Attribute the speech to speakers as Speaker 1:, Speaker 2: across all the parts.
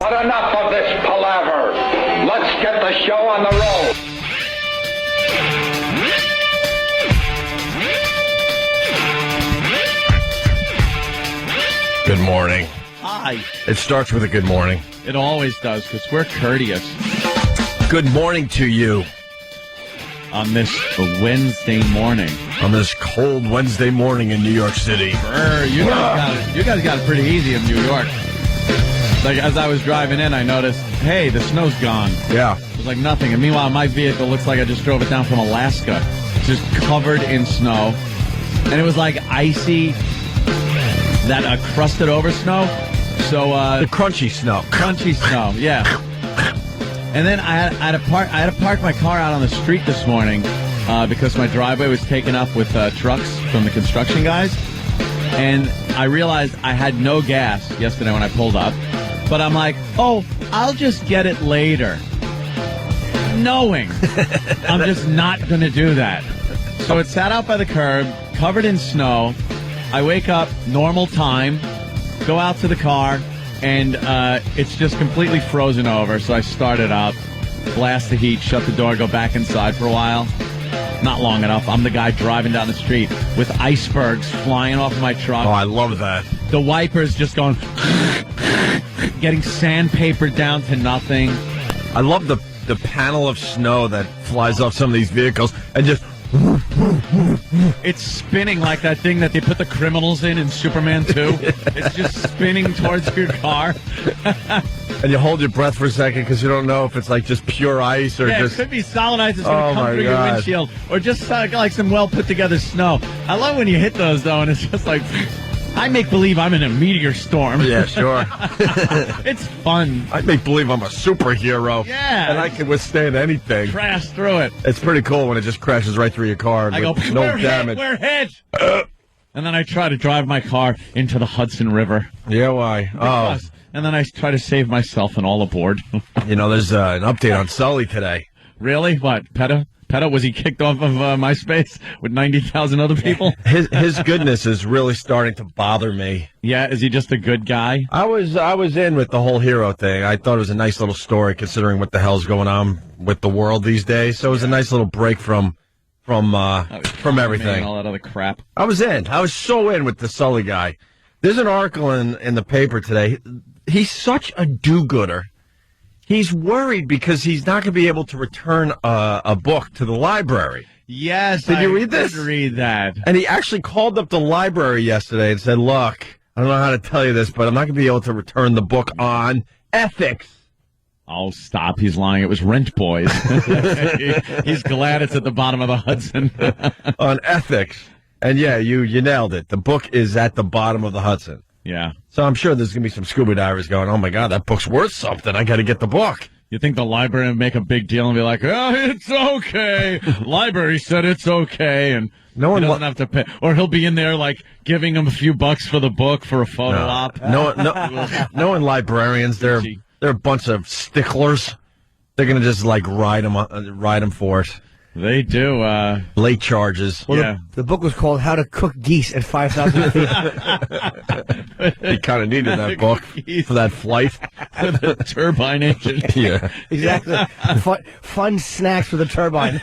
Speaker 1: But enough of this palaver. Let's get the show on the road.
Speaker 2: Good morning.
Speaker 3: Hi.
Speaker 2: It starts with a good morning.
Speaker 3: It always does, because we're courteous.
Speaker 2: Good morning to you.
Speaker 3: On this Wednesday morning.
Speaker 2: On this cold Wednesday morning in New York City.
Speaker 3: You guys got it pretty easy in New York. Like, as I was driving in, I noticed, hey, the snow's gone.
Speaker 2: Yeah.
Speaker 3: It was like nothing. And meanwhile, my vehicle looks like I just drove it down from Alaska. Just covered in snow. And it was like icy, that crusted over snow. So,
Speaker 2: the crunchy snow.
Speaker 3: Crunchy snow, yeah. And then I had to park my car out on the street this morning because my driveway was taken up with trucks from the construction guys. And I realized I had no gas yesterday when I pulled up. But I'm like, oh, I'll just get it later. Knowing I'm just not going to do that. So it sat out by the curb, covered in snow. I wake up, normal time, go out to the car, and it's just completely frozen over. So I start it up, blast the heat, shut the door, go back inside for a while. Not long enough. I'm the guy driving down the street with icebergs flying off of my truck.
Speaker 2: Oh, I love that.
Speaker 3: The wipers just going, getting sandpapered down to nothing.
Speaker 2: I love the panel of snow that flies off some of these vehicles and just...
Speaker 3: It's spinning like that thing that they put the criminals in Superman 2. It's just spinning towards your car.
Speaker 2: And you hold your breath for a second because you don't know if it's like just pure ice or just...
Speaker 3: it could be solid ice that's going to come through your windshield. Or just like some well-put-together snow. I love when you hit those, though, and it's just like... I make believe I'm in a meteor storm.
Speaker 2: Yeah, sure.
Speaker 3: It's fun.
Speaker 2: I make believe I'm a superhero.
Speaker 3: Yeah.
Speaker 2: And I can withstand anything.
Speaker 3: Crash through it.
Speaker 2: It's pretty cool when it just crashes right through your car
Speaker 3: I go,
Speaker 2: with no damage.
Speaker 3: We're hit. And then I try to drive my car into the Hudson River.
Speaker 2: Yeah, why?
Speaker 3: And then I try to save myself and all aboard.
Speaker 2: You know, there's an update on Sully today.
Speaker 3: Really? What? PETA? Was he kicked off of MySpace with 90,000 other people?
Speaker 2: His goodness is really starting to bother me.
Speaker 3: Yeah, is he just a good guy?
Speaker 2: I was in with the whole hero thing. I thought it was a nice little story considering what the hell's going on with the world these days. So it was a nice little break from everything.
Speaker 3: And all that other crap.
Speaker 2: I was so in with the Sully guy. There's an article in the paper today. He's such a do-gooder. He's worried because he's not going to be able to return a book to the library.
Speaker 3: Yes,
Speaker 2: Did you read this?
Speaker 3: I did read that.
Speaker 2: And he actually called up the library yesterday and said, look, I don't know how to tell you this, but I'm not going to be able to return the book on ethics.
Speaker 3: Oh, stop. He's lying. It was Rent Boys. He's glad it's at the bottom of the Hudson.
Speaker 2: On ethics. And yeah, you nailed it. The book is at the bottom of the Hudson.
Speaker 3: Yeah.
Speaker 2: So I'm sure there's going to be some scuba divers going, oh, my God, that book's worth something. I got to get the book.
Speaker 3: You think the library would make a big deal and be like, oh, it's okay. Library said it's okay. And
Speaker 2: no one
Speaker 3: he doesn't have to pay. Or he'll be in there, like, giving him a few bucks for the book for a photo op.
Speaker 2: No librarians. They're a bunch of sticklers. They're going to just, like, ride them for it.
Speaker 3: They do.
Speaker 2: Late charges.
Speaker 4: Well,
Speaker 3: yeah.
Speaker 4: The book was called How to Cook Geese at 5,000 feet.
Speaker 2: He kind of needed that book for that flight.
Speaker 3: The turbine engine.
Speaker 2: Yeah.
Speaker 4: Exactly. Fun snacks for the turbine.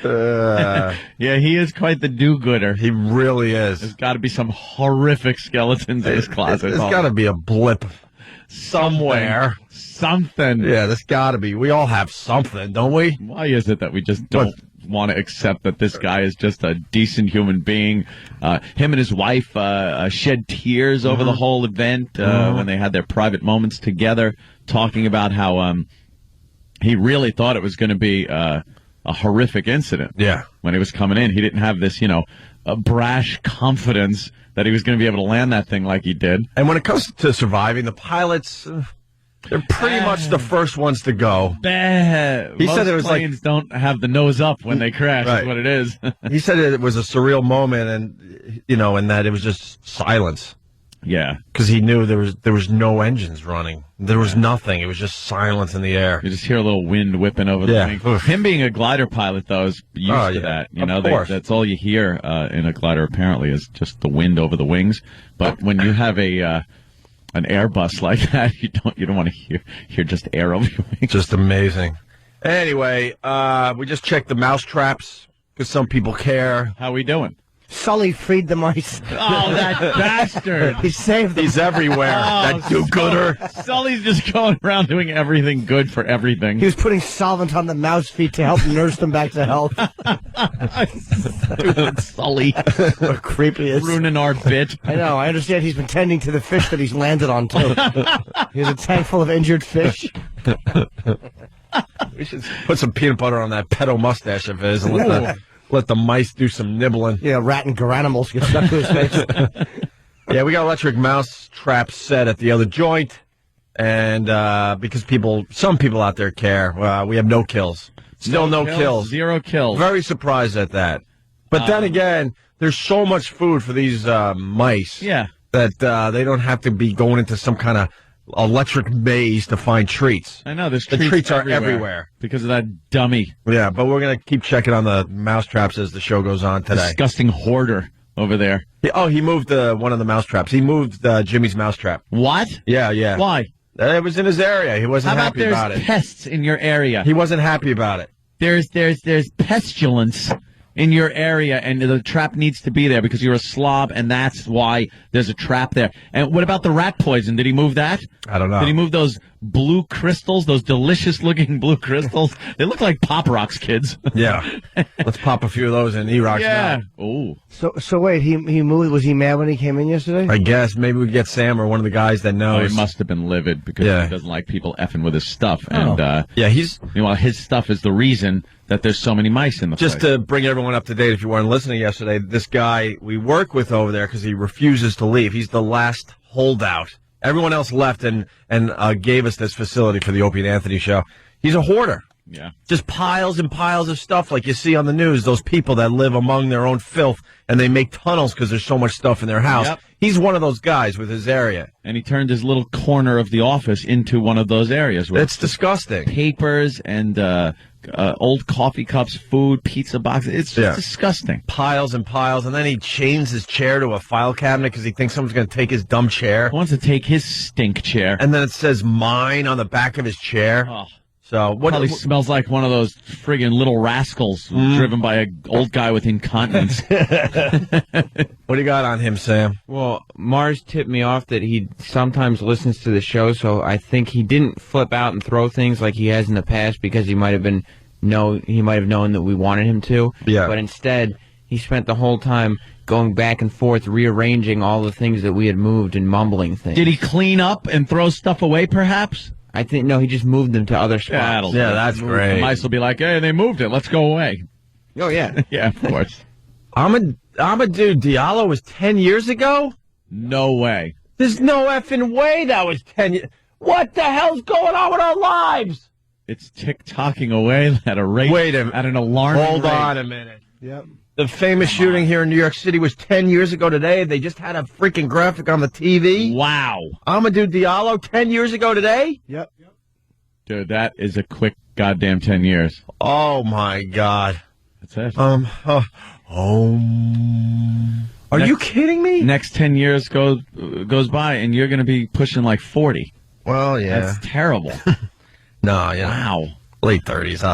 Speaker 3: Yeah, he is quite the do-gooder.
Speaker 2: He really is.
Speaker 3: There's got to be some horrific skeletons in his closet.
Speaker 2: There's got to be a blip somewhere.
Speaker 3: Something.
Speaker 2: Yeah, there's got to be. We all have something, don't we?
Speaker 3: Why is it that we just don't want to accept that this guy is just a decent human being? Him and his wife shed tears over the whole event when they had their private moments together, talking about how he really thought it was going to be a horrific incident.
Speaker 2: Yeah. When
Speaker 3: he was coming in, he didn't have this, a brash confidence that he was going to be able to land that thing like he did.
Speaker 2: And when it comes to surviving, the pilots, they're pretty much the first ones to go.
Speaker 3: He
Speaker 2: said it was
Speaker 3: planes don't have the nose up when they crash. Right. Is what it is.
Speaker 2: He said it was a surreal moment, and and that it was just silence.
Speaker 3: Yeah,
Speaker 2: because he knew there was no engines running. There was nothing. It was just silence in the air.
Speaker 3: You just hear a little wind whipping over the wing.
Speaker 2: Oof.
Speaker 3: Him being a glider pilot, though, is used to that.
Speaker 2: Of course.
Speaker 3: That's all you hear in a glider, apparently, is just the wind over the wings. But when you have a An Airbus like that, you don't want to hear just air over your wings.
Speaker 2: Just amazing. Anyway, we just checked the mouse traps because some people care.
Speaker 3: How we doing?
Speaker 4: Sully freed the mice.
Speaker 3: Oh, that bastard!
Speaker 4: He saved them.
Speaker 2: He's everywhere. That do-gooder.
Speaker 3: Sully's just going around doing everything good for everything.
Speaker 4: He was putting solvent on the mouse feet to help nurse them back to health.
Speaker 3: Stupid Sully.
Speaker 4: What creepy is.
Speaker 3: Ruining our bit.
Speaker 4: I know. I understand he's been tending to the fish that he's landed on, too. He has a tank full of injured fish.
Speaker 2: We should put some peanut butter on that pedo mustache of his and let the mice do some nibbling.
Speaker 4: Yeah, rat and garanimals get stuck to his face.
Speaker 2: Yeah, we got electric mouse traps set at the other joint, and because some people out there care, we have no kills. Still no kills.
Speaker 3: 0 kills.
Speaker 2: Very surprised at that. But then again, there's so much food for these mice that they don't have to be going into some kind of electric maze to find treats.
Speaker 3: I know, the
Speaker 2: treats are everywhere.
Speaker 3: Because of that dummy.
Speaker 2: Yeah, but we're going to keep checking on the mouse traps as the show goes on today.
Speaker 3: Disgusting hoarder over there.
Speaker 2: He moved one of the mouse traps. He moved Jimmy's mouse trap.
Speaker 3: What?
Speaker 2: Yeah.
Speaker 3: Why?
Speaker 2: It was in his area. He wasn't happy about it.
Speaker 3: How about there's pests in your area?
Speaker 2: He wasn't happy about it.
Speaker 3: There's pestilence in your area, and the trap needs to be there because you're a slob, and that's why there's a trap there. And what about the rat poison? Did he move that?
Speaker 2: I don't know.
Speaker 3: Did he move those blue crystals, those delicious-looking blue crystals? They look like Pop Rocks, kids.
Speaker 2: Yeah. Let's pop a few of those in E-Rocks now.
Speaker 3: Oh.
Speaker 4: So wait, he moved. Was he mad when he came in yesterday?
Speaker 2: I guess. Maybe we get Sam or one of the guys that knows.
Speaker 3: He must have been livid because he doesn't like people effing with his stuff.
Speaker 2: Oh.
Speaker 3: And his stuff is the reason that there's so many mice in the place.
Speaker 2: Just to bring everyone up to date, if you weren't listening yesterday, this guy we work with over there, because he refuses to leave, he's the last holdout. Everyone else left and gave us this facility for the Opie and Anthony show. He's a hoarder.
Speaker 3: Yeah.
Speaker 2: Just piles and piles of stuff like you see on the news, those people that live among their own filth and they make tunnels because there's so much stuff in their house.
Speaker 3: Yep.
Speaker 2: He's one of those guys with his area.
Speaker 3: And he turned his little corner of the office into one of those areas. Where
Speaker 2: it's disgusting.
Speaker 3: Papers and old coffee cups, food, pizza boxes. It's just disgusting.
Speaker 2: Piles and piles. And then he chains his chair to a file cabinet because he thinks someone's going to take his dumb chair.
Speaker 3: He wants to take his stink chair.
Speaker 2: And then it says mine on the back of his chair.
Speaker 3: Oh.
Speaker 2: So what?
Speaker 3: Probably smells like one of those friggin' little rascals driven by an old guy with incontinence.
Speaker 2: What do you got on him, Sam?
Speaker 5: Well, Mars tipped me off that he sometimes listens to the show, so I think he didn't flip out and throw things like he has in the past because he might have known that we wanted him to.
Speaker 2: Yeah.
Speaker 5: But instead, he spent the whole time going back and forth, rearranging all the things that we had moved and mumbling things.
Speaker 3: Did he clean up and throw stuff away, perhaps?
Speaker 5: I think, no, he just moved them to other spots.
Speaker 2: Yeah, that's great.
Speaker 3: The mice will be like, hey, they moved it. Let's go away.
Speaker 5: Oh, yeah.
Speaker 3: Yeah, of course.
Speaker 2: Amadou Diallo was 10 years ago?
Speaker 3: No way.
Speaker 2: There's no effing way that was 10 years. What the hell's going on with our lives?
Speaker 3: It's tick-tocking away at a rate.
Speaker 2: Wait a minute.
Speaker 3: At an alarming
Speaker 2: Hold
Speaker 3: rate.
Speaker 2: on a minute.
Speaker 4: Yep.
Speaker 2: The famous shooting here in New York City was 10 years ago today. They just had a freaking graphic on the TV.
Speaker 3: Wow.
Speaker 2: Amadou Diallo, 10 years ago today?
Speaker 4: Yep.
Speaker 3: Dude, that is a quick goddamn 10 years.
Speaker 2: Oh, my God.
Speaker 3: That's it.
Speaker 2: Are you kidding me?
Speaker 3: Next 10 years goes by, and you're going to be pushing like 40.
Speaker 2: Well, yeah.
Speaker 3: That's terrible.
Speaker 2: No, you know.
Speaker 3: Wow.
Speaker 2: Late 30s.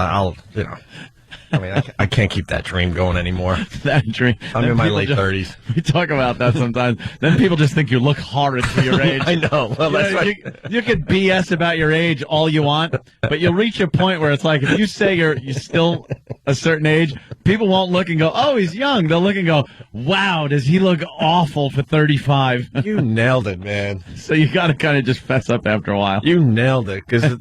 Speaker 2: I mean, I can't keep that dream going anymore.
Speaker 3: That dream.
Speaker 2: I'm in my late 30s.
Speaker 3: We talk about that sometimes. Then people just think you look horrid for your age.
Speaker 2: I know. Well, that's right.
Speaker 3: You could BS about your age all you want, but you'll reach a point where it's like if you say you're still a certain age, people won't look and go, oh, he's young. They'll look and go, wow, does he look awful for 35?
Speaker 2: You nailed it, man.
Speaker 3: So you got to kind of just fess up after a while.
Speaker 2: You nailed it. Because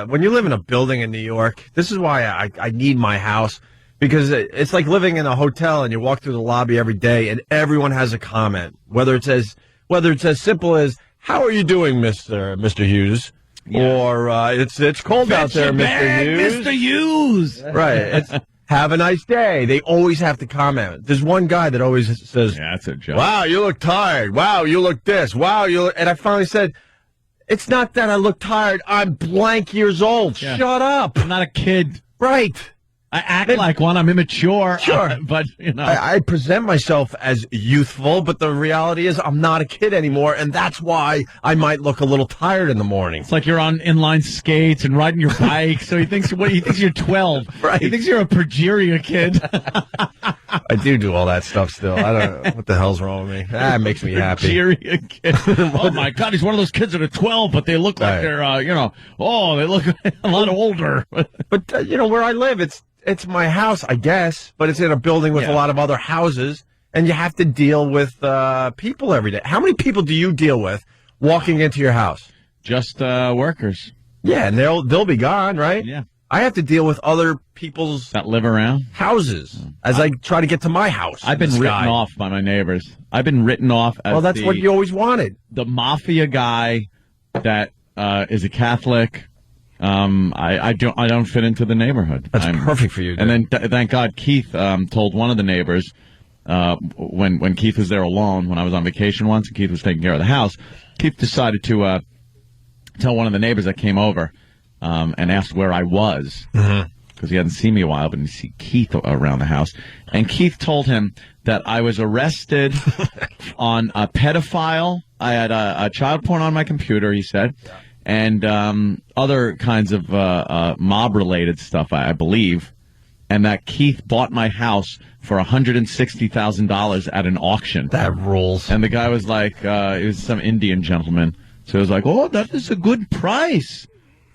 Speaker 2: when you live in a building in New York, this is why I need my house, because it's like living in a hotel and you walk through the lobby every day and everyone has a comment, whether it's as simple as "How are you doing, Mr. Hughes?" or "It's cold out there, Mr. Hughes."
Speaker 3: Mr. Hughes.
Speaker 2: Right. It's "Have a nice day." They always have to comment. There's one guy that always says,
Speaker 3: "Yeah, that's a joke.
Speaker 2: Wow, you look tired. Wow, you look this. Wow, you look," and I finally said, "It's not that I look tired. I'm blank years old.
Speaker 3: Yeah.
Speaker 2: Shut up."
Speaker 3: I'm not a kid.
Speaker 2: Right.
Speaker 3: I act like one. I'm immature.
Speaker 2: Sure.
Speaker 3: But,
Speaker 2: I present myself as youthful, but the reality is I'm not a kid anymore, and that's why I might look a little tired in the morning.
Speaker 3: It's like you're on inline skates and riding your bike, so he thinks you're 12.
Speaker 2: Right.
Speaker 3: He thinks you're a progeria kid.
Speaker 2: I do all that stuff still. I don't know what the hell's wrong with me. That makes me happy.
Speaker 3: Progeria kid. Oh, my God, he's one of those kids that are 12, but they look like they're, they look a lot older.
Speaker 2: But, where I live, it's my house, I guess, but it's in a building with a lot of other houses, and you have to deal with people every day. How many people do you deal with walking into your house?
Speaker 3: Just workers.
Speaker 2: Yeah, and they'll be gone, right?
Speaker 3: Yeah.
Speaker 2: I have to deal with other people's
Speaker 3: that live around
Speaker 2: houses as I try to get to my house.
Speaker 3: I've been written off by my neighbors. I've been written off as
Speaker 2: that's what you always wanted.
Speaker 3: The mafia guy that is a Catholic. I don't fit into the neighborhood.
Speaker 2: That's perfect for you.
Speaker 3: And then thank God Keith told one of the neighbors when Keith was there alone when I was on vacation once and Keith was taking care of the house. Keith decided to tell one of the neighbors that came over and asked where I was because he hadn't seen me a while, but he see Keith around the house. And Keith told him that I was arrested on a pedophile. I had a child porn on my computer, he said. Yeah. And other kinds of mob-related stuff, I believe, and that Keith bought my house for $160,000 at an auction.
Speaker 2: That rules.
Speaker 3: And the guy was like, it was some Indian gentleman, so he was like, oh, that is a good price.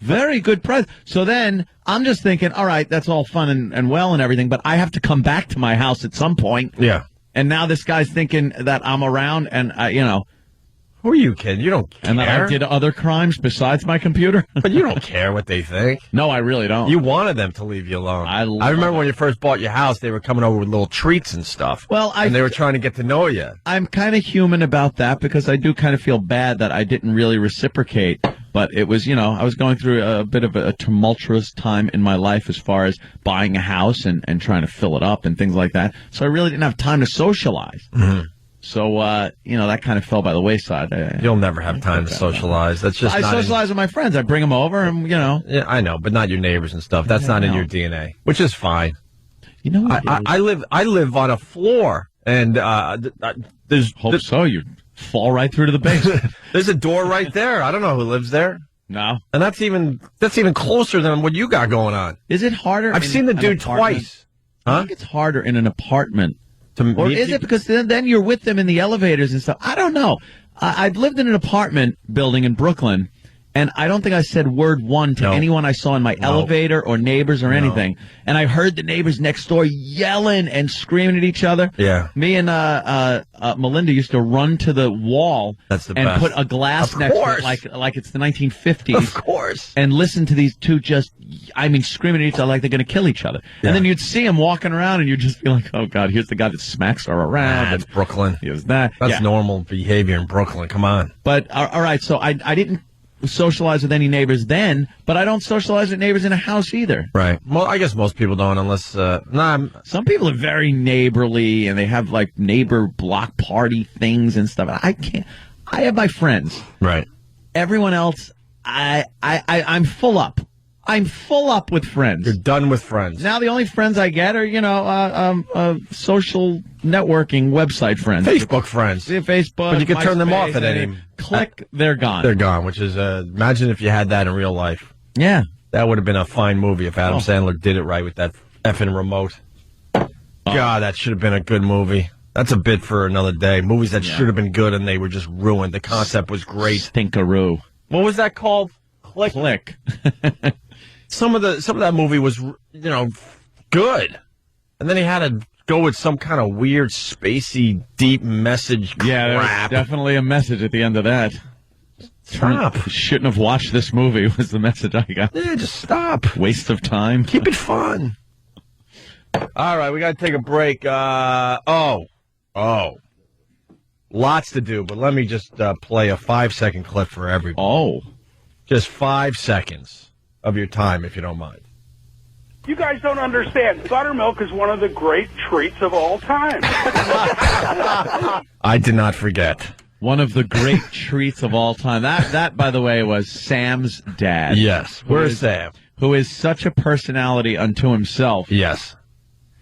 Speaker 3: Very good price. So then I'm just thinking, all right, that's all fun and well and everything, but I have to come back to my house at some point.
Speaker 2: Yeah.
Speaker 3: And now this guy's thinking that I'm around and,
Speaker 2: Who are you kidding? You don't care.
Speaker 3: And that I did other crimes besides my computer?
Speaker 2: But you don't care what they think.
Speaker 3: No, I really don't.
Speaker 2: You wanted them to leave you alone. I remember when you first bought your house, they were coming over with little treats and stuff.
Speaker 3: Well,
Speaker 2: and they were trying to get to know you.
Speaker 3: I'm kind of human about that because I do kind of feel bad that I didn't really reciprocate. But it was, I was going through a bit of a tumultuous time in my life as far as buying a house and trying to fill it up and things like that. So I really didn't have time to socialize. Mm-hmm. So, that kind of fell by the wayside.
Speaker 2: You'll never have time to socialize. That's just
Speaker 3: I socialize with my friends. I bring them over and,
Speaker 2: Yeah, I know, but not your neighbors and stuff. That's not in your DNA, which is fine.
Speaker 3: You know what?
Speaker 2: I live on a floor, and there's...
Speaker 3: so. You fall right through to the basement.
Speaker 2: There's a door right there. I don't know who lives there.
Speaker 3: No.
Speaker 2: And that's even closer than what you got going on.
Speaker 3: Is it harder?
Speaker 2: I've seen the dude twice.
Speaker 3: I think it's harder in an apartment. Or is it because then you're with them in the elevators and stuff? I don't know. I've lived in an apartment building in Brooklyn, and I don't think I said word one to anyone I saw in my elevator or neighbors or anything. And I heard the neighbors next door yelling and screaming at each other.
Speaker 2: Yeah.
Speaker 3: Me and Melinda used to run to the wall and put a glass next to it like it's the 1950s.
Speaker 2: Of course.
Speaker 3: And listen to these two screaming at each other like they're going to kill each other. Yeah. And then you'd see them walking around and you'd just be like, oh, God, here's the guy that smacks her around.
Speaker 2: That's Brooklyn.
Speaker 3: Here's that.
Speaker 2: That's normal behavior in Brooklyn. Come on.
Speaker 3: But, all right, so I didn't socialize with any neighbors then, but I don't socialize with neighbors in a house either.
Speaker 2: Right. Well, I guess most people don't unless...
Speaker 3: Some people are very neighborly, and they have, neighbor block party things and stuff. I can't... I have my friends.
Speaker 2: Right.
Speaker 3: Everyone else, I'm full up. I'm full up with friends.
Speaker 2: You're done with friends.
Speaker 3: Now the only friends I get are, social networking website friends.
Speaker 2: Facebook friends.
Speaker 3: Yeah, Facebook.
Speaker 2: But you can turn them off at any...
Speaker 3: Click, they're gone.
Speaker 2: They're gone, which is, imagine if you had that in real life.
Speaker 3: Yeah.
Speaker 2: That would have been a fine movie if Adam Sandler did it right with that effing remote. God, that should have been a good movie. That's a bit for another day. Movies that should have been good and they were just ruined. The concept was great.
Speaker 3: Stinkaroo.
Speaker 2: What was that called?
Speaker 3: Click.
Speaker 2: Some of that movie was, good. And then he had to go with some kind of weird, spacey, deep message crap.
Speaker 3: Yeah, there's definitely a message at the end of that.
Speaker 2: Stop.
Speaker 3: Shouldn't have watched this movie was the message I got.
Speaker 2: Yeah, just stop.
Speaker 3: Waste of time.
Speaker 2: Keep it fun. All right, we got to take a break. Lots to do, but let me just play a 5-second clip for everybody.
Speaker 3: Oh.
Speaker 2: Just 5 seconds of your time, if you don't mind.
Speaker 6: You guys don't understand. Buttermilk is one of the great treats of all time.
Speaker 2: I did not forget.
Speaker 3: One of the great treats of all time. That, by the way, was Sam's dad.
Speaker 2: Yes. Where's Sam?
Speaker 3: who is such a personality unto himself.
Speaker 2: Yes.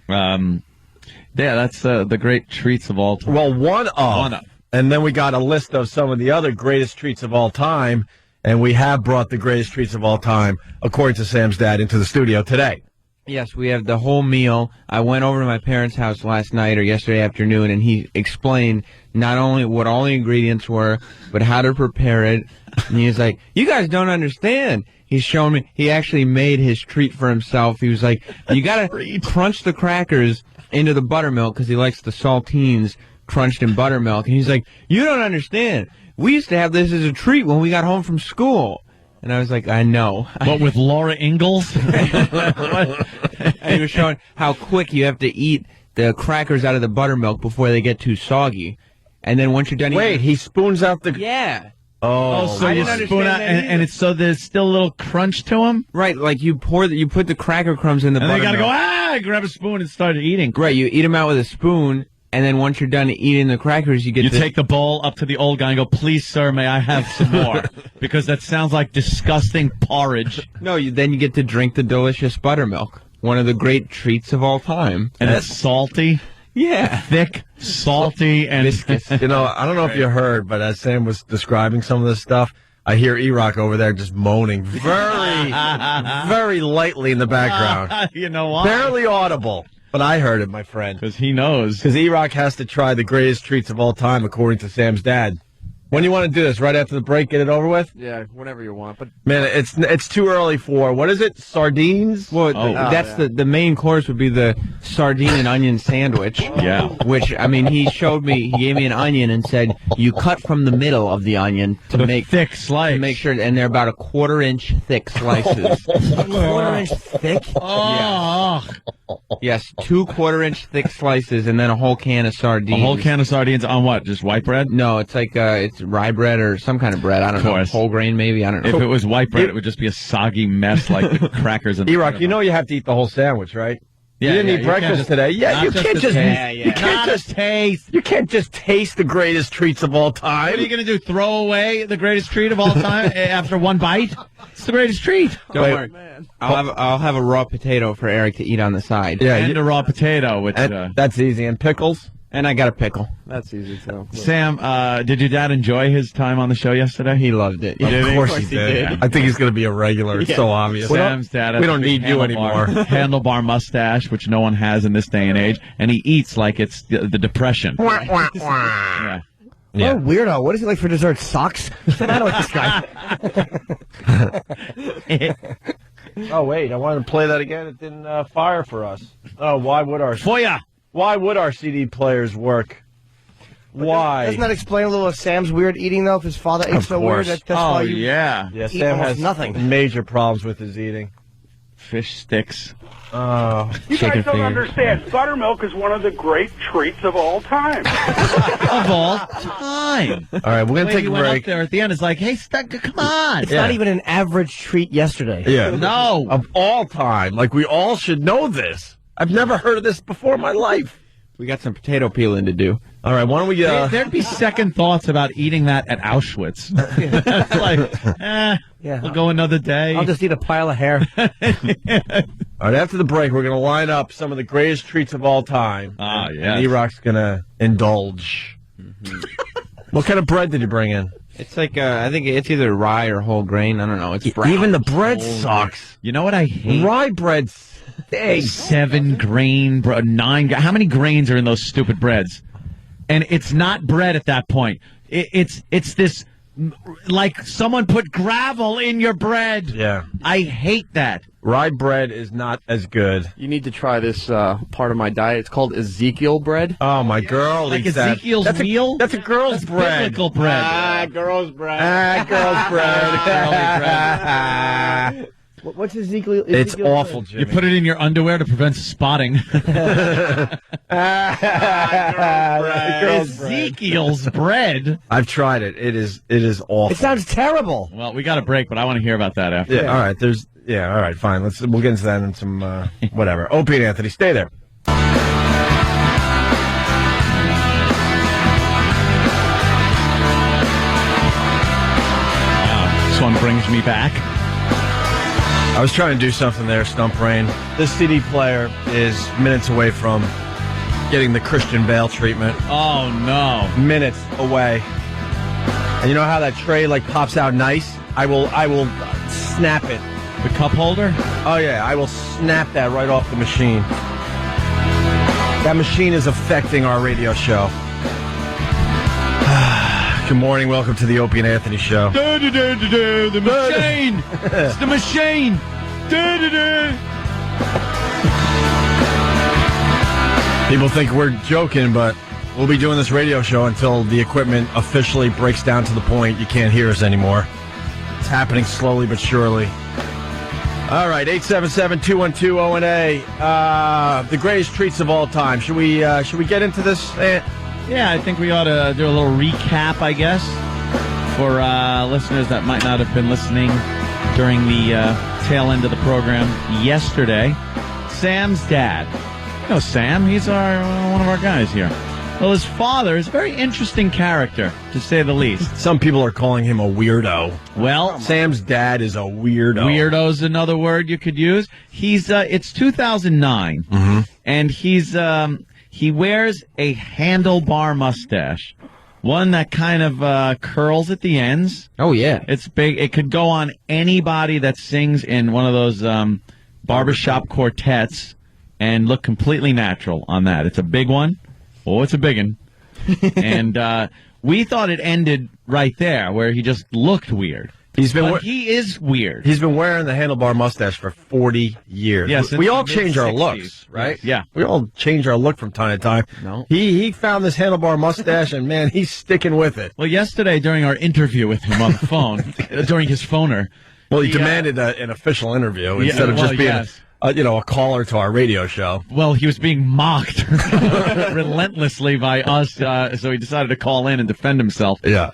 Speaker 3: That's the great treats of all time.
Speaker 2: Well, one of. And then we got a list of some of the other greatest treats of all time, and we have brought the greatest treats of all time, according to Sam's dad, into the studio today.
Speaker 5: Yes, we have the whole meal. I went over to my parents' house last night or yesterday afternoon, and he explained not only what all the ingredients were, but how to prepare it. And he was like, "You guys don't understand." He's showing me. He actually made his treat for himself. He was like, "You got to crunch the crackers into the buttermilk," because he likes the saltines crunched in buttermilk. And he's like, "You don't understand. We used to have this as a treat when we got home from school." And I was like, "I know."
Speaker 3: What, with Laura Ingalls?
Speaker 5: And he was showing how quick you have to eat the crackers out of the buttermilk before they get too soggy. And then once you're done
Speaker 2: Wait, he spoons out the...
Speaker 5: Yeah.
Speaker 2: Oh,
Speaker 3: so
Speaker 5: I
Speaker 3: you
Speaker 5: didn't
Speaker 3: spoon
Speaker 5: understand
Speaker 3: out,
Speaker 5: that
Speaker 3: and it's so there's still a little crunch to them?
Speaker 5: Right, like you put the cracker crumbs in the
Speaker 3: And then
Speaker 5: buttermilk.
Speaker 3: you gotta go, grab a spoon and start eating.
Speaker 5: Right, you eat them out with a spoon, and then once you're done eating the crackers, you
Speaker 3: take the bowl up to the old guy and go, "Please, sir, may I have some more?" Because that sounds like disgusting porridge.
Speaker 5: No, then you get to drink the delicious buttermilk. One of the great treats of all time.
Speaker 3: And it's salty.
Speaker 5: Yeah.
Speaker 3: Thick, salty, and
Speaker 5: viscous.
Speaker 2: I don't know if you heard, but as Sam was describing some of this stuff, I hear E-Rock over there just moaning very, very lightly in the background.
Speaker 3: You know what?
Speaker 2: Barely audible. But I heard it, my friend.
Speaker 3: Because he knows.
Speaker 2: Because E-Rock has to try the greatest treats of all time, according to Sam's dad. When do you want to do this? Right after the break, get it over with?
Speaker 7: Yeah, whenever you want. But
Speaker 2: Man, it's too early for, what is it, sardines?
Speaker 5: Well, that's the main course would be the sardine and onion sandwich.
Speaker 3: Yeah.
Speaker 5: Which, I mean, he gave me an onion and said, you cut from the middle of the onion to make
Speaker 3: thick slice.
Speaker 5: To make sure, and they're about 1/4 inch thick slices.
Speaker 4: 1/4 inch thick?
Speaker 3: Oh.
Speaker 5: Yes, 2 1/4 inch thick slices, and then a whole can of sardines.
Speaker 3: A whole can of sardines on what? Just white bread?
Speaker 5: No, it's like it's rye bread or some kind of bread. I don't know. Whole grain, maybe. I don't know.
Speaker 3: If it was white bread, it would just be a soggy mess like the crackers. And
Speaker 2: E-Rock, you know you have to eat the whole sandwich, right?
Speaker 3: Yeah,
Speaker 2: you didn't eat breakfast today. Yeah, you can't just
Speaker 3: taste.
Speaker 2: You can't just taste the greatest treats of all time.
Speaker 3: What are you going to do? Throw away the greatest treat of all time after one bite? It's the greatest treat.
Speaker 5: Don't worry. I'll have a raw potato for Eric to eat on the side.
Speaker 2: Yeah,
Speaker 3: and a raw potato, which
Speaker 2: that's easy. And pickles.
Speaker 5: And I got a pickle.
Speaker 7: that's easy too.
Speaker 3: Sam, did your dad enjoy his time on the show yesterday?
Speaker 5: He loved it.
Speaker 2: Of course he did. I think he's going to be a regular. It's so obvious.
Speaker 3: Sam's dad has
Speaker 2: we don't
Speaker 3: a big
Speaker 2: need you anymore.
Speaker 3: Handlebar mustache, which no one has in this day and age, and he eats like it's the Depression. Yeah.
Speaker 2: Yeah.
Speaker 4: Oh, weirdo. What is he like for dessert? Socks? Sit down with this guy.
Speaker 2: Oh, wait. I wanted to play that again. It didn't fire for us. Oh, why would our CD players work? Why?
Speaker 4: Doesn't that explain a little of Sam's weird eating, though? If his father ate so weird, that's why you
Speaker 3: yeah.
Speaker 2: Yeah,
Speaker 4: eat
Speaker 2: Sam
Speaker 4: almost
Speaker 2: has
Speaker 4: nothing.
Speaker 2: major problems with his eating.
Speaker 3: Fish sticks.
Speaker 2: Oh,
Speaker 6: you guys don't understand. Buttermilk is one of the great treats of all time.
Speaker 3: Of all time.
Speaker 2: All right, we're going to take a
Speaker 3: Went
Speaker 2: break.
Speaker 3: up there at the end. It's like, hey, come on.
Speaker 4: It's not even an average treat yesterday.
Speaker 2: Yeah.
Speaker 3: No.
Speaker 2: Of all time. Like, we all should know this. I've never heard of this before in my life.
Speaker 5: We got some potato peeling to do.
Speaker 2: All right, why don't we...
Speaker 3: There'd be second thoughts about eating that at Auschwitz. Like, we'll go another day.
Speaker 4: I'll just eat a pile of hair.
Speaker 2: All right, after the break, we're going to line up some of the greatest treats of all time.
Speaker 3: Ah,
Speaker 2: And
Speaker 3: yes.
Speaker 2: E-Rock's going to indulge. What kind of bread did you bring in?
Speaker 5: It's like, I think it's either rye or whole grain. I don't know. It's brown.
Speaker 2: Even the bread sucks.
Speaker 3: You know what I hate?
Speaker 2: Rye bread stinks.
Speaker 3: 7 grain, 9. How many grains are in those stupid breads? And it's not bread at that point. It's this, like someone put gravel in your bread.
Speaker 2: Yeah.
Speaker 3: I hate that.
Speaker 2: Rye bread is not as good.
Speaker 7: You need to try this part of my diet. It's called Ezekiel bread.
Speaker 2: Oh, my girl
Speaker 3: Like
Speaker 2: eats that.
Speaker 3: Ezekiel's
Speaker 2: That's
Speaker 3: meal?
Speaker 2: That's a girl's bread.
Speaker 3: Biblical bread.
Speaker 2: Girl's bread. Girl's bread.
Speaker 4: What's Ezekiel?
Speaker 2: It's awful, Jimmy.
Speaker 3: You put it in your underwear to prevent spotting. Ezekiel's bread.
Speaker 2: I've tried it. It is awful.
Speaker 4: It sounds terrible.
Speaker 3: Well, we got a break, but I want to hear about that after.
Speaker 2: Yeah, all right. All right, fine. We'll get into that in some whatever. Opie and Anthony, stay there.
Speaker 3: Wow, this one brings me back.
Speaker 2: I was trying to do something there, Stump Brain. This CD player is minutes away from getting the Christian Bale treatment.
Speaker 3: Oh, no.
Speaker 2: Minutes away. And you know how that tray pops out nice? I will snap it.
Speaker 3: The cup holder?
Speaker 2: Oh, yeah. I will snap that right off the machine. That machine is affecting our radio show. Good morning. Welcome to the Opie and Anthony Show.
Speaker 3: The machine! It's the machine!
Speaker 2: People think we're joking, but we'll be doing this radio show until the equipment officially breaks down to the point you can't hear us anymore. It's happening slowly but surely. All right, 877-212-ONA. The greatest treats of all time. Should we get into this?
Speaker 3: Yeah, I think we ought to do a little recap, I guess, for listeners that might not have been listening during the tail end of the program yesterday. Sam's dad. You know Sam, he's one of our guys here. Well, his father is a very interesting character, to say the least.
Speaker 2: Some people are calling him a weirdo.
Speaker 3: Well,
Speaker 2: Sam's dad is a weirdo.
Speaker 3: Weirdo's another word you could use. He's it's 2009, and he wears a handlebar mustache, one that kind of curls at the ends.
Speaker 5: Oh, yeah.
Speaker 3: It's big. It could go on anybody that sings in one of those barbershop quartets and look completely natural on that. It's a big one. Oh, it's a big one. And we thought it ended right there, where he just looked weird. He is weird.
Speaker 2: He's been wearing the handlebar mustache for 40 years.
Speaker 3: Yes,
Speaker 2: we all change our looks, right?
Speaker 3: Yeah.
Speaker 2: We all change our look from time to time.
Speaker 5: No.
Speaker 2: He found this handlebar mustache, and, man, he's sticking with it.
Speaker 3: Well, yesterday during our interview with him on the phone, during his phoner.
Speaker 2: Well, he demanded an official interview instead of just being a caller to our radio show.
Speaker 3: Well, he was being mocked relentlessly by us, so he decided to call in and defend himself.
Speaker 2: Yeah.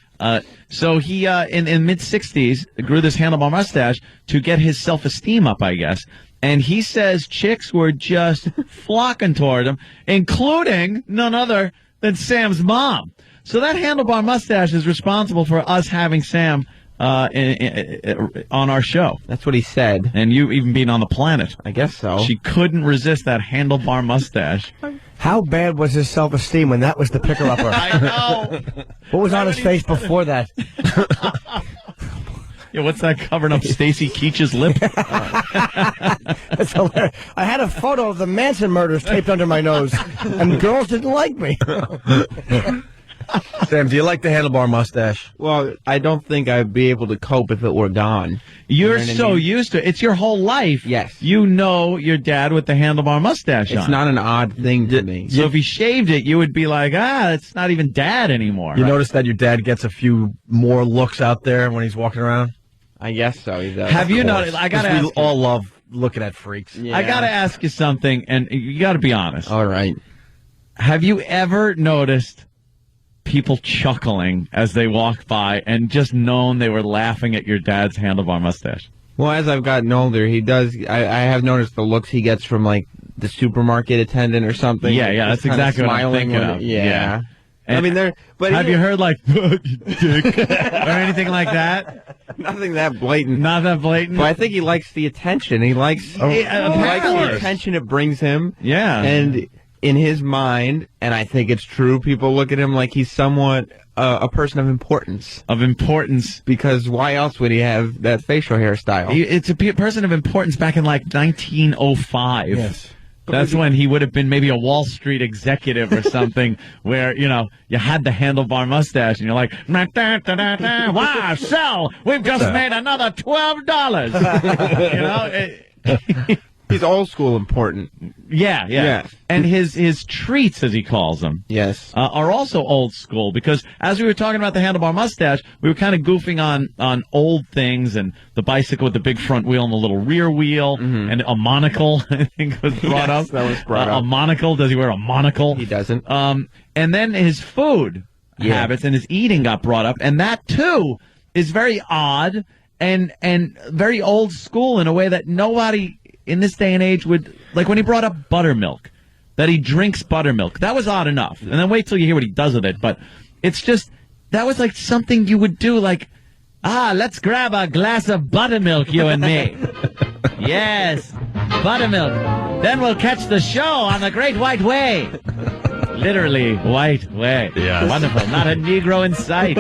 Speaker 3: So he, in mid-60s, grew this handlebar mustache to get his self-esteem up, I guess. And he says chicks were just flocking toward him, including none other than Sam's mom. So that handlebar mustache is responsible for us having Sam on our show.
Speaker 5: That's what he said.
Speaker 3: And you even being on the planet.
Speaker 5: I guess so.
Speaker 3: She couldn't resist that handlebar mustache.
Speaker 4: How bad was his self-esteem when that was the picker-upper?
Speaker 3: I know.
Speaker 4: What was on his face before that?
Speaker 3: Yeah, what's that covering up Stacy Keach's lip?
Speaker 4: That's hilarious. I had a photo of the Manson murders taped under my nose, and girls didn't like me.
Speaker 2: Sam, do you like the handlebar mustache?
Speaker 5: Well, I don't think I'd be able to cope if it were gone.
Speaker 3: You're
Speaker 5: You know what I
Speaker 3: so
Speaker 5: mean?
Speaker 3: used to it. It's your whole life.
Speaker 5: Yes.
Speaker 3: You know your dad with the handlebar mustache on.
Speaker 5: It's not an odd thing to me.
Speaker 3: So if he shaved it, you would be like, it's not even dad anymore.
Speaker 2: You
Speaker 3: right?
Speaker 2: notice that your dad gets a few more looks out there when he's walking around?
Speaker 5: I guess so. He does.
Speaker 3: Have you noticed? I gotta
Speaker 2: 'Cause
Speaker 3: ask.
Speaker 2: we all love looking at freaks.
Speaker 5: Yeah.
Speaker 3: I gotta ask you something, and you gotta be honest.
Speaker 5: All right.
Speaker 3: Have you ever noticed people chuckling as they walk by and just known they were laughing at your dad's handlebar mustache?
Speaker 5: Well, as I've gotten older, he does. I have noticed the looks he gets from like the supermarket attendant or something.
Speaker 3: Yeah,
Speaker 5: Just
Speaker 3: that's
Speaker 5: kinda
Speaker 3: exactly what I'm
Speaker 5: smiling
Speaker 3: thinking
Speaker 5: when
Speaker 3: of.
Speaker 5: Yeah.
Speaker 3: And
Speaker 5: I mean, there. But
Speaker 3: have you heard like "You dick" or anything like that?
Speaker 5: nothing that blatant?
Speaker 3: Not that blatant.
Speaker 5: But I think he likes the attention. He likes. He likes
Speaker 3: apparently.
Speaker 5: the attention it brings him.
Speaker 3: Yeah.
Speaker 5: And in his mind, and I think it's true, people look at him like he's somewhat a person of importance.
Speaker 3: Of importance.
Speaker 5: Because why else would he have that facial hairstyle?
Speaker 3: It's a person of importance back in like 1905.
Speaker 2: Yes.
Speaker 3: That's when he would have been maybe a Wall Street executive or something where, you had the handlebar mustache and you're like, wow, so we've just made another $12.
Speaker 5: He's old school important.
Speaker 3: Yeah. And his treats, as he calls them,
Speaker 5: Yes.
Speaker 3: are also old school because as we were talking about the handlebar mustache, we were kind of goofing on old things and the bicycle with the big front wheel and the little rear wheel and a monocle, I think was brought up.
Speaker 5: That was brought up.
Speaker 3: A monocle. Does he wear a monocle?
Speaker 5: He doesn't.
Speaker 3: And then his food habits and his eating got brought up, and that too is very odd and very old school in a way that nobody in this day and age would, like when he brought up buttermilk, that he drinks buttermilk. That was odd enough. And then wait till you hear what he does with it. But it's just, that was like something you would do, like, let's grab a glass of buttermilk, you and me. Yes, buttermilk. Then we'll catch the show on the Great White Way. Literally, white way.
Speaker 2: Yes.
Speaker 3: Wonderful. Not a Negro in sight.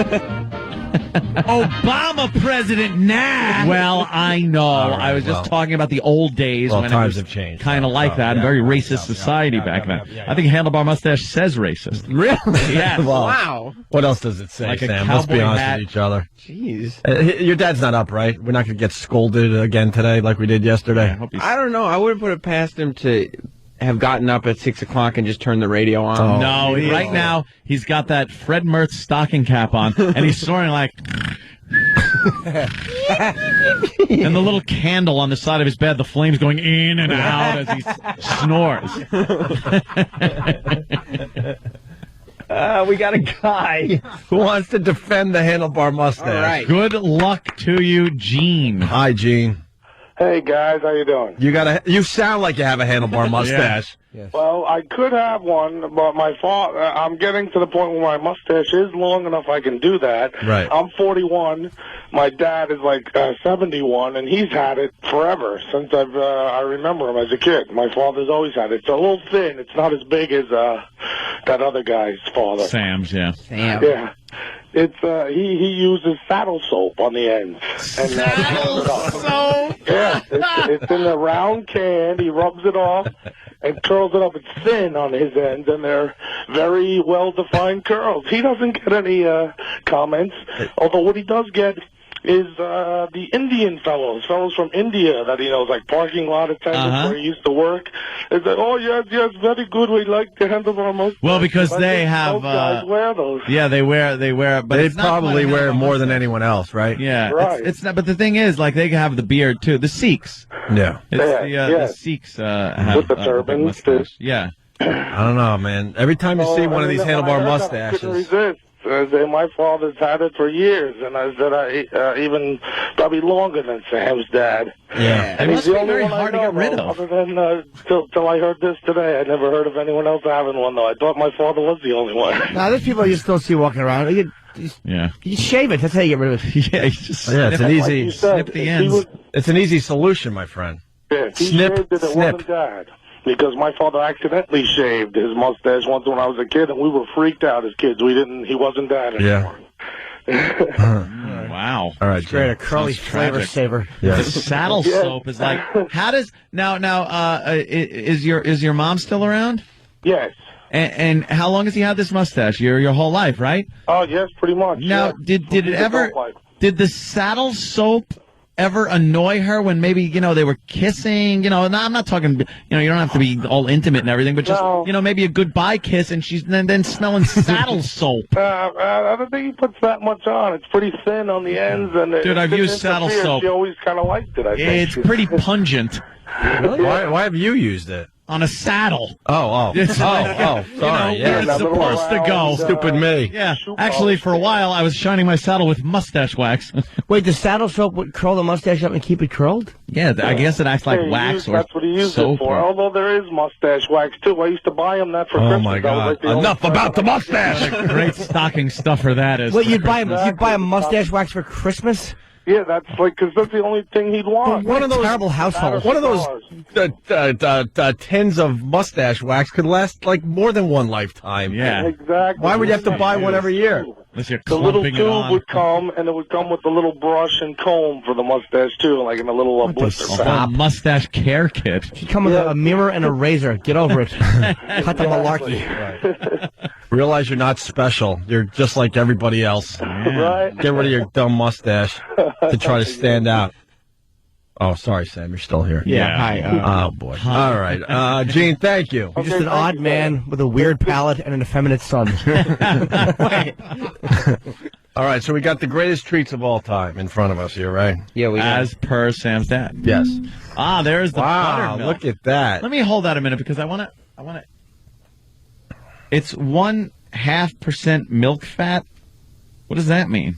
Speaker 3: Obama president now. Well, I know.
Speaker 2: Right,
Speaker 3: I was just talking about the old days when
Speaker 2: times
Speaker 3: it
Speaker 2: have changed.
Speaker 3: kind of like that. Very racist society back then. I think Handlebar Mustache says racist.
Speaker 5: Really?
Speaker 3: Yeah.
Speaker 2: Well,
Speaker 5: Wow.
Speaker 2: What else does it say,
Speaker 3: Like a
Speaker 2: Sam? Let's be
Speaker 3: cowboy
Speaker 2: honest
Speaker 3: hat.
Speaker 2: with each other.
Speaker 5: Jeez.
Speaker 2: Your dad's not up, right? We're not going to get scolded again today like we did yesterday.
Speaker 3: I hope he's
Speaker 5: I don't know. I wouldn't put it past him to have gotten up at 6 o'clock and just turned the radio on.
Speaker 2: Oh.
Speaker 3: No, right now he's got that Fred Mertz stocking cap on, and he's snoring like. And the little candle on the side of his bed, the flames going in and out as he snores.
Speaker 2: We got a guy who wants to defend the handlebar mustache.
Speaker 5: All right.
Speaker 3: Good luck to you, Gene.
Speaker 2: Hi, Gene.
Speaker 6: Hey guys, how you doing?
Speaker 2: You sound like you have a handlebar mustache.
Speaker 6: Well, I could have one, but my fault. I'm getting to the point where my mustache is long enough I can do that.
Speaker 2: Right.
Speaker 6: I'm 41. My dad is like 71, and he's had it forever since I remember him as a kid. My father's always had it. It's a little thin. It's not as big as that other guy's father.
Speaker 3: Sam's, yeah.
Speaker 5: Sam.
Speaker 6: Yeah. It's he uses saddle soap on the ends. And,
Speaker 3: Saddle soap?
Speaker 6: Yeah, it's in a round can. He rubs it off and curls it up. It's thin on his ends, and they're very well-defined curls. He doesn't get any comments, although what he does get is the Indian fellows from India that he knows, like parking lot attendants where he used to work. It's like, oh, yes, very good. We like to handle our mustache.
Speaker 3: Well, because they have...
Speaker 6: Those guys wear those.
Speaker 3: Yeah, they wear, but
Speaker 2: They
Speaker 3: it's not
Speaker 2: probably
Speaker 3: quite a
Speaker 2: wear
Speaker 3: handlebar
Speaker 2: more than
Speaker 3: mustache.
Speaker 2: anyone else, right?
Speaker 3: Yeah,
Speaker 6: Right.
Speaker 3: it's not. But the thing is, like, they have the beard too. The Sikhs,
Speaker 2: Yeah.
Speaker 3: the Sikhs have
Speaker 6: With the
Speaker 3: big
Speaker 6: turbans,
Speaker 3: mustache. Yeah,
Speaker 2: I don't know, man. Every time you see one of these handlebar mustaches.
Speaker 6: I couldn't resist. I said, my father's had it for years, and I said, even probably longer than Sam's dad.
Speaker 2: Yeah.
Speaker 6: And
Speaker 3: It
Speaker 6: he's
Speaker 3: must
Speaker 6: the
Speaker 3: be
Speaker 6: only
Speaker 3: very
Speaker 6: one I
Speaker 3: hard to
Speaker 6: know
Speaker 3: get rid
Speaker 6: of.
Speaker 3: of.
Speaker 6: Other than till I heard this today, I never heard of anyone else having one. Though I thought my father was the only one.
Speaker 4: Now, there's people you still see walking around.
Speaker 3: yeah,
Speaker 4: You shave it. That's how you get rid of it.
Speaker 3: yeah. You just
Speaker 2: Yeah, it's an
Speaker 6: Like you
Speaker 2: easy.
Speaker 6: said,
Speaker 3: snip the
Speaker 6: if he
Speaker 3: ends.
Speaker 6: was-
Speaker 2: It's an easy solution, my friend.
Speaker 6: Yeah, if he
Speaker 2: Snip,
Speaker 6: shaved it, it
Speaker 2: snip.
Speaker 6: wasn't dad. Because my father accidentally shaved his mustache once when I was a kid, and we were freaked out as kids. He wasn't dad anymore.
Speaker 3: Wow.
Speaker 2: All right,
Speaker 4: Great, a
Speaker 2: Jim.
Speaker 4: curly
Speaker 3: Sounds
Speaker 4: flavor
Speaker 3: tragic.
Speaker 4: saver.
Speaker 3: The
Speaker 2: Yes.
Speaker 3: saddle soap is like. How does now? Is your mom still around?
Speaker 6: Yes.
Speaker 3: And how long has he had this mustache? Your whole life, right?
Speaker 6: Oh, yes, pretty much.
Speaker 3: Now,
Speaker 6: yeah.
Speaker 3: did it
Speaker 6: He's
Speaker 3: ever?
Speaker 6: adult life.
Speaker 3: Did the saddle soap ever annoy her when maybe they were kissing? No, I'm not talking. You don't have to be all intimate and everything, but just
Speaker 6: No.
Speaker 3: maybe a goodbye kiss, and she's then smelling saddle soap.
Speaker 6: I don't think he puts that much on. It's pretty thin on the ends, and
Speaker 3: Dude, I've
Speaker 6: it
Speaker 3: used saddle
Speaker 6: interferes.
Speaker 3: soap.
Speaker 6: She always kind of liked it. I think
Speaker 3: It's pretty pungent
Speaker 2: Why have you used it?
Speaker 3: on a saddle.
Speaker 2: Oh.
Speaker 3: It's like,
Speaker 2: Sorry.
Speaker 3: where
Speaker 2: Yeah.
Speaker 3: it's
Speaker 6: that little
Speaker 3: supposed to go.
Speaker 6: round,
Speaker 2: Stupid me.
Speaker 3: Yeah,
Speaker 6: shoe
Speaker 3: actually,
Speaker 6: polish.
Speaker 3: for a while, I was shining my saddle with mustache wax.
Speaker 4: Wait, the saddle soap would curl the mustache up and keep it curled?
Speaker 3: Yeah, I guess it acts like
Speaker 6: Yeah,
Speaker 3: wax or
Speaker 6: that's what he used
Speaker 3: soap.
Speaker 6: it for.
Speaker 3: or-
Speaker 6: Although there is mustache wax too. I used to buy him that for
Speaker 2: Oh
Speaker 6: Christmas.
Speaker 2: my
Speaker 6: That was
Speaker 2: God!
Speaker 6: like the only
Speaker 2: Enough
Speaker 6: time
Speaker 2: about the
Speaker 6: I-
Speaker 2: mustache.
Speaker 3: Great stocking stuffer that is.
Speaker 4: Wait,
Speaker 3: for
Speaker 4: you'd buy
Speaker 3: Christmas.
Speaker 4: a mustache wax for Christmas?
Speaker 6: Yeah, that's like because that's the only thing he'd want.
Speaker 4: What a terrible household.
Speaker 2: One of those tins of mustache wax could last like more than one lifetime.
Speaker 3: Yeah.
Speaker 6: Exactly.
Speaker 2: Why would you have to buy one every year?
Speaker 3: Unless you're
Speaker 6: The little
Speaker 3: clumping it
Speaker 6: tube
Speaker 3: on.
Speaker 6: would come, and it would come with the little brush and comb for the mustache too, like in a little blister
Speaker 3: A
Speaker 6: pack.
Speaker 3: whole mustache care kit.
Speaker 4: She'd come with a mirror and a razor. Get over it. Cut the malarkey.
Speaker 2: Realize you're not special. You're just like everybody else.
Speaker 6: Right?
Speaker 2: Get rid of your dumb mustache to try to stand out. Oh, sorry, Sam. You're still here.
Speaker 3: Yeah.
Speaker 4: Hi.
Speaker 2: Oh, boy. All right. Gene, thank you.
Speaker 4: You're just an odd man with a weird palate and an effeminate son.
Speaker 2: All right, so we got the greatest treats of all time in front of us here, right?
Speaker 5: Yeah, we got
Speaker 3: As per Sam's dad.
Speaker 2: Yes.
Speaker 3: There's the
Speaker 2: Wow,
Speaker 3: buttermilk.
Speaker 2: look at that.
Speaker 3: Let me hold that a minute because I want to. It's 1.5% milk fat. What does that mean?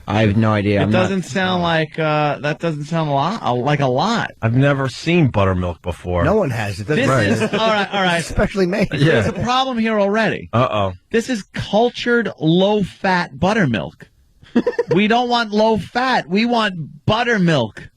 Speaker 5: I have no idea.
Speaker 3: It doesn't sound like that. Doesn't sound like a lot.
Speaker 2: I've never seen buttermilk before.
Speaker 4: No one has it.
Speaker 3: This
Speaker 2: Right.
Speaker 3: is all right.
Speaker 4: Especially me.
Speaker 3: There's
Speaker 2: Yeah.
Speaker 3: a problem here already.
Speaker 2: Uh-oh.
Speaker 3: This is cultured low-fat buttermilk. We don't want low fat. We want buttermilk.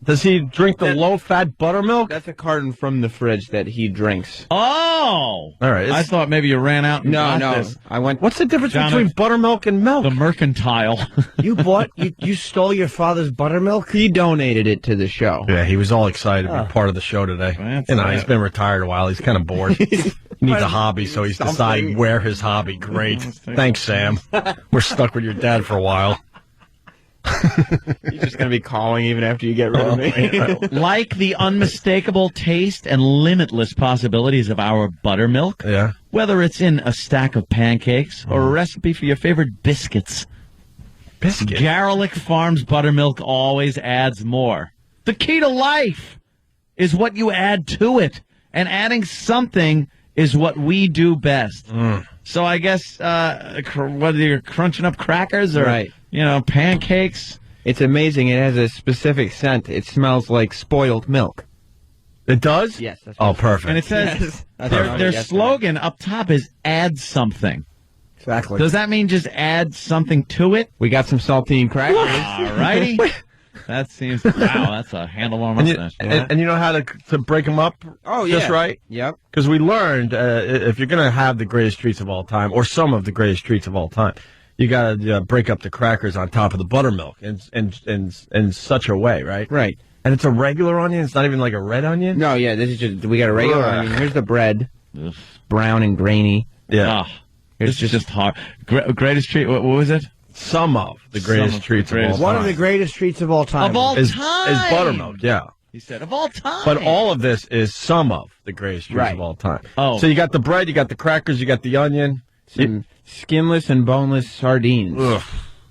Speaker 2: Does he drink the low-fat buttermilk?
Speaker 5: That's a carton from the fridge that he drinks.
Speaker 3: Oh!
Speaker 2: All right.
Speaker 3: I thought maybe you ran out and got
Speaker 5: No.
Speaker 3: this.
Speaker 5: I went.
Speaker 2: What's the difference
Speaker 3: Down
Speaker 2: between
Speaker 3: at
Speaker 2: buttermilk and milk?
Speaker 3: The mercantile.
Speaker 4: You stole your father's buttermilk?
Speaker 5: He donated it to the show.
Speaker 2: Yeah, he was all excited to be part of the show today.
Speaker 3: That's
Speaker 2: He's been retired a while. He's kind of bored. He needs a hobby, so he's deciding where his hobby. Great. Thanks, Sam. We're stuck with your dad for a while.
Speaker 5: He's just going to be calling even after you get rid of me.
Speaker 3: Like the unmistakable taste and limitless possibilities of our buttermilk,
Speaker 2: Yeah.
Speaker 3: whether it's in a stack of pancakes or a recipe for your favorite biscuits,
Speaker 2: Biscuit.
Speaker 3: Garlic Farms buttermilk always adds more. The key to life is what you add to it, and adding something is what we do best. So I guess whether you're crunching up crackers or
Speaker 5: Right.
Speaker 3: pancakes.
Speaker 5: It's amazing. It has a specific scent. It smells like spoiled milk.
Speaker 2: It does?
Speaker 5: Yes. That's
Speaker 2: Oh,
Speaker 5: what
Speaker 2: perfect.
Speaker 3: And it says their slogan up top is "Add something."
Speaker 4: Exactly.
Speaker 3: Does that mean just add something to it?
Speaker 5: we got some saltine crackers.
Speaker 3: All righty. That seems that's a handlebar mustache.
Speaker 2: And you know how to break them up just right?
Speaker 5: Yep.
Speaker 2: Because we learned if you're going to have the greatest treats of all time, or some of the greatest treats of all time, you got to break up the crackers on top of the buttermilk in such a way, right?
Speaker 5: Right.
Speaker 2: And it's a regular onion? It's not even like a red onion?
Speaker 5: No, yeah, this is just, we got a regular
Speaker 2: Ugh.
Speaker 5: onion. Here's the bread. Brown and grainy.
Speaker 2: Yeah.
Speaker 3: This is just hard. Greatest treat. What was it?
Speaker 2: Some of the greatest treats of all time.
Speaker 4: One of the greatest treats of all time.
Speaker 3: Of all
Speaker 2: is
Speaker 3: time.
Speaker 2: buttermilk, yeah.
Speaker 3: He said of all time.
Speaker 2: But all of this is some of the greatest treats
Speaker 5: Right.
Speaker 2: of all time.
Speaker 3: Oh.
Speaker 2: So you got the bread, you got the crackers, you got the onion.
Speaker 5: Some skinless and boneless sardines.
Speaker 2: Ugh.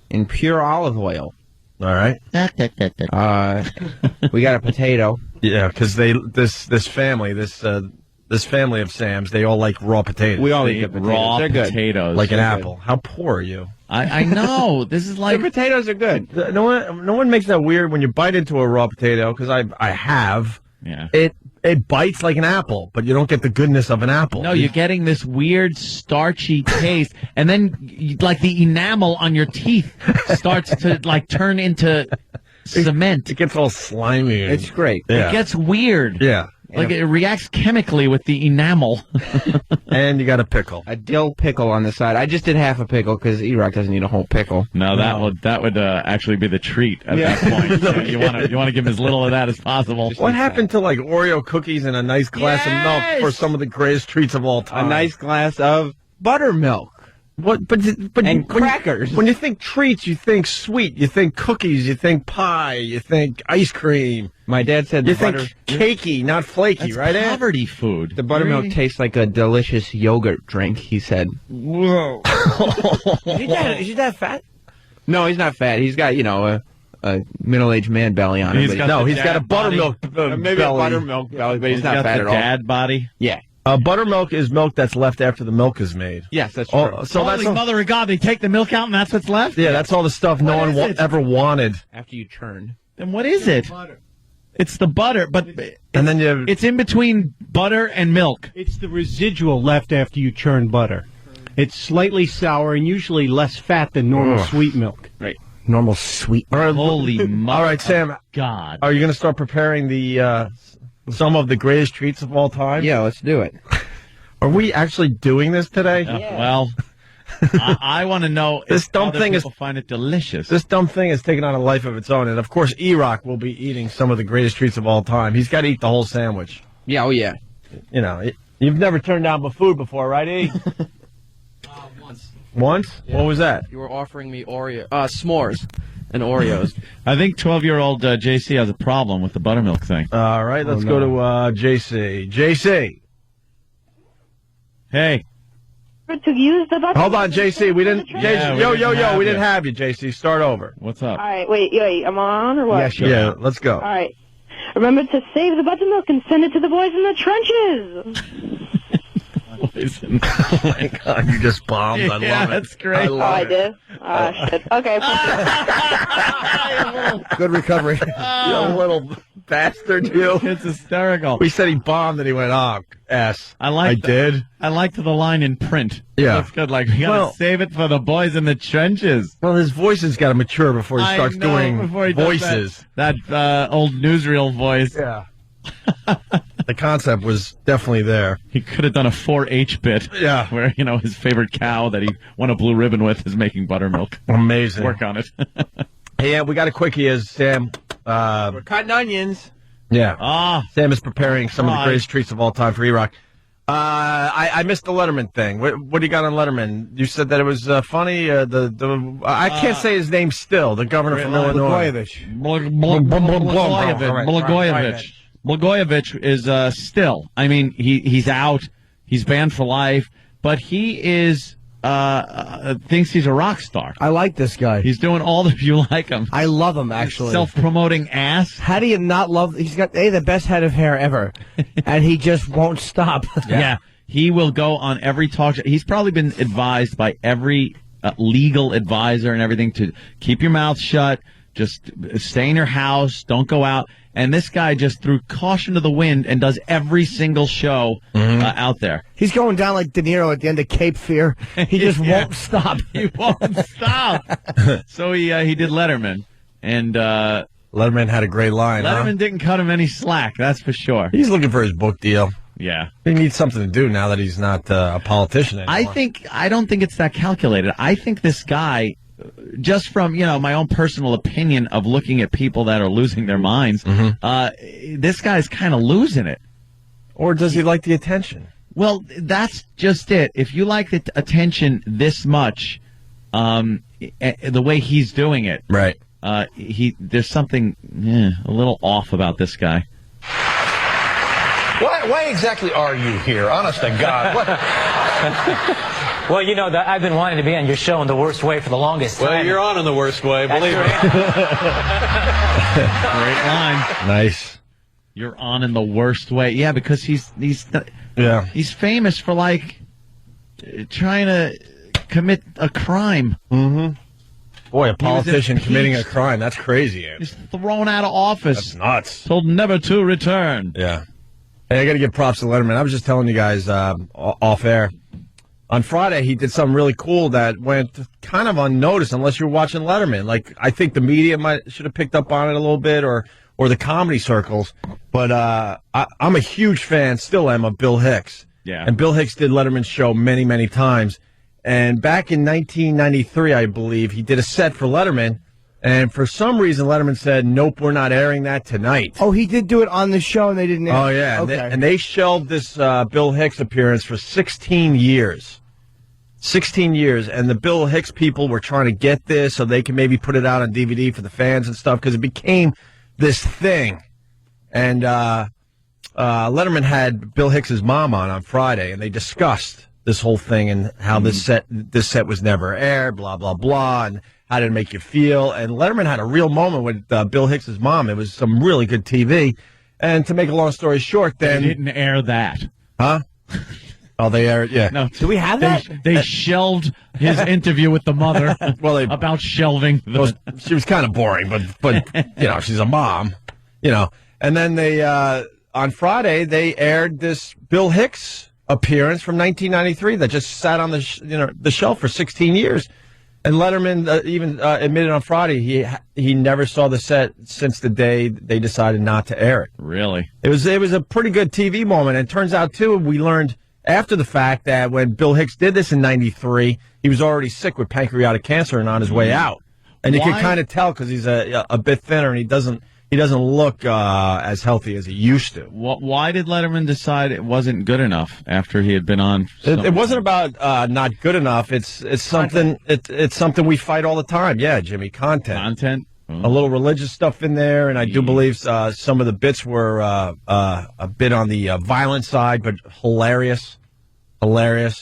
Speaker 5: In pure olive oil.
Speaker 2: All right.
Speaker 5: We got a potato.
Speaker 2: Yeah, because this family of Sam's, they all like raw potatoes.
Speaker 5: We all
Speaker 3: They
Speaker 5: eat the
Speaker 3: eat
Speaker 5: potatoes.
Speaker 3: raw
Speaker 5: They're good.
Speaker 3: potatoes.
Speaker 2: like an
Speaker 5: They're good.
Speaker 2: apple. How poor are you?
Speaker 3: I know. This is
Speaker 5: The
Speaker 3: like
Speaker 5: potatoes are good.
Speaker 2: No one makes that weird when you bite into a raw potato, because I have.
Speaker 3: yeah.
Speaker 2: It bites like an apple, but you don't get the goodness of an apple.
Speaker 3: No, you're getting this weird starchy taste, and then like the enamel on your teeth starts to like turn into cement.
Speaker 2: It gets all slimy.
Speaker 5: It's great.
Speaker 2: Yeah.
Speaker 3: It gets weird.
Speaker 2: Yeah.
Speaker 3: Like it reacts chemically with the enamel.
Speaker 2: And you got a pickle.
Speaker 5: A dill pickle on the side. I just did half a pickle because E-Rock doesn't need a whole pickle.
Speaker 3: No, that would actually be the treat at that point. Yeah, you want to give as little of that as possible.
Speaker 2: What happened to like Oreo cookies and a nice glass of milk for some of the greatest treats of all
Speaker 5: A
Speaker 2: time?
Speaker 5: nice glass of buttermilk.
Speaker 2: What? But
Speaker 5: And
Speaker 2: when
Speaker 5: crackers.
Speaker 2: When you think treats, you think sweet. You think cookies. You think pie. You think ice cream.
Speaker 5: My dad said
Speaker 2: You
Speaker 5: the
Speaker 2: think
Speaker 5: butter,
Speaker 2: cakey, not flaky,
Speaker 3: That's
Speaker 2: right? Ed?
Speaker 3: poverty food.
Speaker 5: the buttermilk tastes like a delicious yogurt drink, he said.
Speaker 2: Whoa!
Speaker 4: Is he that fat?
Speaker 5: No, he's not fat. He's got, a middle-aged man belly on him.
Speaker 3: He's
Speaker 5: but
Speaker 3: got
Speaker 2: No,
Speaker 3: the
Speaker 2: he's got a
Speaker 3: dad body.
Speaker 2: buttermilk
Speaker 5: maybe
Speaker 2: belly.
Speaker 5: a buttermilk belly, but he's
Speaker 3: He's
Speaker 5: not
Speaker 3: got
Speaker 5: fat
Speaker 3: the
Speaker 5: at all.
Speaker 3: dad body.
Speaker 5: Yeah.
Speaker 2: Buttermilk is milk that's left after the milk is made.
Speaker 5: Yes, that's true.
Speaker 2: Oh, so that's
Speaker 3: Holy mother of God! They take the milk out and that's what's left.
Speaker 2: yeah, that's all the stuff no one
Speaker 3: is it?
Speaker 2: ever wanted.
Speaker 5: After you churn.
Speaker 3: Then what is it? It's the butter, but
Speaker 2: And then you
Speaker 3: it's in between butter and milk.
Speaker 8: It's the residual left after you churn butter. It's slightly sour and usually less fat than normal sweet milk.
Speaker 4: Normal sweet.
Speaker 2: all right,
Speaker 3: Holy mother!
Speaker 2: all right, Sam.
Speaker 3: of God!
Speaker 2: Are you going to start preparing the some of the greatest treats of all time?
Speaker 5: Yeah, let's do it.
Speaker 2: Are we actually doing this today?
Speaker 3: Well, I want to know
Speaker 2: This
Speaker 3: if
Speaker 2: dumb
Speaker 3: other
Speaker 2: thing is-
Speaker 3: people find it delicious.
Speaker 2: This dumb thing has taken on a life of its own, and of course, E-Rock will be eating some of the greatest treats of all time. He's got to eat the whole sandwich.
Speaker 5: Yeah, oh yeah.
Speaker 2: You know, you've never turned down food before, right, E?
Speaker 7: Once.
Speaker 2: Once? What was that?
Speaker 7: You were offering me s'mores and Oreos.
Speaker 3: I think 12-year-old JC has a problem with the buttermilk thing.
Speaker 2: All right, let's go to JC. JC.
Speaker 3: Hey,
Speaker 9: To use the button.
Speaker 2: Hold on, JC. We didn't.
Speaker 3: Yeah, we
Speaker 2: yo,
Speaker 3: didn't
Speaker 2: yo, yo.
Speaker 3: have
Speaker 2: We didn't
Speaker 3: you.
Speaker 2: have you, JC. Start over.
Speaker 3: what's up?
Speaker 9: All right, wait, am I on or what?
Speaker 4: Yeah, sure.
Speaker 2: Yeah, let's go.
Speaker 9: All right. Remember to save the buttermilk and send it to the boys in the trenches.
Speaker 2: Oh my God, you just bombed. I love it.
Speaker 3: That's great.
Speaker 9: I did? Ah, shit. Okay.
Speaker 4: Good recovery.
Speaker 2: You little bastard, you.
Speaker 3: It's hysterical.
Speaker 2: We said he bombed, and he went, oh, S.
Speaker 3: I
Speaker 2: did.
Speaker 3: I liked the line in print.
Speaker 2: Yeah.
Speaker 3: That's good. Like, we got to save it for the boys in the trenches.
Speaker 2: Well, his voice has got to mature before he starts doing voices.
Speaker 3: That old newsreel voice.
Speaker 2: Yeah. The concept was definitely there.
Speaker 3: He could have done a 4-H bit.
Speaker 2: Yeah.
Speaker 3: Where, his favorite cow that he won a blue ribbon with is making buttermilk.
Speaker 2: Amazing.
Speaker 3: Work on it.
Speaker 2: Hey, yeah, we got a quickie as Sam.
Speaker 5: We're cutting onions.
Speaker 2: Yeah. Sam is preparing some of the greatest treats of all time for E-Rock. I missed the Letterman thing. What do you got on Letterman? You said that it was funny. I can't say his name still. The governor from Illinois.
Speaker 3: Blagojevich is still. I mean, he's out. He's banned for life. But he is thinks he's a rock star.
Speaker 4: I like this guy.
Speaker 3: He's doing all the you like him.
Speaker 4: I love him, actually.
Speaker 3: Self-promoting ass.
Speaker 4: How do you not love? He's got the best head of hair ever, and he just won't stop.
Speaker 3: Yeah, he will go on every talk show. He's probably been advised by every legal advisor and everything to keep your mouth shut, just stay in your house, don't go out. And this guy just threw caution to the wind and does every single show out there.
Speaker 4: He's going down like De Niro at the end of Cape Fear. He just won't stop.
Speaker 3: He won't stop. So he did Letterman, and
Speaker 2: Letterman had a great line.
Speaker 3: Letterman didn't cut him any slack, that's for sure.
Speaker 2: He's looking for his book deal.
Speaker 3: Yeah,
Speaker 2: he needs something to do now that he's not a politician anymore.
Speaker 3: I don't think it's that calculated. I think this guy, just from my own personal opinion of looking at people that are losing their minds, this guy's kind of losing it.
Speaker 2: Or does he like the attention?
Speaker 3: Well, that's just it. If you like the attention this much, the way he's doing it,
Speaker 2: right?
Speaker 3: There's something a little off about this guy.
Speaker 10: Why exactly are you here? Honest to God. What?
Speaker 11: Well, I've been wanting to be on your show in the worst way for the longest time.
Speaker 10: Well, you're on in the worst way, believe me.
Speaker 3: Great line.
Speaker 2: Nice.
Speaker 3: You're on in the worst way. Yeah, because he's famous for trying to commit a crime.
Speaker 2: Mm-hmm. Boy, a politician committing a crime. That's crazy.
Speaker 3: He's thrown out of office.
Speaker 2: That's nuts.
Speaker 3: Told never to return.
Speaker 2: Yeah. Hey, I got to give props to Letterman. I was just telling you guys off air. On Friday, he did something really cool that went kind of unnoticed unless you're watching Letterman. I think the media should have picked up on it a little bit, or the comedy circles. But I'm a huge fan, still am, of Bill Hicks.
Speaker 3: Yeah.
Speaker 2: And Bill Hicks did Letterman's show many, many times. And back in 1993, I believe, he did a set for Letterman. And for some reason, Letterman said, nope, we're not airing that tonight.
Speaker 4: Oh, he did do it on the show, and they didn't air it?
Speaker 2: Oh, yeah.
Speaker 4: Okay.
Speaker 2: And they shelved this Bill Hicks appearance for 16 years. 16 years. And the Bill Hicks people were trying to get this so they can maybe put it out on DVD for the fans and stuff, because it became this thing. And Letterman had Bill Hicks' mom on Friday, and they discussed this whole thing and how this set was never aired, blah, blah, blah, and how did it make you feel? And Letterman had a real moment with Bill Hicks' mom. It was some really good TV. And to make a long story short, then...
Speaker 3: They didn't air that.
Speaker 2: Huh? Oh, they aired, yeah.
Speaker 3: No,
Speaker 4: do we have that?
Speaker 3: They shelved his interview with the mother about shelving.
Speaker 2: She was kind of boring, but she's a mom, And then they, on Friday, they aired this Bill Hicks appearance from 1993 that just sat on the shelf for 16 years. And Letterman even admitted on Friday he never saw the set since the day they decided not to air it.
Speaker 3: Really?
Speaker 2: It was a pretty good TV moment. And it turns out, too, we learned after the fact that when Bill Hicks did this in 93, he was already sick with pancreatic cancer and on his way out. And you can kind of tell because he's a bit thinner and he doesn't look as healthy as he used to.
Speaker 3: Why did Letterman decide it wasn't good enough after he had been on?
Speaker 2: It wasn't about not good enough. It's something. It's something we fight all the time. Yeah, Jimmy. Content. A little religious stuff in there, and I do believe some of the bits were a bit on the violent side, but hilarious.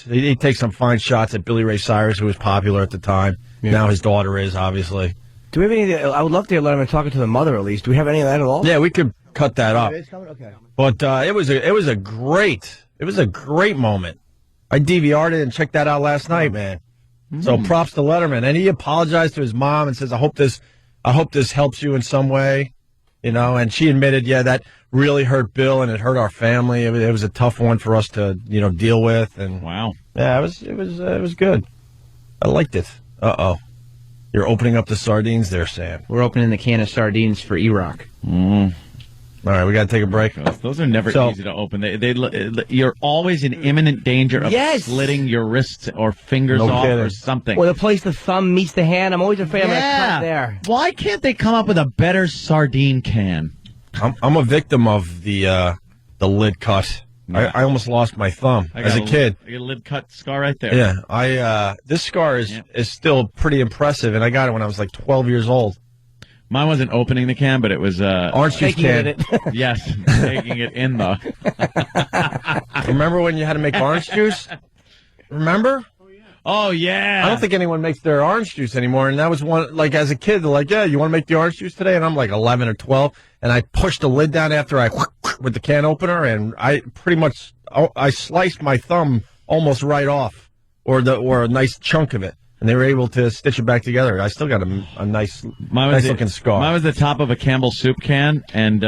Speaker 2: He takes some fine shots at Billy Ray Cyrus, who was popular at the time. Yeah. Now his daughter is, obviously.
Speaker 4: Do we have any? I would love to hear Letterman talking to the mother at least. Do we have any of that at all?
Speaker 2: Yeah, we could cut that up.
Speaker 4: It is coming? Okay.
Speaker 2: But it was a great moment. I DVR'd it and checked that out last night, man. So props to Letterman, and he apologized to his mom and says, "I hope this I hope this helps you in some way. And she admitted, that really hurt Bill and it hurt our family. It was a tough one for us to, deal with. And
Speaker 3: wow.
Speaker 2: Yeah, it was good. I liked it. Uh-oh. You're opening up the sardines there, Sam.
Speaker 5: We're opening the can of sardines for E-Rock.
Speaker 2: All right, we got to take a break.
Speaker 3: Those are never easy to open. You're always in imminent danger of slitting your wrists or fingers off or something.
Speaker 4: Or the place the thumb meets the hand. I'm always afraid I'm going to cut there.
Speaker 3: Why can't they come up with a better sardine can?
Speaker 2: I'm a victim of the lid cut. Yeah. I almost lost my thumb as a kid.
Speaker 3: I got a lid cut scar right there.
Speaker 2: Yeah, this scar is still pretty impressive, and I got it when I was like 12 years old.
Speaker 3: Mine wasn't opening the can, but it was
Speaker 2: orange juice can.
Speaker 3: Yes, taking it in the.
Speaker 2: Remember when you had to make orange juice? Remember?
Speaker 3: Oh yeah.
Speaker 2: I don't think anyone makes their orange juice anymore, and that was one. Like as a kid, they're like, "Yeah, you want to make the orange juice today?" And I'm like 11 or 12, and I pushed the lid down after I with the can opener, and I pretty much I sliced my thumb almost right off, or a nice chunk of it. And they were able to stitch it back together. I still got a nice looking scar.
Speaker 3: Mine was the top of a Campbell's soup can, and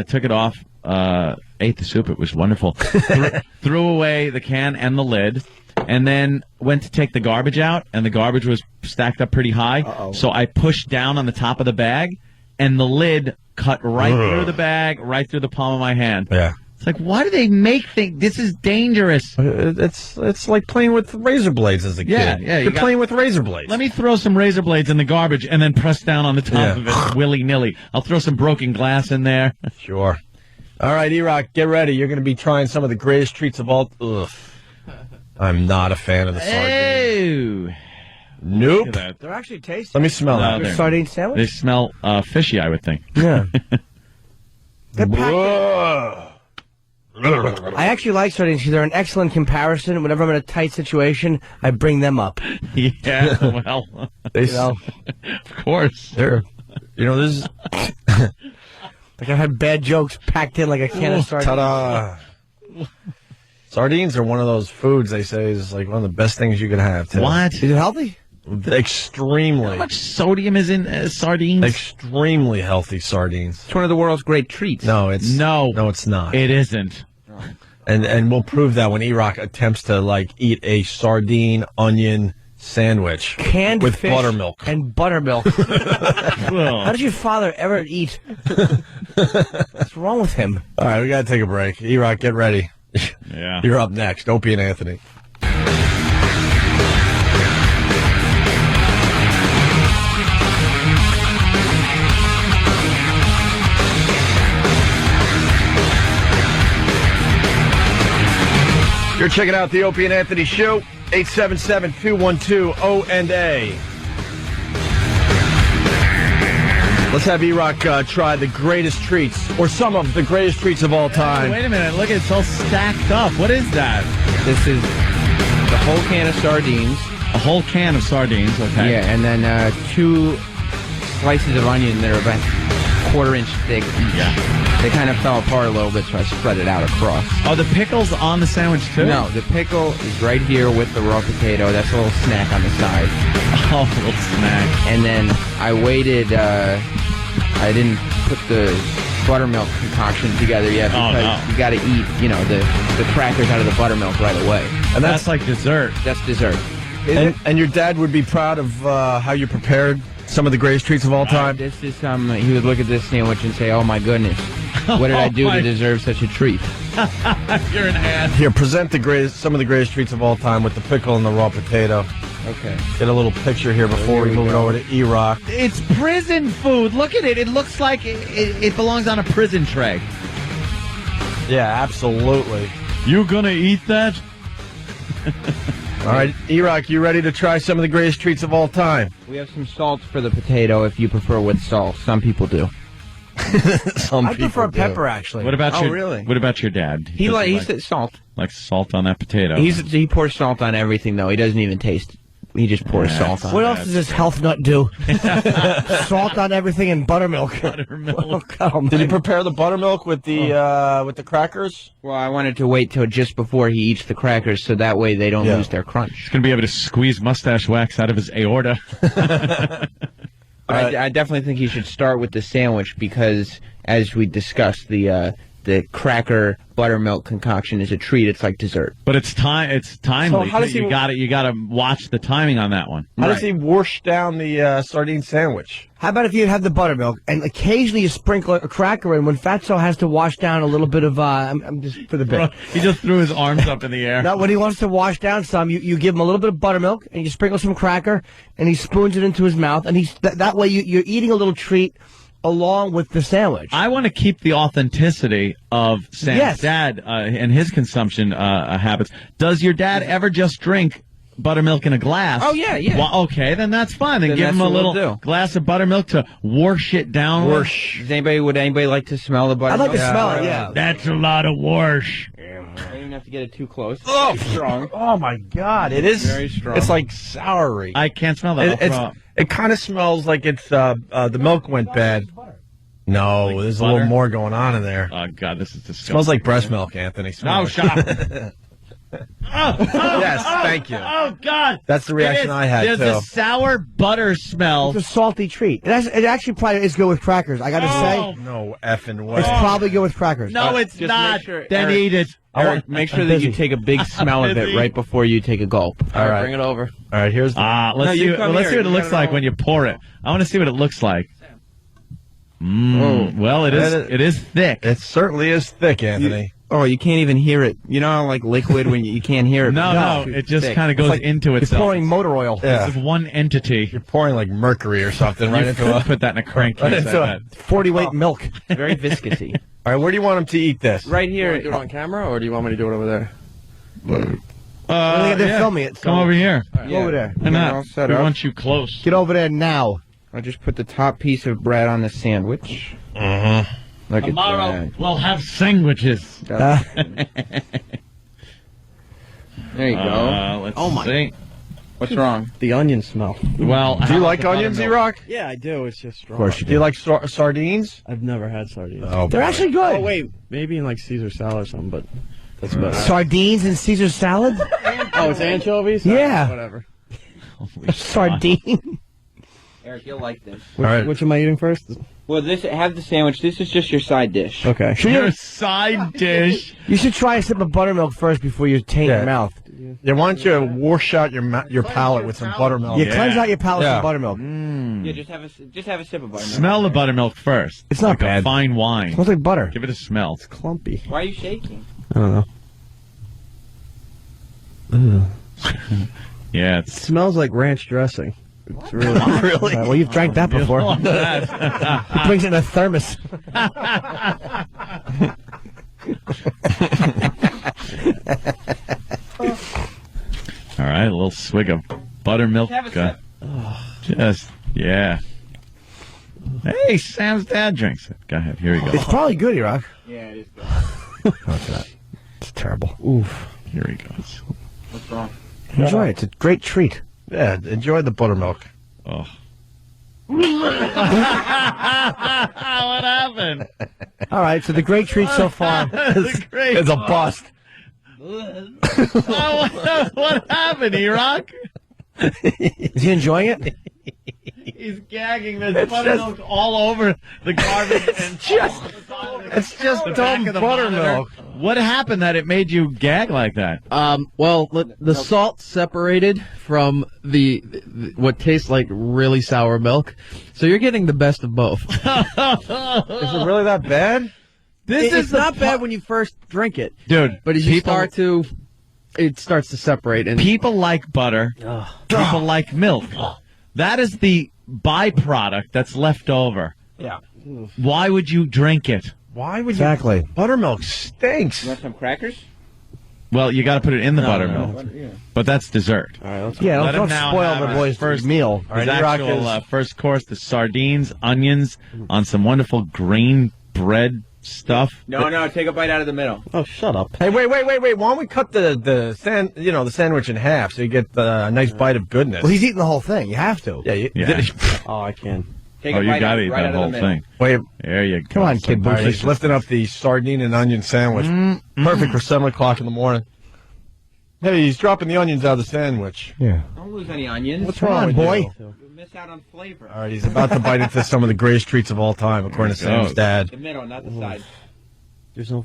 Speaker 3: took it off, ate the soup. It was wonderful. Threw away the can and the lid, and then went to take the garbage out, and the garbage was stacked up pretty high. Uh-oh. So I pushed down on the top of the bag, and the lid cut right through the bag, right through the palm of my hand.
Speaker 2: Yeah.
Speaker 3: It's like, why do they make things? This is dangerous.
Speaker 2: It's like playing with razor blades as a kid.
Speaker 3: Yeah,
Speaker 2: You're playing with razor blades.
Speaker 3: Let me throw some razor blades in the garbage and then press down on the top of it willy-nilly. I'll throw some broken glass in there.
Speaker 2: Sure. All right, E-Rock, get ready. You're going to be trying some of the greatest treats of all. Ugh. I'm not a fan of the sardines.
Speaker 3: Ew.
Speaker 2: Nope.
Speaker 4: They're actually tasty.
Speaker 2: Let me smell that.
Speaker 4: Sardine sandwich?
Speaker 3: They smell fishy, I would think.
Speaker 4: Yeah. I actually like sardines because they're an excellent comparison. Whenever I'm in a tight situation, I bring them up.
Speaker 3: Yeah, well, of course.
Speaker 2: This is
Speaker 4: like I've had bad jokes packed in like a can of sardines.
Speaker 2: Ta-da! Sardines are one of those foods they say is like one of the best things you could have. Too.
Speaker 3: What?
Speaker 4: Is it healthy?
Speaker 2: Extremely.
Speaker 3: How much sodium is in sardines?
Speaker 2: Extremely healthy sardines.
Speaker 5: It's one of the world's great treats.
Speaker 2: No, it's not.
Speaker 3: It isn't.
Speaker 2: And we'll prove that when E-Rock attempts to eat a sardine onion sandwich
Speaker 4: canned
Speaker 2: with
Speaker 4: fish
Speaker 2: buttermilk
Speaker 4: and buttermilk. How did your father ever eat? What's wrong with him?
Speaker 2: All right, we got to take a break. E-Rock, get ready.
Speaker 3: Yeah,
Speaker 2: you're up next. Opie and Anthony. You're checking out the Opie and Anthony Show, 877-212-O&A. Let's have E-Rock try the greatest treats, or some of the greatest treats of all time.
Speaker 3: Wait a minute, look, it's all stacked up. What is that?
Speaker 5: This is the whole can of sardines.
Speaker 3: A whole can of sardines, okay.
Speaker 5: Yeah, and then 2 slices of onion that are about 1/4 inch thick each. Yeah. They kind of fell apart a little bit, so I spread it out across.
Speaker 3: Oh, the pickle's on the sandwich, too?
Speaker 5: No, the pickle is right here with the raw potato. That's a little snack on the side.
Speaker 3: Oh, a little snack.
Speaker 5: And then I waited, I didn't put the buttermilk concoction together yet because you got to eat, the crackers out of the buttermilk right away.
Speaker 2: And
Speaker 3: that's like dessert.
Speaker 5: That's dessert.
Speaker 2: And your dad would be proud of how you prepared some of the greatest treats of all time?
Speaker 5: This is he would look at this sandwich and say, "Oh my goodness, what did I do to deserve such a treat?"
Speaker 3: You're an ass.
Speaker 2: Here, present some of the greatest treats of all time with the pickle and the raw potato.
Speaker 5: Okay.
Speaker 2: Get a little picture here before we move it over to E-Rock.
Speaker 3: It's prison food. Look at it. It looks like it belongs on a prison tray.
Speaker 2: Yeah, absolutely.
Speaker 3: You gonna eat that?
Speaker 2: All right, E-Rock, you ready to try some of the greatest treats of all time?
Speaker 5: We have some salt for the potato if you prefer with salt. Some people do.
Speaker 4: I prefer pepper, actually.
Speaker 3: What about
Speaker 5: really?
Speaker 3: What about your dad?
Speaker 5: He said salt.
Speaker 3: Like salt on that potato.
Speaker 5: He pours salt on everything, though. He doesn't even taste it. He just pours salt on it.
Speaker 4: What else does this health nut do? Salt on everything and buttermilk.
Speaker 2: Did he prepare the buttermilk with the crackers?
Speaker 5: Well, I wanted to wait till just before he eats the crackers so that way they don't lose their crunch.
Speaker 3: He's going to be able to squeeze mustache wax out of his aorta.
Speaker 5: But I definitely think you should start with the sandwich because, as we discussed, the cracker buttermilk concoction is a treat. It's like dessert.
Speaker 3: But it's timely.
Speaker 2: So how does
Speaker 3: you got to watch the timing on that one.
Speaker 2: How does he wash down the sardine sandwich?
Speaker 4: How about if you have the buttermilk and occasionally you sprinkle a cracker in when Fatso has to wash down a little bit of, I'm just for the bit.
Speaker 3: He just threw his arms up in the air.
Speaker 4: Now, when he wants to wash down some, you give him a little bit of buttermilk and you sprinkle some cracker and he spoons it into his mouth and that way you're eating a little treat along with the sandwich.
Speaker 3: I want to keep the authenticity of Sam's dad and his consumption habits. Does your dad ever just drink buttermilk in a glass?
Speaker 5: Oh, yeah.
Speaker 3: Well, okay, then that's fine. Then give him a little glass of buttermilk to wash it down.
Speaker 5: Would anybody like to smell the buttermilk?
Speaker 4: I'd like to smell it, yeah.
Speaker 3: That's a lot of wash.
Speaker 5: You don't even have to get it too close.
Speaker 2: Oh,
Speaker 5: it's strong.
Speaker 2: Oh, my God. It is
Speaker 5: very strong.
Speaker 2: It's like soury.
Speaker 3: I can't smell that.
Speaker 2: It kind of smells like it's the milk went bad. No,
Speaker 3: Like
Speaker 2: there's
Speaker 3: butter?
Speaker 2: a little more going on in there.
Speaker 3: Oh, God, this is disgusting.
Speaker 2: Smells like breast milk, Anthony.
Speaker 3: No, shut up.
Speaker 2: Yes, thank you.
Speaker 3: Oh, God.
Speaker 2: That's the reaction I had,
Speaker 3: There's
Speaker 2: too.
Speaker 3: a sour butter smell.
Speaker 4: It's a salty treat. It actually probably is good with crackers. I got to say,
Speaker 2: No effing way.
Speaker 4: it's probably good with crackers.
Speaker 3: No, it's
Speaker 5: just
Speaker 3: not.
Speaker 5: make sure,
Speaker 3: Then
Speaker 5: Eric-
Speaker 3: eat it.
Speaker 5: Eric, make sure that you take a big smell of it right before you take a gulp.
Speaker 2: All right.
Speaker 7: Bring it over.
Speaker 2: All right, here's the...
Speaker 3: Let's see what it looks like when you pour it. I want to see what it looks like. Well, it is thick.
Speaker 2: It certainly is thick, Anthony.
Speaker 5: You can't even hear it. You know how, like, liquid when you can't hear it?
Speaker 3: No, it just kind of goes into
Speaker 4: You're
Speaker 3: itself.
Speaker 4: pouring motor oil.
Speaker 2: Yeah.
Speaker 3: It's one entity.
Speaker 2: You're pouring like mercury or something right
Speaker 3: You
Speaker 2: into
Speaker 3: could
Speaker 2: a...
Speaker 3: put that in a crankcase.
Speaker 2: into
Speaker 3: I
Speaker 2: a-
Speaker 3: bet.
Speaker 4: 40-weight milk.
Speaker 5: Very viscousy.
Speaker 2: All right, where do you want him to eat this?
Speaker 5: Right
Speaker 7: You want
Speaker 5: here.
Speaker 7: to do it on camera, or do you want me to do it over there?
Speaker 4: They're filming it. So
Speaker 3: Come over here.
Speaker 4: Go over there.
Speaker 3: Why
Speaker 5: All
Speaker 3: not?
Speaker 5: set
Speaker 3: We
Speaker 5: up.
Speaker 3: want you close.
Speaker 4: Get over there now.
Speaker 5: I'll just put the top piece of bread on the sandwich. Look at
Speaker 3: Tomorrow we'll have sandwiches.
Speaker 5: that. There you go.
Speaker 3: Let's see.
Speaker 5: What's wrong?
Speaker 7: The onion smell.
Speaker 3: Well,
Speaker 2: Do you like onions, E-Rock?
Speaker 7: Yeah, I do. It's just strong.
Speaker 2: Of course you do. Do you like sardines?
Speaker 7: I've never had sardines.
Speaker 2: Oh,
Speaker 4: They're actually good.
Speaker 7: Oh, wait. Maybe in like Caesar salad or something, but that's about it.
Speaker 4: Sardines and Caesar salad?
Speaker 7: Oh, it's anchovies?
Speaker 4: Yeah.
Speaker 7: Whatever.
Speaker 4: Sardine?
Speaker 5: Eric, you'll like this.
Speaker 7: Which am I eating first?
Speaker 5: Well, have the sandwich. This is just your side dish.
Speaker 7: Okay.
Speaker 3: Your side dish.
Speaker 4: You should try a sip of buttermilk first before you taint your mouth.
Speaker 2: Yeah, why don't you wash out your palate with some buttermilk?
Speaker 4: You cleanse out your palate with buttermilk.
Speaker 5: Yeah, just have a sip of buttermilk.
Speaker 3: Smell the buttermilk first.
Speaker 4: It's not
Speaker 3: like
Speaker 4: bad.
Speaker 3: A fine wine.
Speaker 4: It smells like butter.
Speaker 3: Give it a smell.
Speaker 7: It's clumpy.
Speaker 5: Why are you shaking?
Speaker 7: I don't know.
Speaker 3: Yeah,
Speaker 7: It smells like ranch dressing. It's really.
Speaker 4: Really? Well, you've drank that before.
Speaker 3: Love that.
Speaker 4: He brings it in a thermos.
Speaker 3: All right, a little swig of buttermilk.
Speaker 5: Have a sip.
Speaker 3: Just, yeah. Hey, Sam's dad drinks it. Go ahead, here we go.
Speaker 4: It's probably good, E-Rock.
Speaker 5: Yeah, it is good.
Speaker 4: It's terrible.
Speaker 3: Oof. Here he goes.
Speaker 5: What's wrong?
Speaker 4: Enjoy it. It's a great treat.
Speaker 2: Yeah, enjoy the buttermilk.
Speaker 3: Oh. What happened?
Speaker 4: All right, so the great treat so far.
Speaker 2: It's a bust.
Speaker 3: What happened, E-Rock?
Speaker 4: Is he enjoying it?
Speaker 3: He's gagging. There's buttermilk all over the garbage. And
Speaker 2: It's just dumb buttermilk.
Speaker 3: What happened that it made you gag like that?
Speaker 7: Well, the salt separated from the what tastes like really sour milk, so you're getting the best of both.
Speaker 2: Is it really that bad?
Speaker 7: It's not bad when you first drink it,
Speaker 3: Dude,
Speaker 7: but as you start to, it starts to separate. And
Speaker 3: people like butter. People like milk. That is the byproduct that's left over.
Speaker 2: Yeah.
Speaker 3: Why would you drink it?
Speaker 2: Why would
Speaker 4: Exactly.
Speaker 2: you? Buttermilk stinks.
Speaker 5: You want some crackers?
Speaker 3: Well, you got to put it in the buttermilk. But that's dessert.
Speaker 7: all right, let's
Speaker 4: Yeah,
Speaker 3: Let him
Speaker 4: don't
Speaker 3: now
Speaker 4: spoil
Speaker 3: have
Speaker 4: the
Speaker 3: his
Speaker 4: boys'
Speaker 3: first
Speaker 4: meal.
Speaker 3: His
Speaker 2: right, E-Rock
Speaker 3: actual
Speaker 2: is-
Speaker 3: first course, the sardines, onions, on some wonderful green bread stuff.
Speaker 5: No, take a bite out of the middle.
Speaker 7: Oh, shut up!
Speaker 2: Hey, wait! Why don't we cut the sandwich in half so you get a nice bite of goodness?
Speaker 4: Well, he's eating the whole thing. You have to.
Speaker 2: Yeah.
Speaker 3: Yeah.
Speaker 7: Oh, I can.
Speaker 5: Take
Speaker 3: Oh,
Speaker 5: a
Speaker 3: you
Speaker 5: bite
Speaker 3: got
Speaker 5: out,
Speaker 3: to eat
Speaker 5: right
Speaker 3: that
Speaker 5: out of
Speaker 3: whole
Speaker 5: the middle.
Speaker 3: thing.
Speaker 2: Wait.
Speaker 3: There you go.
Speaker 4: Come on, kid.
Speaker 2: All right, he's lifting up the sardine and onion sandwich. Perfect for 7 o'clock in the morning. Hey, he's dropping the onions out of the sandwich.
Speaker 4: Yeah.
Speaker 5: Don't lose any onions.
Speaker 2: What's wrong, boy?
Speaker 5: You miss out on flavor.
Speaker 2: All right, he's about to bite into some of the greatest treats of all time, according to Sam's dad.
Speaker 5: The middle, not the side.
Speaker 7: There's no.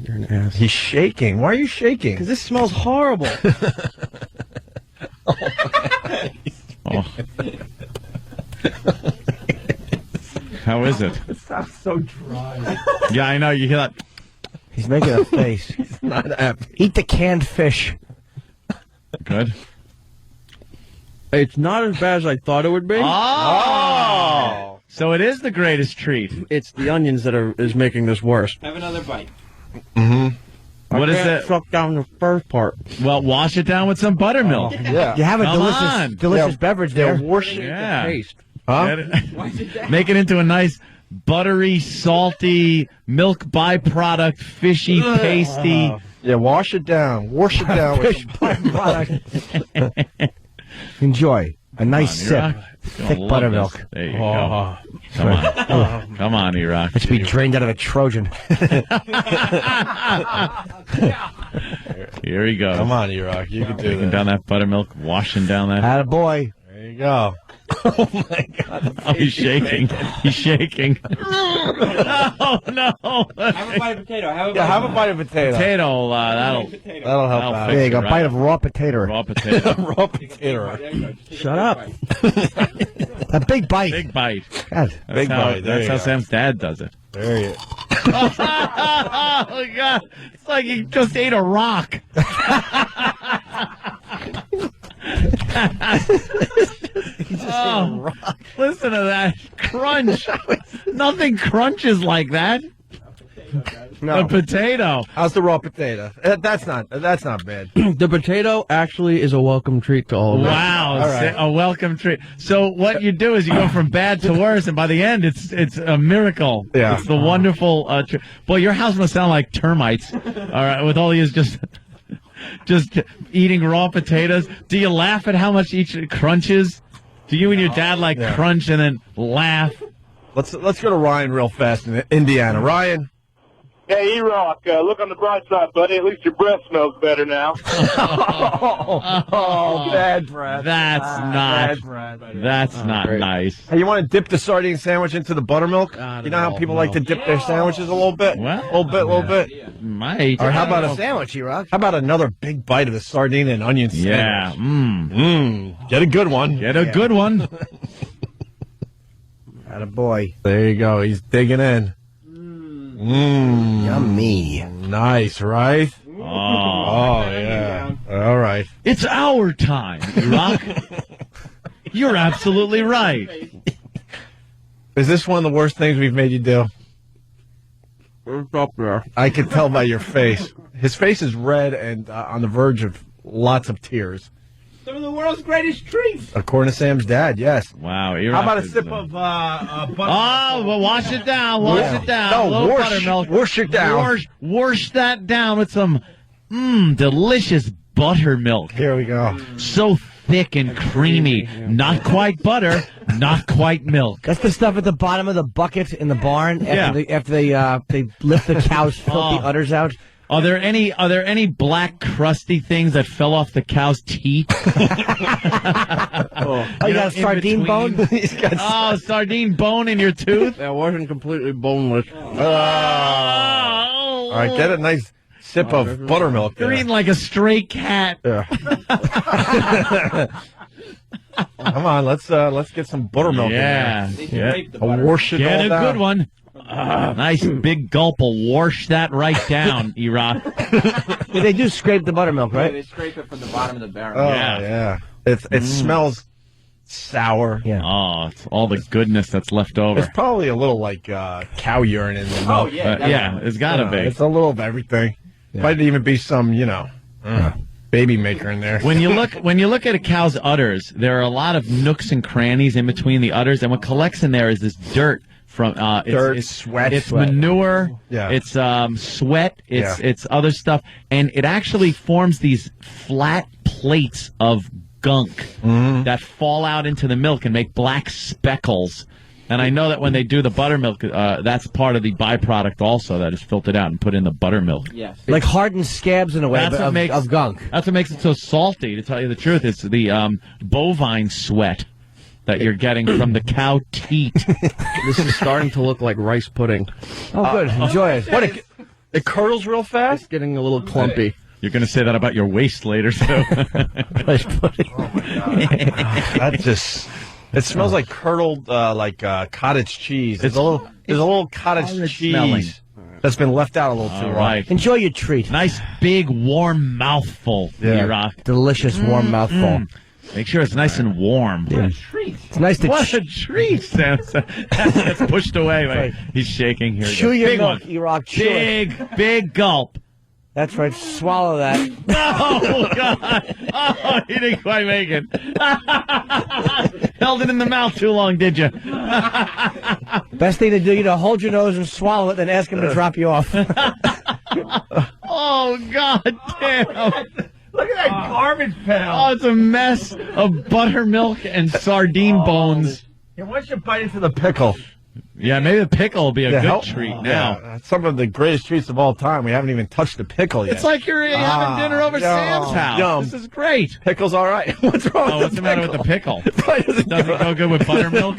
Speaker 7: You're an ass.
Speaker 2: He's shaking. Why are you shaking?
Speaker 7: Because this smells horrible.
Speaker 3: How is it?
Speaker 2: It sounds so dry.
Speaker 3: Yeah, I know. You hear that?
Speaker 4: He's making a face.
Speaker 2: He's not happy.
Speaker 4: Eat the canned fish.
Speaker 3: Good.
Speaker 7: It's not as bad as I thought it would be.
Speaker 3: Oh! So it is the greatest treat.
Speaker 7: It's the onions that is making this worse.
Speaker 5: Have another bite.
Speaker 2: Mm-hmm.
Speaker 3: What is
Speaker 7: can't
Speaker 3: it?
Speaker 7: Suck down the first part.
Speaker 3: Well, wash it down with some buttermilk.
Speaker 2: Yeah.
Speaker 4: You have a
Speaker 3: Come
Speaker 4: delicious
Speaker 3: on.
Speaker 4: beverage there.
Speaker 3: Yeah.
Speaker 7: Taste.
Speaker 2: Huh?
Speaker 3: Make it into a nice buttery, salty, milk byproduct, fishy, pasty.
Speaker 2: Yeah, wash it down. Wash it down with some
Speaker 4: Byproduct. Enjoy a nice sip. Thick buttermilk.
Speaker 3: This. There you go. Come on. Come on, Iraq.
Speaker 4: It should be drained out of a Trojan.
Speaker 3: Here he goes.
Speaker 2: Come on, Iraq. You can do
Speaker 3: Taking
Speaker 2: that.
Speaker 3: down that buttermilk, washing down that.
Speaker 4: Attaboy.
Speaker 2: There you go. Oh, my God.
Speaker 3: Oh, he's shaking. He's shaking. Oh, no.
Speaker 5: Have a bite of potato. Have
Speaker 2: a bite of potato.
Speaker 3: Potato, that'll
Speaker 2: help
Speaker 3: that'll
Speaker 2: out.
Speaker 3: fix
Speaker 4: There you
Speaker 3: it,
Speaker 4: go.
Speaker 3: right?
Speaker 4: Bite of raw potato.
Speaker 3: Raw potato.
Speaker 2: Raw potato.
Speaker 4: Shut up. A big bite.
Speaker 3: Big bite.
Speaker 4: God.
Speaker 2: Big bite. There
Speaker 3: That's
Speaker 2: you
Speaker 3: how
Speaker 2: go.
Speaker 3: Sam's dad does it.
Speaker 2: There you go.
Speaker 3: Oh, God. It's like he just ate a rock. Oh, listen to that crunch. Nothing crunches like that.
Speaker 4: No.
Speaker 3: A potato.
Speaker 2: How's the raw potato? That's not bad.
Speaker 7: The potato actually is a welcome treat to all of us.
Speaker 3: Wow,
Speaker 2: All right.
Speaker 3: a welcome treat. So what you do is you go from bad to worse, and by the end, it's a miracle.
Speaker 2: Yeah.
Speaker 3: It's the wonderful. Boy, your house must sound like termites. All right, with all these just eating raw potatoes. Do you laugh at how much each crunches? Do you and your dad crunch and then laugh?
Speaker 2: Let's go to Ryan real fast in Indiana. Ryan.
Speaker 6: Hey, E-Rock, look on the bright side, buddy. At least your breath smells better now.
Speaker 2: Bad breath.
Speaker 3: That's not nice.
Speaker 2: Hey, you want to dip the sardine sandwich into the buttermilk? You know how people like to dip their sandwiches a little bit?
Speaker 3: Well,
Speaker 2: a little bit.
Speaker 3: Might.
Speaker 2: Or how about
Speaker 4: a sandwich, E-Rock?
Speaker 2: How about another big bite of the sardine and onion sandwich?
Speaker 3: Yeah.
Speaker 2: Get a good one.
Speaker 3: Get a good one.
Speaker 4: Attaboy.
Speaker 2: There you go. He's digging in.
Speaker 4: Yummy.
Speaker 2: Nice, right? Oh, yeah. All right.
Speaker 3: It's our time, Iraq. You're absolutely right.
Speaker 2: Is this one of the worst things we've made you do?
Speaker 7: It's up there.
Speaker 2: I can tell by your face. His face is red and on the verge of lots of tears.
Speaker 5: Some of the world's greatest treats.
Speaker 2: According to Sam's dad, yes.
Speaker 3: Wow.
Speaker 2: How about a sip of butter?
Speaker 3: Oh, well, wash it down. Wash it down.
Speaker 2: No,
Speaker 3: A little
Speaker 2: wash-
Speaker 3: buttermilk.
Speaker 2: wash it down.
Speaker 3: Wash that down with some delicious buttermilk.
Speaker 2: Here we go.
Speaker 3: So thick and creamy. Not quite butter, not quite milk.
Speaker 4: That's the stuff at the bottom of the bucket in the barn after they lift the cow's filthy udders out.
Speaker 3: Are there any black crusty things that fell off the cow's teeth?
Speaker 4: You got a sardine bone?
Speaker 3: Sardine bone in your tooth?
Speaker 7: That wasn't completely boneless.
Speaker 2: All right, get a nice sip of buttermilk
Speaker 3: You're
Speaker 2: there.
Speaker 3: eating like a stray cat.
Speaker 2: Yeah. Come on, let's get some buttermilk in there. I'll wash it
Speaker 3: Get
Speaker 2: all
Speaker 3: a
Speaker 2: down.
Speaker 3: good one. Nice big gulp will wash that right down, Iraq.
Speaker 4: They do scrape the buttermilk,
Speaker 5: They
Speaker 4: right?
Speaker 5: scrape it from the bottom of the barrel.
Speaker 2: Oh,
Speaker 3: Yeah.
Speaker 2: yeah. It smells sour.
Speaker 4: Yeah.
Speaker 3: Oh, it's all the goodness that's left over.
Speaker 2: It's probably a little like cow urine in the milk.
Speaker 5: Oh, yeah.
Speaker 3: Yeah, it's got to be.
Speaker 2: It's a little of everything. Might even be some, baby maker in there.
Speaker 3: When you look at a cow's udders, there are a lot of nooks and crannies in between the udders, and what collects in there is this dirt from it's
Speaker 2: sweat.
Speaker 3: it's manure,
Speaker 2: Yeah.
Speaker 3: it's sweat,
Speaker 2: Yeah.
Speaker 3: it's other stuff, and it actually forms these flat plates of gunk that fall out into the milk and make black speckles. And I know that when they do the buttermilk, that's part of the byproduct also that is filtered out and put in the buttermilk.
Speaker 5: Yes.
Speaker 4: Like hardened scabs in a way of gunk.
Speaker 3: That's what makes it so salty, to tell you the truth. It's the bovine sweat that you're getting from the cow teat.
Speaker 7: This is starting to look like rice pudding.
Speaker 4: Oh, good. Enjoy it.
Speaker 2: What? It curdles real fast?
Speaker 7: It's getting a little clumpy.
Speaker 3: You're going to say that about your waist later, too.
Speaker 4: Rice pudding.
Speaker 2: That just... It smells like curdled, cottage cheese. There's a little cottage cheese
Speaker 3: smelling.
Speaker 2: that's been left out a little too long.
Speaker 3: Right.
Speaker 4: Enjoy your treat.
Speaker 3: Nice, big, warm mouthful, E-Rock.
Speaker 4: Delicious, warm mouthful.
Speaker 3: Make sure it's nice and warm.
Speaker 4: Yeah. It's nice to
Speaker 3: What a treat, Sam. That's pushed away. Right. He's shaking here.
Speaker 4: chew your
Speaker 3: big
Speaker 4: milk,
Speaker 3: one.
Speaker 4: E-Rock. Chew it.
Speaker 3: Big gulp.
Speaker 4: That's right. Swallow that.
Speaker 3: Oh, God. Oh, he didn't quite make it. Held it in the mouth too long, did you?
Speaker 4: Best thing to do, hold your nose and swallow it, then ask him to drop you off.
Speaker 3: Oh, God damn.
Speaker 2: Look at that garbage pail.
Speaker 3: Oh, it's a mess of buttermilk and sardine bones.
Speaker 2: Yeah, why don't you bite into the pickle?
Speaker 3: Yeah, maybe the pickle will be a good treat now.
Speaker 2: Yeah, some of the greatest treats of all time. We haven't even touched the pickle yet.
Speaker 3: It's like you're having dinner over Sam's house.
Speaker 2: Yum.
Speaker 3: This is great.
Speaker 2: Pickle's all right. What's wrong
Speaker 3: What's the matter with the pickle? Doesn't go good with buttermilk?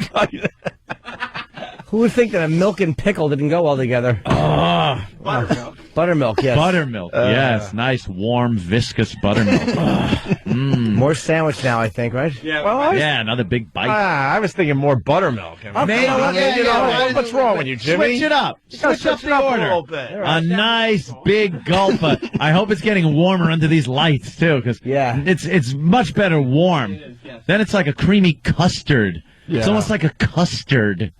Speaker 4: Who would think that a milk and pickle didn't go well together?
Speaker 2: Buttermilk.
Speaker 4: Buttermilk, yes.
Speaker 3: Buttermilk, yes. Nice, warm, viscous buttermilk.
Speaker 4: More sandwich now, I think, right?
Speaker 2: Yeah, well,
Speaker 3: another big bite.
Speaker 2: I was thinking more buttermilk. What's wrong with you, Jimmy?
Speaker 3: Switch it up. Switch up the order.
Speaker 2: A little bit.
Speaker 3: A nice big gulp. I hope it's getting warmer under these lights, too, because it's much better warm. Then it's like a creamy custard.
Speaker 2: Yeah.
Speaker 3: It's almost like a custard.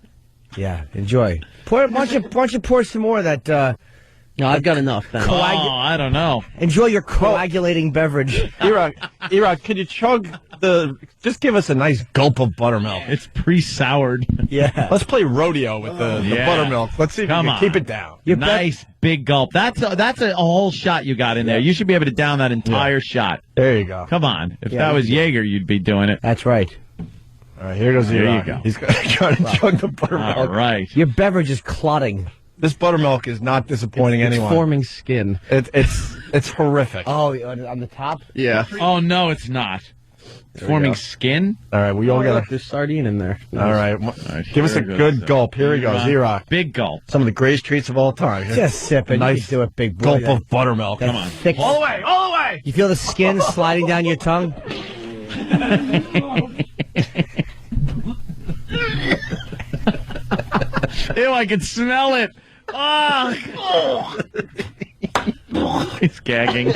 Speaker 4: Yeah, enjoy. Why don't you pour some more of that?
Speaker 7: No, I've got enough. Thanks.
Speaker 3: I don't know.
Speaker 4: Enjoy your coagulating beverage.
Speaker 2: E-Rock, could you just give us a nice gulp of buttermilk?
Speaker 3: It's pre-soured.
Speaker 4: Yeah.
Speaker 2: Let's play rodeo with the buttermilk. Let's see if we can keep it down.
Speaker 3: Nice big gulp. That's a whole shot you got in there. You should be able to down that entire shot.
Speaker 2: There you go.
Speaker 3: Come on. If that was Jaeger, you'd be doing it.
Speaker 4: That's right.
Speaker 2: All right, here goes
Speaker 3: There
Speaker 2: E-Rock.
Speaker 3: you go.
Speaker 2: He's trying to chug the buttermilk.
Speaker 3: All right.
Speaker 4: Your beverage is clotting.
Speaker 2: This buttermilk is not disappointing
Speaker 7: It's
Speaker 2: anyone.
Speaker 7: forming skin.
Speaker 2: It's horrific.
Speaker 4: Oh, on the top?
Speaker 7: Yeah.
Speaker 3: Oh, no, it's not. It's forming skin?
Speaker 2: All right, we all got
Speaker 7: There's sardine in there.
Speaker 2: All right, give us a good gulp. Here we go, E-Rock.
Speaker 3: Big gulp.
Speaker 2: Some of the greatest treats of all time.
Speaker 4: Just sip it.
Speaker 2: Nice
Speaker 4: You can do it, big boy.
Speaker 2: gulp of buttermilk.
Speaker 4: Come
Speaker 3: on.
Speaker 4: Thick.
Speaker 2: All the way, all the way.
Speaker 4: You feel the skin sliding down your tongue?
Speaker 3: Ew, I can smell it. Oh. He's gagging.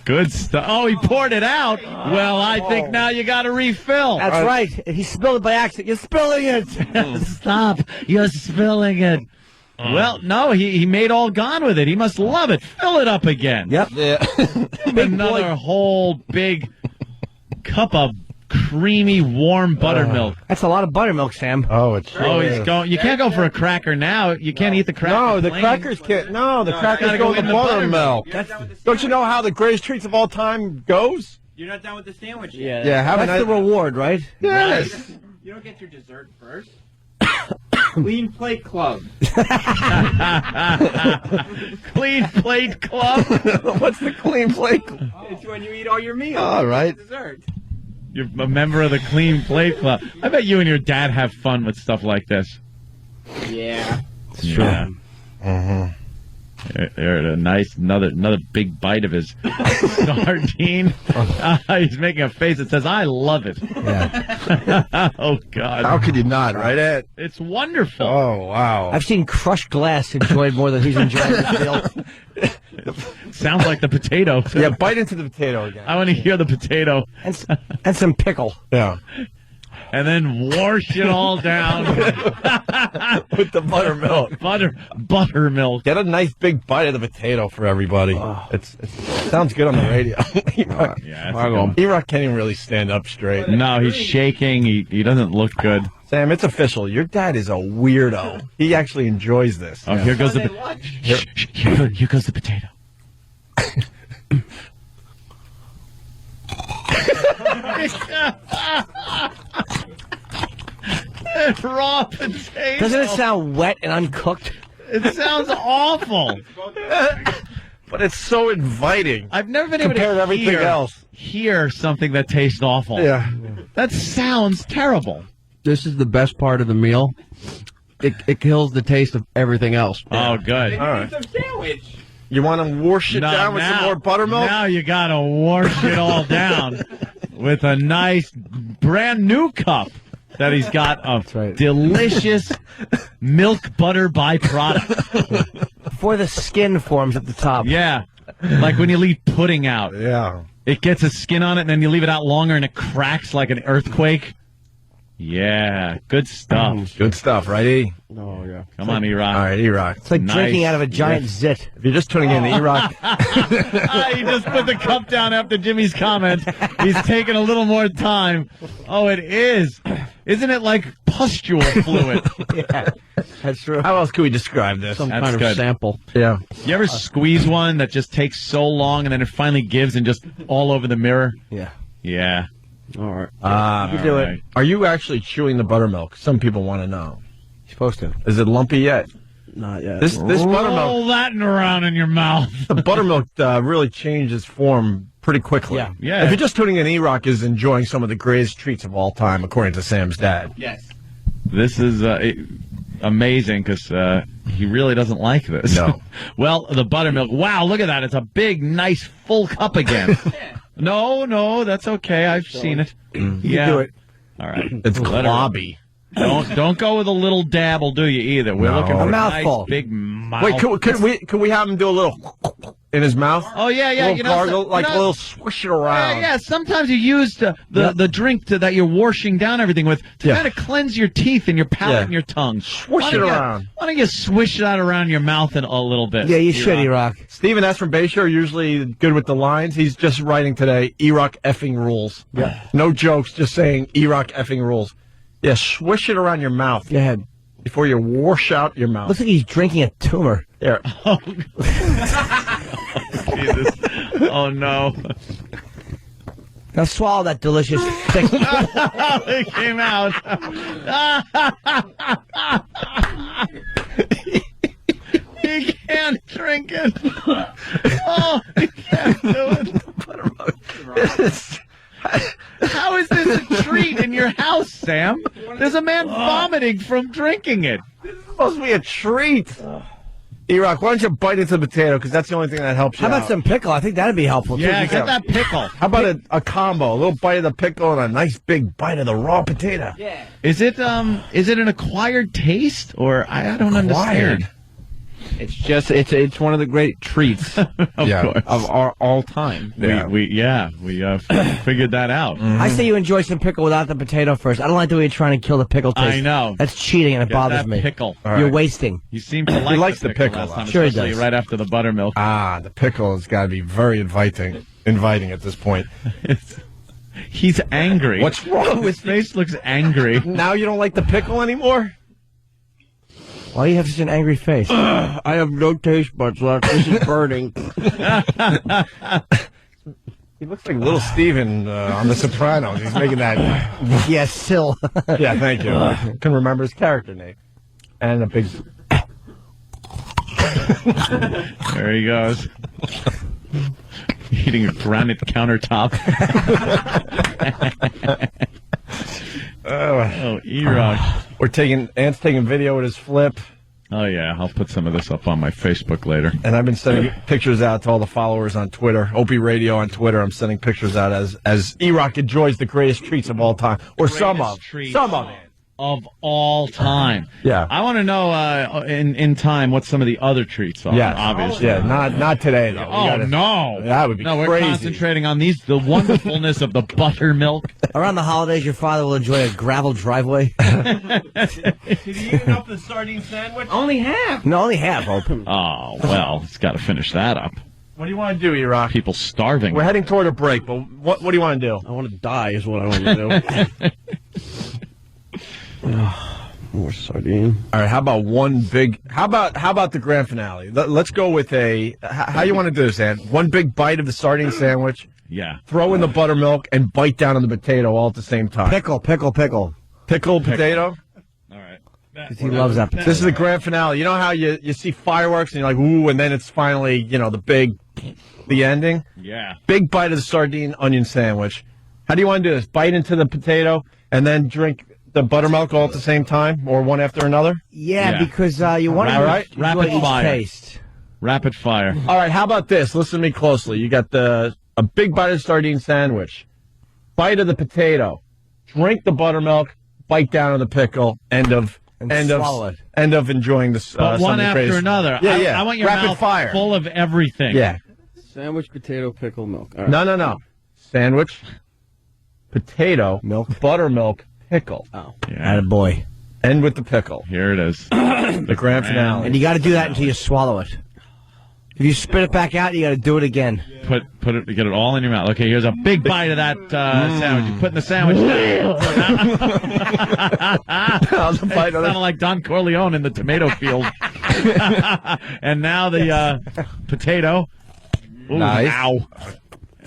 Speaker 3: Good stuff. Oh, he poured it out. Well, I think now you got to refill.
Speaker 4: That's right. He spilled it by accident. You're spilling it.
Speaker 3: Stop. You're spilling it. Well, no, he made all gone with it. He must love it. Fill it up again.
Speaker 4: Yep.
Speaker 2: Yeah.
Speaker 3: Another whole big cup of creamy, warm buttermilk.
Speaker 4: That's a lot of buttermilk, Sam.
Speaker 2: Oh, it's true.
Speaker 3: Oh, he's going. You can't go for a cracker now. You can't eat the cracker.
Speaker 2: No, the
Speaker 3: plain.
Speaker 2: crackers can't. No, the crackers
Speaker 3: gotta
Speaker 2: go
Speaker 3: go
Speaker 2: with
Speaker 3: in
Speaker 2: the
Speaker 3: the
Speaker 2: buttermilk. Don't you know how the greatest treats of all time goes?
Speaker 5: You're not done with the sandwich yet.
Speaker 2: Yeah, haven't
Speaker 4: That's the reward, right?
Speaker 2: Yes.
Speaker 5: You don't get your dessert first. Clean Plate Club.
Speaker 3: Clean plate club.
Speaker 2: What's the clean plate?
Speaker 5: It's when you eat all your meals.
Speaker 2: All right.
Speaker 5: Dessert.
Speaker 3: You're a member of the Clean Plate Club. I bet you and your dad have fun with stuff like this.
Speaker 5: Yeah.
Speaker 3: Yeah.
Speaker 2: Mm-hmm.
Speaker 3: There, a nice another big bite of his sardine. He's making a face that says, "I love it."
Speaker 4: Yeah.
Speaker 3: Oh God!
Speaker 2: How could you not, right, Ed?
Speaker 3: It's wonderful.
Speaker 2: Oh wow!
Speaker 4: I've seen crushed glass enjoyed more than he's enjoying this meal.
Speaker 3: Sounds like the potato.
Speaker 2: Yeah, bite into the potato again.
Speaker 3: I want to hear the potato
Speaker 4: And some pickle.
Speaker 2: Yeah.
Speaker 3: and then wash it all down
Speaker 2: with the buttermilk.
Speaker 3: Buttermilk.
Speaker 2: Get a nice big bite of the potato for everybody. It sounds good on the radio. E-Rock can't even really stand up straight.
Speaker 3: No, he's shaking. He doesn't look good.
Speaker 2: Sam, it's official. Your dad is a weirdo. He actually enjoys this.
Speaker 3: Oh, here goes the here goes the potato. Raw potato.
Speaker 4: Doesn't it sound wet and uncooked?
Speaker 3: It sounds awful.
Speaker 2: But it's so inviting.
Speaker 3: I've never been able
Speaker 2: compared
Speaker 3: to
Speaker 2: to everything else.
Speaker 3: hear something that tastes awful.
Speaker 2: Yeah.
Speaker 3: That sounds terrible.
Speaker 7: This is the best part of the meal. It kills the taste of everything else.
Speaker 3: Oh, good.
Speaker 2: All right.
Speaker 5: Some sandwich.
Speaker 2: You want to wash it down with some more buttermilk?
Speaker 3: Now you got to wash it all down with a nice brand new cup that he's got of delicious milk butter byproduct.
Speaker 4: Before the skin forms at the top.
Speaker 3: Yeah. Like when you leave pudding out.
Speaker 2: Yeah.
Speaker 3: It gets a skin on it, and then you leave it out longer, and it cracks like an earthquake. Yeah. Good stuff.
Speaker 2: Good stuff, right, E?
Speaker 7: Oh, yeah.
Speaker 3: Come on, E-Rock.
Speaker 2: All right, E-Rock.
Speaker 4: It's like drinking out of a giant zit.
Speaker 2: If you're just tuning in, E-Rock.
Speaker 3: He just put the cup down after Jimmy's comments. He's taking a little more time. Oh, it is. Isn't it like pustule fluid?
Speaker 4: Yeah, that's true.
Speaker 2: How else can we describe this?
Speaker 7: Some
Speaker 3: That's
Speaker 7: kind of
Speaker 3: good.
Speaker 7: sample.
Speaker 2: Yeah.
Speaker 3: You ever squeeze one that just takes so long, and then it finally gives and just all over the mirror?
Speaker 4: Yeah.
Speaker 3: Yeah.
Speaker 7: All right.
Speaker 4: You do
Speaker 3: All
Speaker 4: it.
Speaker 3: right.
Speaker 2: Are you actually chewing the buttermilk? Some people want to know.
Speaker 4: You're supposed to.
Speaker 2: Is it lumpy yet?
Speaker 7: Not yet.
Speaker 2: This buttermilk,
Speaker 3: Roll that around in your mouth.
Speaker 2: the buttermilk really changes form pretty quickly.
Speaker 4: Yeah.
Speaker 3: Yeah.
Speaker 2: If you're just tuning in, E-Rock is enjoying some of the greatest treats of all time, according to Sam's dad.
Speaker 5: Yes.
Speaker 3: This is amazing because he really doesn't like this.
Speaker 2: No.
Speaker 3: Well, the buttermilk. Wow, look at that. It's a big, nice, full cup again. No, that's okay. I've seen it. Yeah.
Speaker 4: do it.
Speaker 3: All right.
Speaker 2: It's
Speaker 3: Let her-
Speaker 2: globby.
Speaker 3: Don't go with a little dab will do you either. We're
Speaker 2: No.
Speaker 3: looking for
Speaker 2: A
Speaker 3: a
Speaker 4: mouthful.
Speaker 3: nice big mouth.
Speaker 2: Wait, could we have him do a little in his mouth?
Speaker 3: Oh yeah,
Speaker 2: A little gargle,
Speaker 3: so-
Speaker 2: like
Speaker 3: you
Speaker 2: a
Speaker 3: know-
Speaker 2: little swish it around.
Speaker 3: Yeah, sometimes you use the drink that you're washing down everything with to
Speaker 2: Yeah.
Speaker 3: kind of cleanse your teeth and your palate
Speaker 2: Yeah.
Speaker 3: and your tongue.
Speaker 2: Swish it around.
Speaker 3: Why don't you swish that around your mouth a little bit?
Speaker 4: Yeah, you should, E-Rock.
Speaker 2: Stephen S. from Bayshore, usually good with the lines. He's just writing today, E-Rock effing rules. Yeah. No jokes, just saying E-Rock effing rules. Yeah, swish it around your mouth
Speaker 4: Go ahead.
Speaker 2: before you wash out your mouth.
Speaker 4: Looks like he's drinking a tumor.
Speaker 2: There.
Speaker 3: Jesus. Oh no.
Speaker 4: Now swallow that delicious thick.
Speaker 3: It came out. He can't drink it. Oh, he can't do it. How is this a treat in your house, Sam? There's a man vomiting from drinking it.
Speaker 2: It's supposed to be a treat. E-Rock, why don't you bite into the potato, because that's the only thing that helps you
Speaker 4: How about
Speaker 2: out.
Speaker 4: some pickle? I think that'd be helpful. too.
Speaker 3: Yeah,
Speaker 4: Just
Speaker 3: get that pickle.
Speaker 2: How about a combo? A little bite of the pickle and a nice big bite of the raw potato.
Speaker 5: Yeah.
Speaker 3: Is it an acquired taste, or I don't understand?
Speaker 5: It's just it's one of the great treats
Speaker 3: Of course.
Speaker 5: of our all time.
Speaker 3: We figured that out.
Speaker 4: I say you enjoy some pickle without the potato first. I don't like the way you're trying to kill the pickle taste.
Speaker 3: I know.
Speaker 4: That's cheating, and it
Speaker 3: Get
Speaker 4: bothers
Speaker 3: that
Speaker 4: me.
Speaker 3: pickle.
Speaker 4: You're wasting.
Speaker 3: You seem to like
Speaker 2: likes the pickle,
Speaker 3: last time,
Speaker 2: though.
Speaker 4: Sure he
Speaker 3: especially
Speaker 4: does.
Speaker 3: right after the buttermilk.
Speaker 2: Ah, the pickle has got to be very inviting at this point.
Speaker 3: He's angry.
Speaker 2: What's wrong
Speaker 3: His
Speaker 2: with
Speaker 3: face looks angry.
Speaker 2: Now you don't like the pickle anymore?
Speaker 4: Why do you have such an angry face?
Speaker 7: I have no taste buds left. This is burning.
Speaker 2: He looks like little Steven on The Sopranos. He's making that.
Speaker 4: Yes, Sil.
Speaker 2: Yeah, thank you. I can remember his character name. And a big.
Speaker 3: There he goes. Eating a granite countertop. Oh, E-Rock.
Speaker 2: Ant's taking video with his flip.
Speaker 3: Oh, yeah. I'll put some of this up on my Facebook later.
Speaker 2: And I've been sending pictures out to all the followers on Twitter. Opie Radio on Twitter. I'm sending pictures out as E-Rock enjoys the greatest treats of all time. Or some of it.
Speaker 3: Of all time.
Speaker 2: Yeah.
Speaker 3: I want to know in time what some of the other treats are.
Speaker 2: Yeah,
Speaker 3: Obviously.
Speaker 2: Yeah, not today, though.
Speaker 3: No.
Speaker 2: That would be
Speaker 3: No, we're
Speaker 2: crazy.
Speaker 3: concentrating on the wonderfulness of the buttermilk.
Speaker 4: Around the holidays, your father will enjoy a gravel driveway.
Speaker 2: Did he eat up the sardine sandwich?
Speaker 5: Only half.
Speaker 4: No, only half, open.
Speaker 3: Oh, well, he's got to finish that up.
Speaker 2: What do you want to do, E-Rock?
Speaker 3: People starving.
Speaker 2: We're heading toward a break, but what do you want to do?
Speaker 7: I want to die is what I want to do. More sardine.
Speaker 2: All right, how about how about the grand finale? Let's go with how you want to do this, Ant? One big bite of the sardine sandwich,
Speaker 3: Yeah.
Speaker 2: throw in the buttermilk, and bite down on the potato all at the same time.
Speaker 4: Pickle.
Speaker 2: Pickled potato?
Speaker 4: Because he loves that potato.
Speaker 2: This is the grand finale. You know how you see fireworks and you're like, ooh, and then it's finally, the ending?
Speaker 3: Yeah.
Speaker 2: Big bite of the sardine onion sandwich. How do you want to do this? Bite into the potato and then drink the buttermilk all at the same time, or one after another?
Speaker 4: Yeah, because you want to
Speaker 3: rapid fire.
Speaker 4: Taste.
Speaker 3: Rapid fire.
Speaker 2: All right, how about this? Listen to me closely. You got a big bite of the sardine sandwich, bite of the potato, drink the buttermilk, bite down on the pickle,
Speaker 4: swallow it.
Speaker 2: End of enjoying this.
Speaker 3: But one after another.
Speaker 2: Yeah.
Speaker 3: I want your
Speaker 2: rapid
Speaker 3: mouth
Speaker 2: fire.
Speaker 3: full of everything.
Speaker 2: Yeah.
Speaker 7: Sandwich, potato, pickle, milk. All right.
Speaker 2: No. Sandwich, potato,
Speaker 4: milk,
Speaker 2: buttermilk, pickle.
Speaker 4: Oh, yeah. Attaboy.
Speaker 2: End with the pickle.
Speaker 3: Here it is.
Speaker 2: The grand finale.
Speaker 4: And you got to do that until you swallow it. If you spit it back out, you got to do it again.
Speaker 3: Put it, get it all in your mouth. Okay, here's a big bite of that sandwich. You put in the sandwich. Sounded like Don Corleone in the tomato field. And now the potato. Ooh,
Speaker 2: nice.
Speaker 3: Ow.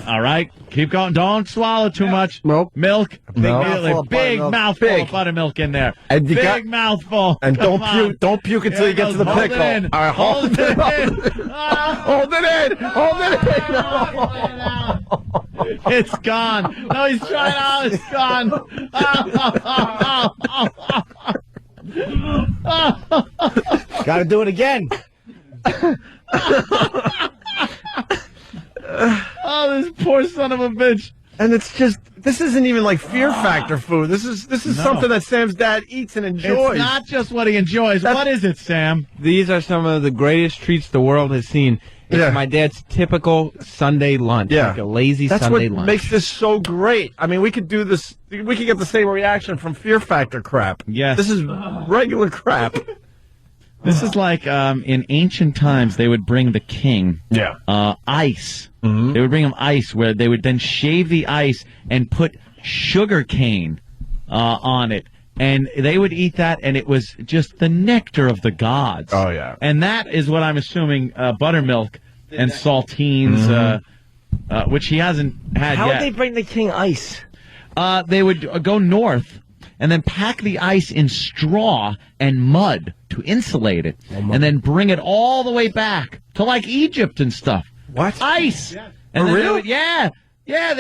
Speaker 3: All right, keep going. Don't swallow too much.
Speaker 4: Milk.
Speaker 3: Big mouthful of buttermilk in there.
Speaker 2: And
Speaker 3: big mouthful.
Speaker 2: And don't puke until you get to the pickle.
Speaker 3: It
Speaker 2: All right, hold it in. Hold it in.
Speaker 3: It's gone. No, he's trying out. It's gone.
Speaker 4: Got to do it again.
Speaker 3: Oh, this poor son of a bitch.
Speaker 2: And it's just, this isn't even like Fear Factor food. This is something that Sam's dad eats and enjoys.
Speaker 3: It's not just what he enjoys. What is it, Sam?
Speaker 5: These are some of the greatest treats the world has seen. It's my dad's typical Sunday lunch.
Speaker 2: Yeah.
Speaker 5: Like a lazy
Speaker 2: That's
Speaker 5: Sunday
Speaker 2: what
Speaker 5: lunch.
Speaker 2: makes this so great. I mean, we could do this. We could get the same reaction from Fear Factor crap.
Speaker 3: Yes.
Speaker 2: This is regular crap.
Speaker 3: This is like in ancient times, they would bring the king ice. Mm-hmm. They would bring him ice, where they would then shave the ice and put sugar cane on it. And they would eat that, and it was just the nectar of the gods.
Speaker 2: Oh, yeah.
Speaker 3: And that is what I'm assuming buttermilk and saltines, which he hasn't had
Speaker 4: How
Speaker 3: yet.
Speaker 4: would they bring the king ice?
Speaker 3: They would go north and then pack the ice in straw and mud to insulate it, and then bring it all the way back to like Egypt and stuff.
Speaker 2: What?
Speaker 3: Ice. Yeah. And
Speaker 2: For
Speaker 3: then
Speaker 2: real?
Speaker 3: they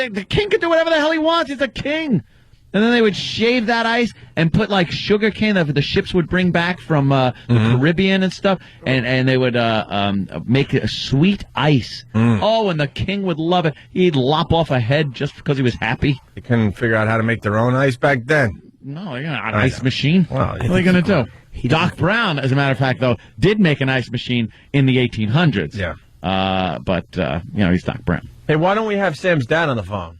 Speaker 3: would, the king could do whatever the hell he wants. He's a king. And then they would shave that ice and put like sugar cane that the ships would bring back from the Caribbean and stuff, and they would make a sweet ice. Oh, and the king would love it. He'd lop off a head just because he was happy.
Speaker 2: They couldn't figure out how to make their own ice back then.
Speaker 3: No, an ice machine.
Speaker 2: Well,
Speaker 3: what are they going to do? Doc Brown, as a matter of fact, though, did make an ice machine in the 1800s.
Speaker 2: Yeah.
Speaker 3: But he's Doc Brown.
Speaker 2: Hey, why don't we have Sam's dad on the phone?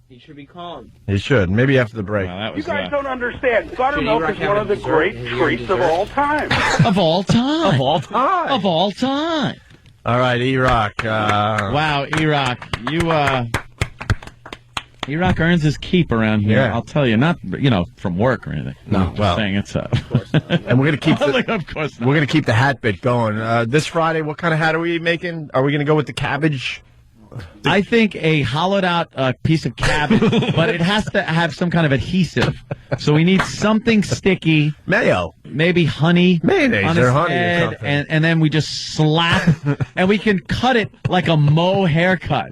Speaker 5: He should be calm.
Speaker 2: He should. Maybe after the break.
Speaker 3: Well,
Speaker 1: You guys don't understand. Buttermilk is one of the great treats of all time.
Speaker 3: Of all time.
Speaker 2: Of all time.
Speaker 3: Of all time.
Speaker 2: All right, E-Rock.
Speaker 3: Wow, E-Rock, E-Rock earns his keep around here.
Speaker 2: Yeah.
Speaker 3: I'll tell you, not from work or anything.
Speaker 2: No,
Speaker 3: I'm just
Speaker 2: well,
Speaker 3: saying it's
Speaker 2: and we're gonna keep
Speaker 3: of course not.
Speaker 2: we're gonna keep the hat bit going. This Friday, what kind of hat are we making? Are we gonna go with the cabbage?
Speaker 3: I think a hollowed out piece of cabbage, but it has to have some kind of adhesive. So we need something sticky.
Speaker 2: Mayo.
Speaker 3: Maybe honey.
Speaker 2: Mayonnaise
Speaker 3: on
Speaker 2: or
Speaker 3: his
Speaker 2: honey or
Speaker 3: head,
Speaker 2: something.
Speaker 3: and then we just slap, and we can cut it like a Mo haircut.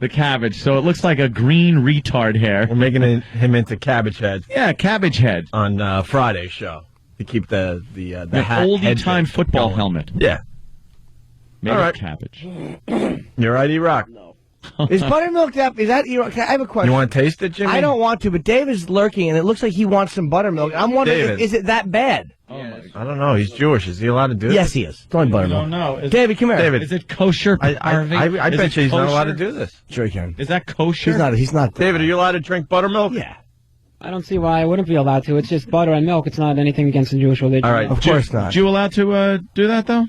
Speaker 3: The cabbage, so it looks like a green retard hair.
Speaker 2: We're making him into Cabbage Head.
Speaker 3: Yeah, Cabbage Head
Speaker 2: on Friday's show to keep the hat
Speaker 3: oldie time football
Speaker 2: going.
Speaker 3: helmet.
Speaker 2: Yeah.
Speaker 3: Made
Speaker 2: All
Speaker 3: of
Speaker 2: right.
Speaker 3: cabbage.
Speaker 2: You're right, E-Rock.
Speaker 4: No. Is buttermilk is that E-Rock? I have a question.
Speaker 2: You want to taste it, Jimmy?
Speaker 4: I don't want to, but Dave is lurking, and it looks like he wants some buttermilk. I'm wondering,
Speaker 2: David.
Speaker 4: is it that bad?
Speaker 2: I don't know. He's Jewish. Is he allowed to do this?
Speaker 4: Yes, he is. It's only buttermilk.
Speaker 3: I don't know.
Speaker 4: David, come here.
Speaker 2: David.
Speaker 3: Is it kosher?
Speaker 2: I bet you he's not allowed to do this.
Speaker 4: Sure he can.
Speaker 3: Is that kosher?
Speaker 4: He's not.
Speaker 2: David, are you allowed to drink buttermilk?
Speaker 4: Yeah.
Speaker 12: I don't see why I wouldn't be allowed to. It's just butter and milk. It's not anything against the Jewish religion.
Speaker 2: All right.
Speaker 4: Of course not.
Speaker 3: Jew allowed to do that, though?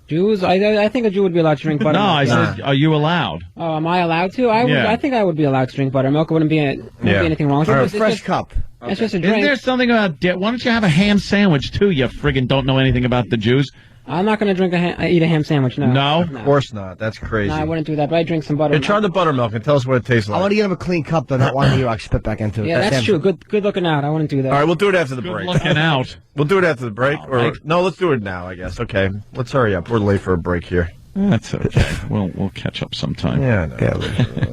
Speaker 12: Jews? I think a Jew would be allowed to drink buttermilk.
Speaker 3: No, I said, are you allowed?
Speaker 12: Oh, am I allowed to? I think I would be allowed to drink buttermilk. It wouldn't be anything wrong with it.
Speaker 4: Or a
Speaker 12: It's
Speaker 4: fresh
Speaker 12: just-
Speaker 4: cup.
Speaker 12: It's just a
Speaker 3: Isn't
Speaker 12: drink.
Speaker 3: there something about why don't you have a ham sandwich, too, you friggin' don't know anything about the Jews?
Speaker 12: I'm not going to eat a ham sandwich, no.
Speaker 2: No? Of course not. That's crazy.
Speaker 12: No, I wouldn't do that, but I drink some buttermilk.
Speaker 2: Hey, try the buttermilk and tell us what it tastes like.
Speaker 4: I want to get him a clean cup, though, not one E-Rock spit back into it.
Speaker 12: Yeah, that's true. Good looking out. I wouldn't do that.
Speaker 2: All right, we'll do it after the break.
Speaker 3: Looking out.
Speaker 2: We'll do it after the break. No, let's do it now, I guess. Okay, let's hurry up. We're late for a break here.
Speaker 3: That's okay. We'll catch up sometime.
Speaker 2: Yeah,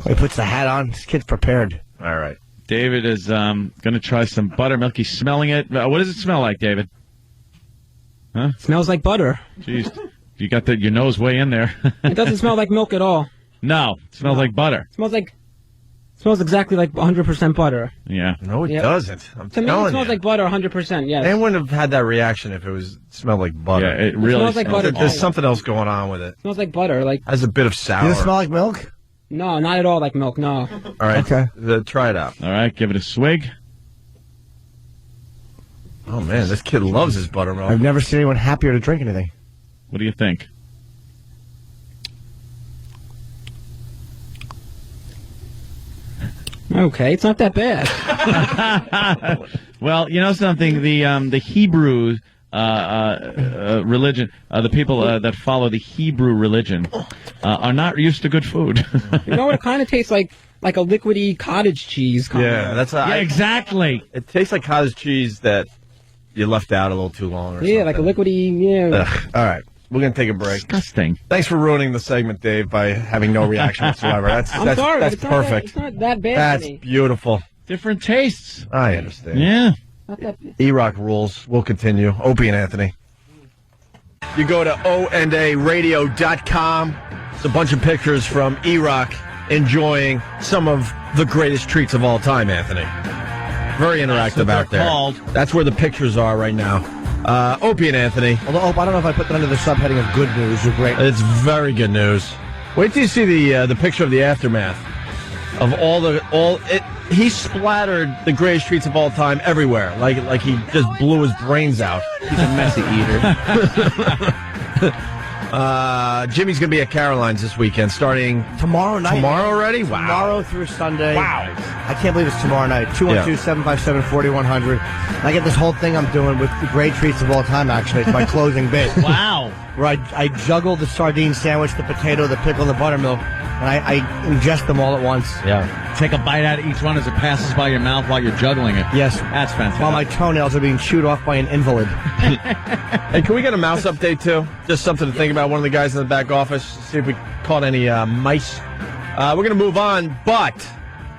Speaker 4: He puts the hat on. This kid's prepared.
Speaker 2: All right.
Speaker 3: David is going to try some buttermilk. He's smelling it. What does it smell like, David? Huh?
Speaker 12: Smells like butter.
Speaker 3: Jeez, you got your nose way in there.
Speaker 12: It doesn't smell like milk at all.
Speaker 3: No, it smells like butter.
Speaker 12: Smells exactly like 100% butter.
Speaker 3: Yeah.
Speaker 2: No, it doesn't. I'm
Speaker 12: To me,
Speaker 2: telling
Speaker 12: it smells
Speaker 2: you.
Speaker 12: like butter 100%, yes.
Speaker 2: They wouldn't have had that reaction if it smelled like butter.
Speaker 3: Yeah, it really
Speaker 12: smells like butter.
Speaker 2: There's something else going on with it.
Speaker 12: It smells like butter.
Speaker 2: Has a bit of sour.
Speaker 4: Does it smell like milk?
Speaker 12: No, not at all like milk, no.
Speaker 2: All right.
Speaker 4: Okay.
Speaker 2: Try it out.
Speaker 3: All right, give it a swig.
Speaker 2: Oh, man, this kid loves his buttermilk.
Speaker 4: I've never seen anyone happier to drink anything.
Speaker 3: What do you think?
Speaker 12: Okay, it's not that bad.
Speaker 3: Well, you know something? The Hebrew religion, the people that follow the Hebrew religion, are not used to good food.
Speaker 12: You know what? It kind of tastes like a liquidy cottage cheese.
Speaker 2: Yeah, that's
Speaker 3: exactly.
Speaker 2: It tastes like cottage cheese that you left out a little too long. Or
Speaker 12: Yeah, like a liquidy. Yeah.
Speaker 2: All right. We're going to take a break.
Speaker 3: Disgusting.
Speaker 2: Thanks for ruining the segment, Dave, by having no reaction whatsoever. That's
Speaker 12: sorry,
Speaker 2: that's
Speaker 12: it's
Speaker 2: perfect.
Speaker 12: It's not that bad.
Speaker 2: That's
Speaker 12: to me.
Speaker 2: beautiful.
Speaker 3: Different tastes.
Speaker 2: I understand.
Speaker 3: Yeah.
Speaker 12: Not that bad.
Speaker 2: E-Rock rules. We'll continue. Opie and Anthony. You go to ondaradio.com. It's a bunch of pictures from E-Rock enjoying some of the greatest treats of all time, Anthony. Very interactive out there.
Speaker 3: Called.
Speaker 2: That's where the pictures are right now. Opie and Anthony.
Speaker 4: Although, I don't know if I put that under the subheading of good news or great.
Speaker 2: It's very good news. Wait till you see the picture of the aftermath of he splattered the greatest treats of all time everywhere, like he just blew his brains out.
Speaker 3: He's a messy eater.
Speaker 2: Jimmy's going to be at Caroline's this weekend, starting
Speaker 4: tomorrow night.
Speaker 2: Tomorrow already? Wow.
Speaker 4: Tomorrow through Sunday.
Speaker 2: Wow.
Speaker 4: I can't believe it's tomorrow night. 212-757-4100. I get this whole thing I'm doing with the great treats of all time, actually. It's my closing bit.
Speaker 3: Wow.
Speaker 4: Where I juggle the sardine sandwich, the potato, the pickle, and the buttermilk, and I ingest them all at once.
Speaker 2: Yeah.
Speaker 3: Take a bite out of each one as it passes by your mouth while you're juggling it.
Speaker 4: Yes.
Speaker 3: That's fantastic.
Speaker 4: While my toenails are being chewed off by an invalid.
Speaker 2: Hey, can we get a mouse update, too? Just something to think about. One of the guys in the back office, see if we caught any mice. We're going to move on, but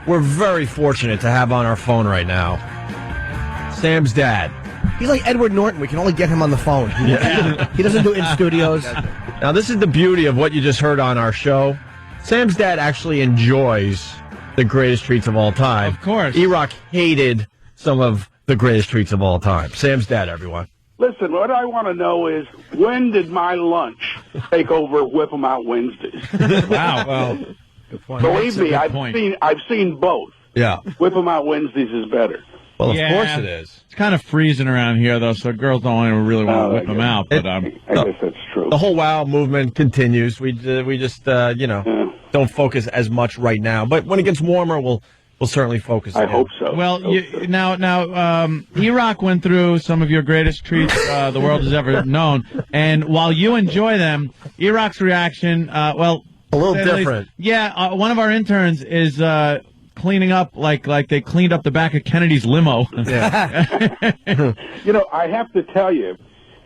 Speaker 2: we're very fortunate to have on our phone right now Sam's dad.
Speaker 4: He's like Edward Norton. We can only get him on the phone. He doesn't do in studios.
Speaker 2: Now, this is the beauty of what you just heard on our show. Sam's dad actually enjoys the greatest treats of all time.
Speaker 3: Of course.
Speaker 2: E-Rock hated some of the greatest treats of all time. Sam's dad, everyone.
Speaker 1: Listen, what I want to know is, when did my lunch take over Whip 'em Out Wednesdays?
Speaker 3: Wow. Well, good point.
Speaker 1: Believe me,
Speaker 3: That's
Speaker 1: I've seen both.
Speaker 2: Yeah.
Speaker 1: Whip 'em Out Wednesdays is better.
Speaker 2: Well, of
Speaker 3: Yeah.
Speaker 2: course it is.
Speaker 3: It's kind of freezing around here, though, so girls don't really want to whip them out. But
Speaker 1: I guess that's true.
Speaker 2: The whole WOW movement continues. We just don't focus as much right now. But when it gets warmer, we'll certainly focus.
Speaker 1: I hope so.
Speaker 3: Well, now, E-Rock went through some of your greatest treats the world has ever known, and while you enjoy them, E-Rock's reaction, a
Speaker 2: little different.
Speaker 3: Yeah, one of our interns is cleaning up like they cleaned up the back of Kennedy's limo.
Speaker 2: Yeah.
Speaker 1: I have to tell you,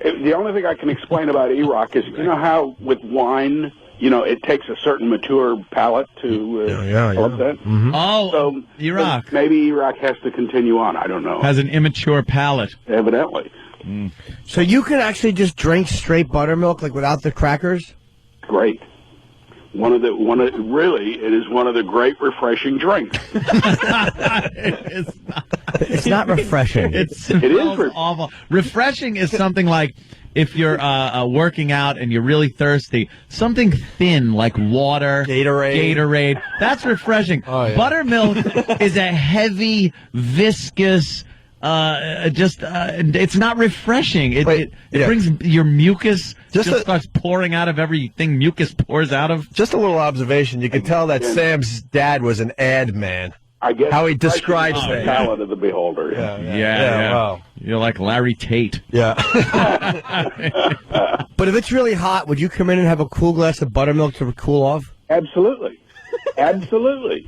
Speaker 1: the only thing I can explain about E-Rock is, you know how with wine, it takes a certain mature palate to develop that?
Speaker 2: Mm-hmm.
Speaker 3: Oh,
Speaker 1: so
Speaker 3: E-Rock.
Speaker 1: Maybe E-Rock has to continue on. I don't know.
Speaker 3: Has an immature palate.
Speaker 1: Evidently.
Speaker 4: So you can actually just drink straight buttermilk, like without the crackers?
Speaker 1: Great. Really, it is one of the great refreshing drinks.
Speaker 4: It's not refreshing.
Speaker 1: It is
Speaker 3: awful. Refreshing is something like if you're working out and you're really thirsty, something thin like water, Gatorade. That's refreshing.
Speaker 2: Oh, yeah.
Speaker 3: Buttermilk is a heavy, viscous. It's not refreshing. It brings your mucus starts pouring out of everything mucus pours out of.
Speaker 2: Just a little observation. You can tell that Sam's dad was an ad man.
Speaker 1: I guess
Speaker 2: how he describes
Speaker 1: the
Speaker 2: things.
Speaker 1: talent of the beholder.
Speaker 3: Yeah.
Speaker 2: Wow.
Speaker 3: You're like Larry Tate.
Speaker 2: Yeah.
Speaker 4: But if it's really hot, would you come in and have a cool glass of buttermilk to cool off?
Speaker 1: Absolutely. Absolutely.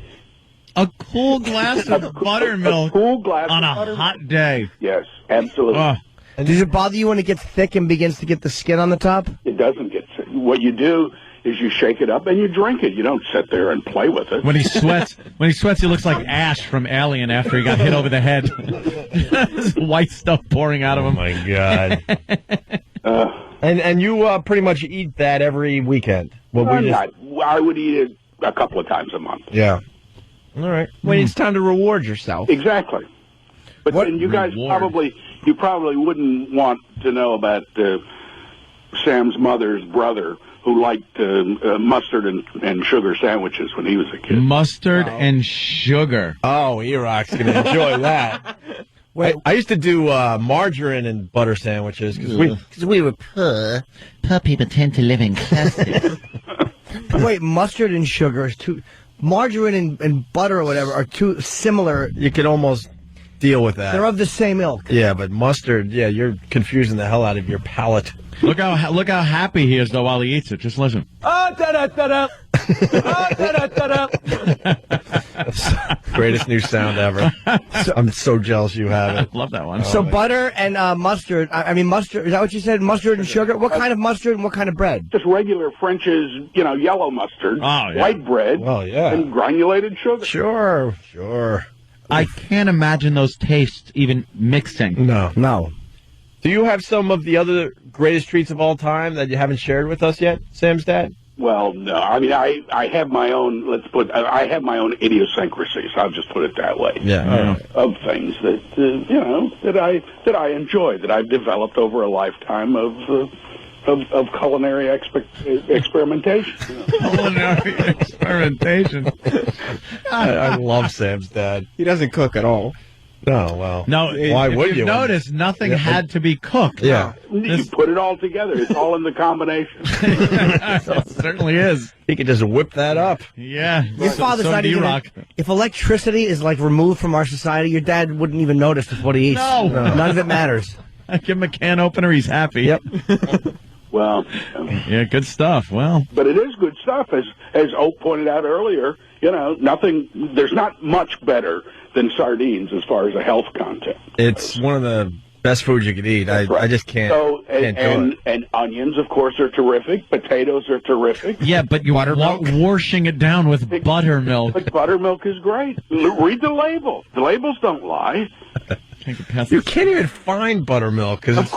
Speaker 3: A cool glass of buttermilk
Speaker 1: A cool glass
Speaker 3: on
Speaker 1: of
Speaker 3: a
Speaker 1: buttermilk.
Speaker 3: hot day.
Speaker 1: Yes, absolutely.
Speaker 4: And does it bother you when it gets thick and begins to get the skin on the top?
Speaker 1: It doesn't get sick. What you do is you shake it up and you drink it. You don't sit there and play with it.
Speaker 3: When he sweats, he looks like Ash from Alien after he got hit over the head. This white stuff pouring out of him.
Speaker 2: Oh my God. And you pretty much eat that every weekend. Well,
Speaker 1: I would eat it a couple of times a month.
Speaker 2: Yeah. All right.
Speaker 5: When it's time to reward yourself.
Speaker 1: Exactly. But then you guys probably wouldn't want to know about Sam's mother's brother who liked mustard and sugar sandwiches when he was a kid.
Speaker 3: Mustard and sugar.
Speaker 2: Oh, E-Rock's going to enjoy that. I used to do margarine and butter sandwiches because we were poor.
Speaker 13: Poor people tend to live in clusters.
Speaker 4: Wait, mustard and sugar is too... Margarine and butter or whatever are too similar.
Speaker 2: You can almost deal with that.
Speaker 4: They're of the same ilk.
Speaker 2: Yeah, but mustard, you're confusing the hell out of your palate.
Speaker 3: Look how happy he is, though, while he eats it. Just listen.
Speaker 2: Greatest new sound ever. I'm so jealous you have it.
Speaker 3: I love that one.
Speaker 4: So butter and mustard, mustard, is that what you said? Mustard and sugar? What kind of mustard and what kind of bread?
Speaker 1: Just regular French's, yellow mustard, white bread, and granulated sugar.
Speaker 2: Sure.
Speaker 3: I can't imagine those tastes even mixing.
Speaker 2: No. Do you have some of the other greatest treats of all time that you haven't shared with us yet, Sam's dad?
Speaker 1: Well, no. I mean, I have my own. I have my own idiosyncrasies. I'll just put it that way.
Speaker 2: Yeah.
Speaker 1: Of things that that I enjoy, that I've developed over a lifetime of culinary experimentation.
Speaker 3: Culinary experimentation.
Speaker 2: I love Sam's dad.
Speaker 5: He doesn't cook at all.
Speaker 2: No, well.
Speaker 3: No,
Speaker 2: why would you?
Speaker 3: Notice nothing had to be cooked.
Speaker 2: Yeah.
Speaker 1: You put it all together. It's all in the combination.
Speaker 3: It certainly is.
Speaker 2: He could just whip that up.
Speaker 3: Yeah.
Speaker 4: Your father's not even... If electricity is, removed from our society, your dad wouldn't even notice what he eats.
Speaker 3: No.
Speaker 4: None of it matters.
Speaker 3: I give him a can opener, he's happy.
Speaker 4: Yep.
Speaker 1: Well...
Speaker 3: yeah, good stuff. Well...
Speaker 1: But it is good stuff. As Oak pointed out earlier, there's not much better than sardines as far as a health content.
Speaker 2: It's one of the best foods you could eat. I just can't.
Speaker 1: And onions, of course, are terrific. Potatoes are terrific.
Speaker 3: Yeah, but you're washing it down with buttermilk.
Speaker 1: But buttermilk is great. Read the label. The labels don't lie.
Speaker 2: You can't even find buttermilk because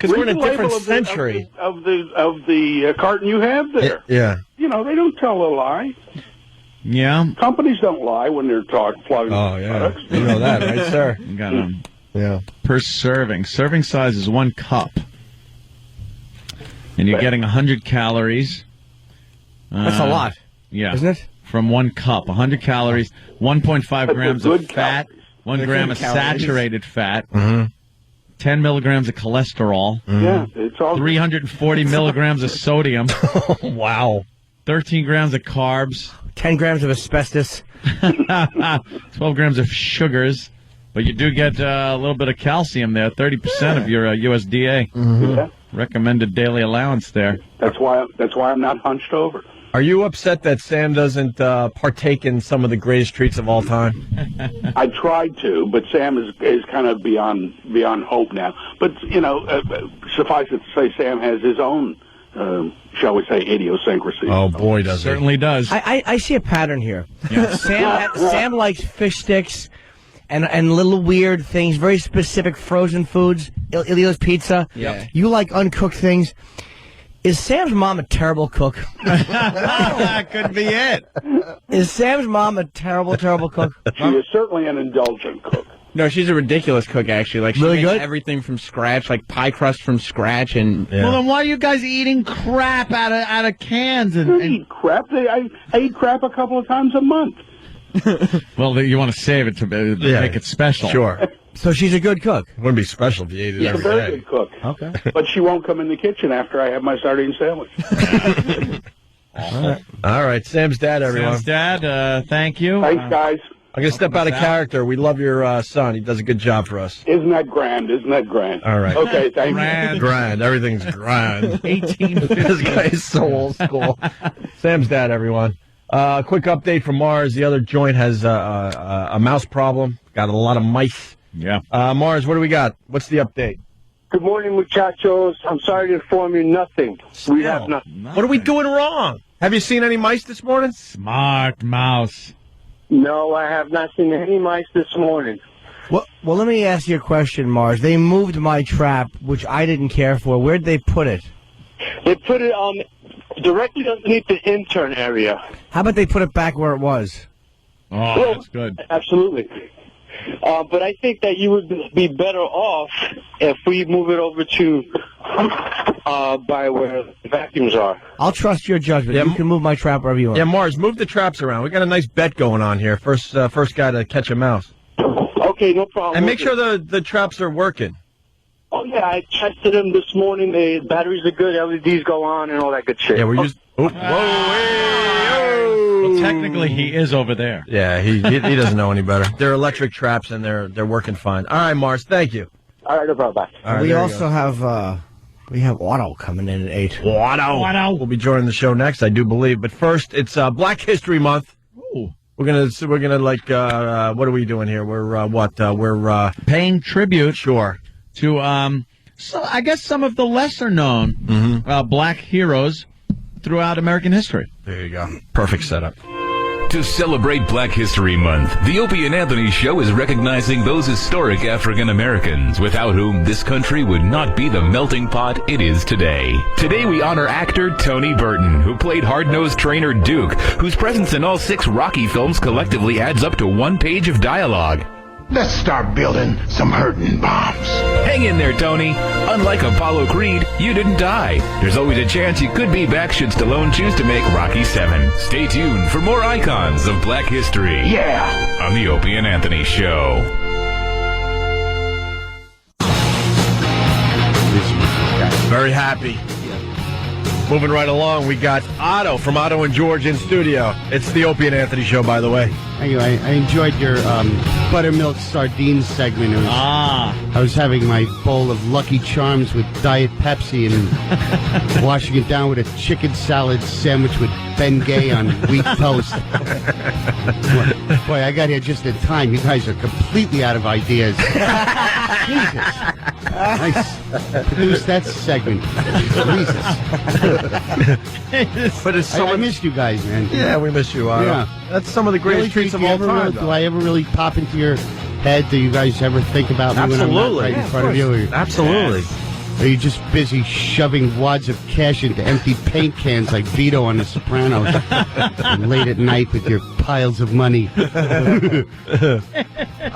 Speaker 2: we're in a different century
Speaker 1: of the carton you have there.
Speaker 2: Yeah.
Speaker 1: They don't tell a lie.
Speaker 3: Yeah.
Speaker 1: Companies don't lie when they're plugging products.
Speaker 2: You know that, right, sir?
Speaker 3: You got
Speaker 2: Yeah.
Speaker 3: Per serving. Serving size is 1 cup. And you're getting 100 calories.
Speaker 4: That's a lot.
Speaker 3: Yeah.
Speaker 4: Isn't it?
Speaker 3: From 1 cup. 100 calories, 1.5 grams of fat, 1 gram of saturated fat, 10 milligrams of cholesterol.
Speaker 1: Yeah, it's all
Speaker 3: 340 milligrams of sodium.
Speaker 2: Wow.
Speaker 3: 13 grams of carbs.
Speaker 4: 10 grams of asbestos.
Speaker 3: 12 grams of sugars. But you do get a little bit of calcium there, 30% of your USDA.
Speaker 1: Yeah.
Speaker 3: Recommended daily allowance there.
Speaker 1: That's why I'm not hunched over.
Speaker 2: Are you upset that Sam doesn't partake in some of the greatest treats of all time?
Speaker 1: I tried to, but Sam is kind of beyond hope now. But, suffice it to say, Sam has his own, shall we say, idiosyncrasy.
Speaker 2: Oh, boy, does he.
Speaker 3: Certainly does.
Speaker 4: I see a pattern here. Yeah. Sam likes fish sticks and little weird things, very specific frozen foods. Ilio's pizza.
Speaker 5: Yeah.
Speaker 4: You like uncooked things. Is Sam's mom a terrible cook?
Speaker 3: That could be it.
Speaker 4: Is Sam's mom a terrible, terrible cook?
Speaker 1: She is certainly an indulgent cook.
Speaker 5: No, she's a ridiculous cook, actually. Like, she
Speaker 4: really
Speaker 5: makes
Speaker 4: good?
Speaker 5: everything from scratch, like pie crust from scratch. And
Speaker 3: Well, then why are you guys eating crap out of cans?
Speaker 1: I eat crap. I eat crap a couple of times a month.
Speaker 3: Well, you want to save it to make it special.
Speaker 2: Sure.
Speaker 4: So she's a good cook.
Speaker 2: It wouldn't be special if you ate it
Speaker 1: She's a
Speaker 2: every
Speaker 1: very
Speaker 2: day.
Speaker 1: good cook.
Speaker 4: Okay.
Speaker 1: But she won't come in the kitchen after I have my sardine sandwich.
Speaker 2: All right. Sam's dad, everyone.
Speaker 3: Sam's dad, thank you.
Speaker 1: Thanks, guys.
Speaker 2: I'm going to step out of character. We love your son. He does a good job for us.
Speaker 1: Isn't that grand? All right.
Speaker 2: Okay,
Speaker 1: thank
Speaker 2: you. Grand. Everything's grand.
Speaker 3: 1850.
Speaker 2: This guy is so old school. Sam's dad, everyone. Quick update from Mars. The other joint has a mouse problem. Got a lot of mice.
Speaker 3: Yeah.
Speaker 2: Mars, what do we got? What's the update?
Speaker 14: Good morning, muchachos. I'm sorry to inform you nothing. We have nothing.
Speaker 2: What are we doing wrong? Have you seen any mice this morning?
Speaker 3: Smart mouse.
Speaker 14: No, I have not seen any mice this morning.
Speaker 4: Well, let me ask you a question, Mars. They moved my trap, which I didn't care for. Where'd they put it?
Speaker 14: They put it directly underneath the intern area.
Speaker 4: How about they put it back where it was?
Speaker 3: Oh, that's good.
Speaker 14: Absolutely. But I think that you would be better off if we move it over to by where the vacuums are.
Speaker 4: I'll trust your judgment. You can move my trap wherever you want.
Speaker 2: Yeah, Mars, move the traps around. We got a nice bet going on here. First guy to catch a mouse.
Speaker 14: Okay, no problem.
Speaker 2: And make sure the traps are working.
Speaker 14: Oh, yeah, I tested them this morning. The batteries are good, LEDs go on, and all that good shit.
Speaker 2: Yeah, we just... Oh, whoa,
Speaker 3: Well, technically, he is over there.
Speaker 2: Yeah, he doesn't know any better. They're electric traps, and they're working fine. All right, Mars, thank you.
Speaker 14: All right, no problem. Bye.
Speaker 2: All right,
Speaker 4: we also have... We have Otto coming in at 8.
Speaker 2: Otto will be joining the show next, I do believe. But first, it's Black History Month.
Speaker 3: Ooh.
Speaker 2: We're gonna like what are we doing here? We're
Speaker 3: paying tribute.
Speaker 2: Sure.
Speaker 3: To so I guess some of the lesser known black heroes throughout American history.
Speaker 2: There you go. Perfect setup.
Speaker 15: To celebrate Black History Month, the Opie and Anthony Show is recognizing those historic African Americans without whom this country would not be the melting pot it is today. Today we honor actor Tony Burton, who played hard-nosed trainer Duke, whose presence in all 6 Rocky films collectively adds up to 1 page of dialogue.
Speaker 16: Let's start building some hurting bombs.
Speaker 15: Hang in there, Tony. Unlike Apollo Creed, you didn't die. There's always a chance you could be back should Stallone choose to make Rocky 7. Stay tuned for more icons of Black history.
Speaker 16: Yeah.
Speaker 15: On the Opie and Anthony Show.
Speaker 2: Very happy. Moving right along, we got Otto from Otto and George in studio. It's the Opie and Anthony Show, by the way.
Speaker 8: Anyway, I enjoyed your buttermilk sardines segment. I was having my bowl of Lucky Charms with Diet Pepsi and washing it down with a chicken salad sandwich with Bengay on wheat toast. Boy, I got here just in time. You guys are completely out of ideas. Jesus. Nice. Produce that segment. Jesus.
Speaker 2: But it's
Speaker 8: I missed you guys, man.
Speaker 2: Yeah, we miss you, Otto.
Speaker 8: Yeah.
Speaker 2: That's some of the greatest treats of all time.
Speaker 8: Do I ever really pop into your head? Do you guys ever think about me when I'm not right in front of you?
Speaker 2: Absolutely.
Speaker 8: Or are you just busy shoving wads of cash into empty paint cans like Vito on The Sopranos late at night with your piles of money?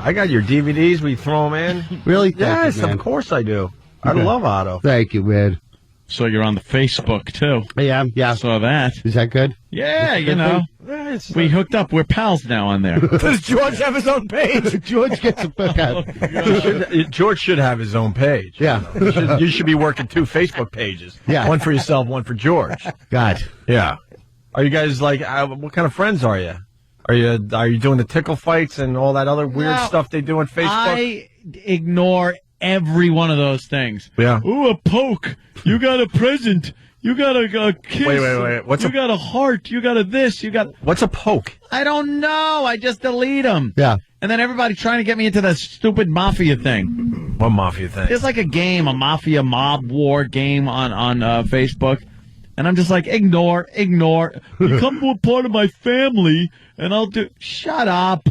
Speaker 2: I got your DVDs. We throw them in.
Speaker 8: Really?
Speaker 2: Yes,
Speaker 8: you, man.
Speaker 2: of course I do. I love Otto.
Speaker 8: Thank you, man.
Speaker 3: So you're on the Facebook, too.
Speaker 8: Yeah.
Speaker 3: Saw that.
Speaker 8: Is that good?
Speaker 3: Yeah, you know. We hooked up. We're pals now on there.
Speaker 4: Does George have his own page?
Speaker 8: George gets a book out.
Speaker 2: George should have his own page.
Speaker 8: Yeah.
Speaker 2: You should be working 2 Facebook pages.
Speaker 8: Yeah.
Speaker 2: One for yourself, one for George.
Speaker 8: God.
Speaker 2: Yeah. Are you guys like, what kind of friends are you? Are you doing the tickle fights and all that other weird stuff they do on Facebook?
Speaker 3: I ignore every one of those things.
Speaker 2: Yeah.
Speaker 3: Ooh, a poke. You got a present. You got a kiss.
Speaker 2: Wait.
Speaker 3: You got a heart. You got a this. You got...
Speaker 2: What's a poke?
Speaker 3: I don't know. I just delete them.
Speaker 8: Yeah.
Speaker 3: And then everybody trying to get me into that stupid mafia thing.
Speaker 2: What mafia thing?
Speaker 3: There's like a game, a mafia mob war game on Facebook. And I'm just like, ignore. You come to a part of my family, and I'll do... Shut up.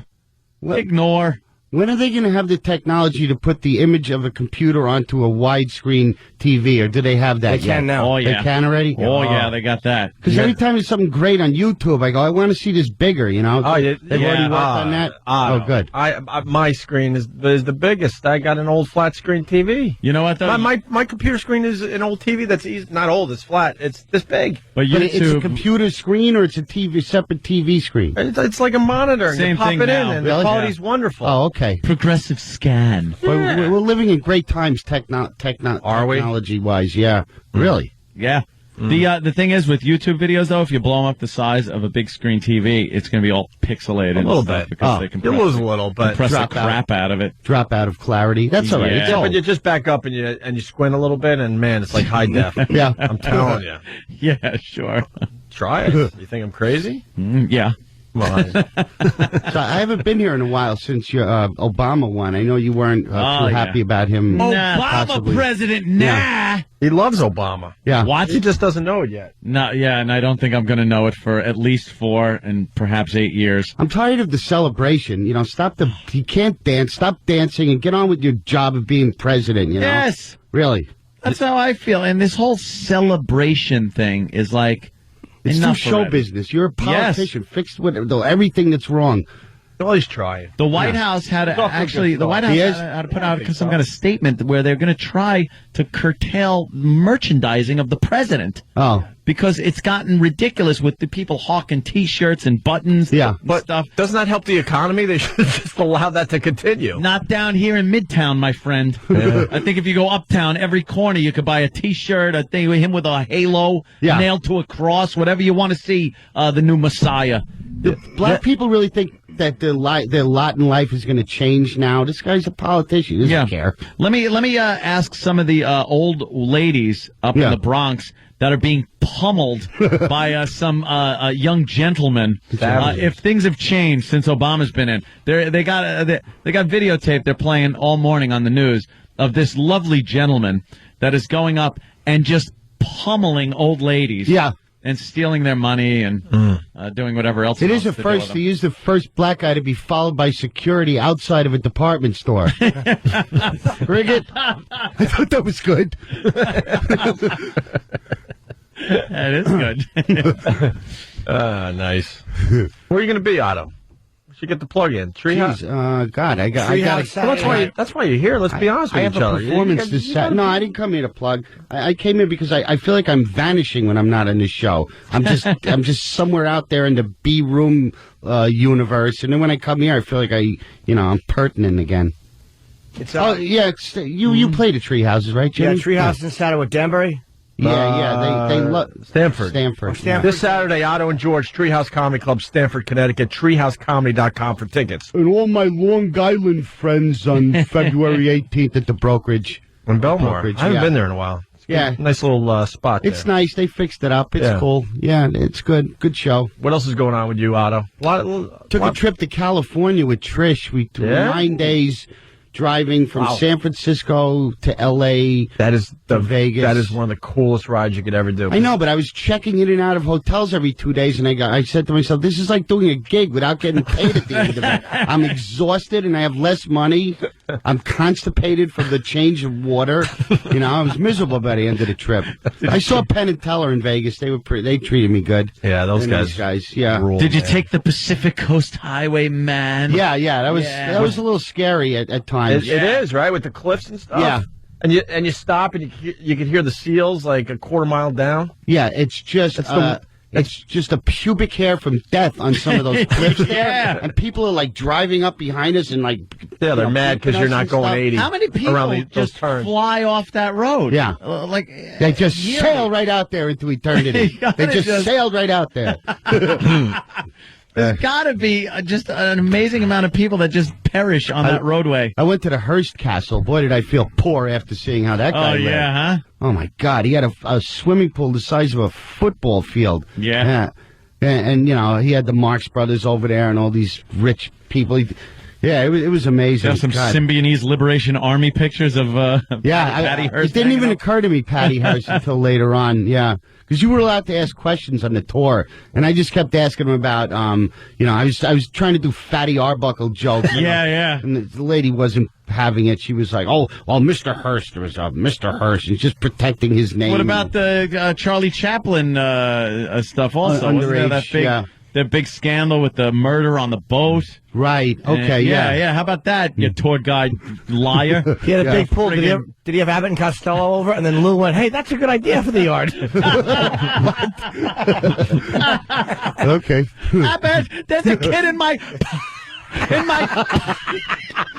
Speaker 3: Ignore.
Speaker 8: When are they going to have the technology to put the image of a computer onto a widescreen TV, or do they have that
Speaker 4: They can now.
Speaker 3: Oh, yeah.
Speaker 8: They can already?
Speaker 3: Oh, yeah, they got that.
Speaker 8: Because every time there's something great on YouTube, I go, I want to see this bigger, you know?
Speaker 2: Oh, yeah.
Speaker 8: They've already worked on that? Oh, good.
Speaker 2: My screen is the biggest. I got an old flat screen TV.
Speaker 3: You know what, though?
Speaker 2: My computer screen is an old TV that's not old, it's flat. It's this big.
Speaker 3: But
Speaker 8: it's a computer screen, or it's a separate TV screen?
Speaker 2: It's like a monitor.
Speaker 3: Same
Speaker 2: you pop
Speaker 3: thing
Speaker 2: it
Speaker 3: now.
Speaker 2: in, and
Speaker 8: Really?
Speaker 2: the quality's wonderful.
Speaker 8: Oh, okay.
Speaker 3: Progressive scan.
Speaker 8: We're living in great times technology-wise, yeah. Really?
Speaker 3: Yeah. The thing is, with YouTube videos, though, if you blow them up the size of a big screen TV, it's going to be all pixelated.
Speaker 2: A little bit.
Speaker 3: Because they
Speaker 2: you lose a little, but
Speaker 3: compress the crap out of it.
Speaker 8: Drop out of clarity. That's all right.
Speaker 3: Yeah.
Speaker 8: It's
Speaker 2: but you just back up and you squint a little bit, and man, it's like high def.
Speaker 8: Yeah.
Speaker 2: I'm telling you.
Speaker 3: Yeah, sure.
Speaker 2: Try it. You think I'm crazy?
Speaker 3: Yeah.
Speaker 2: Come on.
Speaker 8: So I haven't been here in a while since your Obama won. I know you weren't too happy about him.
Speaker 3: Obama president, nah.
Speaker 8: Yeah.
Speaker 2: He loves Obama.
Speaker 8: Yeah.
Speaker 3: What?
Speaker 2: He just doesn't know it yet.
Speaker 3: No, yeah, and I don't think I'm going to know it for at least 4 and perhaps 8 years.
Speaker 8: I'm tired of the celebration. You know, you can't dance. Stop dancing and get on with your job of being president, you know?
Speaker 3: Yes.
Speaker 8: Really.
Speaker 3: That's how I feel. And this whole celebration thing is like,
Speaker 8: it's
Speaker 3: enough
Speaker 8: too show
Speaker 3: already.
Speaker 8: business. You're a politician. Fix everything that's wrong.
Speaker 2: Always try.
Speaker 3: The White House had to had to put out some kind of statement where they're going to try to curtail merchandising of the president.
Speaker 8: Oh.
Speaker 3: Because it's gotten ridiculous with the people hawking T-shirts and buttons and stuff.
Speaker 2: Doesn't that help the economy? They should just allow that to continue.
Speaker 3: Not down here in Midtown, my friend. I think if you go uptown, every corner you could buy a T-shirt, a thing with him with a halo nailed to a cross, whatever you want to see, the new Messiah.
Speaker 8: Black people really think that their lot in life is going to change now. This guy's a politician. He doesn't care.
Speaker 3: Let me ask some of the old ladies up in the Bronx that are being pummeled by some young gentlemen. If things have changed since Obama's been in, they got videotape they're playing all morning on the news of this lovely gentleman that is going up and just pummeling old ladies.
Speaker 8: Yeah.
Speaker 3: And stealing their money and doing whatever else.
Speaker 8: It is the first. He is the first black guy to be followed by security outside of a department store. Riggit, I thought that was good.
Speaker 3: That is good.
Speaker 2: Nice. Where are you going to be, Otto? You get the plug in. Treehouse.
Speaker 8: God, I got.
Speaker 2: That's why you're here. Let's be honest with each other.
Speaker 8: I have a performance this Saturday. No, I didn't come here to plug. I came here because I feel like I'm vanishing when I'm not on this show. I'm just somewhere out there in the B room universe, and then when I come here, I feel like I'm pertinent again. You played at Treehouses, right, Jimmy?
Speaker 4: Yeah, Treehouse in Saturday with Danbury.
Speaker 8: Yeah, they love
Speaker 2: Stanford.
Speaker 8: Stanford.
Speaker 2: This Saturday, Otto and George, Treehouse Comedy Club, Stanford, Connecticut. TreehouseComedy.com for tickets.
Speaker 8: And all my Long Island friends on February 18th at the brokerage.
Speaker 2: In Belmore. I haven't been there in a while. Nice little spot there.
Speaker 8: It's nice. They fixed it up. It's cool. Yeah, it's good. Good show.
Speaker 2: What else is going on with you, Otto?
Speaker 8: Took a trip to California with Trish. We took 9 days. Driving from San Francisco to L.A. to Vegas.
Speaker 2: That is one of the coolest rides you could ever do.
Speaker 8: I know, but I was checking in and out of hotels every 2 days, and I said to myself, this is like doing a gig without getting paid at the end of it. I'm exhausted, and I have less money. I'm constipated from the change of water. I was miserable by the end of the trip. I saw Penn and Teller in Vegas. They treated me good.
Speaker 2: Yeah, those guys.
Speaker 8: Yeah.
Speaker 3: Did you take the Pacific Coast Highway, man?
Speaker 8: Yeah. That was a little scary at times.
Speaker 2: It is, right, with the cliffs and stuff.
Speaker 8: Yeah.
Speaker 2: And you stop and you can hear the seals like a quarter mile down.
Speaker 8: Yeah, it's just it's just a pubic hair from death on some of those cliffs there. And people are like driving up behind us and like
Speaker 2: they're mad because you're not going 80.
Speaker 3: How many people just fly off that road?
Speaker 8: Yeah, they just sail right out there into eternity. They just sailed right out there.
Speaker 3: There's got to be just an amazing amount of people that just perish on that roadway.
Speaker 8: I went to the Hearst Castle. Boy, did I feel poor after seeing how that guy lived.
Speaker 3: Huh?
Speaker 8: Oh, my God. He had a swimming pool the size of a football field.
Speaker 3: Yeah.
Speaker 8: And he had the Marx Brothers over there and all these rich people. It was amazing.
Speaker 3: Got some Symbionese Liberation Army pictures of Patty Hearst.
Speaker 8: It didn't even occur to me, Patty Hearst, until later on. Yeah. Because you were allowed to ask questions on the tour, and I just kept asking him about, I was trying to do Fatty Arbuckle jokes.
Speaker 3: Yeah.
Speaker 8: And the lady wasn't having it. She was like, "Oh, well, Mr. Hearst was Mr. Hearst." He's just protecting his name.
Speaker 3: What about the Charlie Chaplin stuff? Also, wasn't there that big scandal with the murder on the boat?
Speaker 8: Right. Okay.
Speaker 3: Yeah. How about that, you tour guide liar?
Speaker 4: He had a big pool. Did he have Abbott and Costello over? And then Lou went, "Hey, that's a good idea for the yard."
Speaker 8: Okay.
Speaker 3: Abbott, there's a kid in my.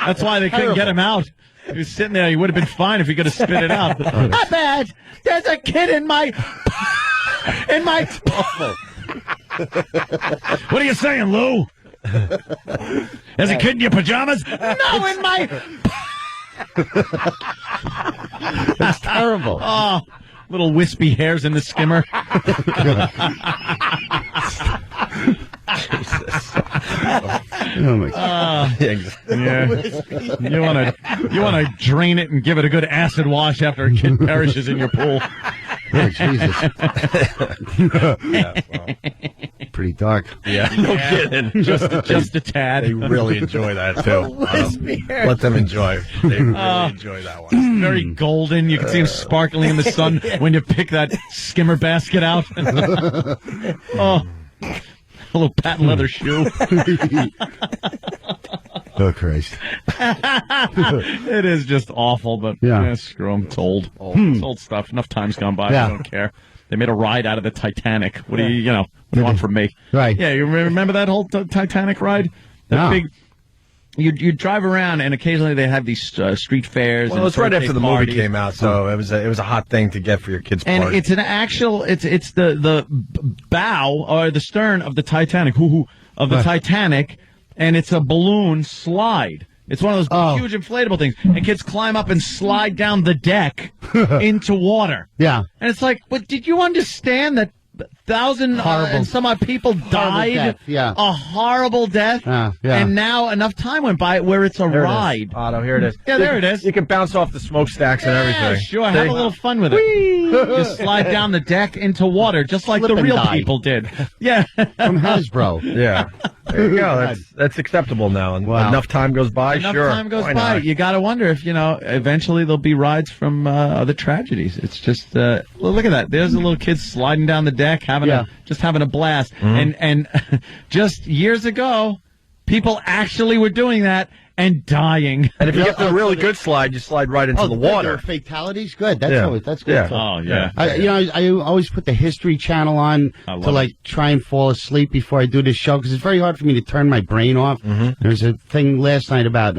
Speaker 3: That's why they couldn't get him out. He was sitting there. He would have been fine if he could have spit it out. Abbott, there's a kid in my. In my
Speaker 8: awful.
Speaker 3: What are you saying, Lou? As a kid in your pajamas? No, in my.
Speaker 8: That's terrible.
Speaker 3: Oh, little wispy hairs in the skimmer.
Speaker 2: Jesus.
Speaker 8: Oh my God.
Speaker 3: Yeah. You want to drain it and give it a good acid wash after a kid perishes in your pool.
Speaker 8: Oh, Jesus.
Speaker 2: Yeah, well.
Speaker 8: Pretty dark.
Speaker 2: Yeah, no kidding.
Speaker 3: Just a tad.
Speaker 2: They really enjoy that too. Let them enjoy. They really enjoy that one.
Speaker 3: It's very golden. You can see them sparkling in the sun when you pick that skimmer basket out. Oh, a little patent leather shoe.
Speaker 8: Oh, Christ.
Speaker 3: It is just awful, but screw them. It's old. It's old stuff. Enough time's gone by. I don't care. They made a ride out of the Titanic. What do you what do you want from me?
Speaker 8: Right.
Speaker 3: Yeah, you remember that whole Titanic ride? That big. You drive around, and occasionally they have these street fairs.
Speaker 2: Well,
Speaker 3: and
Speaker 2: it's right after the
Speaker 3: parties.
Speaker 2: movie came out, so it was a hot thing to get for your kids'
Speaker 3: And
Speaker 2: party.
Speaker 3: it's an actual. It's the bow or the stern of the Titanic. Of the Titanic, and it's a balloon slide. It's one of those huge inflatable things, and kids climb up and slide down the deck into water.
Speaker 8: Yeah.
Speaker 3: And it's like, but did you understand that 1,000 and some odd people died?
Speaker 8: Death. Yeah.
Speaker 3: A horrible death.
Speaker 8: Yeah.
Speaker 3: And now enough time went by where it's a
Speaker 2: There
Speaker 3: ride.
Speaker 2: It is. Otto, here it is.
Speaker 3: Yeah, there it is.
Speaker 2: You can bounce off the smokestacks and everything.
Speaker 3: Sure, have a little fun with it. Just slide down the deck into water, just like
Speaker 8: Slip
Speaker 3: the
Speaker 8: and
Speaker 3: real
Speaker 8: die.
Speaker 3: people did. Yeah.
Speaker 8: From Hasbro.
Speaker 2: Yeah. There you go. That's acceptable now. And enough time goes by,
Speaker 3: Enough
Speaker 2: sure.
Speaker 3: time goes
Speaker 2: Why
Speaker 3: by.
Speaker 2: not?
Speaker 3: You got to wonder if, eventually there'll be rides from other tragedies. It's just, look at that. There's a little kid sliding down the deck, having a blast. And just years ago, people actually were doing that and dying.
Speaker 2: And if you get the really good slide, you slide right into the water.
Speaker 8: Fatalities? Good. That's good.
Speaker 2: Yeah.
Speaker 3: Oh, yeah.
Speaker 8: I always put the History Channel on to try and fall asleep before I do this show because it's very hard for me to turn my brain off. There's a thing last night about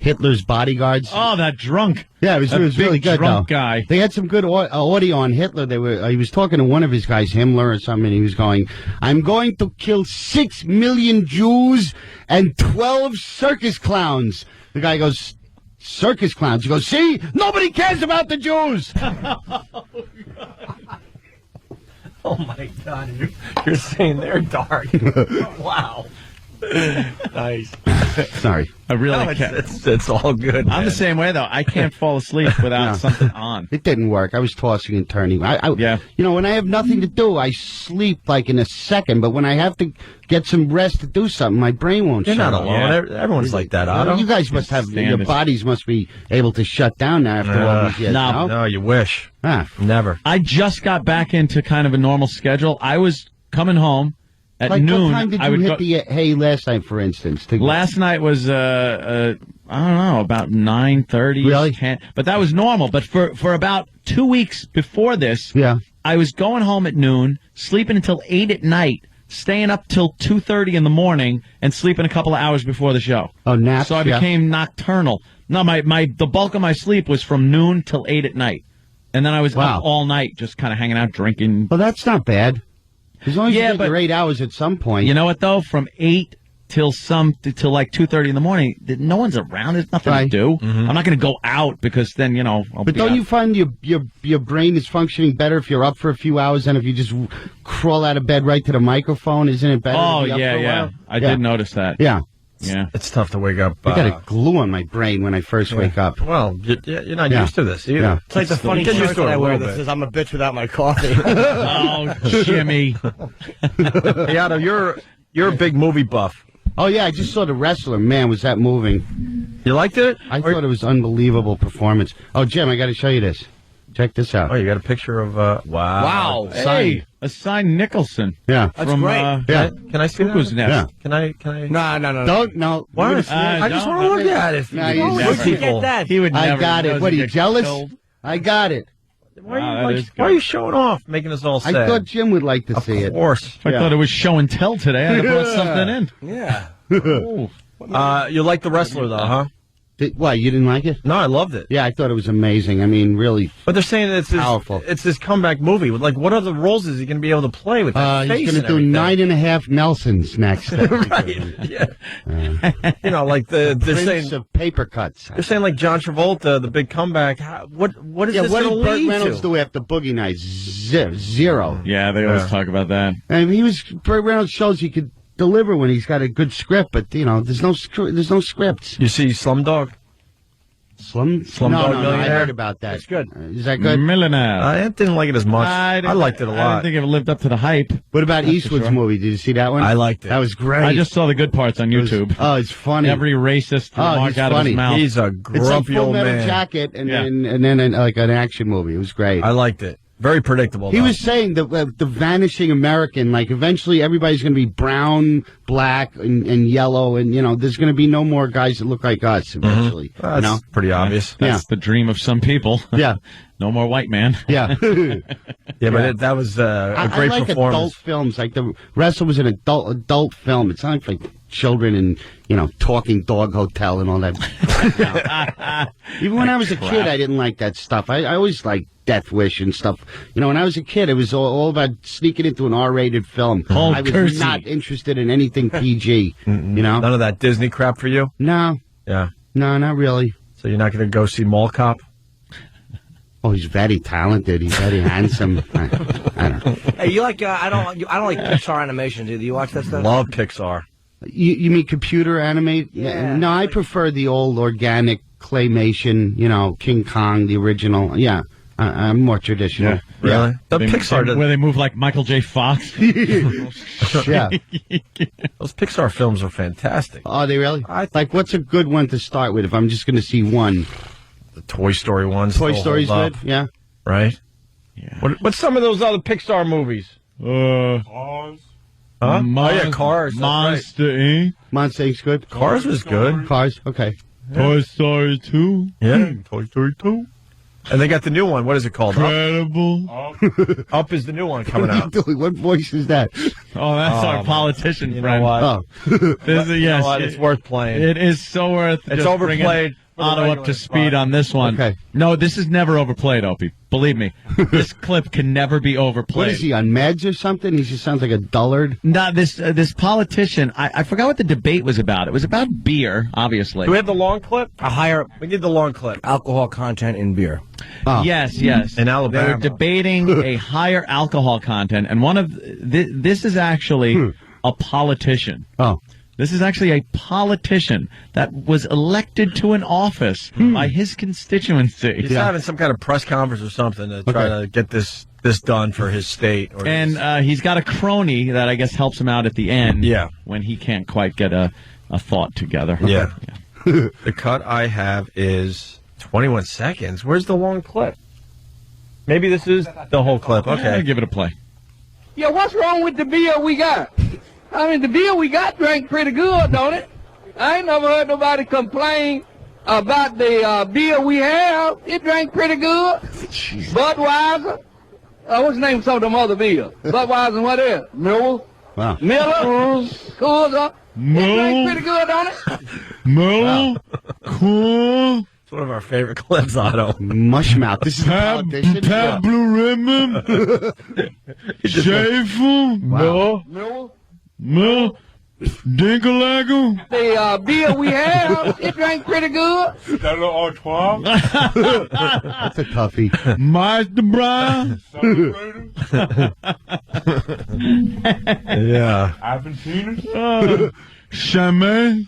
Speaker 8: Hitler's bodyguards.
Speaker 3: Oh, that drunk.
Speaker 8: Yeah, it was really good,
Speaker 3: drunk
Speaker 8: though.
Speaker 3: Guy.
Speaker 8: They had some good audio on Hitler. He was talking to one of his guys, Himmler or something, and he was going, "I'm going to kill 6 million Jews and 12 circus clowns." The guy goes, "Circus clowns?" He goes, "See? Nobody cares about the Jews."
Speaker 2: Oh, my God. You're saying they're dark. Wow. Nice.
Speaker 8: Sorry.
Speaker 3: I really can't.
Speaker 2: It's all good.
Speaker 3: I'm the same way, though. I can't fall asleep without something on.
Speaker 8: It didn't work. I was tossing and turning. When I have nothing to do, I sleep like in a second. But when I have to get some rest to do something, my brain won't
Speaker 2: You're
Speaker 8: shut
Speaker 2: not
Speaker 8: off.
Speaker 2: alone. Everyone's like that, Otto.
Speaker 8: You guys must have, your bodies must be able to shut down now after all these years.
Speaker 2: No, you wish. Never.
Speaker 3: I just got back into kind of a normal schedule. I was coming home at noon.
Speaker 8: What time did you hit the hay last night, for instance?
Speaker 3: Last night was, I don't know, about 9:30.
Speaker 8: Really?
Speaker 3: 10, but that was normal. But for about 2 weeks before this, I was going home at noon, sleeping until 8 at night, staying up till 2:30 in the morning, and sleeping a couple of hours before the show.
Speaker 8: Oh, naps?
Speaker 3: So I became nocturnal. No, the bulk of my sleep was from noon till 8 at night. And then I was up all night just kind of hanging out, drinking.
Speaker 8: Well, that's not bad. As long as you get your 8 hours at some point.
Speaker 3: You know what, though? From 8 till like 2:30 in the morning, no one's around. There's nothing to do. I'm not going to go out because then, I'll
Speaker 8: But
Speaker 3: be
Speaker 8: don't
Speaker 3: out.
Speaker 8: you find your brain is functioning better if you're up for a few hours than if you just crawl out of bed right to the microphone? Isn't it better
Speaker 3: Oh,
Speaker 8: to be up for a while?
Speaker 3: I did notice that.
Speaker 8: Yeah.
Speaker 3: Yeah.
Speaker 2: It's tough to wake up.
Speaker 8: I got a glue on my brain when I first wake up.
Speaker 2: Well, you're not used to this either.
Speaker 8: Yeah.
Speaker 4: It's like the funny shirt that I wear that says "I'm a bitch without my coffee."
Speaker 3: Oh, Jimmy.
Speaker 2: Hey, Otto, you're a big movie buff.
Speaker 8: Oh, yeah, I just saw The Wrestler. Man, was that moving.
Speaker 2: You liked it?
Speaker 8: I thought it was unbelievable performance. Oh, Jim, I got to show you this. Check this out.
Speaker 2: Oh, you got a picture of, wow.
Speaker 3: Wow. Hey, a signed Nicholson.
Speaker 8: Yeah.
Speaker 4: That's
Speaker 3: from,
Speaker 4: great.
Speaker 2: Can I see
Speaker 3: Cuckoo's
Speaker 2: that?
Speaker 3: Nest.
Speaker 8: Yeah.
Speaker 2: Can I?
Speaker 8: No. Don't, no.
Speaker 2: What? I just want to look at it.
Speaker 8: No,
Speaker 2: You
Speaker 8: you
Speaker 2: good
Speaker 8: never.
Speaker 2: people.
Speaker 4: that.
Speaker 3: He would never.
Speaker 8: I got it. What, are you jealous? I got it.
Speaker 2: Why
Speaker 3: Wow,
Speaker 2: are
Speaker 3: that
Speaker 2: you
Speaker 3: is
Speaker 2: showing off, making us all
Speaker 8: I
Speaker 2: sad?
Speaker 8: thought Jim would like to see it.
Speaker 2: Of course.
Speaker 3: I thought it was show and tell today. I brought something in.
Speaker 2: Yeah. You like The Wrestler, though, huh?
Speaker 8: Why, you didn't like it?
Speaker 2: No, I loved it.
Speaker 8: Yeah, I thought it was amazing. I mean, really.
Speaker 2: But they're saying that
Speaker 8: powerful.
Speaker 2: It's this comeback movie. Like, what other roles is he going to be able to play with that face?
Speaker 8: He's going to do 9.5 Nelsons next.
Speaker 2: Right. Yeah. You know, like they're saying
Speaker 8: of paper cuts.
Speaker 2: They're saying like John Travolta, the big comeback. What is this
Speaker 8: what
Speaker 2: going
Speaker 8: did
Speaker 2: to
Speaker 8: Burt
Speaker 2: lead
Speaker 8: Reynolds
Speaker 2: to?
Speaker 8: do after Boogie Nights? Zero.
Speaker 3: Yeah, they always talk about that.
Speaker 8: And Burt Reynolds shows he could deliver when he's got a good script, but there's no scripts.
Speaker 2: You see Slumdog?
Speaker 8: Slumdog
Speaker 2: Millionaire?
Speaker 8: No, I heard about that.
Speaker 2: It's good.
Speaker 8: Is that good?
Speaker 3: Millionaire.
Speaker 2: I didn't like it as much. I liked it a
Speaker 3: I
Speaker 2: lot.
Speaker 3: didn't think it lived up to the hype.
Speaker 8: What about
Speaker 3: That's for
Speaker 8: Eastwood's
Speaker 3: sure.
Speaker 8: movie? Did you see that one?
Speaker 2: I liked it.
Speaker 8: That was great.
Speaker 3: I just saw the good parts on YouTube.
Speaker 8: It's funny.
Speaker 3: Every racist remark
Speaker 8: he's
Speaker 3: out
Speaker 8: funny.
Speaker 3: of his mouth.
Speaker 2: He's a
Speaker 8: It's like
Speaker 2: grumpy
Speaker 8: Full
Speaker 2: old
Speaker 8: Metal
Speaker 2: man.
Speaker 8: Jacket and then like an action movie. It was great.
Speaker 2: I liked it. Very predictable.
Speaker 8: He was saying that the vanishing American, like eventually everybody's going to be brown, black, and yellow, and there's going to be no more guys that look like us eventually.
Speaker 2: That's pretty obvious.
Speaker 3: That's the dream of some people.
Speaker 8: Yeah.
Speaker 3: No more white man.
Speaker 8: Yeah.
Speaker 2: But that was a great
Speaker 8: I like
Speaker 2: performance.
Speaker 8: adult films. Like the Wrestle was an adult film. It's not like children and Talking Dog Hotel and all that. Even when I was a kid, I didn't like that stuff. I always liked Death Wish and stuff. When I was a kid, it was all about sneaking into an R-rated film. I was
Speaker 2: Kersey.
Speaker 8: not interested in anything PG.
Speaker 2: None of that Disney crap for you?
Speaker 8: No.
Speaker 2: Yeah.
Speaker 8: No, not really.
Speaker 2: So you're not going to go see Mall Cop?
Speaker 8: Oh, he's very talented. He's very handsome. I don't know.
Speaker 4: Hey, you like? I don't like Pixar animation. Do you watch that stuff?
Speaker 2: Love Pixar.
Speaker 8: You mean computer animate?
Speaker 4: Yeah.
Speaker 8: No, I prefer the old organic claymation. King Kong, the original. Yeah. I'm more traditional.
Speaker 3: Yeah.
Speaker 2: Really? The Pixar
Speaker 3: where they move like Michael J. Fox.
Speaker 8: Yeah.
Speaker 2: Those Pixar films are fantastic.
Speaker 8: Oh, they really? Like, what's a good one to start with if I'm just going to see one?
Speaker 2: The Toy Story ones.
Speaker 8: Toy
Speaker 2: still
Speaker 8: Story's
Speaker 2: hold
Speaker 8: good?
Speaker 2: up,
Speaker 8: Yeah.
Speaker 2: Right? Yeah. What's some of those other Pixar movies?
Speaker 3: Cars.
Speaker 2: Huh? Oh, yeah, Cars. That's
Speaker 3: Monster Inc.
Speaker 8: Monster Inc.'s good?
Speaker 2: Cars was good.
Speaker 8: Cars, okay.
Speaker 3: Toy Story 2.
Speaker 2: Yeah, Toy Story 2. And they got the new one. What is it called?
Speaker 3: Incredible.
Speaker 2: Up is the new one coming out.
Speaker 8: What voice is that?
Speaker 3: Oh, that's our politician friend.
Speaker 2: Know what?
Speaker 8: Oh.
Speaker 3: This is, yes,
Speaker 2: It's worth playing.
Speaker 3: It is so worth.
Speaker 2: It's
Speaker 3: just
Speaker 2: overplayed
Speaker 3: bringing
Speaker 2: for the
Speaker 3: Otto up
Speaker 2: regular
Speaker 3: to speed
Speaker 2: spot.
Speaker 3: on this one.
Speaker 8: Okay.
Speaker 3: No, this is never overplayed, Opie. Believe me, this clip can never be overplayed.
Speaker 8: What is he, on meds or something? He just sounds like a dullard.
Speaker 3: No, this politician. I forgot what the debate was about. It was about beer, obviously.
Speaker 2: Do we have the long clip?
Speaker 4: We
Speaker 2: need the long clip.
Speaker 4: Alcohol content in beer.
Speaker 8: Oh.
Speaker 3: Yes.
Speaker 2: In Alabama.
Speaker 3: They were debating a higher alcohol content, and one of this is actually a politician.
Speaker 8: Oh.
Speaker 3: This is actually a politician that was elected to an office by his constituency.
Speaker 2: He's having some kind of press conference or something to try to get this done for his state. Or
Speaker 3: And he's got a crony that I guess helps him out at the end.
Speaker 2: Yeah.
Speaker 3: When he can't quite get a thought together.
Speaker 2: Yeah. The cut I have is 21 seconds. Where's the long clip? Maybe this is the whole clip. Okay.
Speaker 3: Yeah, give it a play.
Speaker 17: Yeah, what's wrong with the beer we got? I mean, the beer we got drank pretty good, don't it? I ain't never heard nobody complain about the beer we have. It drank pretty good. Budweiser. What's the name of some of them other beers? Budweiser and what else? Miller.
Speaker 8: Wow.
Speaker 17: Miller. Coors. It drank pretty good, don't it?
Speaker 3: Miller. Cool.
Speaker 2: It's one of our favorite clips, Otto.
Speaker 8: Mushmouth. This is a politician.
Speaker 3: Pat Blue Ribbon. Schaefer.
Speaker 8: Wow.
Speaker 3: Miller. Dinklagel.
Speaker 17: The beer we have, it drank pretty good.
Speaker 3: Stella Artois.
Speaker 8: That's a toughie.
Speaker 3: Meisterbräu.
Speaker 2: Yeah.
Speaker 3: Argentina. Chimay.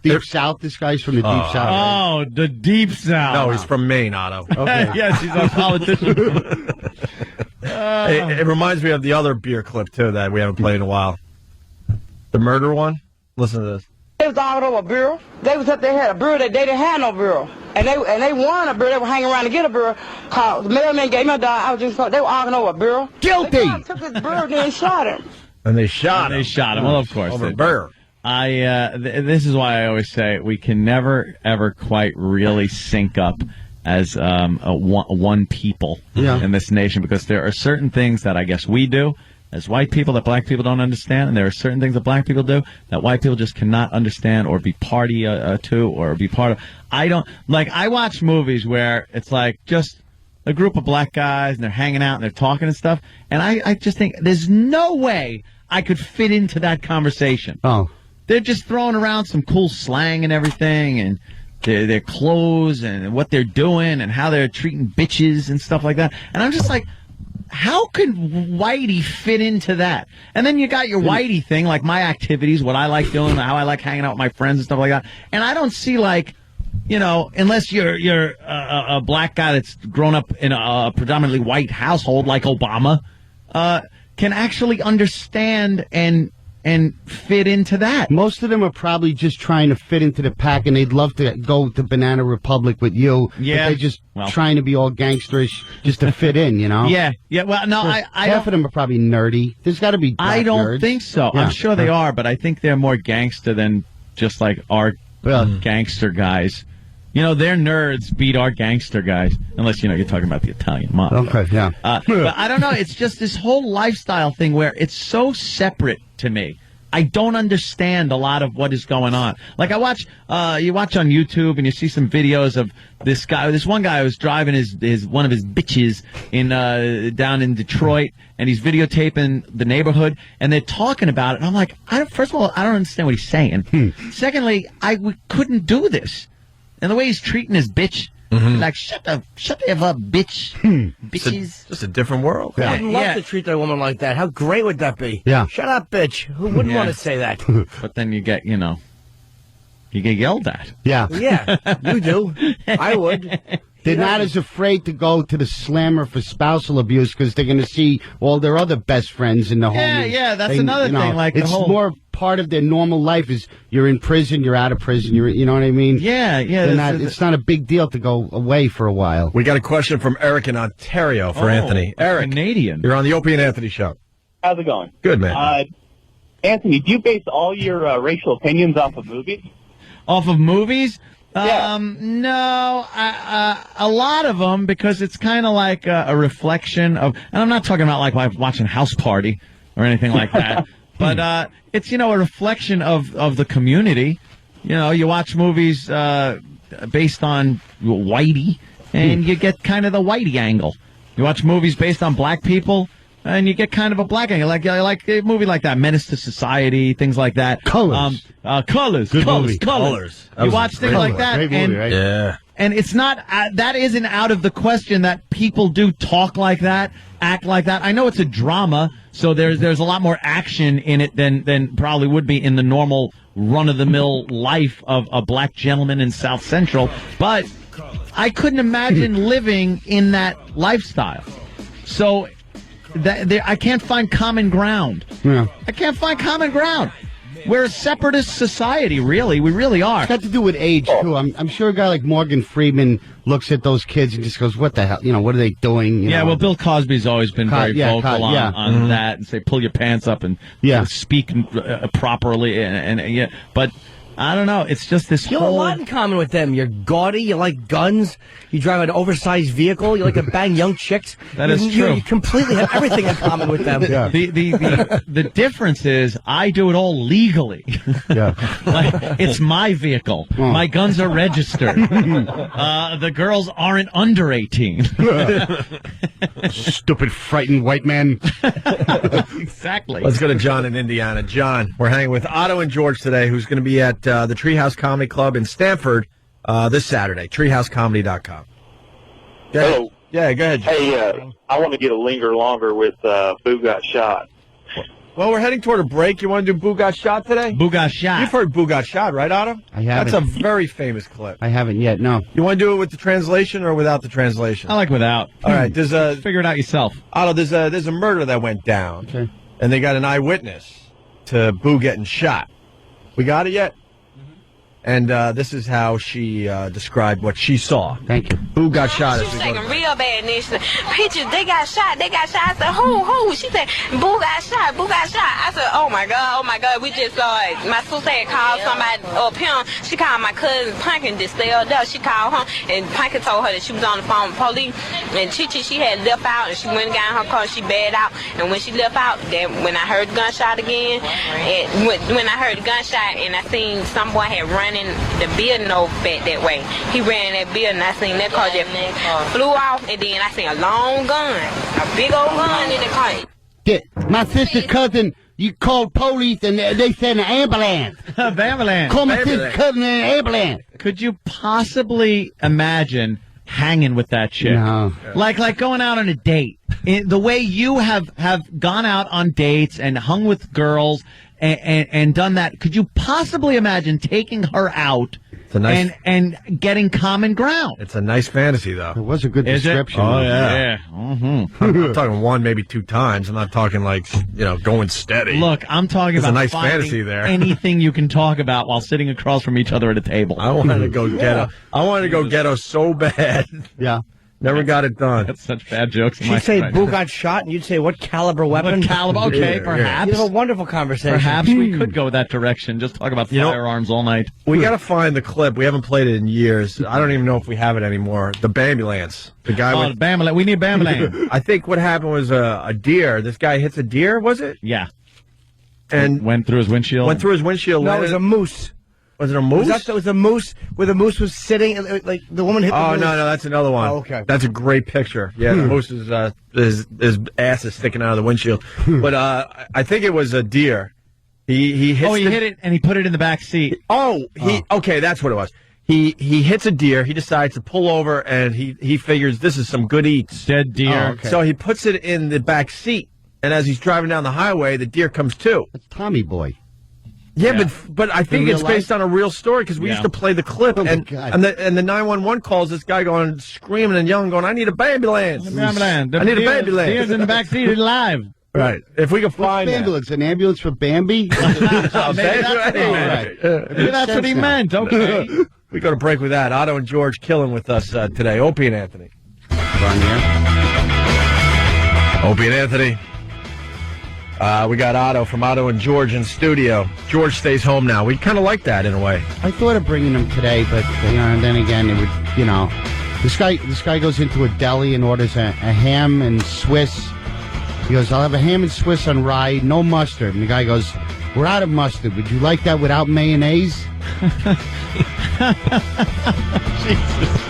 Speaker 8: Deep South. This guy's from the Deep South. Right?
Speaker 3: Oh, the Deep South.
Speaker 2: No, he's from Maine, Otto.
Speaker 8: Okay.
Speaker 3: Yes, he's a politician.
Speaker 2: It reminds me of the other beer clip, too, that we haven't played in a while. The murder one? Listen to this.
Speaker 18: They was arguing over a bureau. They was up there had a bureau that they didn't have no bureau. And they wanted a bureau. They were hanging around to get a bureau. Called the mailman gave me a dime. I was just they were arguing over a bureau.
Speaker 8: Guilty.
Speaker 18: They took his bureau and then shot him.
Speaker 2: And they shot him.
Speaker 3: They shot him. Well, of course.
Speaker 2: Over a bear.
Speaker 3: This is why I always say we can never, ever quite really sync up as one people in this nation, because there are certain things that I guess we do as white people that black people don't understand, and there are certain things that black people do that white people just cannot understand or be party to or be part of. I watch movies where it's like just a group of black guys and they're hanging out and they're talking and stuff, and I just think there's no way I could fit into that conversation.
Speaker 8: Oh.
Speaker 3: They're just throwing around some cool slang and everything, and their clothes and what they're doing and how they're treating bitches and stuff like that. And I'm just like, how could Whitey fit into that? And then you got your Whitey thing, like my activities, what I like doing, how I like hanging out with my friends and stuff like that. And I don't see, like, unless you're a black guy that's grown up in a predominantly white household like Obama, can actually understand and fit into that.
Speaker 8: Most of them are probably just trying to fit into the pack, and they'd love to go to Banana Republic with you.
Speaker 3: Yeah.
Speaker 8: But they're just trying to be all gangsterish just to fit in,
Speaker 3: Yeah. Well, no,
Speaker 8: half of them are probably nerdy. There's got to be black
Speaker 3: I don't
Speaker 8: nerds.
Speaker 3: think so.
Speaker 8: Yeah.
Speaker 3: I'm sure they are, but I think they're more gangster than just like our gangster guys. Their nerds beat our gangster guys, unless, you're talking about the Italian mob.
Speaker 8: Okay, yeah.
Speaker 3: But I don't know. It's just this whole lifestyle thing where it's so separate to me. I don't understand a lot of what is going on. Like you watch on YouTube and you see some videos of this one guy who's driving one of his bitches down in Detroit, and he's videotaping the neighborhood, and they're talking about it. And I'm like, first of all, I don't understand what he's saying. Secondly, we couldn't do this. And the way he's treating his bitch, like, shut the F up, bitch. Bitches.
Speaker 2: Just a different world.
Speaker 4: I would love to treat that woman like that. How great would that be?
Speaker 8: Yeah.
Speaker 4: Shut up, bitch. Who wouldn't want to say that?
Speaker 3: But then you get yelled at.
Speaker 8: Yeah.
Speaker 4: Yeah, you do. I would.
Speaker 8: They're not as afraid to go to the slammer for spousal abuse because they're going to see all their other best friends in the home.
Speaker 3: Yeah, that's another thing. Like,
Speaker 8: it's more part of their normal life is you're in prison, you're out of prison, you know what I mean?
Speaker 3: Yeah.
Speaker 8: It's not a big deal to go away for a while.
Speaker 2: We got a question from Eric in Ontario for Anthony. Eric,
Speaker 3: Canadian.
Speaker 2: You're on the Opie and Anthony show.
Speaker 19: How's it going?
Speaker 2: Good, man.
Speaker 19: Anthony, do you base all your racial opinions off of movies?
Speaker 3: Off of movies?
Speaker 19: Yeah.
Speaker 3: No, a lot of them, because it's kind of like a reflection of, and I'm not talking about like watching House Party or anything like that, but it's, a reflection of the community. You watch movies based on Whitey, and you get kind of the Whitey angle. You watch movies based on black people, and you get kind of a black angle, like a movie like that, Menace to Society, things like that.
Speaker 8: Colors.
Speaker 3: Colors.
Speaker 8: Good movie.
Speaker 3: Colors. You watch things like that,
Speaker 8: Great movie, right?
Speaker 2: Yeah.
Speaker 3: And it's not, that isn't out of the question that people do talk like that, act like that. I know it's a drama, so there's a lot more action in it than probably would be in the normal run-of-the-mill life of a black gentleman in South Central. But I couldn't imagine living in that lifestyle. So I can't find common ground.
Speaker 8: Yeah.
Speaker 3: I can't find common ground. We're a separatist society, really. We really are.
Speaker 8: It's got to do with age, too. I'm sure a guy like Morgan Freeman looks at those kids and just goes, what the hell? What are they doing?
Speaker 3: Well, Bill Cosby's always been very vocal on that, and say, pull your pants up and speak properly. And but I don't know. It's just this
Speaker 4: You have a lot in common with them. You're gaudy. You like guns. You drive an oversized vehicle. You like to bang young chicks.
Speaker 3: That is true.
Speaker 4: You completely have everything in common with them.
Speaker 8: Yeah.
Speaker 3: The difference is I do it all legally.
Speaker 8: Yeah.
Speaker 3: It's my vehicle. My guns are registered. The girls aren't under 18.
Speaker 8: Stupid, frightened white man.
Speaker 3: Exactly.
Speaker 2: Let's go to John in Indiana. John, we're hanging with Otto and George today, who's going to be at the Treehouse Comedy Club in Stamford this Saturday. TreehouseComedy.com.
Speaker 19: Hello.
Speaker 2: Yeah, go ahead, John.
Speaker 19: Hey, I want to get a linger longer with Boo Got Shot.
Speaker 2: Well, we're heading toward a break. You want to do Boo Got Shot today?
Speaker 3: Boo Got Shot.
Speaker 2: You've heard Boo Got Shot, right, Otto?
Speaker 8: I haven't.
Speaker 2: That's a very famous clip.
Speaker 8: I haven't yet, no.
Speaker 2: You want to do it with the translation or without the translation?
Speaker 3: I like without.
Speaker 2: All right,
Speaker 3: figure it out yourself.
Speaker 2: Otto, there's a murder that went down,
Speaker 8: okay,
Speaker 2: and they got an eyewitness to Boo getting shot. We got it yet? And this is how she described what she saw.
Speaker 8: Thank you.
Speaker 2: Who got shot?
Speaker 20: She was shaking real bad, and then she said, "Pictures, they got shot. I said, who? She said, Boo got shot. I said, oh my God, we just saw it. My sister had called somebody up here. She called my cousin Pumpkin, just stay up there. She called her, and Pumpkin told her that she was on the phone with police. And Chichi, she had left out, and she went and got in her car, she bailed out. And when she left out, when I heard the gunshot again, and when I heard the gunshot, and I seen some boy had run in the building over back that way. He ran in that building, I seen that car just flew off, and then I seen a long gun, a big old gun in the car.
Speaker 8: Yeah, my sister's cousin, you called police and they sent an ambulance.
Speaker 3: Ambulance.
Speaker 8: Call my sister's cousin an ambulance.
Speaker 3: Could you possibly imagine hanging with that chick?
Speaker 8: No.
Speaker 3: Like going out on a date. The way you have gone out on dates and hung with girls and done that, could you possibly imagine taking her out and getting common ground?
Speaker 2: It's a nice fantasy, though.
Speaker 8: It was a good description.
Speaker 2: Oh, yeah.
Speaker 3: Mm-hmm.
Speaker 2: I'm talking one, maybe two times. I'm not talking like, going steady.
Speaker 3: Look, I'm talking
Speaker 2: There's
Speaker 3: about
Speaker 2: a nice
Speaker 3: finding
Speaker 2: fantasy there.
Speaker 3: anything you can talk about while sitting across from each other at a table.
Speaker 2: I wanted to go ghetto. I wanted to go ghetto so bad.
Speaker 8: Yeah.
Speaker 2: Never got it done.
Speaker 3: That's such bad jokes.
Speaker 4: She'd say Boo got shot, and you'd say, what caliber weapon?
Speaker 3: What caliber? Okay, perhaps.
Speaker 4: You'd have a wonderful conversation.
Speaker 3: Perhaps we could go that direction. Just talk about firearms all night.
Speaker 2: We got to find the clip. We haven't played it in years. I don't even know if we have it anymore. The Bambulance. The guy
Speaker 3: the Bambulance. We need Bambulance.
Speaker 2: I think what happened was a deer. This guy hits a deer, was it?
Speaker 3: Yeah.
Speaker 2: And
Speaker 3: went through his windshield?
Speaker 2: Went through his windshield.
Speaker 4: No, it was a moose.
Speaker 2: Was it a moose?
Speaker 4: It was a moose where the moose was sitting, and, like the woman hit the moose.
Speaker 2: No, that's another one.
Speaker 4: Oh, okay.
Speaker 2: That's a great picture. Yeah, the moose is his ass is sticking out of the windshield. But I think it was a deer. He hit
Speaker 3: it and he put it in the back seat.
Speaker 2: Okay, that's what it was. He hits a deer. He decides to pull over, and he figures this is some good eats.
Speaker 3: Dead deer.
Speaker 2: Oh, okay. So he puts it in the back seat, and as he's driving down the highway, the deer comes to.
Speaker 8: That's Tommy Boy.
Speaker 2: Yeah, but I think it's based on a real story because we used to play the clip, and the 911 calls this guy going screaming and yelling, going, "I need a ambulance! I need a ambulance!
Speaker 3: Deer's in the back seat, alive."
Speaker 2: Right. If we can find
Speaker 8: ambulance, an ambulance for Bambi.
Speaker 3: Maybe that's what he meant. Okay.
Speaker 2: We go to break with that. Otto and George killing with us today. Opie and Anthony. Opie and Anthony. We got Otto from Otto and George in studio. George stays home now. We kind of like that in a way.
Speaker 8: I thought of bringing him today, but and then again, it would, this guy goes into a deli and orders a ham and Swiss. He goes, "I'll have a ham and Swiss on rye, no mustard." And the guy goes, "We're out of mustard. Would you like that without mayonnaise?"
Speaker 3: Jesus.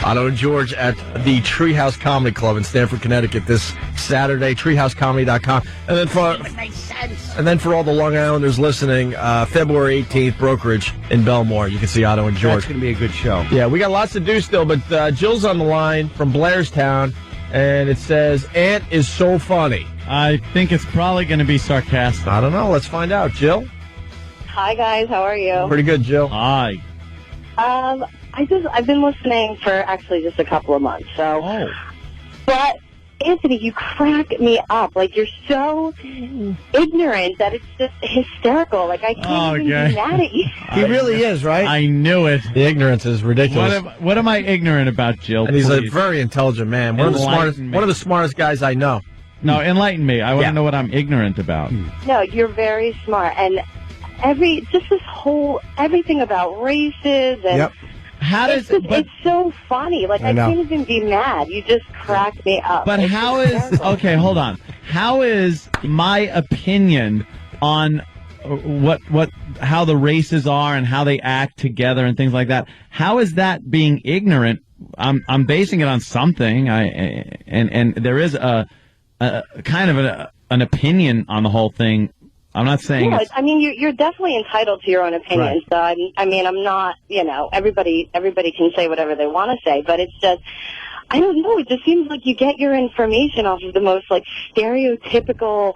Speaker 2: Otto and George at the Treehouse Comedy Club in Stamford, Connecticut this Saturday, treehousecomedy.com. And then for all the Long Islanders listening, February 18th, Brokerage in Belmore. You can see Otto and George.
Speaker 8: That's going to be a good show.
Speaker 2: Yeah, we got lots to do still, but Jill's on the line from Blairstown, and it says, "Aunt is so funny."
Speaker 3: I think it's probably going to be sarcastic.
Speaker 2: I don't know. Let's find out. Jill?
Speaker 9: Hi, guys. How are you?
Speaker 2: Pretty good, Jill.
Speaker 3: Hi.
Speaker 9: I've been listening for actually just a couple of months, so.
Speaker 3: Oh.
Speaker 9: But, Anthony, you crack me up. Like, you're so ignorant that it's just hysterical. Like, I can't even be mad at you.
Speaker 4: He really is, right?
Speaker 3: I knew it.
Speaker 2: The ignorance is ridiculous.
Speaker 3: What am I ignorant about, Jill?
Speaker 2: And he's a very intelligent man. One of the smartest guys I know.
Speaker 3: No, enlighten me. I want to know what I'm ignorant about.
Speaker 9: No, you're very smart. And everything about races and...
Speaker 2: Yep.
Speaker 9: It's so funny. Like, I can't even be mad. You just crack me up.
Speaker 3: But okay, hold on. How is my opinion on how the races are and how they act together and things like that, how is that being ignorant? I'm basing it on something. And there is a kind of an opinion on the whole thing. I'm not saying.
Speaker 9: Yeah, I mean, you're definitely entitled to your own opinion.
Speaker 2: Right.
Speaker 9: So I'm not. Everybody can say whatever they want to say, but it's just, I don't know. It just seems like you get your information off of the most like stereotypical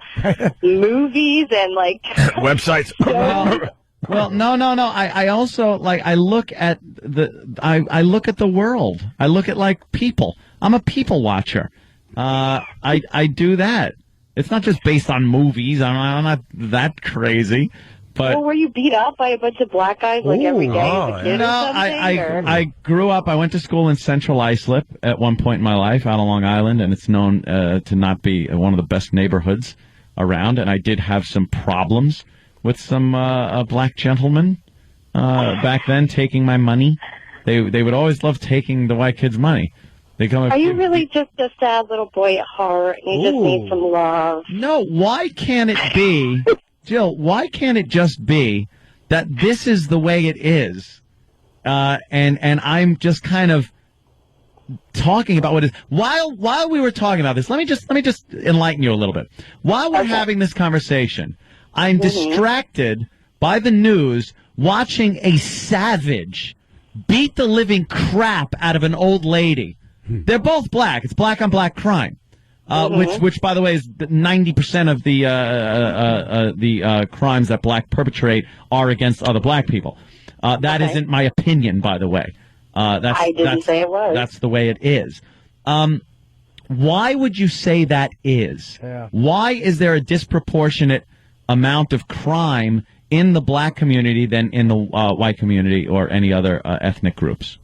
Speaker 9: movies and like
Speaker 2: websites.
Speaker 3: Well, no. I also I look at I look at the world. I look at like people. I'm a people watcher. I do that. It's not just based on movies. I'm not that crazy. But
Speaker 9: well, were you beat up by a bunch of black guys like every day as a kid or something?
Speaker 3: I grew up. I went to school in Central Islip at one point in my life out on Long Island, and it's known to not be one of the best neighborhoods around. And I did have some problems with some black gentlemen back then taking my money. They would always love taking the white kids' money. They come.
Speaker 9: Are you really just a sad little boy at heart and you just need some love?
Speaker 3: No, why can't it be, Jill, why can't it just be that this is the way it is? And I'm just kind of talking about what it is. While we were talking about this, let me just enlighten you a little bit. While we're having this conversation, I'm distracted by the news watching a savage beat the living crap out of an old lady. They're both black. It's black on black crime, which by the way is 90% of the crimes that black perpetrate are against other black people. That isn't my opinion, by the way.
Speaker 9: I didn't say it was.
Speaker 3: That's the way it is. Why would you say that is?
Speaker 4: Yeah.
Speaker 3: Why is there a disproportionate amount of crime in the black community than in the white community or any other ethnic groups?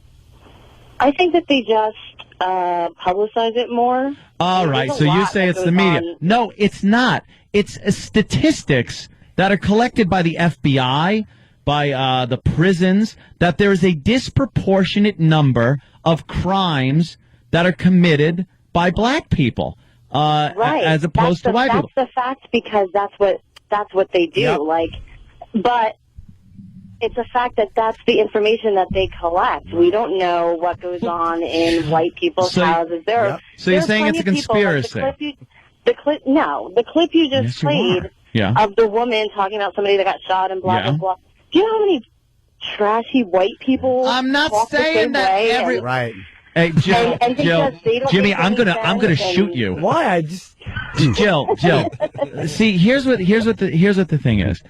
Speaker 9: I think that they just publicize it more.
Speaker 3: All right, so you say it's the media. No, it's not. It's statistics that are collected by the FBI, by the prisons, that there is a disproportionate number of crimes that are committed by black people, as opposed to white people.
Speaker 9: That's the fact, because that's what they do.
Speaker 3: Yep.
Speaker 9: But it's a fact that that's the information that they collect. We don't know what goes on in white people's houses.
Speaker 3: So you're saying it's a conspiracy?
Speaker 9: The clip you just played of the woman talking about somebody that got shot and blah, blah, blah. Do you know how many trashy white people
Speaker 3: I'm not
Speaker 9: talk
Speaker 3: saying
Speaker 9: the same way?
Speaker 4: Right.
Speaker 3: Hey, Jill, Jimmy, I'm gonna shoot you.
Speaker 4: Why? I just
Speaker 3: Jill. See, here's what the thing is.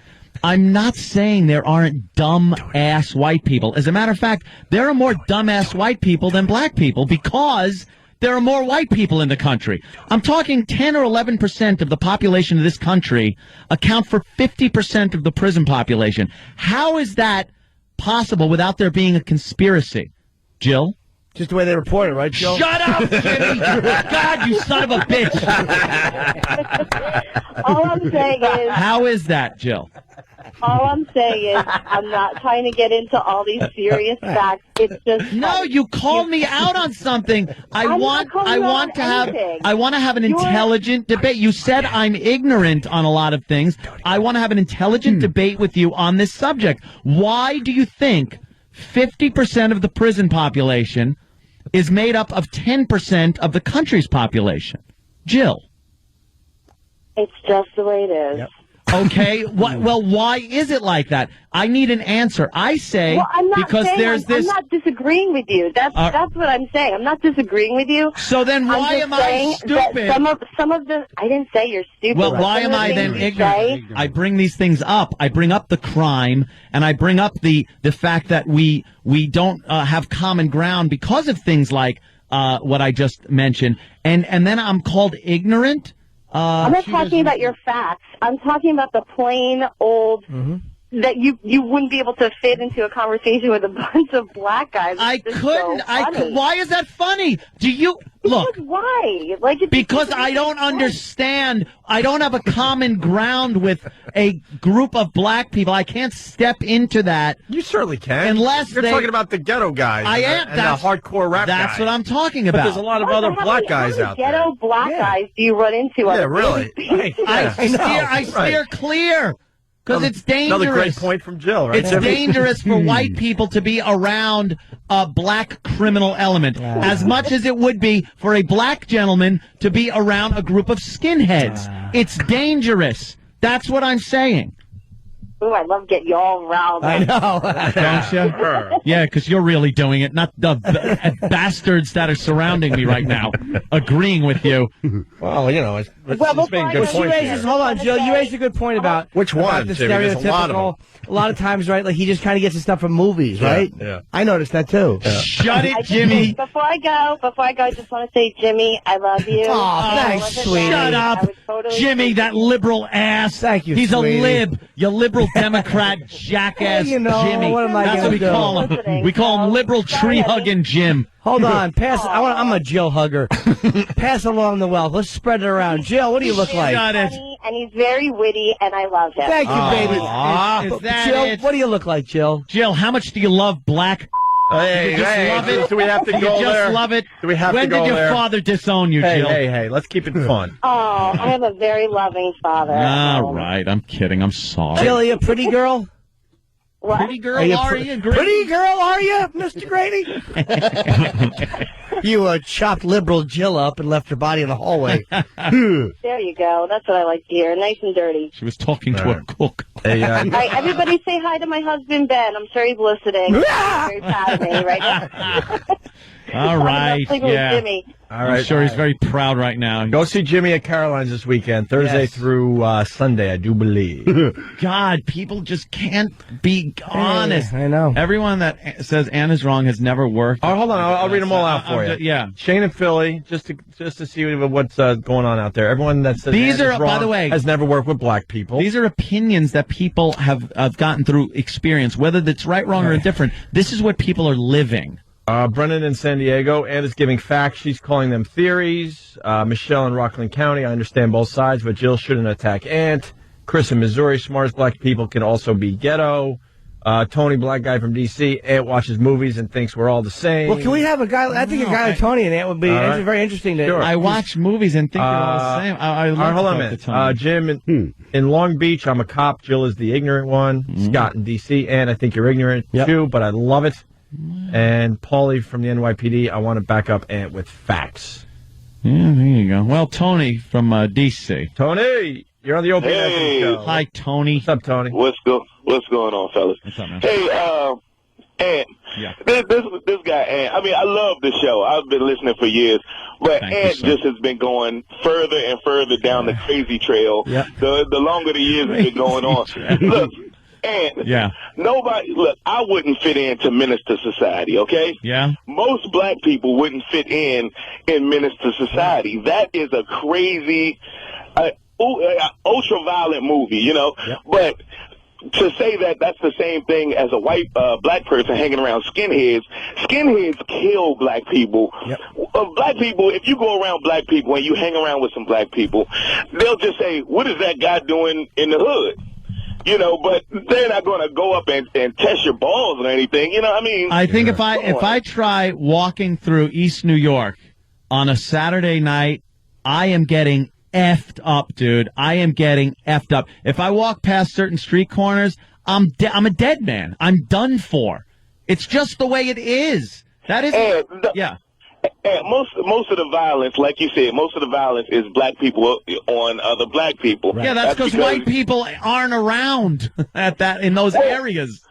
Speaker 3: I'm not saying there aren't dumb-ass white people. As a matter of fact, there are more dumb-ass white people than black people because there are more white people in the country. I'm talking 10 or 11% of the population of this country account for 50% of the prison population. How is that possible without there being a conspiracy? Jill?
Speaker 4: Just the way they report it, right, Joe?
Speaker 3: Shut up, Jimmy! God, you son of a bitch!
Speaker 9: All I'm saying is...
Speaker 3: How is that, Jill?
Speaker 9: All I'm saying is I'm not trying to get into all these serious facts. It's just...
Speaker 3: No, you called me out on something. I want to have an intelligent debate. You said I'm ignorant on a lot of things. I want to have an intelligent debate with you on this subject. Why do you think 50% of the prison population is made up of 10% of the country's population? Jill.
Speaker 9: It's just the way it is.
Speaker 4: Yep.
Speaker 3: Okay. Well, why is it like that? I need an answer. I say because there's this.
Speaker 9: I'm not disagreeing with you. That's what I'm saying. I'm not disagreeing with you.
Speaker 3: So then why am I stupid?
Speaker 9: Some of the. I didn't say you're stupid.
Speaker 3: Well, why am I then ignorant? I bring these things up. I bring up the crime, and I bring up the fact that we don't have common ground because of things like what I just mentioned, and then I'm called ignorant.
Speaker 9: I'm not talking about your facts. I'm talking about the plain old that you wouldn't be able to fit into a conversation with a bunch of black guys.
Speaker 3: I couldn't. Why is that funny? Do you look?
Speaker 9: Why?
Speaker 3: Because I don't understand. I don't have a common ground with a group of black people. I can't step into that.
Speaker 2: You certainly can.
Speaker 3: Unless
Speaker 2: you're talking about the ghetto guys.
Speaker 3: I am.
Speaker 2: And the hardcore rap guys.
Speaker 3: That's what I'm talking about.
Speaker 2: But there's a lot of other black guys out there.
Speaker 9: Ghetto black guys do you run into?
Speaker 2: Yeah, really.
Speaker 3: I steer clear. Because it's dangerous.
Speaker 2: Another great point from Jill, right?
Speaker 3: It's dangerous for white people to be around a black criminal element, as much as it would be for a black gentleman to be around a group of skinheads. It's dangerous. That's what I'm saying.
Speaker 9: Ooh, I love getting you all riled up.
Speaker 4: I know.
Speaker 3: Don't you? Yeah, because you're really doing it, not the bastards that are surrounding me right now, agreeing with you.
Speaker 2: Well, you know, it's making good points.
Speaker 4: Hold on, Jill. You raised a good point about
Speaker 2: which one?
Speaker 4: About the stereotypical. A lot of times, right? Like he just kind of gets his stuff from movies, right?
Speaker 2: Yeah.
Speaker 4: I noticed that too.
Speaker 3: Yeah. Shut it, Jimmy.
Speaker 9: Before I go, I just want to say, Jimmy, I love you.
Speaker 4: Oh, thanks, sweetie.
Speaker 3: Shut up,
Speaker 9: totally
Speaker 3: Jimmy, that liberal ass.
Speaker 4: Thank you,
Speaker 3: He's
Speaker 4: sweetie.
Speaker 3: a lib. You liberal Democrat jackass
Speaker 4: You know,
Speaker 3: Jimmy.
Speaker 4: what am I
Speaker 3: That's
Speaker 4: gonna
Speaker 3: what we
Speaker 4: do?
Speaker 3: call him.
Speaker 9: Listening,
Speaker 3: We call him liberal tree hugging Jim.
Speaker 4: Hold on, I'm a Jill hugger. Pass along the wealth. Let's spread it around. Jill, what do you look like?
Speaker 3: Got it.
Speaker 9: Funny, and he's very witty, and I love him.
Speaker 4: Thank you, baby.
Speaker 3: Is that
Speaker 4: Jill,
Speaker 3: it?
Speaker 4: what do you look like, Jill?
Speaker 3: Jill, how much do you love black?
Speaker 2: Hey,
Speaker 3: you just love it?
Speaker 2: do we have to
Speaker 3: You
Speaker 2: go
Speaker 3: just
Speaker 2: there?
Speaker 3: love it?
Speaker 2: Do we have
Speaker 3: when
Speaker 2: to go
Speaker 3: did your
Speaker 2: there?
Speaker 3: father disown you,
Speaker 2: Hey,
Speaker 3: Jill?
Speaker 2: hey, let's keep it fun.
Speaker 9: Oh, I have a very loving father.
Speaker 3: All right, I'm kidding. I'm sorry.
Speaker 4: Jill, are you a pretty girl?
Speaker 9: What?
Speaker 3: Pretty girl,
Speaker 4: Are you
Speaker 3: are you? Grady?
Speaker 4: Pretty girl, are you, Mr. Grady? You chopped liberal Jill up and left her body in the hallway.
Speaker 9: There you go. That's what I like to hear. Nice and dirty.
Speaker 3: She was talking to a cook.
Speaker 2: Hey,
Speaker 9: All right, everybody say hi to my husband, Ben. I'm sure he's listening. He's very proud of me right now.
Speaker 3: All right,
Speaker 9: Sleeping with
Speaker 3: yeah.
Speaker 9: Jimmy.
Speaker 2: all right.
Speaker 3: I'm sure he's very proud right now.
Speaker 2: Go see Jimmy at Caroline's this weekend, Thursday
Speaker 4: Yes.
Speaker 2: through Sunday, I do believe.
Speaker 3: God, people just can't be honest.
Speaker 4: I know.
Speaker 3: Everyone that says Anna's wrong has never worked.
Speaker 2: Oh, hold on, I'll read them all out for you.
Speaker 3: Yeah.
Speaker 2: Shane and Philly, just to see what's going on out there. Everyone that says
Speaker 3: These
Speaker 2: Anna's
Speaker 3: are, by
Speaker 2: wrong
Speaker 3: the way,
Speaker 2: has never worked with black people.
Speaker 3: These are opinions that people have gotten through experience, whether that's right, wrong, or indifferent. This is what people are living.
Speaker 2: Brennan in San Diego, Anna's giving facts. She's calling them theories. Michelle in Rockland County, I understand both sides, but Jill shouldn't attack Ant. Chris in Missouri, smartest black people can also be ghetto. Tony, black guy from D.C., Ant watches movies and thinks we're all the same.
Speaker 4: Well, can we have a guy? I think a guy like Tony and Ant would be very interesting. To,
Speaker 2: Sure.
Speaker 3: I watch movies and think they're all the same. I
Speaker 2: all right, hold on a minute. Jim in Long Beach, I'm a cop. Jill is the ignorant one. Scott in D.C., and I think you're ignorant too, but I love it. And Paulie from the NYPD, I want to back up Ant with facts.
Speaker 3: Yeah, there you go. Well, Tony from D.C.
Speaker 2: Tony, you're on the Opie
Speaker 21: Hey.
Speaker 2: Show.
Speaker 3: Hi, Tony.
Speaker 2: What's up, Tony?
Speaker 21: What's going on, fellas?
Speaker 3: What's up, man?
Speaker 21: Hey, Ant.
Speaker 3: Yeah.
Speaker 21: This guy, Ant. I mean, I love the show. I've been listening for years, but
Speaker 3: Thank you,
Speaker 21: Ant
Speaker 3: sir.
Speaker 21: just has been going further and further down the crazy trail.
Speaker 4: Yeah.
Speaker 21: The longer the years have been going on. Look, Ant.
Speaker 3: Yeah.
Speaker 21: Look, I wouldn't fit into Minister Society, okay?
Speaker 3: Yeah.
Speaker 21: Most black people wouldn't fit in Minister Society. That is a crazy, ultra-violent movie, you know?
Speaker 4: Yep.
Speaker 21: But to say that that's the same thing as a white black person hanging around skinheads kill black people.
Speaker 4: Yep.
Speaker 21: Black people, if you go around black people and you hang around with some black people, they'll just say, what is that guy doing in the hood? You know, but they're not going to go up and test your balls or anything. You know what I mean?
Speaker 3: I think if I try walking through East New York on a Saturday night, I am getting effed up, dude. I am getting effed up. If I walk past certain street corners, I'm a dead man. I'm done for. It's just the way it is. That is, yeah.
Speaker 21: And most of the violence, like you said, most of the violence is black people on other black people.
Speaker 3: Yeah, that's because white people aren't around in those areas.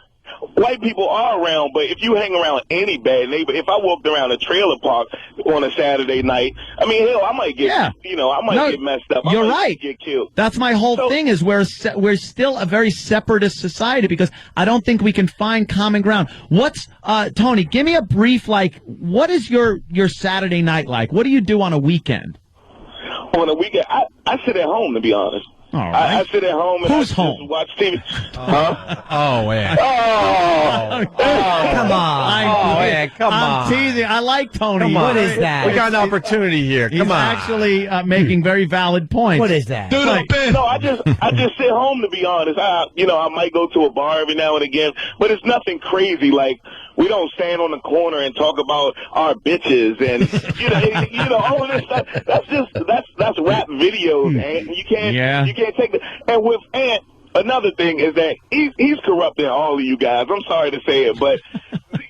Speaker 21: White people are around, but if you hang around any bad neighbor, if I walked around a trailer park on a Saturday night, I mean, hell, I might get, get messed up.
Speaker 3: You're
Speaker 21: I might
Speaker 3: right.
Speaker 21: Get killed.
Speaker 3: That's my whole thing is we're still a very separatist society because I don't think we can find common ground. What's, Tony, give me a brief, what is your Saturday night like? What do you do on a weekend?
Speaker 21: On a weekend, I sit at home, to be honest.
Speaker 3: All right.
Speaker 21: I sit at home and
Speaker 3: Who's
Speaker 21: I
Speaker 3: home?
Speaker 21: just watch TV. Huh?
Speaker 2: Oh, yeah.
Speaker 4: Come on.
Speaker 2: Come on.
Speaker 3: I'm teasing. I like Tony.
Speaker 2: Come on.
Speaker 4: What is that?
Speaker 2: We got an opportunity here.
Speaker 3: He's
Speaker 2: Come on.
Speaker 3: actually making very valid points.
Speaker 4: What is that?
Speaker 21: No, I just sit home, to be honest. I might go to a bar every now and again, but it's nothing crazy. Like, we don't stand on the corner and talk about our bitches and all of this stuff. That's rap videos, man. You can't take it. And with Ant, another thing is that he's corrupting all of you guys. I'm sorry to say it, but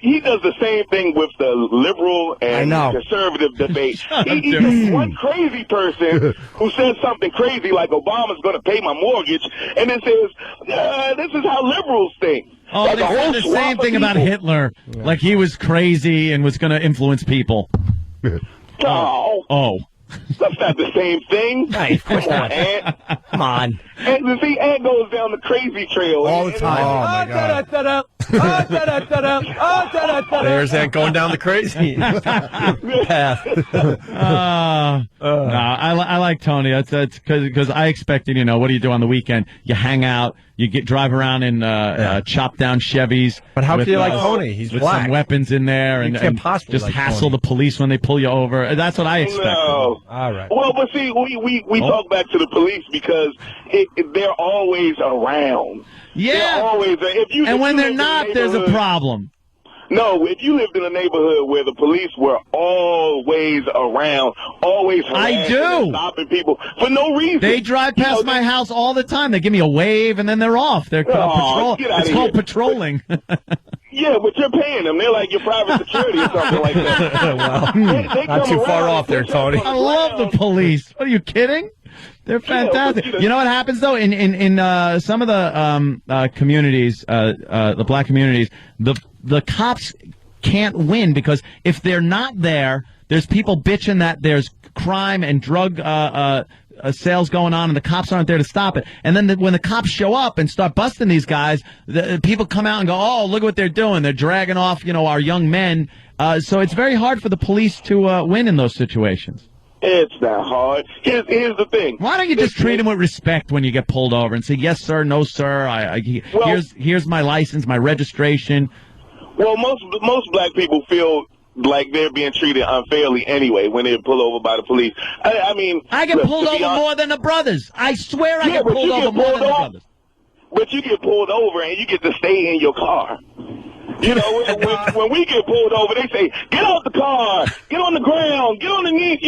Speaker 21: he does the same thing with the liberal and conservative debate. He's one crazy person who says something crazy like Obama's going to pay my mortgage, and then says, this is how liberals think.
Speaker 3: Oh, they said the same thing about Hitler. Yeah. Like he was crazy and was going to influence people.
Speaker 21: Oh. That's not the same thing.
Speaker 4: Right, of course not.
Speaker 21: Ant.
Speaker 4: Come on.
Speaker 21: And you see, Ant goes down the crazy trail.
Speaker 4: All the time.
Speaker 2: Oh, my God. There's Ant going down the crazy path.
Speaker 3: I like Tony. That's because I expected, what do you do on the weekend? You hang out, You drive around in chopped down Chevys.
Speaker 2: But how can you like Tony? He's
Speaker 3: with
Speaker 2: black.
Speaker 3: some weapons in there, and
Speaker 2: can't possibly
Speaker 3: just
Speaker 2: like
Speaker 3: hassle
Speaker 2: Tony.
Speaker 3: the police when they pull you over. That's what I expect.
Speaker 21: No.
Speaker 2: All right.
Speaker 21: Well, but see, we talk back to the police because they're always around.
Speaker 3: Yeah.
Speaker 21: They're always
Speaker 3: And when they're not, there's a problem.
Speaker 21: No, if you lived in a neighborhood where the police were always around, always harassing and stopping people for no reason.
Speaker 3: They drive past my house all the time. They give me a wave, and then they're off. They're patrol.
Speaker 21: get outta
Speaker 3: It's called
Speaker 21: here.
Speaker 3: patrolling.
Speaker 21: Yeah, but you're paying them. They're like your private security or something like that.
Speaker 2: Well,
Speaker 21: They
Speaker 2: not
Speaker 21: come
Speaker 2: too far
Speaker 21: around,
Speaker 2: off there, Tony.
Speaker 3: I love the police. What are you kidding? They're fantastic. You know what happens though in some of the communities, the black communities, the cops can't win because if they're not there, there's people bitching that there's crime and drug sales going on, and the cops aren't there to stop it. And then when the cops show up and start busting these guys, the people come out and go, "Oh, look what they're doing! They're dragging off, our young men." So it's very hard for the police to win in those situations.
Speaker 21: It's not hard. Here's the thing.
Speaker 3: Why don't you just treat them with respect when you get pulled over and say, "Yes, sir," "No, sir," here's my license, my registration.
Speaker 21: Well, most black people feel like they're being treated unfairly anyway when they're pulled over by the police. I mean,
Speaker 3: I get pulled over more than the brothers. I swear I get pulled over more than the brothers.
Speaker 21: But you get pulled over and you get to stay in your car. When we get pulled over, they say, "Get out the car, get on the ground, get on the knees,"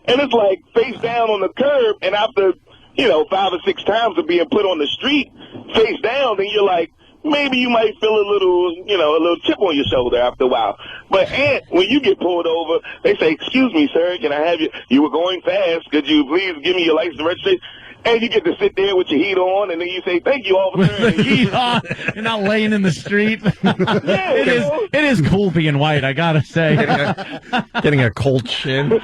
Speaker 21: and it's like face down on the curb. And after, 5 or 6 times of being put on the street face down, then you're like, maybe you might feel a little chip on your shoulder after a while. But when you get pulled over, they say, "Excuse me, sir, can I have you were going fast. Could you please give me your license and registration?" And you get to sit there with your heat on, and then you say, "Thank you, officer."
Speaker 3: With the heat on, you're not laying in the street. It is cool being white, I gotta say.
Speaker 2: Getting a cold chin.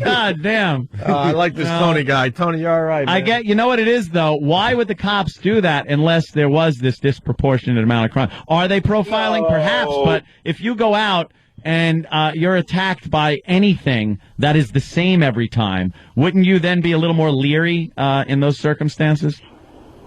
Speaker 3: God damn.
Speaker 2: I like this Tony guy. Tony, you're all right, man.
Speaker 3: You know what it is, though? Why would the cops do that unless there was this disproportionate amount of crime? Are they profiling? Perhaps, but if you go out and you're attacked by anything that is the same every time, wouldn't you then be a little more leery in those circumstances?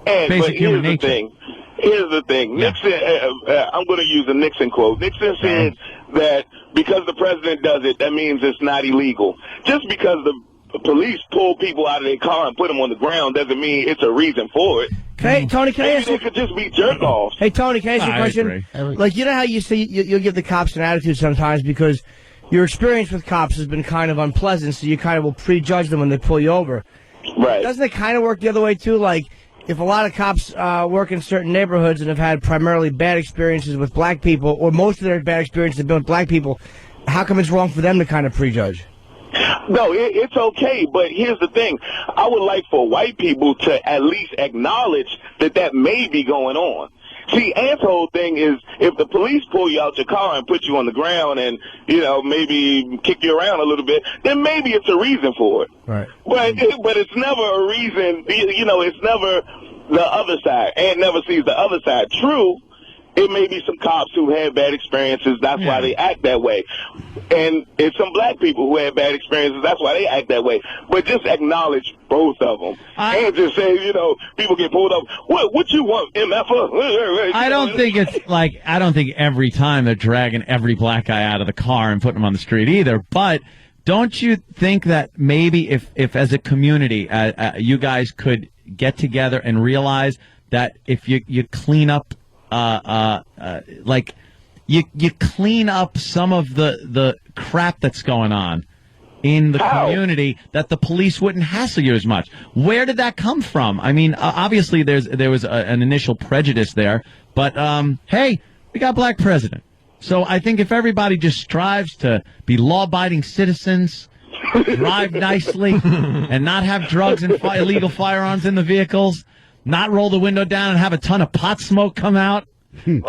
Speaker 3: Basic human nature.
Speaker 21: Here's the thing. Nixon, I'm going to use a Nixon quote. Nixon said that because the president does it, that means it's not illegal. Just because the police pull people out of their car and put them on the ground doesn't mean it's a reason for it.
Speaker 4: Tony, can I ask you?
Speaker 21: It could just be jerk offs.
Speaker 4: Hey, Tony, can I ask you a question? Like, how you say you'll give the cops an attitude sometimes because your experience with cops has been kind of unpleasant, so you kind of will prejudge them when they pull you over.
Speaker 21: Right.
Speaker 4: Doesn't it kind of work the other way, too? Like, if a lot of cops work in certain neighborhoods and have had primarily bad experiences with black people, or most of their bad experiences have been with black people, how come it's wrong for them to kind of prejudge?
Speaker 21: No, it's okay, but here's the thing. I would like for white people to at least acknowledge that may be going on. See, Ant's whole thing is if the police pull you out your car and put you on the ground and, maybe kick you around a little bit, then maybe it's a reason for it.
Speaker 4: Right.
Speaker 21: But it's never a reason, it's never the other side. Ant never sees the other side. True, it may be some cops who had bad experiences. That's why they act that way. And it's some black people who had bad experiences. That's why they act that way. But just acknowledge both of them. And just say, people get pulled up. What you want, MFer?
Speaker 3: I don't think every time they're dragging every black guy out of the car and putting him on the street either. But don't you think that maybe if as a community, you guys could get together and realize that if you clean up you clean up some of the crap that's going on in the community, that the police wouldn't hassle you as much. Where did that come from? I mean, obviously there was an initial prejudice there, but hey, we got a black president. So I think if everybody just strives to be law-abiding citizens, drive nicely, and not have drugs and illegal firearms in the vehicles, not roll the window down and have a ton of pot smoke come out, maybe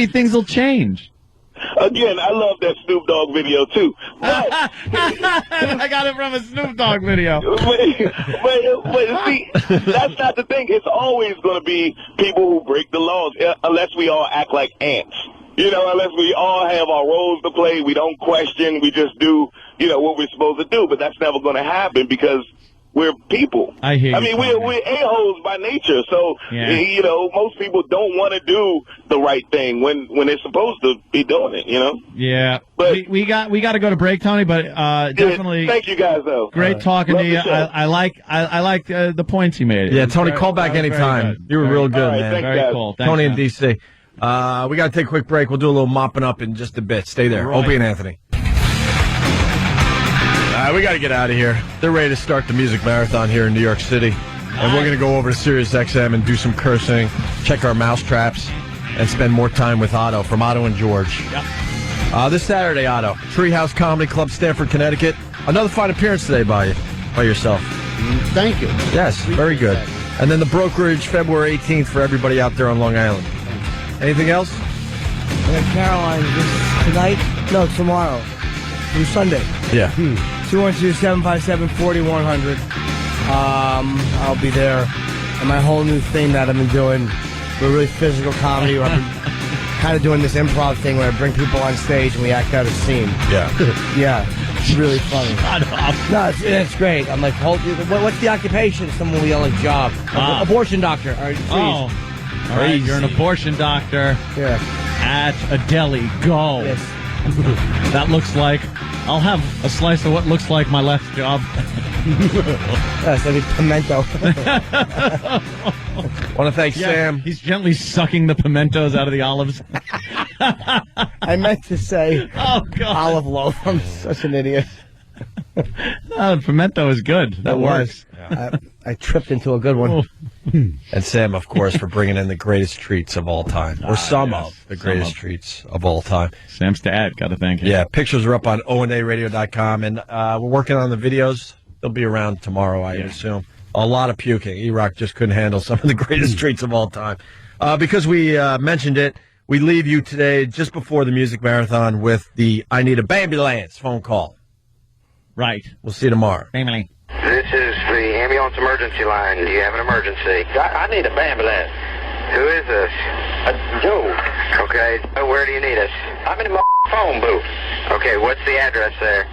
Speaker 3: things will change.
Speaker 21: Again, I love that Snoop Dogg video, too. But,
Speaker 3: I got it from a Snoop Dogg video.
Speaker 21: But see, that's not the thing. It's always going to be people who break the laws, unless we all act like ants. Unless we all have our roles to play, we don't question, we just do, what we're supposed to do. But that's never going to happen because we're people.
Speaker 3: I hear you.
Speaker 21: I mean, we're a-holes by nature, so, you know, most people don't want to do the right thing when they're supposed to be doing it, you know?
Speaker 3: Yeah.
Speaker 21: But
Speaker 3: we got to go to break, Tony, but definitely.
Speaker 21: Thank you guys, though.
Speaker 3: Great talking to you. I like the points you made.
Speaker 2: Yeah, Tony, call back anytime. You were real good, man.
Speaker 3: Very cool. Thanks,
Speaker 2: Tony in
Speaker 3: man.
Speaker 2: D.C. We got to take a quick break. We'll do a little mopping up in just a bit. Stay there.
Speaker 3: Right.
Speaker 2: Opie and Anthony. We got to get out of here. They're ready to start the music marathon here in New York City. And we're going to go over to Sirius XM and do some cursing, check our mouse traps, and spend more time with Otto from Otto and George.
Speaker 3: Yep.
Speaker 2: This Saturday, Otto, Treehouse Comedy Club, Stamford, Connecticut. Another fine appearance today by yourself.
Speaker 8: Thank you.
Speaker 2: Yes, very good. And then the brokerage, February 18th for everybody out there on Long Island. Anything else?
Speaker 4: Caroline, tonight? No, tomorrow. Through Sunday.
Speaker 2: Yeah.
Speaker 4: 212-757-4100. I'll be there. And my whole new thing that I've been doing, we're really physical comedy. Where I've been kind of doing this improv thing where I bring people on stage and we act out a scene.
Speaker 2: Yeah.
Speaker 4: Yeah. It's really funny. No, it's great. I'm like, what's the occupation? Someone will yell a job. Abortion doctor. All right, please.
Speaker 3: All right, you're an abortion doctor.
Speaker 4: Yeah.
Speaker 3: At a deli. Go.
Speaker 4: Yes.
Speaker 3: That looks like I'll have a slice of what looks like my left job.
Speaker 4: Yes, that'd be pimento.
Speaker 2: Want to thank Sam.
Speaker 3: He's gently sucking the pimentos out of the olives.
Speaker 4: I meant to say olive loaf. I'm such an idiot.
Speaker 3: Pimento is good. That works.
Speaker 4: Yeah. I tripped into a good one.
Speaker 2: And Sam, of course, for bringing in the greatest treats of all time. Or some of the greatest treats of all time.
Speaker 3: Sam's dad, got to thank him.
Speaker 2: Yeah, pictures are up on onaradio.com. And we're working on the videos. They'll be around tomorrow, I assume. A lot of puking. E-Rock just couldn't handle some of the greatest treats of all time. Because we mentioned it, we leave you today just before the music marathon with the I Need a Bambulance phone call.
Speaker 3: Right.
Speaker 2: We'll see you tomorrow.
Speaker 3: Family.
Speaker 11: This is the ambulance emergency line. Do you have an emergency? I need a ambulance. Who is this? Joe. Okay. Where do you need us? I'm in the phone booth. Okay, what's the address there?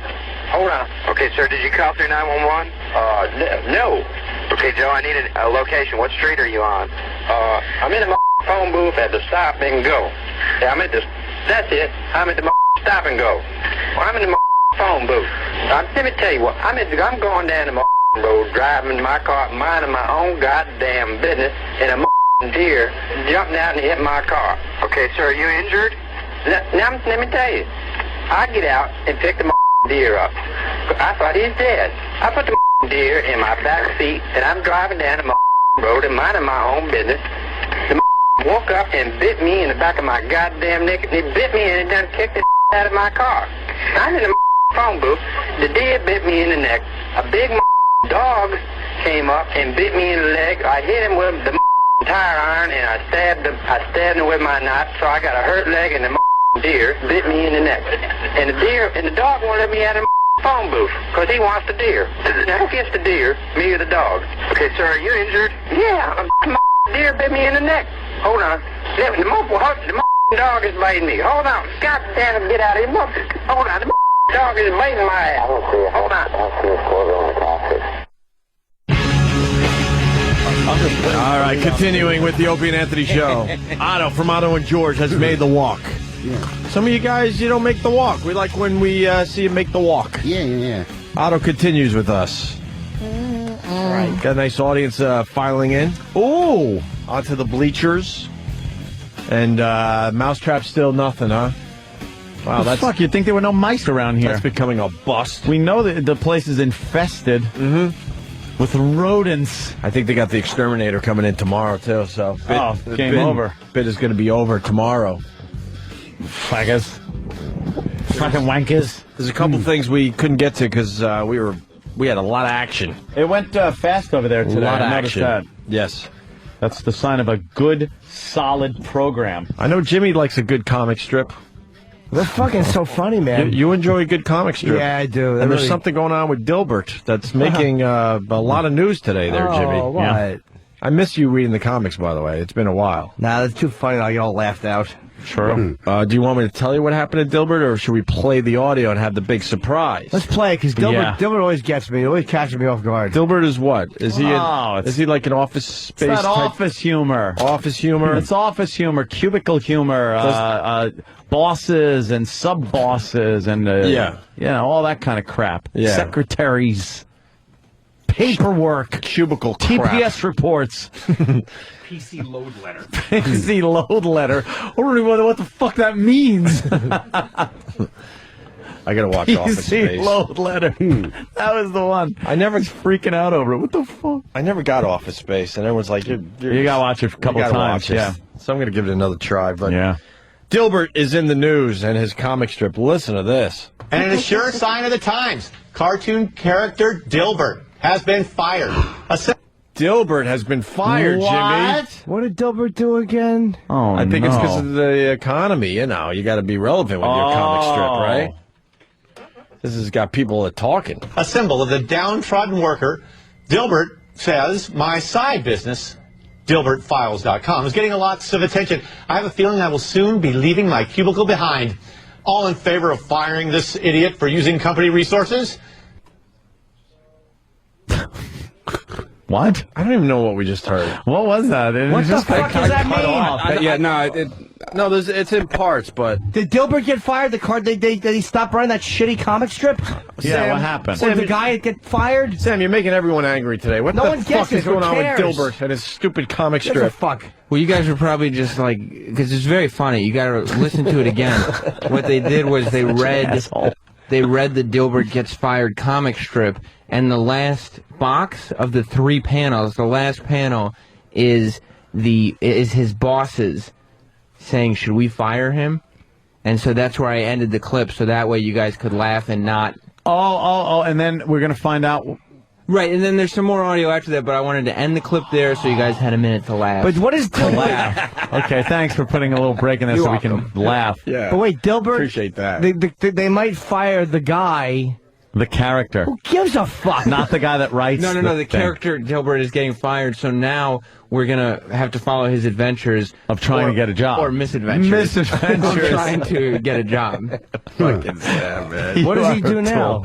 Speaker 11: Hold on. Okay, sir, did you call through 911? No. Okay, Joe, I need a location. What street are you on? I'm in the phone booth at the stop and go. Yeah, I'm at the... That's it. I'm at the stop and go. Well, I'm in the phone booth. Let me tell you what. I'm going down the road, driving my car, minding my own goddamn business, and a deer jumped out and hit my car. Okay, sir, are you injured? Now, let me tell you. I get out and pick the deer up. I thought he's dead. I put the deer in my back seat, and I'm driving down the road and minding my own business. The woke up and bit me in the back of my goddamn neck. He bit me and it done kicked the out of my car. I'm in the phone booth. The deer bit me in the neck. A big dog came up and bit me in the leg. I hit him with the tire iron and I stabbed him with my knife. So I got a hurt leg and the deer bit me in the neck. And the dog won't let me out of the phone booth because he wants the deer. Now who gets the deer? Me or the dog? Okay, sir, are you injured? Yeah, the deer bit me in the neck. Hold on. The dog is biting me. Hold on. God damn it, get out of here. Hold on. The dog is biting my ass. Hold on.
Speaker 2: All right, continuing with the Opie and Anthony show. Otto from Otto and George has made the walk.
Speaker 8: Yeah.
Speaker 2: Some of you guys, you don't make the walk. We like when we see you make the walk.
Speaker 8: Yeah.
Speaker 2: Otto continues with us. All right. Got a nice audience filing in. Ooh, onto the bleachers. And Mousetrap still nothing, huh? Wow,
Speaker 3: that's... Fuck, you'd think there were no mice around here.
Speaker 2: That's becoming a bust.
Speaker 3: We know that the place is infested with rodents.
Speaker 2: I think they got the exterminator coming in tomorrow, too, so...
Speaker 3: game over.
Speaker 2: Bit is going to be over tomorrow.
Speaker 3: Faggots. Fucking wankers.
Speaker 2: There's a couple things we couldn't get to because we had a lot of action.
Speaker 3: It went fast over there today.
Speaker 2: A lot of
Speaker 3: I noticed
Speaker 2: action.
Speaker 3: that.
Speaker 2: Yes.
Speaker 3: That's the sign of a good, solid program.
Speaker 2: I know Jimmy likes a good comic strip.
Speaker 4: They're fucking so funny, man.
Speaker 2: You enjoy a good comic strip.
Speaker 4: Yeah, I do.
Speaker 2: And there's something going on with Dilbert that's making a lot of news today there, Jimmy.
Speaker 4: Oh, what?
Speaker 2: Yeah. I miss you reading the comics, by the way. It's been a while.
Speaker 4: Nah, that's too funny. I all laughed out.
Speaker 2: True. Do you want me to tell you what happened to Dilbert, or should we play the audio and have the big surprise?
Speaker 4: Let's play it, because Dilbert always gets me. He always catches me off guard.
Speaker 2: Dilbert is what? Is he like an office space
Speaker 3: It's that
Speaker 2: type?
Speaker 3: office humor.
Speaker 2: Office humor?
Speaker 3: It's office humor, cubicle humor, bosses and sub-bosses and, all that kind of crap.
Speaker 2: Yeah.
Speaker 3: Secretaries, paperwork,
Speaker 2: cubicle crap.
Speaker 3: TPS reports.
Speaker 2: PC load letter.
Speaker 3: PC load letter. I don't even know what the fuck that means.
Speaker 2: I gotta watch Office Space.
Speaker 3: Load letter. That was the one.
Speaker 2: I never
Speaker 3: freaking out over it. What the fuck?
Speaker 2: I never got Office Space, and everyone's like, you
Speaker 3: gotta watch it a couple times. Yeah.
Speaker 2: So I'm gonna give it another try. But Dilbert is in the news, and his comic strip. Listen to this.
Speaker 10: And a sure sign of the times. Cartoon character Dilbert has been fired.
Speaker 2: Dilbert has been fired, Jimmy.
Speaker 4: What did Dilbert do again?
Speaker 3: Oh,
Speaker 2: I think it's because of the economy. You know, you got to be relevant with your comic strip, right? This has got people talking.
Speaker 10: A symbol of the downtrodden worker. Dilbert says, my side business, DilbertFiles.com, is getting lots of attention. I have a feeling I will soon be leaving my cubicle behind. All in favor of firing this idiot for using company resources?
Speaker 3: What?
Speaker 2: I don't even know what we just heard.
Speaker 3: What was that?
Speaker 4: What the fuck does that mean?
Speaker 2: It's in parts, but...
Speaker 4: Did Dilbert get fired? Did he stop running that shitty comic strip?
Speaker 3: Yeah, what happened?
Speaker 4: Did the guy get fired?
Speaker 2: Sam, you're making everyone angry today. What
Speaker 4: No
Speaker 2: the
Speaker 4: one
Speaker 2: fuck
Speaker 4: gets
Speaker 2: is
Speaker 4: it. Who
Speaker 2: going on with
Speaker 4: cares?
Speaker 2: Dilbert and his stupid comic
Speaker 4: Gives
Speaker 2: strip?
Speaker 4: a fuck.
Speaker 5: Well, you guys are probably just like, because it's very funny. You got to listen to it again. What they did was they read the Dilbert Gets Fired comic strip, and the last box of the 3 panels, the last panel is his bosses saying, "Should we fire him?" And so that's where I ended the clip, so that way you guys could laugh and not.
Speaker 3: And then we're gonna find out.
Speaker 5: Right, and then there's some more audio after that, but I wanted to end the clip there so you guys had a minute to laugh.
Speaker 4: But what is
Speaker 3: laugh? Okay, thanks for putting a little break in there so we can laugh.
Speaker 2: Yeah.
Speaker 4: But wait, Dilbert...
Speaker 2: Appreciate that.
Speaker 4: They might fire the guy...
Speaker 3: The character.
Speaker 4: Who gives a fuck?
Speaker 3: Not the guy that writes.
Speaker 5: No. The character Dilbert is getting fired, so now we're gonna have to follow his adventures
Speaker 3: of trying to get a job
Speaker 5: or misadventures.
Speaker 3: Misadventures.
Speaker 5: Of trying to get a job.
Speaker 2: Fucking Sam, man.
Speaker 4: What does he do now?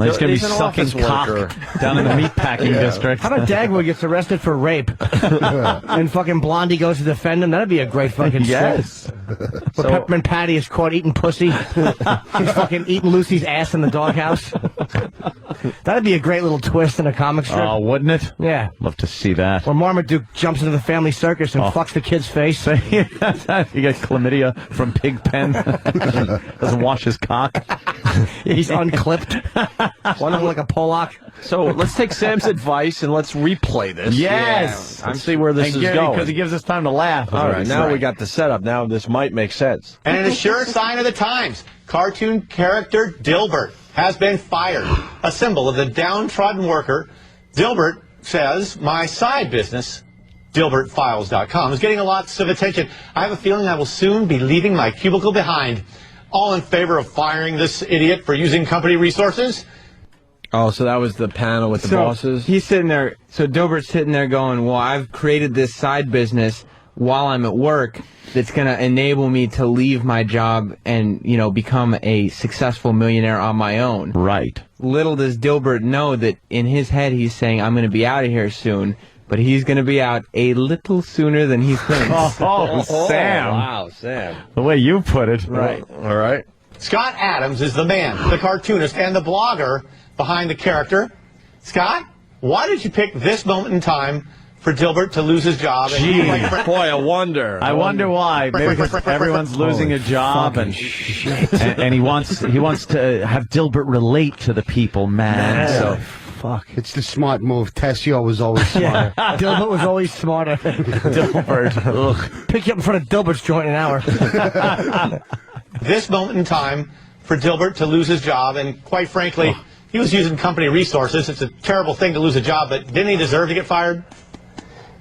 Speaker 3: He's going to be
Speaker 2: an
Speaker 3: sucking
Speaker 2: office
Speaker 3: cock
Speaker 2: worker.
Speaker 3: down in the meatpacking district.
Speaker 4: How about Dagwood gets arrested for rape? And fucking Blondie goes to defend him? That'd be a great fucking
Speaker 3: Yes.
Speaker 4: But Peppermint Patty is caught eating pussy. He's fucking eating Lucy's ass in the doghouse. That'd be a great little twist in a comic strip.
Speaker 3: Oh, wouldn't it?
Speaker 4: Yeah.
Speaker 3: Love to see that.
Speaker 4: Where Marmaduke jumps into the family circus and fucks the kid's face.
Speaker 3: You get chlamydia from Pigpen. Doesn't wash his cock.
Speaker 4: He's unclipped. One of them like a Pollock.
Speaker 2: So let's take Sam's advice and let's replay this.
Speaker 3: Yes.
Speaker 2: Let's see where this is going.
Speaker 3: Because he gives us time to laugh.
Speaker 2: All right, now we got the setup. Now this might make sense.
Speaker 10: And a sure sign of the times. Cartoon character Dilbert has been fired. A symbol of the downtrodden worker. Dilbert says, my side business, DilbertFiles.com, is getting lots of attention. I have a feeling I will soon be leaving my cubicle behind. All in favor of firing this idiot for using company resources?
Speaker 2: Oh, so that was the panel with the bosses?
Speaker 5: He's sitting there, so Dilbert's sitting there going, well, I've created this side business while I'm at work that's going to enable me to leave my job and, become a successful millionaire on my own.
Speaker 3: Right.
Speaker 5: Little does Dilbert know that in his head he's saying, I'm going to be out of here soon, but he's going to be out a little sooner than he thinks.
Speaker 3: Sam.
Speaker 2: Wow, Sam.
Speaker 3: The way you put it.
Speaker 2: Right. All right.
Speaker 10: Scott Adams is the man, the cartoonist, and the blogger behind the character. Scott, why did you pick this moment in time for Dilbert to lose his job?
Speaker 2: Gee, boy, I wonder.
Speaker 3: I wonder why. Maybe because everyone's losing a job, and he wants to have Dilbert relate to the people, man. So.
Speaker 8: Fuck. It's the smart move. Tessio was always smarter.
Speaker 4: Dilbert was always smarter.
Speaker 3: Dilbert. Ugh.
Speaker 4: Pick you up in front of Dilbert's joint in an hour.
Speaker 10: This moment in time for Dilbert to lose his job, and quite frankly, he was using company resources. It's a terrible thing to lose a job, but didn't he deserve to get fired?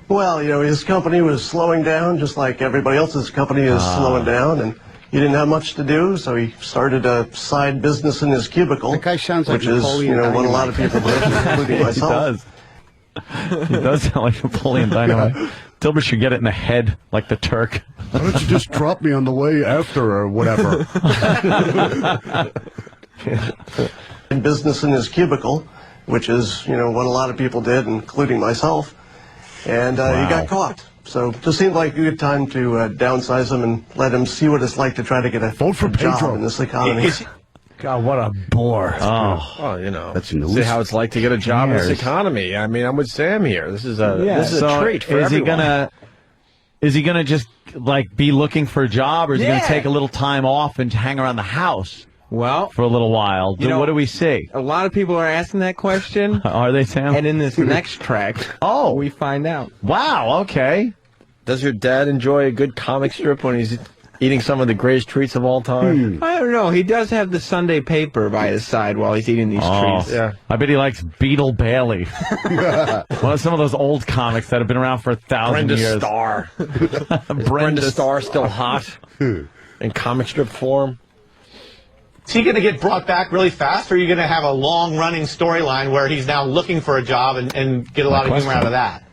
Speaker 22: Well, his company was slowing down, just like everybody else's company is slowing down, and he didn't have much to do, so he started a side business in his cubicle.
Speaker 8: That guy sounds like
Speaker 22: which is, what a lot of people do, including myself.
Speaker 3: He does sound like Napoleon Dynamite. Dilbert should get it in the head like the Turk.
Speaker 8: Why don't you just drop me on the way after or whatever?
Speaker 22: In business in his cubicle, which is, what a lot of people did, including myself. And he got caught. So it just seemed like a good time to downsize him and let him see what it's like to try to get a job in this economy.
Speaker 4: God, what a bore.
Speaker 2: Well,
Speaker 8: that's news.
Speaker 2: See how it's like to get a job in this economy. I mean, I'm with Sam here. This is a treat for everyone.
Speaker 3: Is he gonna just be looking for a job, or is he gonna take a little time off and hang around the house?
Speaker 5: Well,
Speaker 3: for a little while. What do we see?
Speaker 5: A lot of people are asking that question.
Speaker 3: Are they, Sam?
Speaker 5: And in this next track, we find out.
Speaker 3: Wow. Okay.
Speaker 2: Does your dad enjoy a good comic strip when he's eating some of the greatest treats of all time?
Speaker 5: I don't know. He does have the Sunday paper by his side while he's eating these treats.
Speaker 2: Yeah.
Speaker 3: I bet he likes Beetle Bailey. One of some of those old comics that have been around for 1,000 years.
Speaker 2: Starr. Is Brenda Starr still hot in comic strip form?
Speaker 10: Is he going to get brought back really fast, or are you going to have a long-running storyline where he's now looking for a job and get a lot of humor out of that?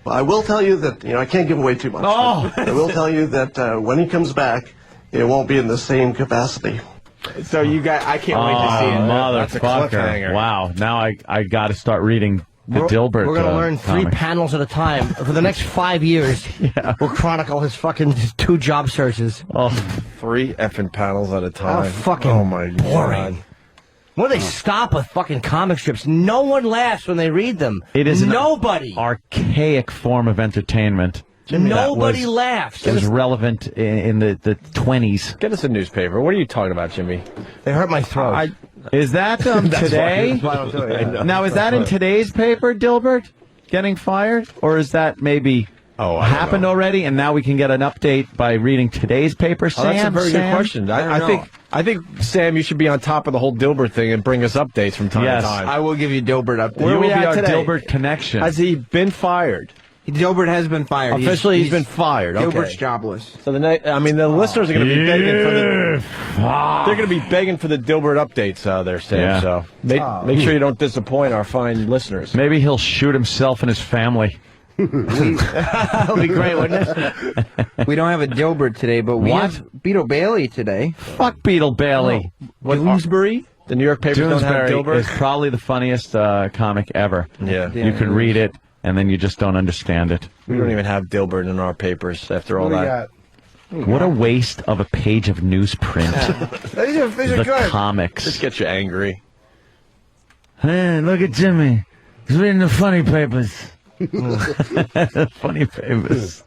Speaker 22: Well, I will tell you that, I can't give away too much. I will tell you that when he comes back, it won't be in the same capacity.
Speaker 5: So I can't wait to see it.
Speaker 2: That's a cliffhanger.
Speaker 3: Wow. Now I got to start reading the Dilbert.
Speaker 4: We're going to learn 3 panels at a time. For the next 5 years, we'll chronicle his fucking 2 job searches.
Speaker 2: 3 effing panels at a time.
Speaker 4: How fucking
Speaker 2: my
Speaker 4: boring.
Speaker 2: God.
Speaker 4: When they stop with fucking comic strips, no one laughs when they read them.
Speaker 3: It is
Speaker 4: nobody.
Speaker 3: An archaic form of entertainment. Jimmy,
Speaker 4: nobody laughs.
Speaker 3: It was relevant in the 20s.
Speaker 2: Get us a newspaper. What are you talking about, Jimmy?
Speaker 4: They hurt my throat.
Speaker 3: Is that today?
Speaker 4: That's why I don't do it.
Speaker 3: Now, is that in today's paper, Dilbert, getting fired? Or is that maybe happened already, and now we can get an update by reading today's paper, Sam?
Speaker 2: That's a very good question. I think, Sam, you should be on top of the whole Dilbert thing and bring us updates from time to time.
Speaker 5: I will give you Dilbert updates.
Speaker 3: Where will be our Dilbert connection?
Speaker 2: Has he been fired?
Speaker 5: Dilbert has been fired.
Speaker 2: Officially, he's been fired. Okay.
Speaker 5: Dilbert's jobless.
Speaker 2: So the listeners are going to be begging for they're going to be begging for the Dilbert updates there, Sam.
Speaker 3: Yeah.
Speaker 2: So make sure you don't disappoint our fine listeners.
Speaker 3: Maybe he'll shoot himself and his family.
Speaker 4: That would be great, wouldn't it?
Speaker 5: We don't have a Dilbert today, but we have Beetle Bailey today.
Speaker 3: Fuck Beetle Bailey.
Speaker 5: Doonesbury?
Speaker 2: The New York papers don't have
Speaker 3: Doonesbury
Speaker 2: Dilbert.
Speaker 3: is probably the funniest comic ever.
Speaker 2: Yeah.
Speaker 3: You can read it, and then you just don't understand it.
Speaker 2: We don't even have Dilbert in our papers after all that.
Speaker 3: What a waste of a page of newsprint.
Speaker 4: These are
Speaker 3: the
Speaker 4: good.
Speaker 3: comics.
Speaker 2: Just get you angry.
Speaker 13: Hey, look at Jimmy. He's reading the funny papers.
Speaker 3: Funny papers.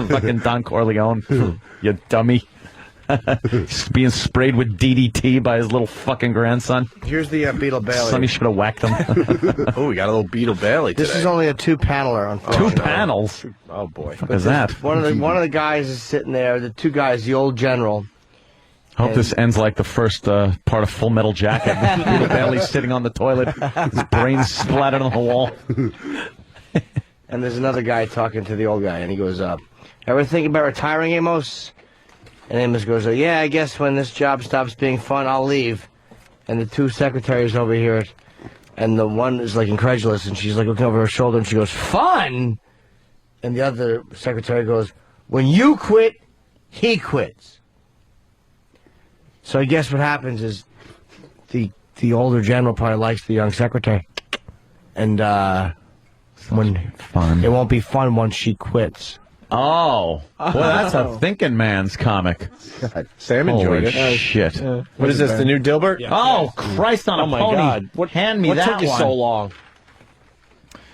Speaker 3: Fucking Don Corleone, you dummy. Being sprayed with DDT by his little fucking grandson.
Speaker 4: Here's the Beetle Bailey.
Speaker 3: Sonny should have whacked him.
Speaker 2: Oh, we got a little Beetle Bailey today.
Speaker 4: This is only a 2-paneler, unfortunately.
Speaker 3: 2 panels?
Speaker 2: Oh, boy.
Speaker 3: What is that?
Speaker 4: One of the guys is sitting there. The 2 guys, the old general.
Speaker 3: Hope this ends like the first part of Full Metal Jacket. Beetle Bailey's sitting on the toilet, his brains splattered on the wall.
Speaker 4: And there's another guy talking to the old guy, and he goes, ever think about retiring, Amos? And Amos goes, yeah, I guess when this job stops being fun, I'll leave. And the 2 secretaries over here, and the one is like incredulous, and she's like looking over her shoulder, and she goes, fun? And the other secretary goes, when you quit, he quits. So I guess what happens is the older general probably likes the young secretary. And when
Speaker 3: fun.
Speaker 4: It won't be fun once she quits.
Speaker 3: Oh. Well, that's a thinking man's comic.
Speaker 2: God, Sam enjoyed it.
Speaker 3: Shit.
Speaker 2: What is this, the new Dilbert?
Speaker 3: Yeah. Oh, Christ on a pony.
Speaker 2: Oh, my God.
Speaker 3: Hand me
Speaker 2: what
Speaker 3: that
Speaker 2: took you
Speaker 3: one.
Speaker 2: so long?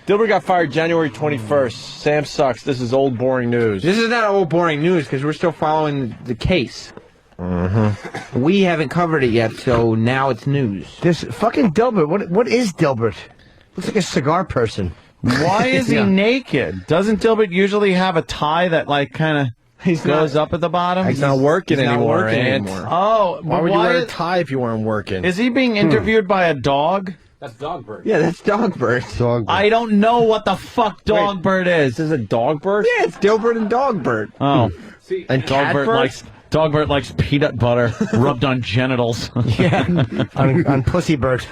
Speaker 2: Dilbert got fired January 21st. Sam sucks. This is old, boring news.
Speaker 5: This is not old, boring news because we're still following the case.
Speaker 2: Mm-hmm.
Speaker 5: We haven't covered it yet, so now it's news.
Speaker 4: This fucking Dilbert. What is Dilbert? Looks like a cigar person.
Speaker 3: Why is he naked? Doesn't Dilbert usually have a tie that, like, kind of goes up at the bottom?
Speaker 2: He's not working anymore, Ant.
Speaker 3: Oh,
Speaker 2: why would you wear a tie if you weren't working?
Speaker 3: Is he being interviewed by a dog?
Speaker 2: That's Dogbert.
Speaker 5: Yeah, that's Dogbert.
Speaker 3: I don't know what the fuck Dogbert is.
Speaker 2: This is a Dogbert?
Speaker 5: Yeah, it's Dilbert and Dogbert.
Speaker 3: Oh.
Speaker 2: And
Speaker 3: Dogbert Dogbert likes peanut butter rubbed on genitals.
Speaker 4: Yeah, on Pussybert.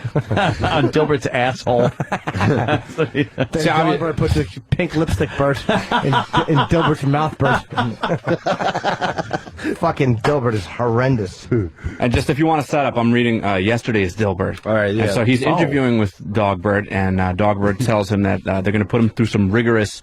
Speaker 3: On Dilbert's asshole.
Speaker 4: Dogbert puts a pink lipstick Bert in Dilbert's mouth Bert. Fucking Dilbert is horrendous.
Speaker 6: And just if you want to set up, I'm reading yesterday's Dilbert.
Speaker 2: All right, yeah.
Speaker 6: And so he's interviewing with Dogbert, and Dogbert tells him that they're going to put him through some rigorous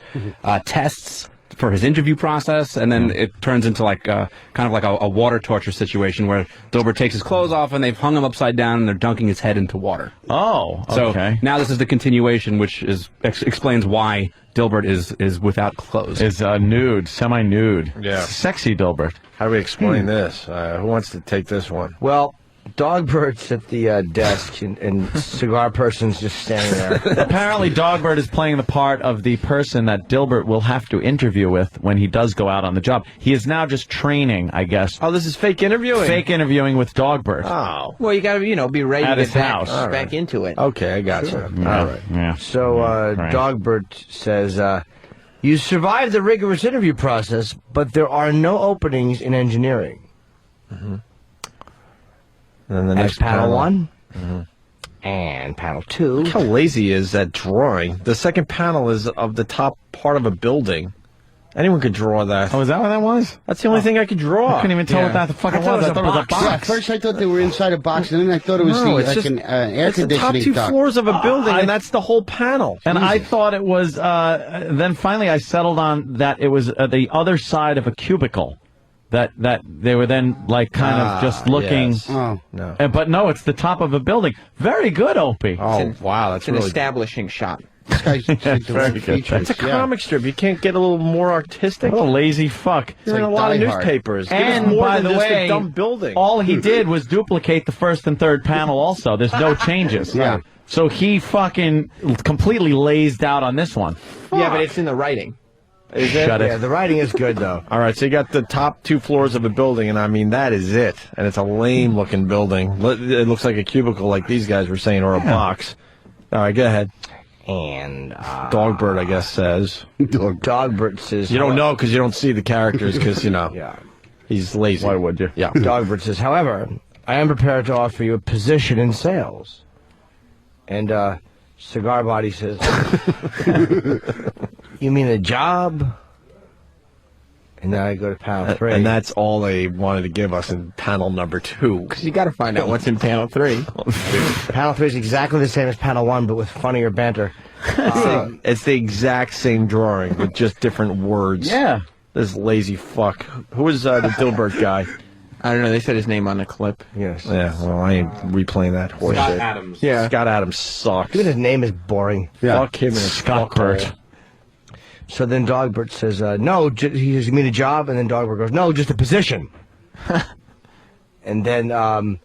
Speaker 6: tests for his interview process, and then it turns into like kind of like a water torture situation where Dilbert takes his clothes off and they've hung him upside down and they're dunking his head into water.
Speaker 3: Oh, okay.
Speaker 6: So now this is the continuation, which is explains why Dilbert is without clothes.
Speaker 3: Is nude, semi-nude.
Speaker 2: Yeah.
Speaker 3: Sexy Dilbert.
Speaker 2: How do we explain this? Who wants to take this one?
Speaker 4: Well, Dogbert's at the desk, and Cigar Person's just standing there.
Speaker 3: Apparently, Dogbert is playing the part of the person that Dilbert will have to interview with when he does go out on the job. He is now just training, I guess.
Speaker 2: Oh, this is fake interviewing?
Speaker 3: Fake interviewing with Dogbert.
Speaker 2: Oh.
Speaker 5: Well, you got to, be ready
Speaker 3: At
Speaker 5: to
Speaker 3: his
Speaker 5: get
Speaker 3: house.
Speaker 5: back into it.
Speaker 2: Okay, I got you. All right.
Speaker 3: Yeah.
Speaker 4: So Dogbert says, you survived the rigorous interview process, but there are no openings in engineering.
Speaker 2: Mm-hmm. And then the next
Speaker 4: panel 1.
Speaker 2: Mm-hmm.
Speaker 4: And panel 2.
Speaker 2: Look how lazy is that drawing. The second panel is of the top part of a building. Anyone could draw that.
Speaker 3: Oh, is that what that was?
Speaker 2: That's the only thing I could draw.
Speaker 3: I couldn't even tell what that the fuck it was. I thought it was a box.
Speaker 8: Yeah, at first I thought they were inside a box, and then I thought it was an air
Speaker 2: it's the
Speaker 8: conditioning
Speaker 2: top 2
Speaker 8: duct.
Speaker 2: floors of a building, and that's the whole panel.
Speaker 3: And I thought it was, then finally I settled on that it was the other side of a cubicle. That they were then like kind of just looking.
Speaker 2: Yes. Oh, no.
Speaker 3: But no, it's the top of a building. Very good, Opie.
Speaker 2: Oh, wow. That's
Speaker 5: an
Speaker 2: really
Speaker 5: establishing shot.
Speaker 3: Very good.
Speaker 2: It's a comic strip. You can't get a little more artistic?
Speaker 3: What a lazy fuck.
Speaker 2: You're in a lot of newspapers. Give us
Speaker 3: And
Speaker 2: more
Speaker 3: by
Speaker 2: than
Speaker 3: the
Speaker 2: just
Speaker 3: way,
Speaker 2: a dumb building.
Speaker 3: all he did was duplicate the first and third panel also. There's no changes.
Speaker 8: Yeah.
Speaker 3: So he fucking completely lazed out on this one.
Speaker 5: Yeah, but it's in the writing.
Speaker 2: Is it?
Speaker 3: Shut it.
Speaker 4: Yeah, the writing is good, though.
Speaker 2: All right, so you got the top 2 floors of a building, and I mean, that is it. And it's a lame-looking building. It looks like a cubicle, like these guys were saying, or a box. All right, go ahead.
Speaker 4: And
Speaker 2: Dogbert, I guess, says.
Speaker 4: Dogbert says...
Speaker 2: You don't know because you don't see the characters because,
Speaker 4: Yeah.
Speaker 2: he's lazy.
Speaker 3: Why would you?
Speaker 2: Yeah.
Speaker 4: Dogbert says, however, I am prepared to offer you a position in sales. And Cigar Body says, you mean a job? And then I go to panel 3.
Speaker 2: And that's all they wanted to give us in panel number 2.
Speaker 5: Because you got to find out what's in panel 3.
Speaker 4: Panel 3 is exactly the same as panel 1, but with funnier banter.
Speaker 2: It's the exact same drawing with just different words.
Speaker 3: Yeah.
Speaker 2: This lazy fuck. Who was the Dilbert guy?
Speaker 5: I don't know. They said his name on the clip.
Speaker 4: Yes.
Speaker 2: Yeah, well, I ain't replaying that horse
Speaker 6: Scott
Speaker 2: shit.
Speaker 6: Adams.
Speaker 5: Yeah.
Speaker 2: Scott Adams sucks.
Speaker 4: Even his name is boring.
Speaker 8: Yeah.
Speaker 2: Fuck him and his
Speaker 3: Scott
Speaker 2: fuckhole.
Speaker 3: Burt.
Speaker 4: So then Dogbert says, no, he says, you mean a job? And then Dogbert goes, no, just a position. And then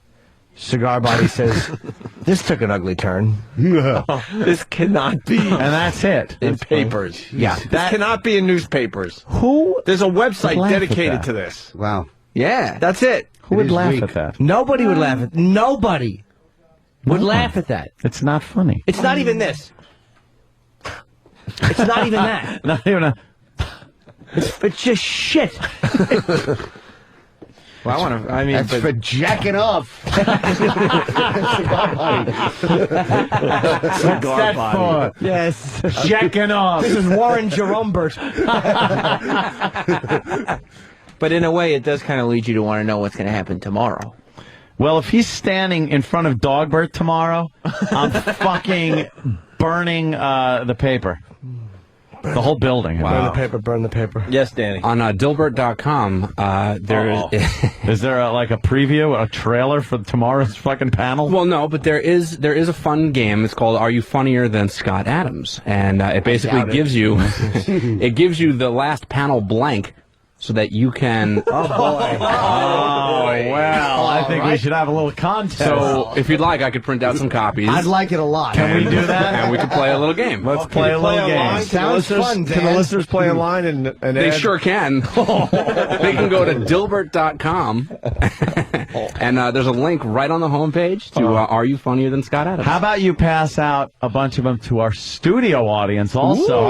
Speaker 4: Cigar Body says, this took an ugly turn.
Speaker 2: This cannot be.
Speaker 3: And that's it.
Speaker 2: In papers.
Speaker 4: Yeah.
Speaker 2: This cannot be in newspapers.
Speaker 3: Who?
Speaker 2: There's a website
Speaker 3: laugh at
Speaker 2: dedicated
Speaker 3: that?
Speaker 2: to this.
Speaker 8: Wow.
Speaker 5: Yeah.
Speaker 2: That's it.
Speaker 3: Who would
Speaker 8: is
Speaker 3: laugh
Speaker 8: weak.
Speaker 3: at that?
Speaker 4: Nobody would laugh at Nobody would laugh at that.
Speaker 3: It's not funny.
Speaker 4: It's not even this. It's not even that.
Speaker 3: Not even a...
Speaker 4: It's just shit.
Speaker 5: Well, I want to. I mean,
Speaker 8: That's for jacking off.
Speaker 3: What's that for?
Speaker 4: Yes.
Speaker 3: Jacking off.
Speaker 4: This is Warren Jerombert.
Speaker 5: but in a way, it does kind of lead you to want to know what's going to happen tomorrow.
Speaker 3: Well, if he's standing in front of Dogbert tomorrow, I'm fucking burning the paper. The whole building.
Speaker 4: Burn the paper, burn the paper.
Speaker 2: Yes, Danny.
Speaker 6: On Dilbert.com, there
Speaker 3: is there a preview, a trailer for tomorrow's fucking panel?
Speaker 6: Well, no, but there is a fun game. It's called "Are You Funnier Than Scott Adams?" And it basically gives you it gives you the last panel blank, so that you can.
Speaker 4: Oh boy!
Speaker 3: Oh well, I think we should have a little contest.
Speaker 6: So, if you'd like, I could print out some copies.
Speaker 4: I'd like it a lot.
Speaker 3: Can we do that?
Speaker 6: And we can play a little game.
Speaker 3: Let's play a little game.
Speaker 4: Sounds fun, Dan.
Speaker 2: Can the listeners play online and
Speaker 6: They sure can. They can go to Dilbert.com And there's a link right on the homepage to Are You Funnier Than Scott Adams?
Speaker 3: How about you pass out a bunch of them to our studio audience also?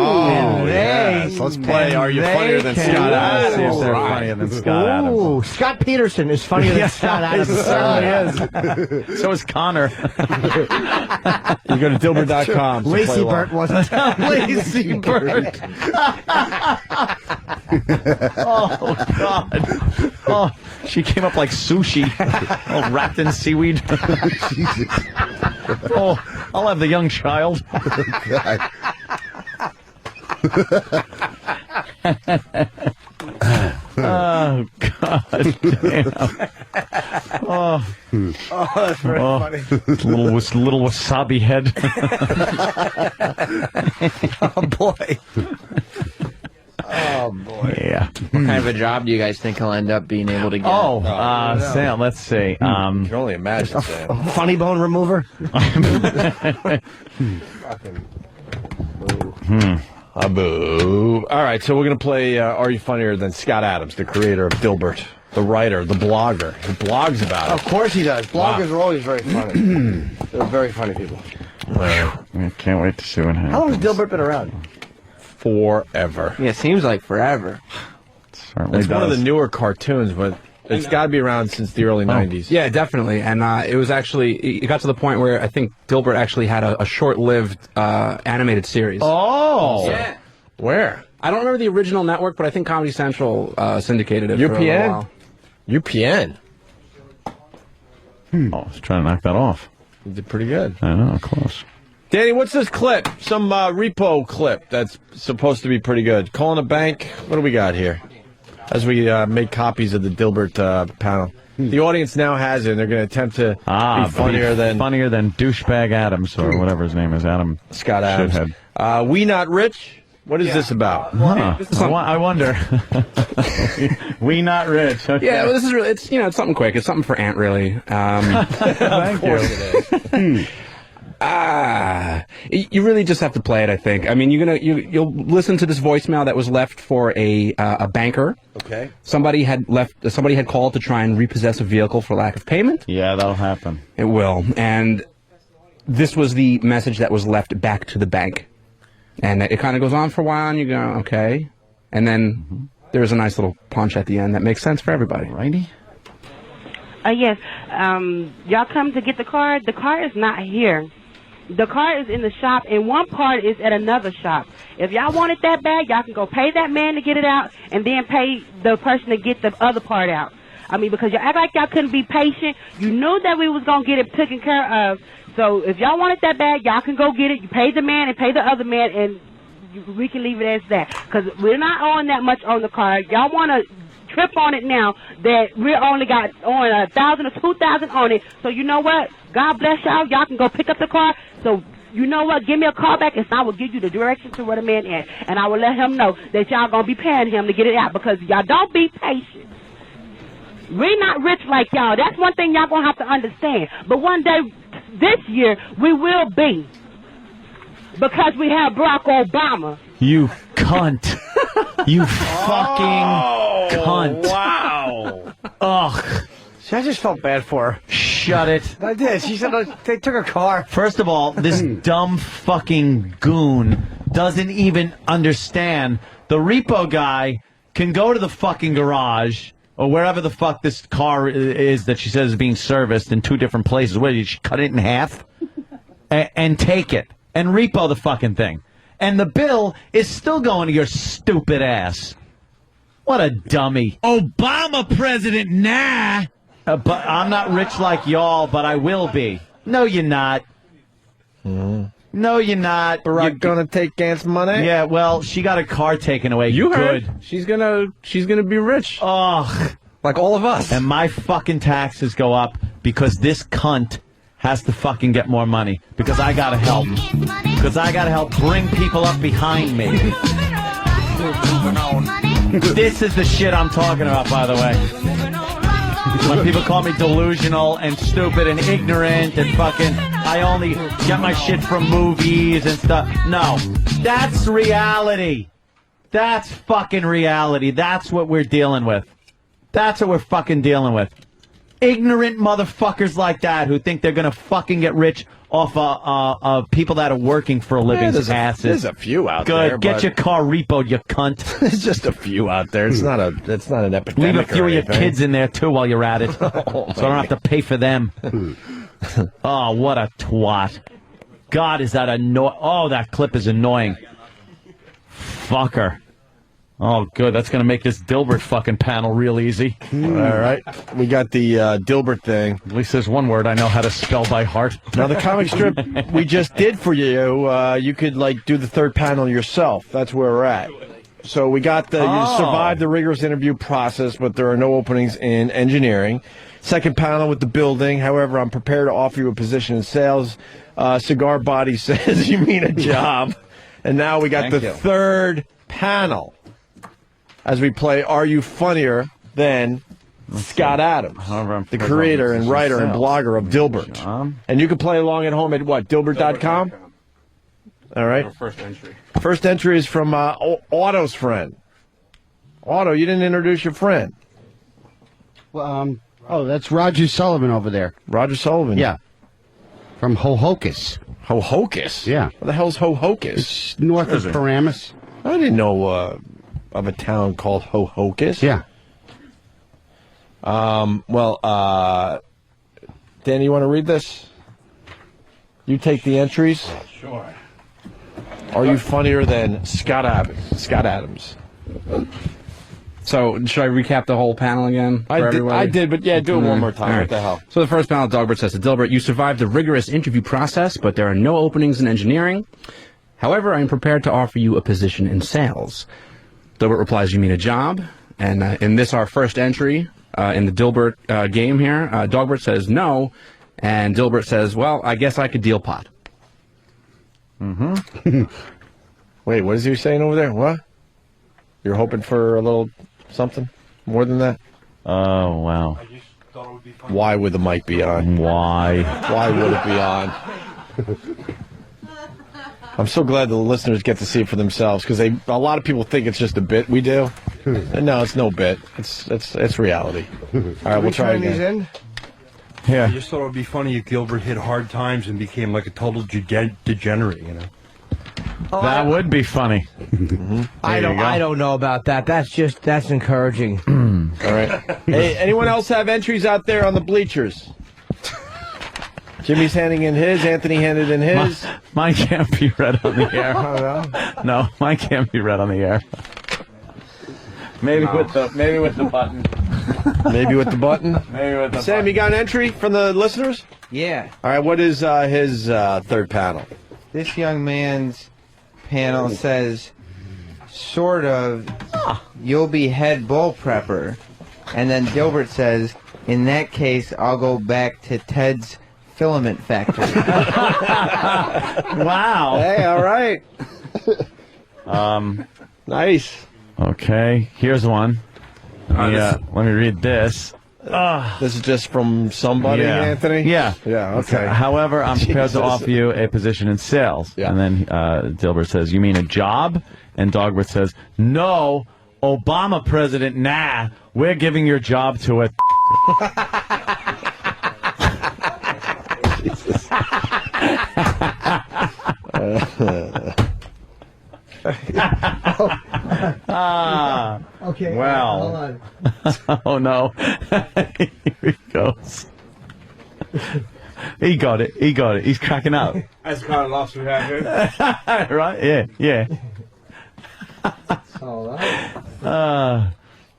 Speaker 2: Let's play Are You Funnier Than Scott Adams?
Speaker 3: See if they're funnier than Scott Adams.
Speaker 4: Ooh, Scott Peterson is funnier than Scott Adams.
Speaker 3: He certainly is. So is Connor.
Speaker 2: You go to Dilbert.com.
Speaker 4: Lacey Burt wasn't.
Speaker 3: Lazy Bird. Oh, God. Oh, she came up like sushi. Oh, wrapped in seaweed. Oh, I'll have the young child. Oh, God damn. Oh,
Speaker 4: that's very funny.
Speaker 3: Little wasabi head.
Speaker 4: Oh, boy. Oh, boy.
Speaker 3: Yeah.
Speaker 5: What kind of a job do you guys think he'll end up being able to get?
Speaker 3: Sam, let's see.
Speaker 2: I can only imagine, Sam.
Speaker 4: Funny bone remover?
Speaker 2: Boo. All right, so we're going to play Are You Funnier Than Scott Adams, the creator of Dilbert, the writer, the blogger, who blogs about it.
Speaker 4: Of course he does. Bloggers are always very funny. They're very funny people.
Speaker 3: I can't wait to see what happens.
Speaker 4: How long has Dilbert been around?
Speaker 2: Forever.
Speaker 5: Yeah, it seems like forever.
Speaker 3: Certainly
Speaker 2: It's one of the newer cartoons, but it's got to be around since the early 90s.
Speaker 6: Yeah, definitely. And it was actually, it got to the point where I think Dilbert actually had a short-lived animated series.
Speaker 2: Oh!
Speaker 6: Yeah.
Speaker 2: Where?
Speaker 6: I don't remember the original network, but I think Comedy Central syndicated it for a
Speaker 2: UPN?
Speaker 6: while.
Speaker 2: UPN?
Speaker 3: Oh, I was trying to knock that off.
Speaker 2: You did pretty good.
Speaker 3: I know, close.
Speaker 2: Danny, what's this clip? Some repo clip that's supposed to be pretty good. Calling a bank. What do we got here? As we make copies of the Dilbert panel. The audience now has it, and they're going to attempt to be funnier than
Speaker 3: douchebag Adams, or whatever his name is, Adam
Speaker 2: Scott Adams. We Not Rich? What is this about?
Speaker 3: I wonder. We Not Rich. Okay.
Speaker 6: Yeah, well, this is really, it's something quick. It's something for Aunt, really.
Speaker 2: Of course it is.
Speaker 6: You really just have to play it, I think. I mean, you'll listen to this voicemail that was left for a banker.
Speaker 2: Okay.
Speaker 6: Somebody had called to try and repossess a vehicle for lack of payment.
Speaker 3: Yeah, that'll happen.
Speaker 6: It will. And this was the message that was left back to the bank. And it kind of goes on for a while, and you go, okay. And then there's a nice little punch at the end that makes sense for everybody.
Speaker 3: Righty?
Speaker 7: Yes. Y'all come to get the car? The car is not here. The car is in the shop, and one part is at another shop. If y'all want it that bad, y'all can go pay that man to get it out, and then pay the person to get the other part out. I mean, because y'all act like y'all couldn't be patient. You knew that we was going to get it taken care of. So if y'all want it that bad, y'all can go get it. You pay the man and pay the other man, and we can leave it as that. Because we're not on that much on the car. Y'all want to trip on it now that we only got on 1,000 or 2,000 on it. So you know what? God bless y'all. Y'all can go pick up the car. So you know what? Give me a call back, and I will give you the direction to where the man is. And I will let him know that y'all going to be paying him to get it out, because y'all don't be patient. We're not rich like y'all. That's one thing y'all going to have to understand. But one day, this year, we will be. Because we have Barack Obama.
Speaker 3: You cunt. You fucking cunt.
Speaker 2: Wow.
Speaker 3: Ugh.
Speaker 4: See, I just felt bad for her.
Speaker 3: Shut it.
Speaker 4: I did. She said they took her car.
Speaker 3: First of all, this dumb fucking goon doesn't even understand. The repo guy can go to the fucking garage or wherever the fuck this car is that she says is being serviced in 2 different places. What, did she cut it in half? And take it. And repo the fucking thing. And the bill is still going to your stupid ass. What a dummy.
Speaker 13: Obama president, nah.
Speaker 3: But I'm not rich like y'all, but I will be. No, you're not. No, you're not.
Speaker 2: Barack gonna take Aunt's money?
Speaker 3: Yeah, well, she got a car taken away.
Speaker 6: You
Speaker 3: Good.
Speaker 6: heard. She's gonna be rich.
Speaker 3: Ugh.
Speaker 6: Like all of us.
Speaker 3: And my fucking taxes go up because this cunt has to fucking get more money. Because I gotta help. Because I gotta help bring people up behind me. This is the shit I'm talking about, by the way. When people call me delusional and stupid and ignorant and fucking, I only get my shit from movies and stuff. No, that's reality. That's fucking reality. That's what we're dealing with. That's what we're fucking dealing with. Ignorant motherfuckers like that who think they're gonna fucking get rich off of people that are working for a living. Asses.
Speaker 2: There's a few out
Speaker 3: Good.
Speaker 2: there.
Speaker 3: Get
Speaker 2: but
Speaker 3: your car repoed, you cunt.
Speaker 2: There's just a few out there. It's not an epidemic.
Speaker 3: Leave a few
Speaker 2: or
Speaker 3: of your
Speaker 2: anything.
Speaker 3: kids in there too while you're at it, so I don't have to pay for them. Oh, what a twat! God, is that annoying? Oh, that clip is annoying. Fucker. Oh, good. That's going to make this Dilbert fucking panel real easy.
Speaker 2: All right. We got the Dilbert thing.
Speaker 3: At least there's one word I know how to spell by heart.
Speaker 2: Now, the comic strip we just did for you, you could, do the third panel yourself. That's where we're at. So we got you survived the rigorous interview process, but there are no openings in engineering. Second panel with the building. However, I'm prepared to offer you a position in sales. Cigar Body says you mean a job. And now we got the third panel as we play Are You Funnier Than Scott Adams, the creator and writer and blogger of Dilbert. And you can play along at home at what, Dilbert.com? All right.
Speaker 6: First entry.
Speaker 2: First entry is from Otto's friend. Otto, you didn't introduce your friend.
Speaker 8: Well, that's Roger Sullivan over there.
Speaker 2: Roger Sullivan?
Speaker 8: Yeah. From Ho-Hocus.
Speaker 2: Ho-Hocus?
Speaker 8: Yeah.
Speaker 2: What the hell's Ho-Hocus?
Speaker 8: It's north of Paramus.
Speaker 2: I didn't know of a town called Ho-Hocus.
Speaker 8: Yeah.
Speaker 2: Danny, you want to read this? You take the entries?
Speaker 8: Sure.
Speaker 2: Are you funnier than Scott Adams?
Speaker 6: So, should I recap the whole panel again?
Speaker 2: I did, but yeah, do it one more time.
Speaker 6: Right.
Speaker 2: What the hell?
Speaker 6: So the first panel, Dogbert says to Dilbert, you survived the rigorous interview process, but there are no openings in engineering. However, I am prepared to offer you a position in sales. Dilbert replies, you mean a job? And in this, our first entry in the Dilbert game here, Dogbert says no, and Dilbert says, well, I guess I could deal pot.
Speaker 2: Mm-hmm. Wait, what is he saying over there? What? You're hoping for a little something more than that?
Speaker 3: Oh, wow.
Speaker 2: Why would the mic be on?
Speaker 3: Why?
Speaker 2: Why would it be on? I'm so glad the listeners get to see it for themselves, because a lot of people think it's just a bit we do. And no, it's no bit. It's reality. All right, we'll try again.
Speaker 3: Yeah.
Speaker 1: I just thought it would be funny if Gilbert hit hard times and became like a total degenerate, you know?
Speaker 3: That would be funny.
Speaker 4: I don't know about that. That's encouraging.
Speaker 2: All right. Hey, anyone else have entries out there on the bleachers? Jimmy's handing in his. Anthony handed in his.
Speaker 3: Mine can't be read on the air. No, mine can't be read on the air. Maybe with the button.
Speaker 2: Maybe with the button.
Speaker 3: Maybe with the
Speaker 2: Sam, you got an entry from the listeners?
Speaker 5: Yeah.
Speaker 2: All right. What is his third panel?
Speaker 5: This young man's panel says, sort of, you'll be head bull prepper. And then Dilbert says, in that case, I'll go back to Ted's filament factory.
Speaker 3: Wow.
Speaker 2: Hey, all right. Nice.
Speaker 3: Okay, here's one. Let me read this.
Speaker 2: This is just from somebody,
Speaker 3: Yeah.
Speaker 2: Anthony?
Speaker 3: Yeah.
Speaker 2: Yeah, okay.
Speaker 3: However, I'm prepared to
Speaker 2: Jesus.
Speaker 3: offer you a position in sales.
Speaker 2: Yeah.
Speaker 3: And then Dilbert says, you mean a job? And Dogbert says, no, Obama president, nah, we're giving your job to a...
Speaker 4: Okay.
Speaker 3: Well.
Speaker 4: Hold on.
Speaker 3: Oh, no. Here he goes. He got it. He's cracking up.
Speaker 1: That's the kind of laughs we have here.
Speaker 3: Right? Yeah.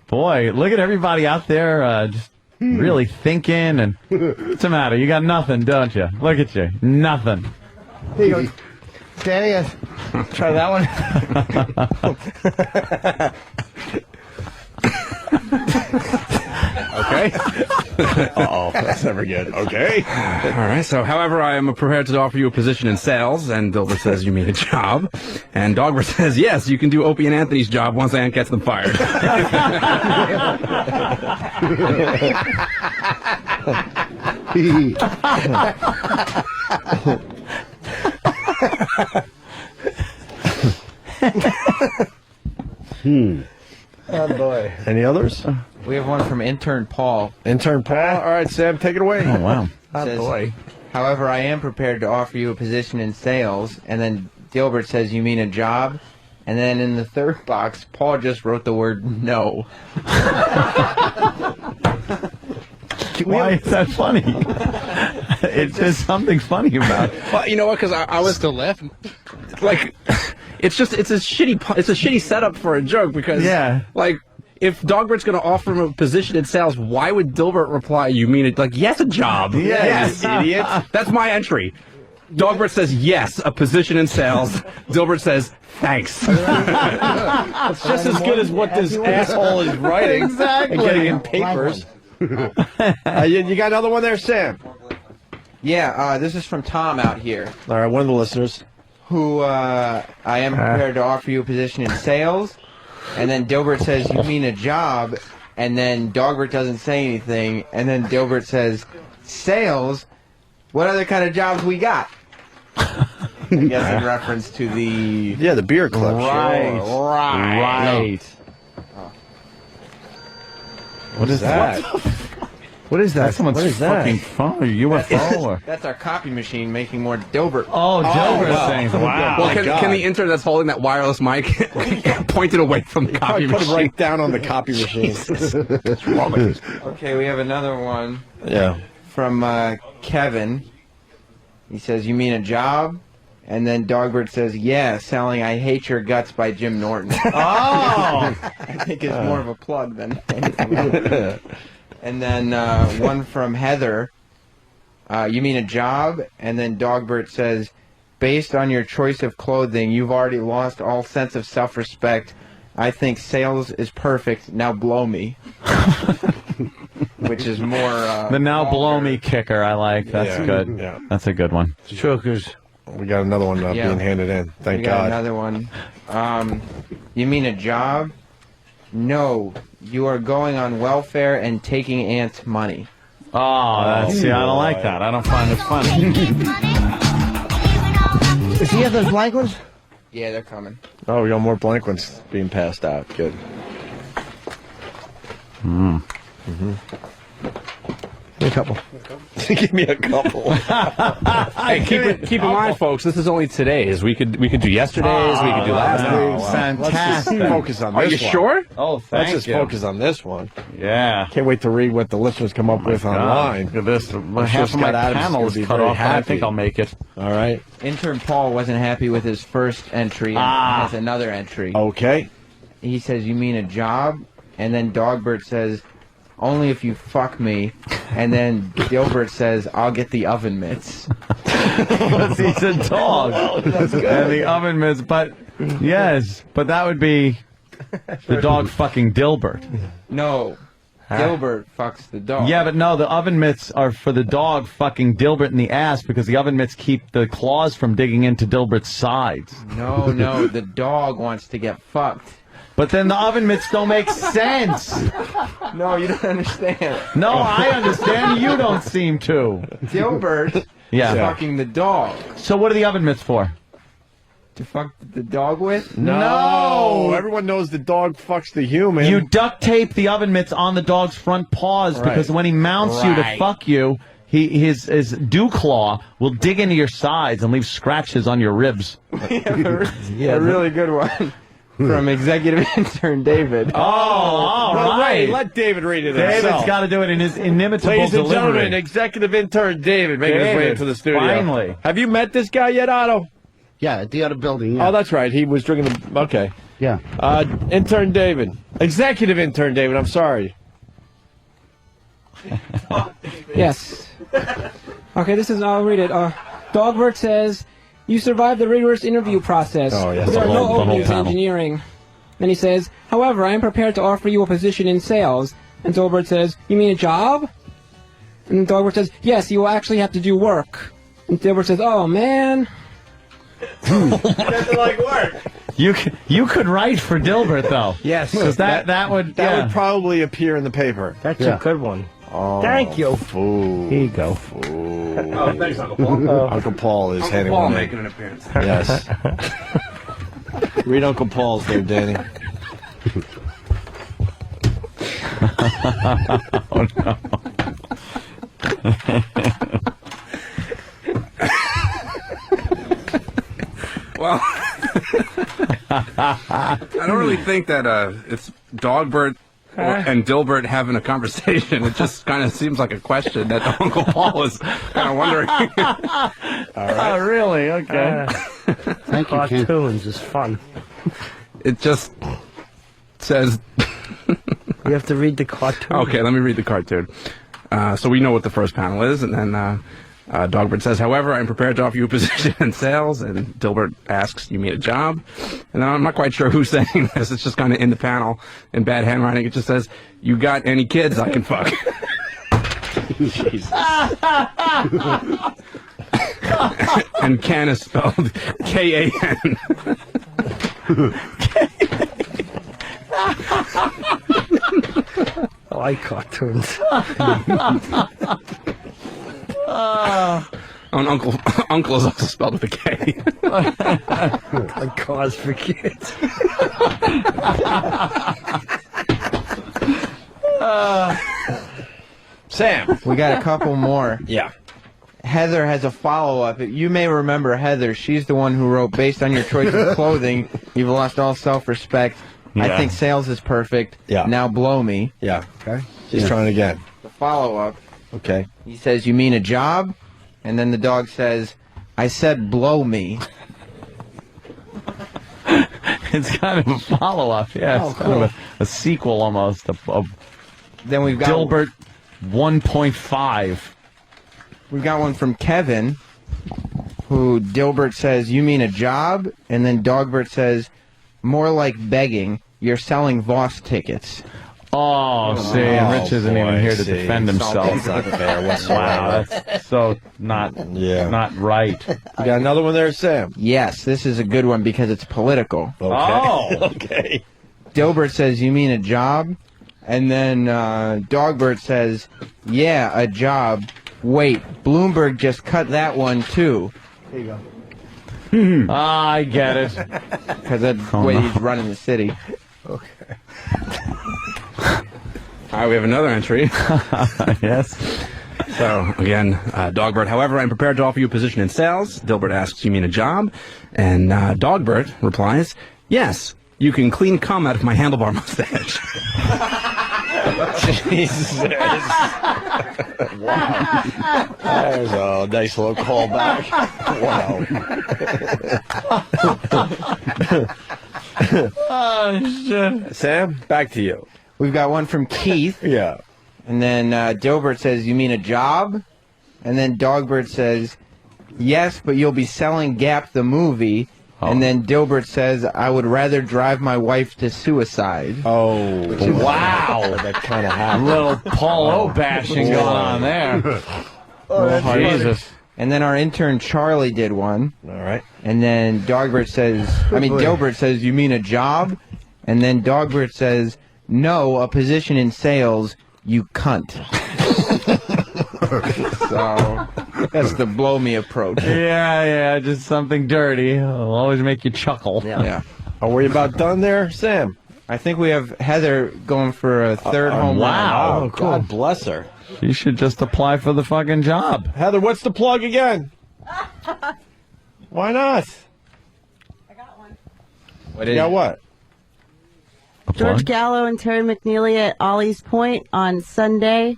Speaker 3: Boy, look at everybody out there just really thinking. And what's the matter? You got nothing, don't you? Look at you. Nothing.
Speaker 4: Here you go. Danny, try that one.
Speaker 2: Okay. Uh-oh, that's never good. Okay.
Speaker 6: All right. So, however, I am prepared to offer you a position in sales, and Dilbert says you mean a job, and Dogbert says yes, you can do Opie and Anthony's job once Aunt gets them fired.
Speaker 12: Oh, boy. Any others?
Speaker 5: We have one from intern Paul.
Speaker 12: Intern Paul? All right, Sam, take it away.
Speaker 2: Oh, wow.
Speaker 5: Says, however, I am prepared to offer you a position in sales. And then Dilbert says, you mean a job? And then in the third box, Paul just wrote the word no.
Speaker 2: Why is that funny? There's something funny about it.
Speaker 6: Well, you know what? Because I was still laughing. Like, it's a shitty setup for a joke because, like, if Dogbert's going to offer him a position in sales, why would Dilbert reply, you mean it? Like, yes, a job. Yes, idiot. That's my entry. Dogbert says yes, a position in sales. Dilbert says thanks.
Speaker 12: It's just as good as what this asshole is writing
Speaker 2: Exactly.
Speaker 12: and getting in papers. You got another one there, Sam?
Speaker 5: Yeah, this is from Tom out here.
Speaker 12: All right, one of the listeners.
Speaker 5: Who I am prepared to offer you a position in sales. And then Dilbert says, you mean a job? And then Dogbert doesn't say anything. And then Dilbert says, sales? What other kind of jobs we got? I guess in reference to the...
Speaker 12: Yeah, the beer club.
Speaker 5: Right.
Speaker 12: Oh. What is that? What is that?
Speaker 2: That's someone's
Speaker 12: What is that?
Speaker 2: fucking phone or UFO or...
Speaker 5: That's our copy machine making more Dilbert.
Speaker 2: Oh, Dilbert
Speaker 6: wow.
Speaker 2: things. Wow.
Speaker 6: Well, can the intern that's holding that wireless mic point it away from the copy
Speaker 12: Put
Speaker 6: machine?
Speaker 12: it right down on the copy machine. What's wrong with you?
Speaker 5: Okay, we have another one.
Speaker 12: Yeah.
Speaker 5: From Kevin. He says, you mean a job? And then Dogbert says, yeah, selling I Hate Your Guts by Jim Norton.
Speaker 2: Oh!
Speaker 5: I think it's more of a plug than anything else. And then one from Heather. You mean a job? And then Dogbert says, based on your choice of clothing, you've already lost all sense of self-respect. I think sales is perfect. Now blow me. Which is more...
Speaker 2: the now blow me kicker, I like. That's good.
Speaker 12: Yeah.
Speaker 2: That's a good one.
Speaker 12: Chokers. We got another one being handed in. Thank
Speaker 5: we got
Speaker 12: God.
Speaker 5: another one. You mean a job? No. You are going on welfare and taking Aunt's money.
Speaker 2: Oh, see, I don't like that. I don't find it funny.
Speaker 4: Does he have those blank ones?
Speaker 5: Yeah, they're coming.
Speaker 12: Oh, we got more blank ones being passed out. Good.
Speaker 2: Mm-hmm.
Speaker 12: Give me a couple. Give me a couple.
Speaker 6: Hey, keep in mind, folks, this is only today's. We could do yesterday's. We could do last week's.
Speaker 2: Fantastic.
Speaker 12: Let's just focus on
Speaker 6: Are
Speaker 12: this
Speaker 6: you
Speaker 12: one.
Speaker 6: sure?
Speaker 2: Oh,
Speaker 12: Let's
Speaker 2: thank
Speaker 12: just
Speaker 2: you.
Speaker 12: focus on this one.
Speaker 2: Yeah.
Speaker 12: Can't wait to read what the listeners come up with online.
Speaker 2: Look at this.
Speaker 12: I'm
Speaker 2: Half
Speaker 12: sure
Speaker 2: of my
Speaker 12: Scott Adams
Speaker 2: panel
Speaker 12: will
Speaker 2: is
Speaker 12: be
Speaker 2: cut
Speaker 12: very
Speaker 2: off, but I
Speaker 12: happy.
Speaker 2: think I'll make it.
Speaker 12: All right.
Speaker 5: Intern Paul wasn't happy with his first entry and has another entry.
Speaker 12: Okay.
Speaker 5: He says, you mean a job? And then Dogbert says, only if you fuck me. And then Dilbert says, I'll get the oven mitts.
Speaker 2: He's a dog.
Speaker 5: That's good.
Speaker 2: And the oven mitts, but yes, but that would be the dog fucking Dilbert.
Speaker 5: No. Dilbert fucks the dog.
Speaker 2: Yeah, but no, the oven mitts are for the dog fucking Dilbert in the ass because the oven mitts keep the claws from digging into Dilbert's sides.
Speaker 5: No, the dog wants to get fucked.
Speaker 2: But then the oven mitts don't make sense.
Speaker 5: No, you don't understand.
Speaker 2: No, I understand. You don't seem to.
Speaker 5: Dilbert is fucking the dog.
Speaker 2: So what are the oven mitts for?
Speaker 5: To fuck the dog with?
Speaker 12: No. Everyone knows the dog fucks the human.
Speaker 2: You duct tape the oven mitts on the dog's front paws because when he mounts you to fuck you, his dew claw will dig into your sides and leave scratches on your ribs.
Speaker 5: A really good one. From executive intern David.
Speaker 2: Oh, all right.
Speaker 12: Let David read it
Speaker 2: David's
Speaker 12: himself.
Speaker 2: got to do it in his inimitable
Speaker 12: Ladies and
Speaker 2: delivery.
Speaker 12: gentlemen, executive intern David making his way into the studio.
Speaker 2: Finally.
Speaker 12: Have you met this guy yet, Otto?
Speaker 8: Yeah, at the other building. Yeah.
Speaker 12: Oh, that's right. He was drinking the... Okay.
Speaker 8: Yeah.
Speaker 12: Intern David. Executive intern David, I'm sorry.
Speaker 14: Yes. Okay, I'll read it. Dogbert says, you survived the rigorous interview process.
Speaker 12: Oh, yes.
Speaker 14: There are no
Speaker 2: The whole
Speaker 14: openings in
Speaker 2: panel.
Speaker 14: engineering. Then he says, however, I am prepared to offer you a position in sales. And Dogbert says, you mean a job? And Dogbert says, yes, you will actually have to do work. And Dilbert says, oh, man.
Speaker 12: Doesn't like work.
Speaker 2: You could write for Dilbert, though.
Speaker 12: Yes.
Speaker 2: Because that would
Speaker 12: probably appear in the paper.
Speaker 4: That's a good one.
Speaker 12: Oh,
Speaker 4: Thank you.
Speaker 12: Fool.
Speaker 4: Here you go.
Speaker 12: Fool.
Speaker 14: Oh, thanks, Uncle Paul.
Speaker 12: Uncle Paul is handing
Speaker 6: Paul
Speaker 12: one
Speaker 6: making
Speaker 12: in.
Speaker 6: an appearance.
Speaker 12: Yes. Read Uncle Paul's there, Danny.
Speaker 3: Oh, no.
Speaker 6: Well, I don't really think that it's Dogbert and Dilbert having a conversation. It just kind of seems like a question that Uncle Paul was kind of wondering.
Speaker 3: Oh, really? Okay.
Speaker 8: Thank you, Ken.
Speaker 4: Cartoons is fun.
Speaker 6: It just says...
Speaker 4: You have to read the cartoon.
Speaker 6: Okay, let me read the cartoon. So we know what the first panel is, and then Dogbert says, however, I'm prepared to offer you a position in sales, and Dilbert asks, you mean a job? And I'm not quite sure who's saying this. It's just kind of in the panel in bad handwriting. It just says, you got any kids I can fuck?
Speaker 8: Jesus.
Speaker 6: And Can is spelled K-A-N.
Speaker 4: I like cartoons.
Speaker 6: Uncle is also spelled with a K.
Speaker 4: Like cars for kids.
Speaker 5: Sam, we got a couple more.
Speaker 3: Yeah.
Speaker 5: Heather has a follow-up. You may remember Heather. She's the one who wrote, based on your choice of clothing, you've lost all self-respect.
Speaker 3: Yeah.
Speaker 5: I think sales is perfect.
Speaker 3: Yeah.
Speaker 5: Now blow me.
Speaker 3: Yeah. Okay. She's trying again.
Speaker 5: The follow-up.
Speaker 3: Okay.
Speaker 5: He says, you mean a job? And then the dog says, I said blow me.
Speaker 3: It's kind of a follow-up. Yeah. It's kind of a sequel almost of
Speaker 5: Then we've got
Speaker 3: Dilbert 1.5.
Speaker 5: We've got one from Kevin, who Dilbert says, you mean a job? And then Dogbert says, more like begging. You're selling Voss tickets.
Speaker 3: Oh, see, and Rich isn't even here to defend himself.
Speaker 5: That's not fair whatsoever.
Speaker 3: Wow, that's so not right.
Speaker 2: You got another one there, Sam?
Speaker 5: Yes, this is a good one because it's political.
Speaker 3: Okay. Oh, okay.
Speaker 5: Dilbert says, you mean a job? And then Dogbert says, yeah, a job. Wait, Bloomberg just cut that one, too.
Speaker 4: There you go.
Speaker 3: I get it.
Speaker 5: Because that's the way he's running the city.
Speaker 4: Okay.
Speaker 6: All right, we have another entry.
Speaker 3: Yes.
Speaker 6: So, again, Dogbert, however, I'm prepared to offer you a position in sales. Dilbert asks, you mean a job? And Dogbert replies, yes, you can clean cum out of my handlebar mustache.
Speaker 2: Jesus. Wow. There's a nice little callback. Wow.
Speaker 3: Oh, shit.
Speaker 2: Sam, back to you.
Speaker 5: We've got one from Keith.
Speaker 2: Yeah.
Speaker 5: And then Dilbert says, you mean a job? And then Dogbert says, yes, but you'll be selling Gap the movie. Oh. And then Dilbert says, I would rather drive my wife to suicide.
Speaker 2: Oh,
Speaker 3: wow.
Speaker 2: That kind of happened.
Speaker 3: A little Paul O bashing going on there.
Speaker 5: Oh,
Speaker 3: Jesus.
Speaker 5: And then our intern Charlie did one.
Speaker 2: All right.
Speaker 5: And then Dilbert says, you mean a job? And then Dogbert says, no, a position in sales, you cunt. So, that's the blow me approach.
Speaker 3: Yeah, just something dirty. It'll always make you chuckle.
Speaker 5: Yeah.
Speaker 2: Are we about done there, Sam?
Speaker 5: I think we have Heather going for a third home run.
Speaker 3: Wow.
Speaker 2: Oh, God bless her.
Speaker 3: She should just apply for the fucking job.
Speaker 2: Heather, what's the plug again? Why not?
Speaker 15: I got one.
Speaker 2: You got what?
Speaker 15: George Gallo and Terry McNeely at Ollie's Point on Sunday,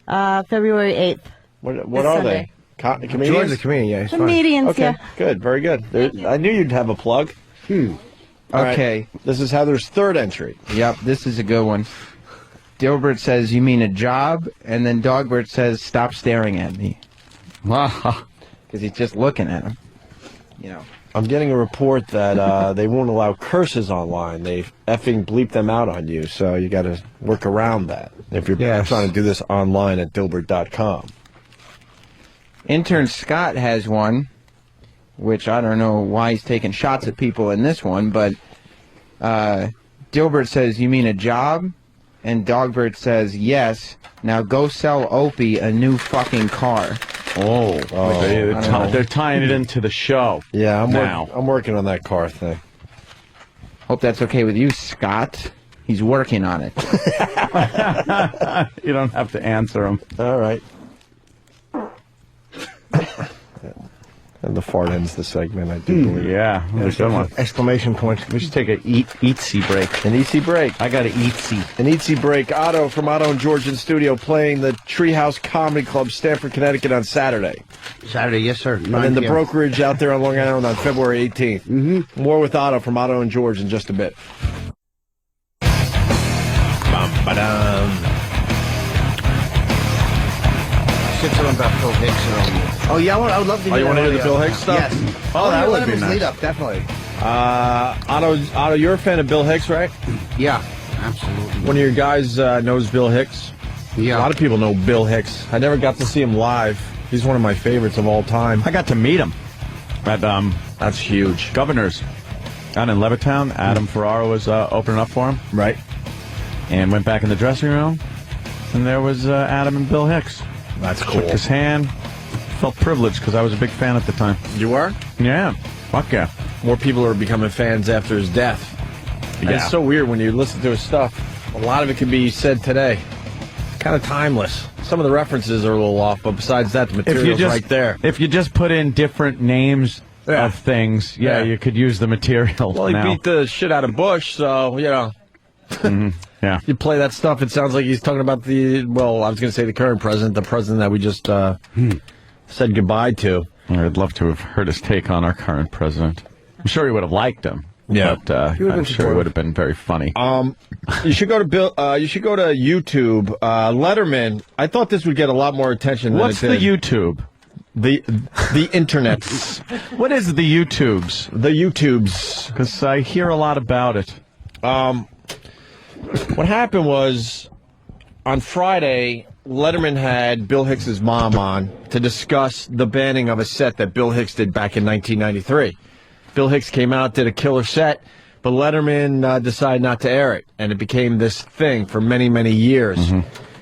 Speaker 15: February 8th.
Speaker 2: What are
Speaker 15: Sunday.
Speaker 2: they? Comedians?
Speaker 4: George's a comedian, yeah. He's
Speaker 15: Comedians,
Speaker 2: Okay,
Speaker 15: yeah.
Speaker 2: good, very good. I knew you'd have a plug. All
Speaker 5: Okay.
Speaker 2: right. This is Heather's third entry.
Speaker 5: Yep, this is a good one. Dilbert says, you mean a job? And then Dogbert says, stop staring at me.
Speaker 3: Wow.
Speaker 5: Because he's just looking at him. You know.
Speaker 2: I'm getting a report that they won't allow curses online. They effing bleep them out on you, so you got to work around that if you're trying to do this online at Dilbert.com.
Speaker 5: Intern Scott has one, which I don't know why he's taking shots at people in this one, but Dilbert says, you mean a job? And Dogbert says, yes. Now go sell Opie a new fucking car.
Speaker 3: They're tying it into the show.
Speaker 2: Yeah, I'm working on that car thing.
Speaker 5: Hope that's okay with you, Scott. He's working on it.
Speaker 12: You don't have to answer him.
Speaker 2: All right. And the fart ends the segment, I do believe.
Speaker 12: Yeah, that's a good one.
Speaker 4: Exclamation point.
Speaker 12: We should take an eatsy break.
Speaker 2: An eatsy break.
Speaker 12: I got an eatsy.
Speaker 2: An eatsy break. Otto from Otto and George in studio playing the Treehouse Comedy Club, Stamford, Connecticut on Saturday.
Speaker 8: Saturday, yes, sir.
Speaker 2: And then the brokerage out there on Long Island on February 18th.
Speaker 8: Mm-hmm.
Speaker 2: More with Otto from Otto and George in just a bit. Bum-ba-dum.
Speaker 8: Said something about Bill Hicks earlier.
Speaker 4: Oh, yeah, I would love to hear
Speaker 2: you want to hear the
Speaker 4: that
Speaker 2: Bill
Speaker 4: audio.
Speaker 2: Hicks stuff?
Speaker 4: Yes.
Speaker 2: Oh, that would be nice.
Speaker 4: Lead up, definitely.
Speaker 2: Otto, you're a fan of Bill Hicks, right?
Speaker 8: Yeah, absolutely.
Speaker 2: One of your guys knows Bill Hicks.
Speaker 8: Yeah.
Speaker 2: A lot of people know Bill Hicks. I never got to see him live. He's one of my favorites of all time.
Speaker 12: I got to meet him at
Speaker 2: That's huge.
Speaker 12: Governor's out in Levittown. Adam Ferraro was opening up for him.
Speaker 2: Right.
Speaker 12: And went back in the dressing room, and there was Adam and Bill Hicks.
Speaker 2: That's cool.
Speaker 12: Shook his hand. Felt privileged because I was a big fan at the time.
Speaker 2: You were?
Speaker 12: Yeah. Fuck yeah.
Speaker 2: More people are becoming fans after his death. And
Speaker 12: Yeah.
Speaker 2: it's so weird when you listen to his stuff. A lot of it can be said today. Kind of timeless. Some of the references are a little off, but besides that, the material's right there.
Speaker 12: If you just put in different names of things, you could use the material.
Speaker 2: Well, he
Speaker 12: now.
Speaker 2: beat the shit out of Bush, so, you know.
Speaker 12: Yeah.
Speaker 2: You play that stuff, it sounds like he's talking about I was going to say the current president, the president that we just said goodbye to.
Speaker 12: I'd love to have heard his take on our current president. I'm sure he would have liked him.
Speaker 2: Yeah.
Speaker 12: But I'm sure it would have been very funny.
Speaker 2: You should go to you should go to YouTube. Letterman. I thought this would get a lot more attention than
Speaker 12: What's
Speaker 2: it did.
Speaker 12: the YouTube?
Speaker 2: The internet.
Speaker 12: What is the YouTubes?
Speaker 2: The YouTubes.
Speaker 12: Because I hear a lot about it.
Speaker 2: What happened was, on Friday, Letterman had Bill Hicks's mom on to discuss the banning of a set that Bill Hicks did back in 1993. Bill Hicks came out, did a killer set, but Letterman decided not to air it, and it became this thing for many, many years.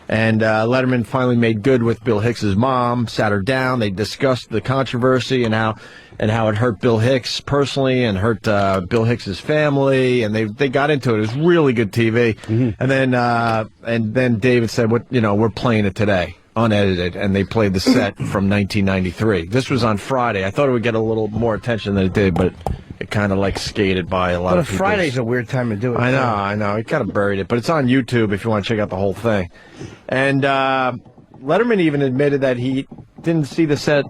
Speaker 2: And Letterman finally made good with Bill Hicks's mom, sat her down, they discussed the controversy and how it hurt Bill Hicks personally and hurt Bill Hicks's family, and they got into it. It was really good TV. And then David said, we're playing it today, unedited, and they played the set from 1993. This was on Friday. I thought it would get a little more attention than it did, but it kind of skated by a lot
Speaker 4: But
Speaker 2: of people.
Speaker 4: Friday's a weird time to do it.
Speaker 2: I know. He kind of buried it, but it's on YouTube if you want to check out the whole thing. And Letterman even admitted that he didn't see the set,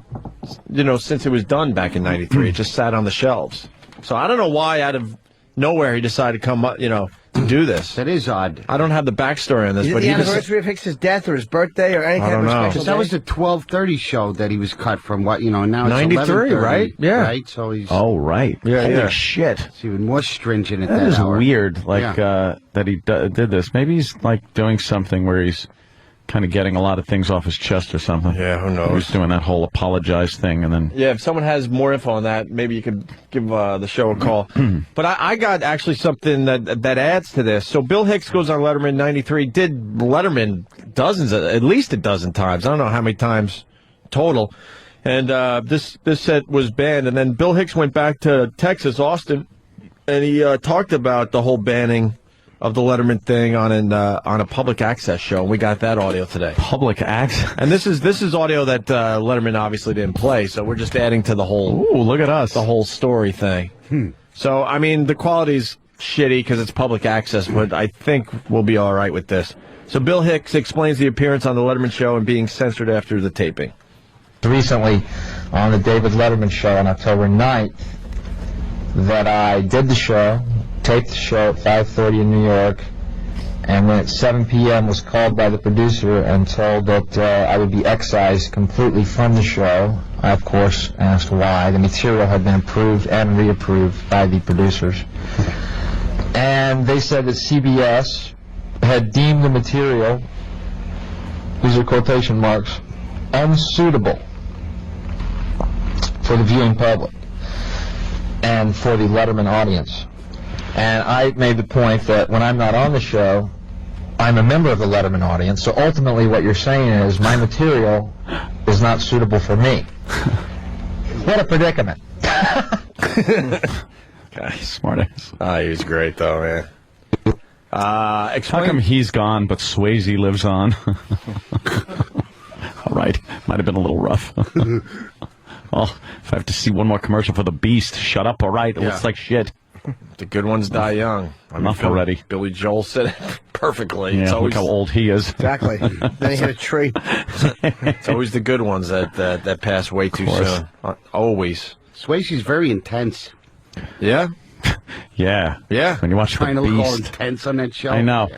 Speaker 2: since it was done back in '93. It just sat on the shelves. So I don't know why out of nowhere he decided to come up, to do this.
Speaker 8: That is odd.
Speaker 2: I don't have the backstory on this,
Speaker 4: Is it
Speaker 2: but
Speaker 4: the
Speaker 2: he
Speaker 4: anniversary of Hicks's death or his birthday or any
Speaker 2: I
Speaker 4: kind of
Speaker 2: don't know.
Speaker 4: special
Speaker 8: Because that
Speaker 4: day?
Speaker 8: was the 12:30 show that he was cut from. Now it's
Speaker 2: 93,
Speaker 8: 11:30,
Speaker 2: right? Yeah.
Speaker 8: Right. So he's
Speaker 12: Right.
Speaker 2: Holy
Speaker 12: shit.
Speaker 8: it's even more stringent at
Speaker 12: That
Speaker 8: that
Speaker 12: is
Speaker 8: hour.
Speaker 12: weird,
Speaker 8: Yeah.
Speaker 12: that he did this. Maybe he's, doing something where he's kind of getting a lot of things off his chest or something.
Speaker 2: Yeah, who knows?
Speaker 12: He was doing that whole apologize thing, and then...
Speaker 2: Yeah, if someone has more info on that, maybe you could give the show a call. But I got actually something that adds to this. So Bill Hicks goes on Letterman in 93, did Letterman at least a dozen times. I don't know how many times total. And this set was banned. And then Bill Hicks went back to Texas, Austin, and he talked about the whole banning of the Letterman thing on a public access show. And we got that audio today.
Speaker 12: Public access?
Speaker 2: And this is audio that Letterman obviously didn't play, so we're just adding to the whole...
Speaker 12: Ooh, look at us.
Speaker 2: The whole story thing. So, I mean, the quality's shitty because it's public access, but I think we'll be all right with this. So Bill Hicks explains the appearance on the Letterman show and being censored after the taping.
Speaker 16: Recently, on the David Letterman show on October 9th, that I did the show, taped the show at 5:30 in New York, and when at 7 p.m. was called by the producer and told that I would be excised completely from the show. I, of course, asked why. The material had been approved and reapproved by the producers. And they said that CBS had deemed the material, these are quotation marks, unsuitable for the viewing public and for the Letterman audience. And I made the point that when I'm not on the show, I'm a member of the Letterman audience, so ultimately what you're saying is my material is not suitable for me. What a predicament.
Speaker 2: Guy, smart ass. He was great, though, man.
Speaker 12: How come he's gone, but Swayze lives on? All right. Might have been a little rough. Well, if I have to see one more commercial for the Beast, shut up, all right? It looks like shit.
Speaker 2: The good ones die young.
Speaker 12: Enough already.
Speaker 2: Billy Joel said it perfectly.
Speaker 12: Yeah,
Speaker 2: It's always,
Speaker 12: look how old he is.
Speaker 4: Exactly. Then he hit a tree.
Speaker 2: It's always the good ones that pass way too soon. Always.
Speaker 8: Swayze's very intense.
Speaker 2: Yeah?
Speaker 12: Yeah.
Speaker 2: Yeah.
Speaker 12: When you watch
Speaker 8: Trying
Speaker 12: the
Speaker 8: to look all
Speaker 12: Beast.
Speaker 8: intense on that show.
Speaker 12: I know.
Speaker 8: Yeah.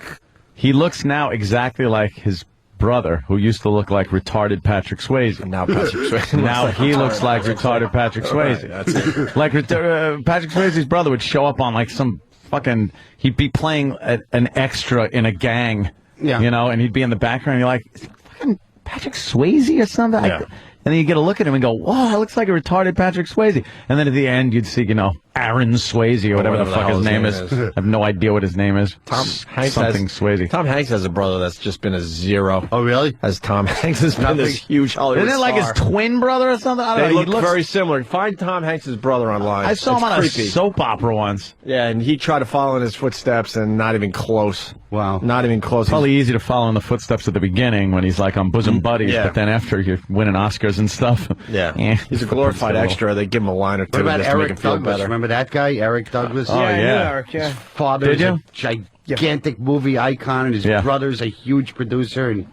Speaker 12: He looks now exactly like his brother, who used to look like retarded Patrick Swayze.
Speaker 2: Now Patrick Swayze.
Speaker 12: Now he looks like retarded Patrick Swayze.
Speaker 2: Right, that's it.
Speaker 12: Like Patrick Swayze's brother would show up on like some fucking. He'd be playing an extra in a gang, you know, and he'd be in the background. And you're like, is it fucking Patrick Swayze or something?
Speaker 2: Yeah.
Speaker 12: And then you get a look at him and go, "Whoa, that looks like a retarded Patrick Swayze." And then at the end, you'd see, you know, Aaron Swayze or whatever the fuck his name is. I have no idea what his name is.
Speaker 2: Tom Hanks
Speaker 12: Swayze.
Speaker 2: Tom Hanks has a brother that's just been a zero.
Speaker 8: Oh, really?
Speaker 2: As Tom Hanks has been this huge Hollywood
Speaker 12: Isn't it like
Speaker 2: star.
Speaker 12: his twin brother or something? I don't
Speaker 2: They
Speaker 12: know.
Speaker 2: look very similar. Find Tom Hanks' brother online.
Speaker 12: I saw him on a soap opera once.
Speaker 2: Yeah, and he tried to follow in his footsteps, and not even close.
Speaker 8: Wow.
Speaker 2: Not even close.
Speaker 12: Probably easy to follow in the footsteps at the beginning when he's like on bosom buddies,
Speaker 2: Yeah.
Speaker 12: but then after you're winning Oscars and stuff.
Speaker 2: Yeah.
Speaker 12: eh,
Speaker 2: He's a glorified extra. They give him a line or two
Speaker 8: What about
Speaker 2: just to make him
Speaker 8: Eric
Speaker 2: feel
Speaker 8: Douglas?
Speaker 2: better.
Speaker 8: Remember that guy, Eric Douglas?
Speaker 12: Oh,
Speaker 4: I knew
Speaker 12: yeah.
Speaker 4: Eric, yeah.
Speaker 8: Father's
Speaker 12: Did you?
Speaker 8: a gigantic movie icon, and his brother's a huge producer, and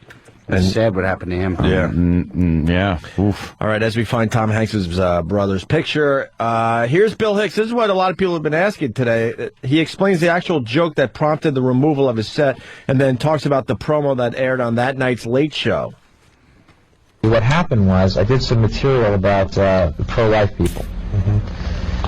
Speaker 8: it's sad what happened to him.
Speaker 2: Yeah.
Speaker 12: Yeah. Oof.
Speaker 2: All right, as we find Tom Hanks' brother's picture, here's Bill Hicks. This is what a lot of people have been asking today. He explains the actual joke that prompted the removal of his set, and then talks about the promo that aired on that night's Late Show.
Speaker 16: What happened was I did some material about the pro-life people.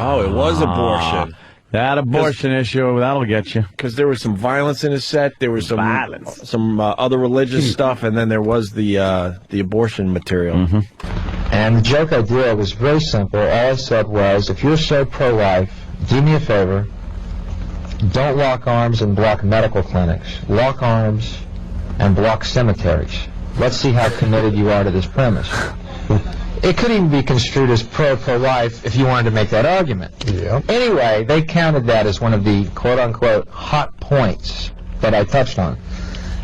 Speaker 2: Oh, it was abortion.
Speaker 12: That abortion issue, that'll get you.
Speaker 2: Because there was some violence in his set. There was some other religious stuff, and then there was the abortion material.
Speaker 16: And the joke I did was very simple. All I said was, if you're so pro-life, do me a favor, don't lock arms and block medical clinics. Lock arms and block cemeteries. Let's see how committed you are to this premise. It could even be construed as pro-life if you wanted to make that argument.
Speaker 22: Yeah.
Speaker 16: Anyway, they counted that as one of the quote-unquote hot points that I touched on.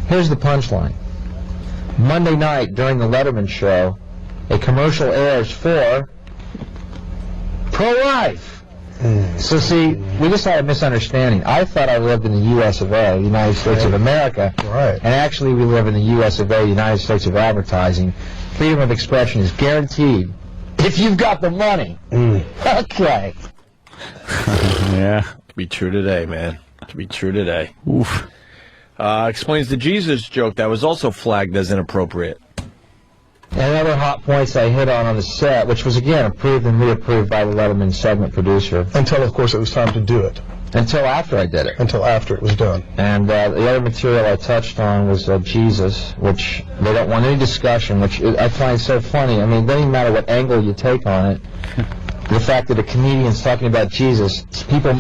Speaker 16: Here's the punchline. Monday night during the Letterman show, a commercial airs for pro-life. So see, we just had a misunderstanding. I thought I lived in the U.S. of A., United States of America.
Speaker 22: Right.
Speaker 16: And actually we live in the U.S. of A., United States of Advertising. Freedom of expression is guaranteed if you've got the money. Okay.
Speaker 12: Yeah.
Speaker 2: Could be true today, man. Could be true today.
Speaker 12: Oof.
Speaker 2: Explains the Jesus joke that was also flagged as inappropriate.
Speaker 16: And other hot points I hit on the set, which was, again, approved and reapproved by the Letterman segment producer.
Speaker 22: Until, of course, it was time to do it.
Speaker 16: Until after I did it.
Speaker 22: Until after it was done.
Speaker 16: And the other material I touched on was Jesus, which they don't want any discussion, which I find so funny. I mean, it doesn't even matter what angle you take on it. The fact that a comedian's talking about Jesus, people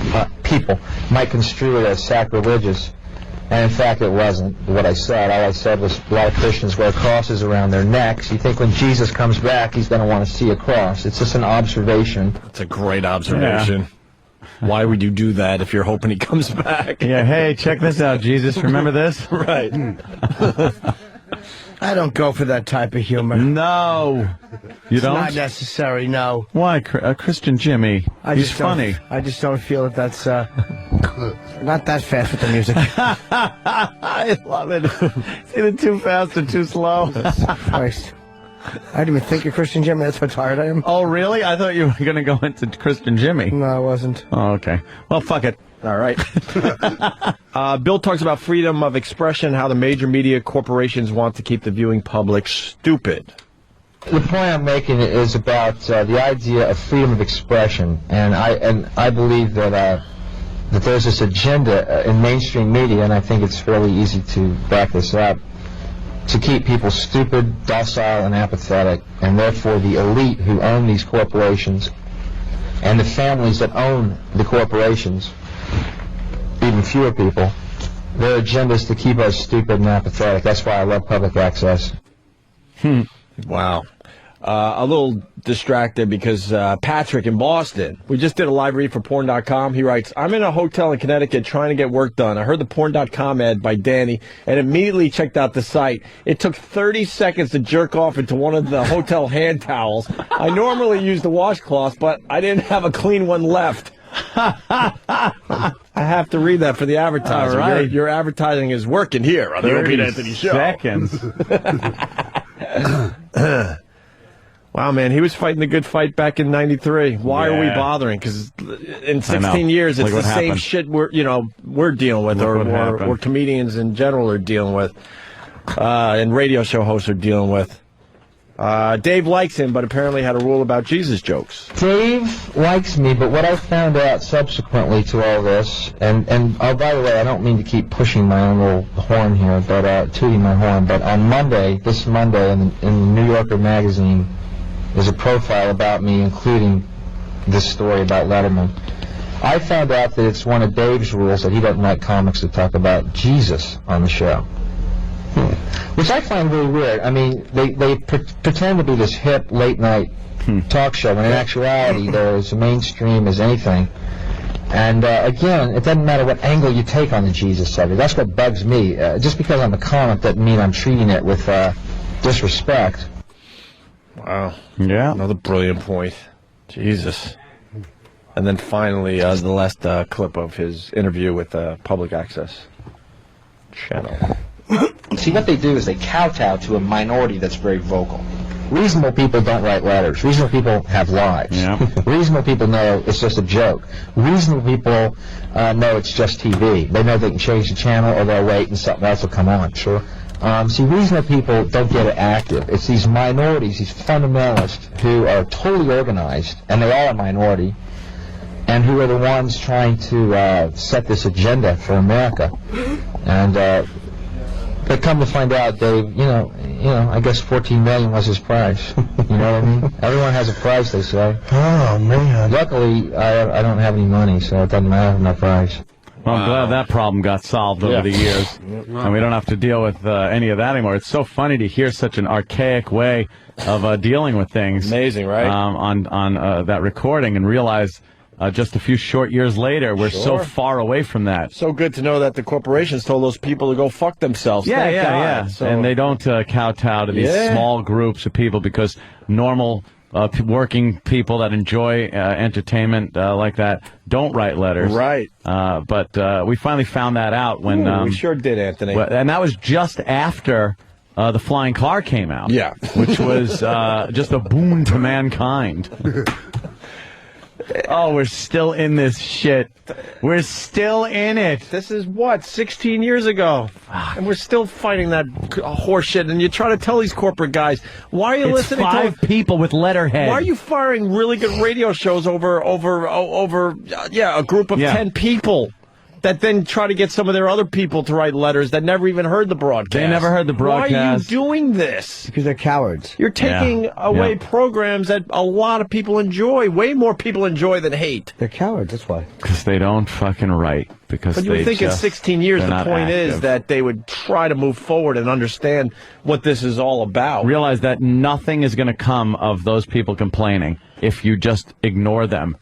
Speaker 16: might construe it as sacrilegious. And in fact, it wasn't what I said. All I said was a lot of Christians wear crosses around their necks. You think when Jesus comes back, he's going to want to see a cross. It's just an observation.
Speaker 2: That's a great observation.
Speaker 12: Yeah.
Speaker 2: Why would you do that if you're hoping he comes back?
Speaker 12: Yeah, hey, check this out, Jesus. Remember this?
Speaker 2: Right.
Speaker 4: I don't go for that type of humor.
Speaker 12: No. You
Speaker 4: It's
Speaker 12: don't?
Speaker 4: not necessary, no.
Speaker 12: Why? Christian Jimmy. He's funny.
Speaker 4: I just don't feel that that's not that fast with the music.
Speaker 12: I love it. It's either too fast or too slow.
Speaker 4: Christ. I didn't even think of Christian Jimmy. That's how tired I am.
Speaker 12: Oh, really? I thought you were going to go into Christian Jimmy.
Speaker 4: No, I wasn't.
Speaker 12: Oh, okay. Well, fuck it.
Speaker 2: All right. Bill talks about freedom of expression, how the major media corporations want to keep the viewing public stupid.
Speaker 16: The point I'm making is about the idea of freedom of expression, and I believe that that there's this agenda in mainstream media, and I think it's fairly easy to back this up, to keep people stupid, docile, and apathetic, and therefore the elite who own these corporations and the families that own the corporations, even fewer people, their agenda is to keep us stupid and apathetic. That's why I love public access.
Speaker 2: Wow. a little distracted because Patrick in Boston, we just did a live read for porn.com. He writes, I'm in a hotel in Connecticut trying to get work done. I heard the porn.com ad by Danny and immediately checked out the site. It took 30 seconds to jerk off into one of the hotel hand towels. I normally use the washcloth, but I didn't have a clean one left. I have to read that for the advertiser.
Speaker 12: All right.
Speaker 2: Your advertising is working here on the Opie and Anthony Show.
Speaker 12: Seconds.
Speaker 2: Wow, man, he was fighting the good fight back in '93. Why are we bothering? Because in 16 years, it's the same shit we're dealing with, or comedians in general are dealing with, and radio show hosts are dealing with. Dave likes him, but apparently had a rule about Jesus jokes.
Speaker 16: Dave likes me, but what I found out subsequently to all this, and oh, by the way, I don't mean to keep pushing my own little horn here, but tooting my horn, but on Monday, this Monday, in the New Yorker magazine, there's a profile about me, including this story about Letterman. I found out that it's one of Dave's rules that he doesn't like comics to talk about Jesus on the show. Which I find really weird. I mean, they pretend to be this hip, late-night talk show, when in actuality they're as mainstream as anything. And, again, it doesn't matter what angle you take on the Jesus subject. That's what bugs me. Just because I'm a comic doesn't mean I'm treating it with disrespect.
Speaker 2: Wow.
Speaker 12: Yeah.
Speaker 2: Another brilliant point. Jesus. And then finally, the last clip of his interview with Public Access Channel.
Speaker 16: See, what they do is they kowtow to a minority that's very vocal. Reasonable people don't write letters. Reasonable people have lives.
Speaker 12: Yeah.
Speaker 16: Reasonable people know it's just a joke. Reasonable people know it's just TV. They know they can change the channel or they'll wait and something else will come on. Sure. See, reasonable people don't get it active. It's these minorities, these fundamentalists who are totally organized, and they are a minority, and who are the ones trying to set this agenda for America. And but come to find out, Dave, you know, I guess $14 million was his price. You know what I mean? Everyone has a price, they say. Oh man. Luckily, I don't have any money, so it doesn't matter my price.
Speaker 12: Well, I'm glad that problem got solved over the years, and we don't have to deal with any of that anymore. It's so funny to hear such an archaic way of dealing with things.
Speaker 2: Amazing, right?
Speaker 12: On that recording, and realize just a few short years later, we're so far away from that.
Speaker 2: So good to know that the corporations told those people to go fuck themselves. Thank God. So,
Speaker 12: and they don't kowtow to these small groups of people, because normal working people that enjoy entertainment like that don't write letters.
Speaker 2: Right.
Speaker 12: But we finally found that out when...
Speaker 2: we sure did, Anthony.
Speaker 12: And that was just after the flying car came out.
Speaker 2: Yeah.
Speaker 12: Which was just a boon to mankind. Oh, we're still in this shit. We're still in it.
Speaker 2: This is what, 16 years ago, and we're still fighting that horse shit. And you try to tell these corporate guys, why are you listening to
Speaker 12: 5 people with letterhead?
Speaker 2: Why are you firing really good radio shows over a group of 10 people that then try to get some of their other people to write letters that never even heard the broadcast?
Speaker 12: They never heard the broadcast.
Speaker 2: Why are you doing this?
Speaker 4: Because they're cowards.
Speaker 2: You're taking away programs that a lot of people enjoy. Way more people enjoy than hate.
Speaker 4: They're cowards, that's why.
Speaker 12: Because they don't fucking write. Because
Speaker 2: but you would think in 16 years the point is that they would try to move forward and understand what this is all about.
Speaker 12: Realize that nothing is going to come of those people complaining if you just ignore them.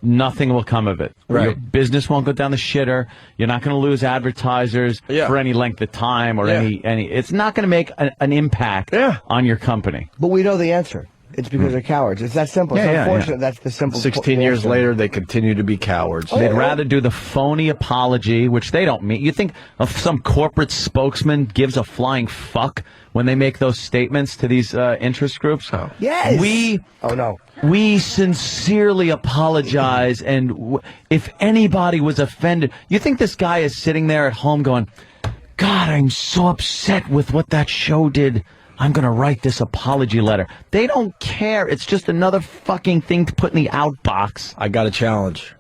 Speaker 12: Nothing will come of it.
Speaker 2: Right.
Speaker 12: Your business won't go down the shitter. You're not going to lose advertisers for any length of time or any. It's not going to make an impact on your company.
Speaker 4: But we know the answer. It's because they're cowards. It's that simple. It's unfortunate that's the simple
Speaker 2: 16 years later, they continue to be cowards.
Speaker 12: They'd rather do the phony apology, which they don't mean. You think of some corporate spokesman gives a flying fuck when they make those statements to these interest groups? Oh.
Speaker 4: Yes.
Speaker 12: We sincerely apologize, and if anybody was offended, you think this guy is sitting there at home going, God, I'm so upset with what that show did. I'm going to write this apology letter. They don't care. It's just another fucking thing to put in the outbox.
Speaker 2: I got a challenge.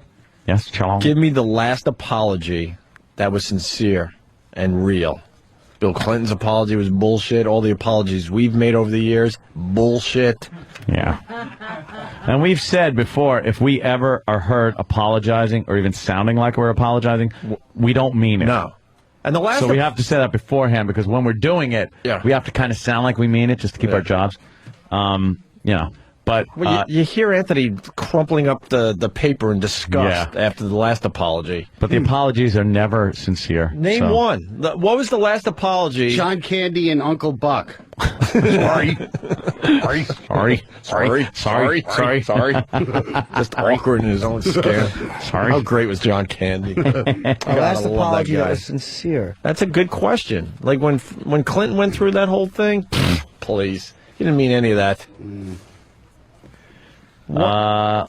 Speaker 12: Yes, challenge.
Speaker 2: Give me the last apology that was sincere and real. Bill Clinton's apology was bullshit. All the apologies we've made over the years, bullshit.
Speaker 12: Yeah. And we've said before, if we ever are heard apologizing or even sounding like we're apologizing, we don't mean it.
Speaker 2: No. And the last
Speaker 12: so we have to say that beforehand, because when we're doing it, we have to kind of sound like we mean it just to keep our jobs. But
Speaker 2: Well, you hear Anthony crumpling up the paper in disgust
Speaker 12: Yeah.
Speaker 2: after the last apology.
Speaker 12: But the apologies are never sincere.
Speaker 2: Name
Speaker 12: so.
Speaker 2: one. What was the last apology?
Speaker 8: John Candy and Uncle Buck.
Speaker 2: Sorry. Just awkward in his own skin.
Speaker 12: Sorry.
Speaker 2: How great was John Candy?
Speaker 4: The last apology that was sincere.
Speaker 2: That's a good question. Like when Clinton went through that whole thing, please. He didn't mean any of that.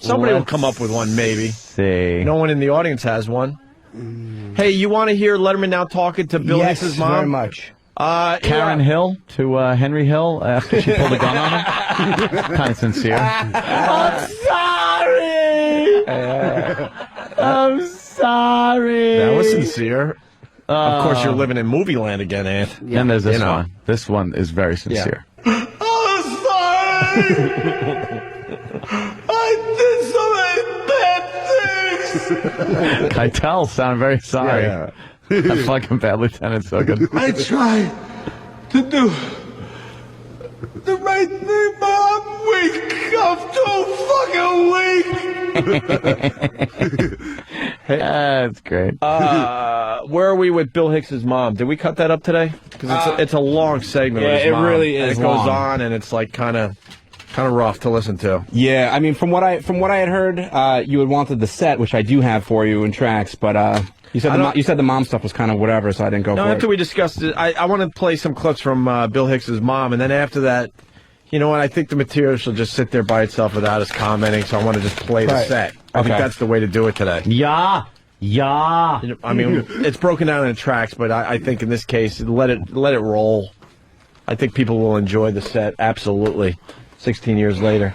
Speaker 2: Somebody will come up with one, maybe.
Speaker 12: See.
Speaker 2: No one in the audience has one. Hey, you want to hear Letterman now talking to Bill Hicks' mom?
Speaker 4: Very much.
Speaker 12: Karen Hill to Henry Hill after she pulled a gun on him. Kind of sincere.
Speaker 4: I'm sorry. I'm sorry.
Speaker 2: That was sincere. Of course, you're living in movie land again, Ant.
Speaker 12: And there's this one. This one is very sincere.
Speaker 17: I'm sorry. I did so many bad things.
Speaker 12: Keitel sounded very sorry.
Speaker 17: Yeah.
Speaker 12: That fucking bad lieutenant's so good.
Speaker 17: I tried to do the right thing, but I'm weak. I'm too fucking weak.
Speaker 12: That's great.
Speaker 2: Where are we with Bill Hicks' mom? Did we cut that up today? Because it's a long segment.
Speaker 6: Yeah,
Speaker 2: with his
Speaker 6: it
Speaker 2: mom,
Speaker 6: really
Speaker 2: and
Speaker 6: is
Speaker 2: it goes
Speaker 6: long.
Speaker 2: on, and it's like kind of rough to listen to.
Speaker 6: Yeah, I mean, from what I had heard, you had wanted the set, which I do have for you in tracks, but you said the mom stuff was kind of whatever, so I didn't go
Speaker 2: No,
Speaker 6: for
Speaker 2: after
Speaker 6: it.
Speaker 2: we discussed it, I want to play some clips from Bill Hicks' mom, and then after that, you know what? I think the material should just sit there by itself without us commenting. So I want to just play the set. I think that's the way to do it today.
Speaker 12: Yeah.
Speaker 2: I mean, it's broken down in tracks, but I think in this case, let it roll. I think people will enjoy the set. Absolutely. 16 years later.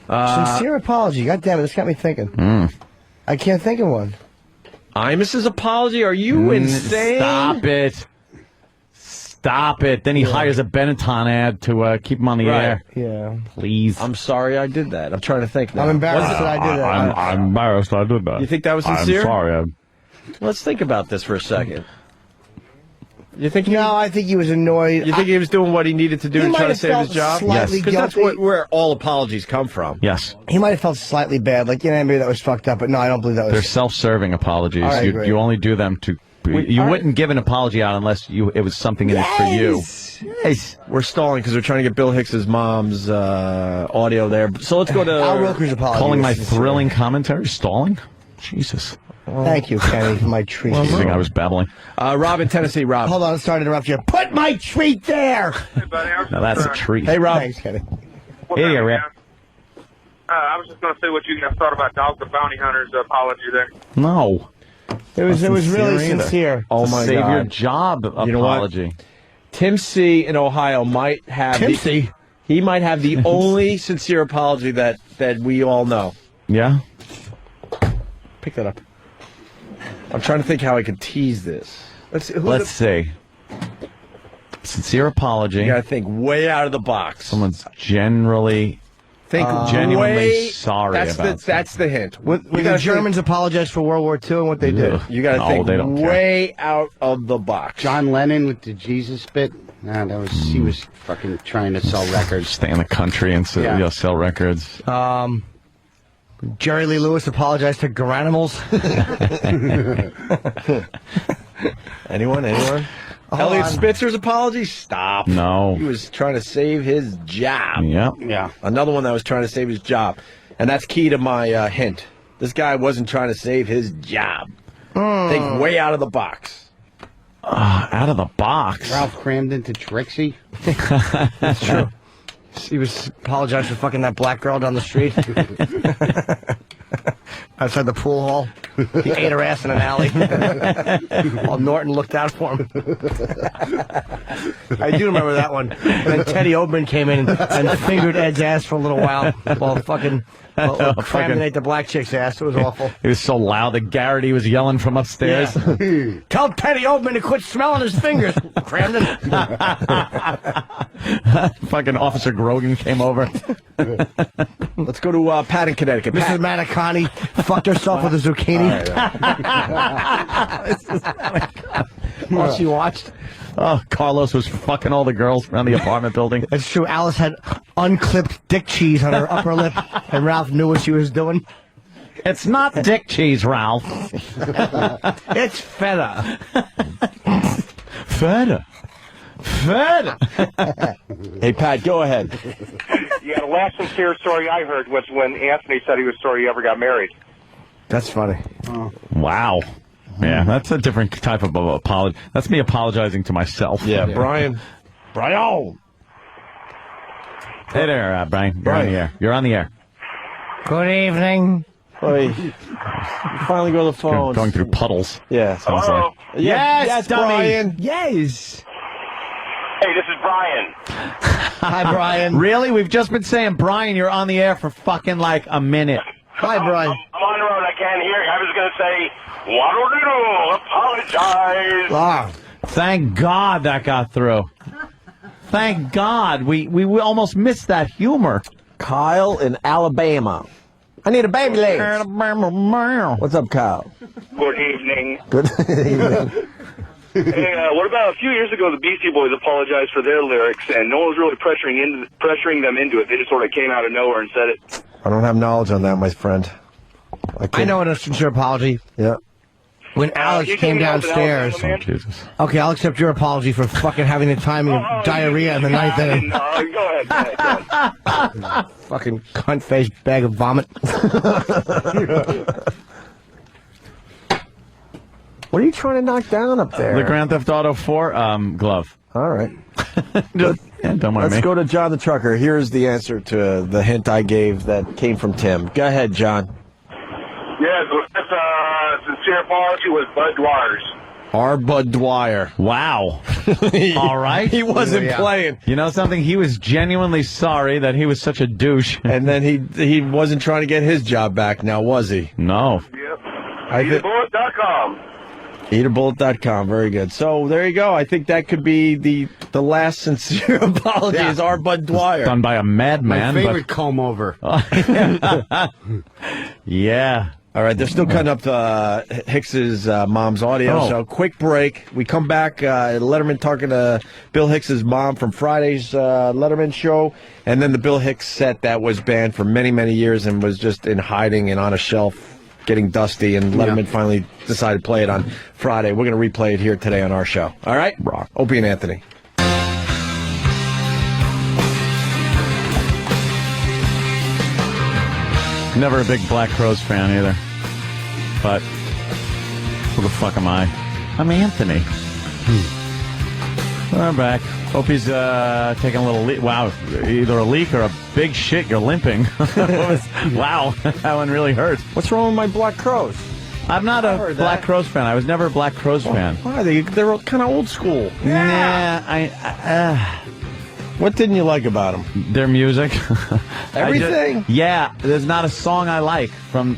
Speaker 4: Sincere apology. God damn it, this got me thinking. I can't think of one.
Speaker 2: Imus's apology? Are you insane?
Speaker 12: Stop it. Then he hires a Benetton ad to keep him on the air.
Speaker 4: Yeah.
Speaker 12: Please.
Speaker 2: I'm sorry I did that. I'm trying to think now.
Speaker 4: I'm embarrassed that I did that.
Speaker 12: I'm embarrassed I did that.
Speaker 2: You think that was sincere?
Speaker 12: I'm sorry.
Speaker 2: Let's think about this for a second. You think?
Speaker 4: No, I think he was annoyed.
Speaker 2: You think he was doing what he needed to do
Speaker 4: He
Speaker 2: to
Speaker 4: might
Speaker 2: try to
Speaker 4: have
Speaker 2: save his
Speaker 4: felt
Speaker 2: job?
Speaker 4: slightly
Speaker 2: Because that's
Speaker 4: guilty.
Speaker 2: where all apologies come from.
Speaker 12: Yes.
Speaker 4: He might have felt slightly bad, like, maybe that was fucked up, but no, I don't believe that was.
Speaker 12: They're self-serving apologies.
Speaker 4: I agree.
Speaker 12: You only do them to... You wouldn't give an apology out unless it was something in it for you.
Speaker 2: Yes. We're stalling because we're trying to get Bill Hicks' mom's audio there. So let's go to
Speaker 4: Al Roker's apology.
Speaker 12: Calling my
Speaker 4: was sincere.
Speaker 12: thrilling commentary stalling? Jesus.
Speaker 4: Thank you, Kenny, for my treat.
Speaker 12: I think I was babbling.
Speaker 2: Rob in Tennessee. Rob.
Speaker 4: Hold on, sorry to interrupt you. Put my treat there!
Speaker 12: Now that's a treat.
Speaker 2: Hey, Rob.
Speaker 4: Thanks, Kenny.
Speaker 12: Hey, Rip.
Speaker 18: I was just going to say what you guys thought about Dog the Bounty Hunter's apology there.
Speaker 12: No.
Speaker 4: It was really
Speaker 12: either.
Speaker 4: sincere.
Speaker 2: Oh, my
Speaker 12: Save
Speaker 2: God.
Speaker 12: your job
Speaker 2: You know what?
Speaker 12: apology.
Speaker 2: Tim C. in Ohio might have... He might have the only sincere apology that we all know.
Speaker 12: Yeah?
Speaker 2: Pick that up. I'm trying to think how I could tease this.
Speaker 12: Let's see. Sincere apology.
Speaker 2: You got to think way out of the box.
Speaker 12: Someone's genuinely
Speaker 2: way,
Speaker 12: sorry about
Speaker 2: that's the hint.
Speaker 4: When the Germans apologized for World War II and what they did.
Speaker 2: You got to think
Speaker 12: they don't care.
Speaker 2: way out of the box.
Speaker 8: John Lennon with the Jesus bit. Nah, he was fucking trying to sell records.
Speaker 12: Stay in the country and sell records.
Speaker 4: Jerry Lee Lewis apologized to Garanimals.
Speaker 2: Anyone? Elliot Spitzer's apology? Stop.
Speaker 12: No.
Speaker 2: He was trying to save his job.
Speaker 12: Yep.
Speaker 8: Yeah.
Speaker 2: Another one that was trying to save his job. And that's key to my hint. This guy wasn't trying to save his job. Think way out of the box.
Speaker 12: Out of the box.
Speaker 8: Ralph crammed into Trixie.
Speaker 4: That's true. He was apologized for fucking that black girl down the street. Outside the pool hall. He ate her ass in an alley. While Norton looked out for him. I do remember that one. And then Teddy Oberman came in and fingered Ed's ass for a little while fucking cramming the black chick's ass. It was awful.
Speaker 12: It was so loud that Garrity was yelling from upstairs.
Speaker 4: Yeah. Tell Teddy Oberman to quit smelling his fingers, Cramden.
Speaker 12: Fucking Officer Grogan came over.
Speaker 2: Let's go to Pat in Connecticut.
Speaker 4: Mrs. Manicani fucked herself with a zucchini. While she watched.
Speaker 12: Oh, Carlos was fucking all the girls around the apartment building.
Speaker 4: That's true. Alice had unclipped dick cheese on her upper lip, and Ralph knew what she was doing.
Speaker 12: It's not dick cheese, Ralph.
Speaker 4: It's feta.
Speaker 12: Feta. Hey, Pat, go ahead.
Speaker 19: Yeah, the last sincere story I heard was when Anthony said he was sorry he ever got married.
Speaker 4: That's funny.
Speaker 12: Wow. Yeah, that's a different type of apology. That's me apologizing to myself.
Speaker 2: Yeah, Brian.
Speaker 12: Brian. Hey there, Brian. You're on the air. You're on the air.
Speaker 4: Good evening.
Speaker 2: Hey, you finally go to the phone.
Speaker 12: Going through puddles.
Speaker 2: Yeah.
Speaker 12: Sounds like.
Speaker 2: Yes,
Speaker 4: dummy.
Speaker 2: Brian.
Speaker 4: Yes.
Speaker 19: Hey, this is Brian.
Speaker 4: Hi, Brian.
Speaker 12: Really? We've just been saying, Brian, you're on the air for fucking like a minute.
Speaker 4: Hi, Brian.
Speaker 19: I'm on the road. I can't hear you. I was going to say, apologize.
Speaker 4: Ah.
Speaker 12: Thank God that got through. Thank God. We almost missed that humor.
Speaker 2: Kyle in Alabama. I need a baby leg. What's up, Kyle?
Speaker 19: Good evening.
Speaker 2: Good evening.
Speaker 19: Hey, what about a few years ago, the Beastie Boys apologized for their lyrics, and no one was really pressuring them into it. They just sort of came out of nowhere and said it.
Speaker 2: I don't have knowledge on that, my friend.
Speaker 4: I know a sincere apology.
Speaker 2: Yeah.
Speaker 4: When Alex came downstairs.
Speaker 12: Oh, Jesus.
Speaker 4: Okay, I'll accept your apology for fucking having the timing of diarrhea in the ninth inning.
Speaker 19: Go ahead.
Speaker 4: Fucking cunt-faced bag of vomit.
Speaker 2: What are you trying to knock down up there?
Speaker 12: The Grand Theft Auto 4 glove.
Speaker 2: All right.
Speaker 12: Don't mind
Speaker 2: Let's
Speaker 12: me.
Speaker 2: go to John the Trucker. Here's the answer to the hint I gave that came from Tim. Go ahead, John.
Speaker 19: Yeah, the sincere apology was Bud Dwyer's.
Speaker 2: R. Bud Dwyer.
Speaker 12: Wow. All right.
Speaker 2: He wasn't playing.
Speaker 12: You know something? He was genuinely sorry that he was such a douche.
Speaker 2: And then he wasn't trying to get his job back now, was he?
Speaker 12: No.
Speaker 19: Yep.
Speaker 2: Eaterbullet.com. Eaterbullet.com. Very good. So there you go. I think that could be the last sincere apology is R. Bud Dwyer.
Speaker 12: Done by a madman.
Speaker 8: My favorite comb over.
Speaker 12: Yeah.
Speaker 2: All right, they're still cutting up Hicks's mom's audio, so quick break. We come back, Letterman talking to Bill Hicks's mom from Friday's Letterman show, and then the Bill Hicks set that was banned for many, many years and was just in hiding and on a shelf getting dusty, and Letterman finally decided to play it on Friday. We're going to replay it here today on our show. All right? Rock. Opie and Anthony.
Speaker 12: Never a big Black Crowes fan either. But who the fuck am I? I'm Anthony. We're back. Opie's taking a little leak. Wow, either a leak or a big shit. You're limping. Wow, that one really hurts.
Speaker 2: What's wrong with my Black Crowes?
Speaker 12: I'm not a Black Crowes fan. I was never a Black Crowes fan.
Speaker 2: Why? They're kind of old school.
Speaker 12: Nah,
Speaker 2: what didn't you like about them?
Speaker 12: Their music.
Speaker 2: Everything?
Speaker 12: Yeah, there's not a song I like from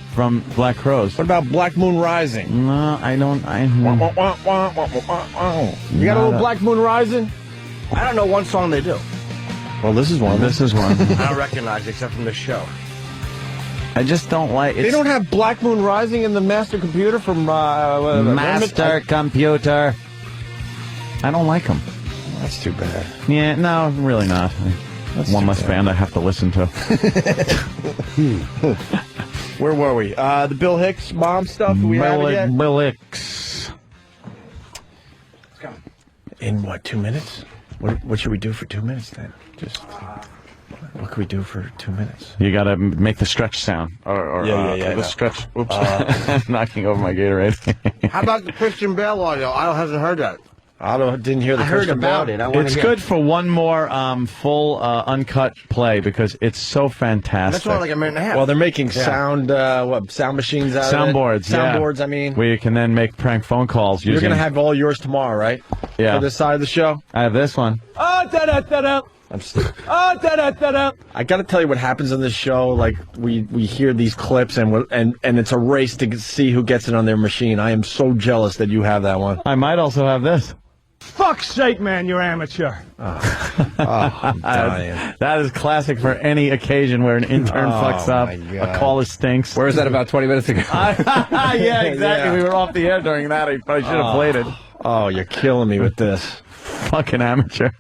Speaker 12: Black Crowes.
Speaker 2: What about Black Moon Rising?
Speaker 12: No, I don't.
Speaker 2: You got a little Black Moon Rising?
Speaker 4: I don't know one song they do.
Speaker 2: Well, this is one.
Speaker 12: This is one.
Speaker 4: I don't recognize it except from the show.
Speaker 12: I just don't like it.
Speaker 2: They don't have Black Moon Rising in the Master Computer from
Speaker 12: Master Computer. I don't like them.
Speaker 2: That's too bad.
Speaker 12: Yeah, no, really not. That's one less band I have to listen to.
Speaker 2: Where were we? The Bill Hicks mom stuff? Do we have it yet?
Speaker 12: Bill Hicks.
Speaker 2: In what, 2 minutes? What should we do for 2 minutes then? Just what can we do for 2 minutes?
Speaker 12: You got to make the stretch sound. Or the stretch. Oops. Knocking over my Gatorade.
Speaker 4: How about the Christian Bale audio? I hasn't heard that.
Speaker 2: I didn't hear the
Speaker 4: I heard
Speaker 2: Christian
Speaker 4: about
Speaker 2: Bale.
Speaker 4: it.
Speaker 12: It's good for one more full uncut play because it's so fantastic.
Speaker 4: That's only like a minute and a half.
Speaker 2: Well, they're making sound machines out
Speaker 12: Soundboards,
Speaker 2: of it. Soundboards, I mean.
Speaker 12: Where you can then make prank phone calls.
Speaker 2: You're going to have all yours tomorrow, right?
Speaker 12: Yeah.
Speaker 2: For this side of the show?
Speaker 12: I have this one.
Speaker 2: Oh, da-da-da-da. I got to tell you what happens on this show. Like, we hear these clips, and it's a race to see who gets it on their machine. I am so jealous that you have that one.
Speaker 12: I might also have this.
Speaker 20: Fuck's sake, man, you're amateur.
Speaker 2: I'm dying.
Speaker 12: That is classic for any occasion where an intern fucks up, a caller stinks.
Speaker 6: Where was that about 20 minutes ago?
Speaker 12: Yeah, exactly. Yeah. We were off the air during that. I probably should have played it.
Speaker 2: Oh, you're killing me with this. fucking amateur.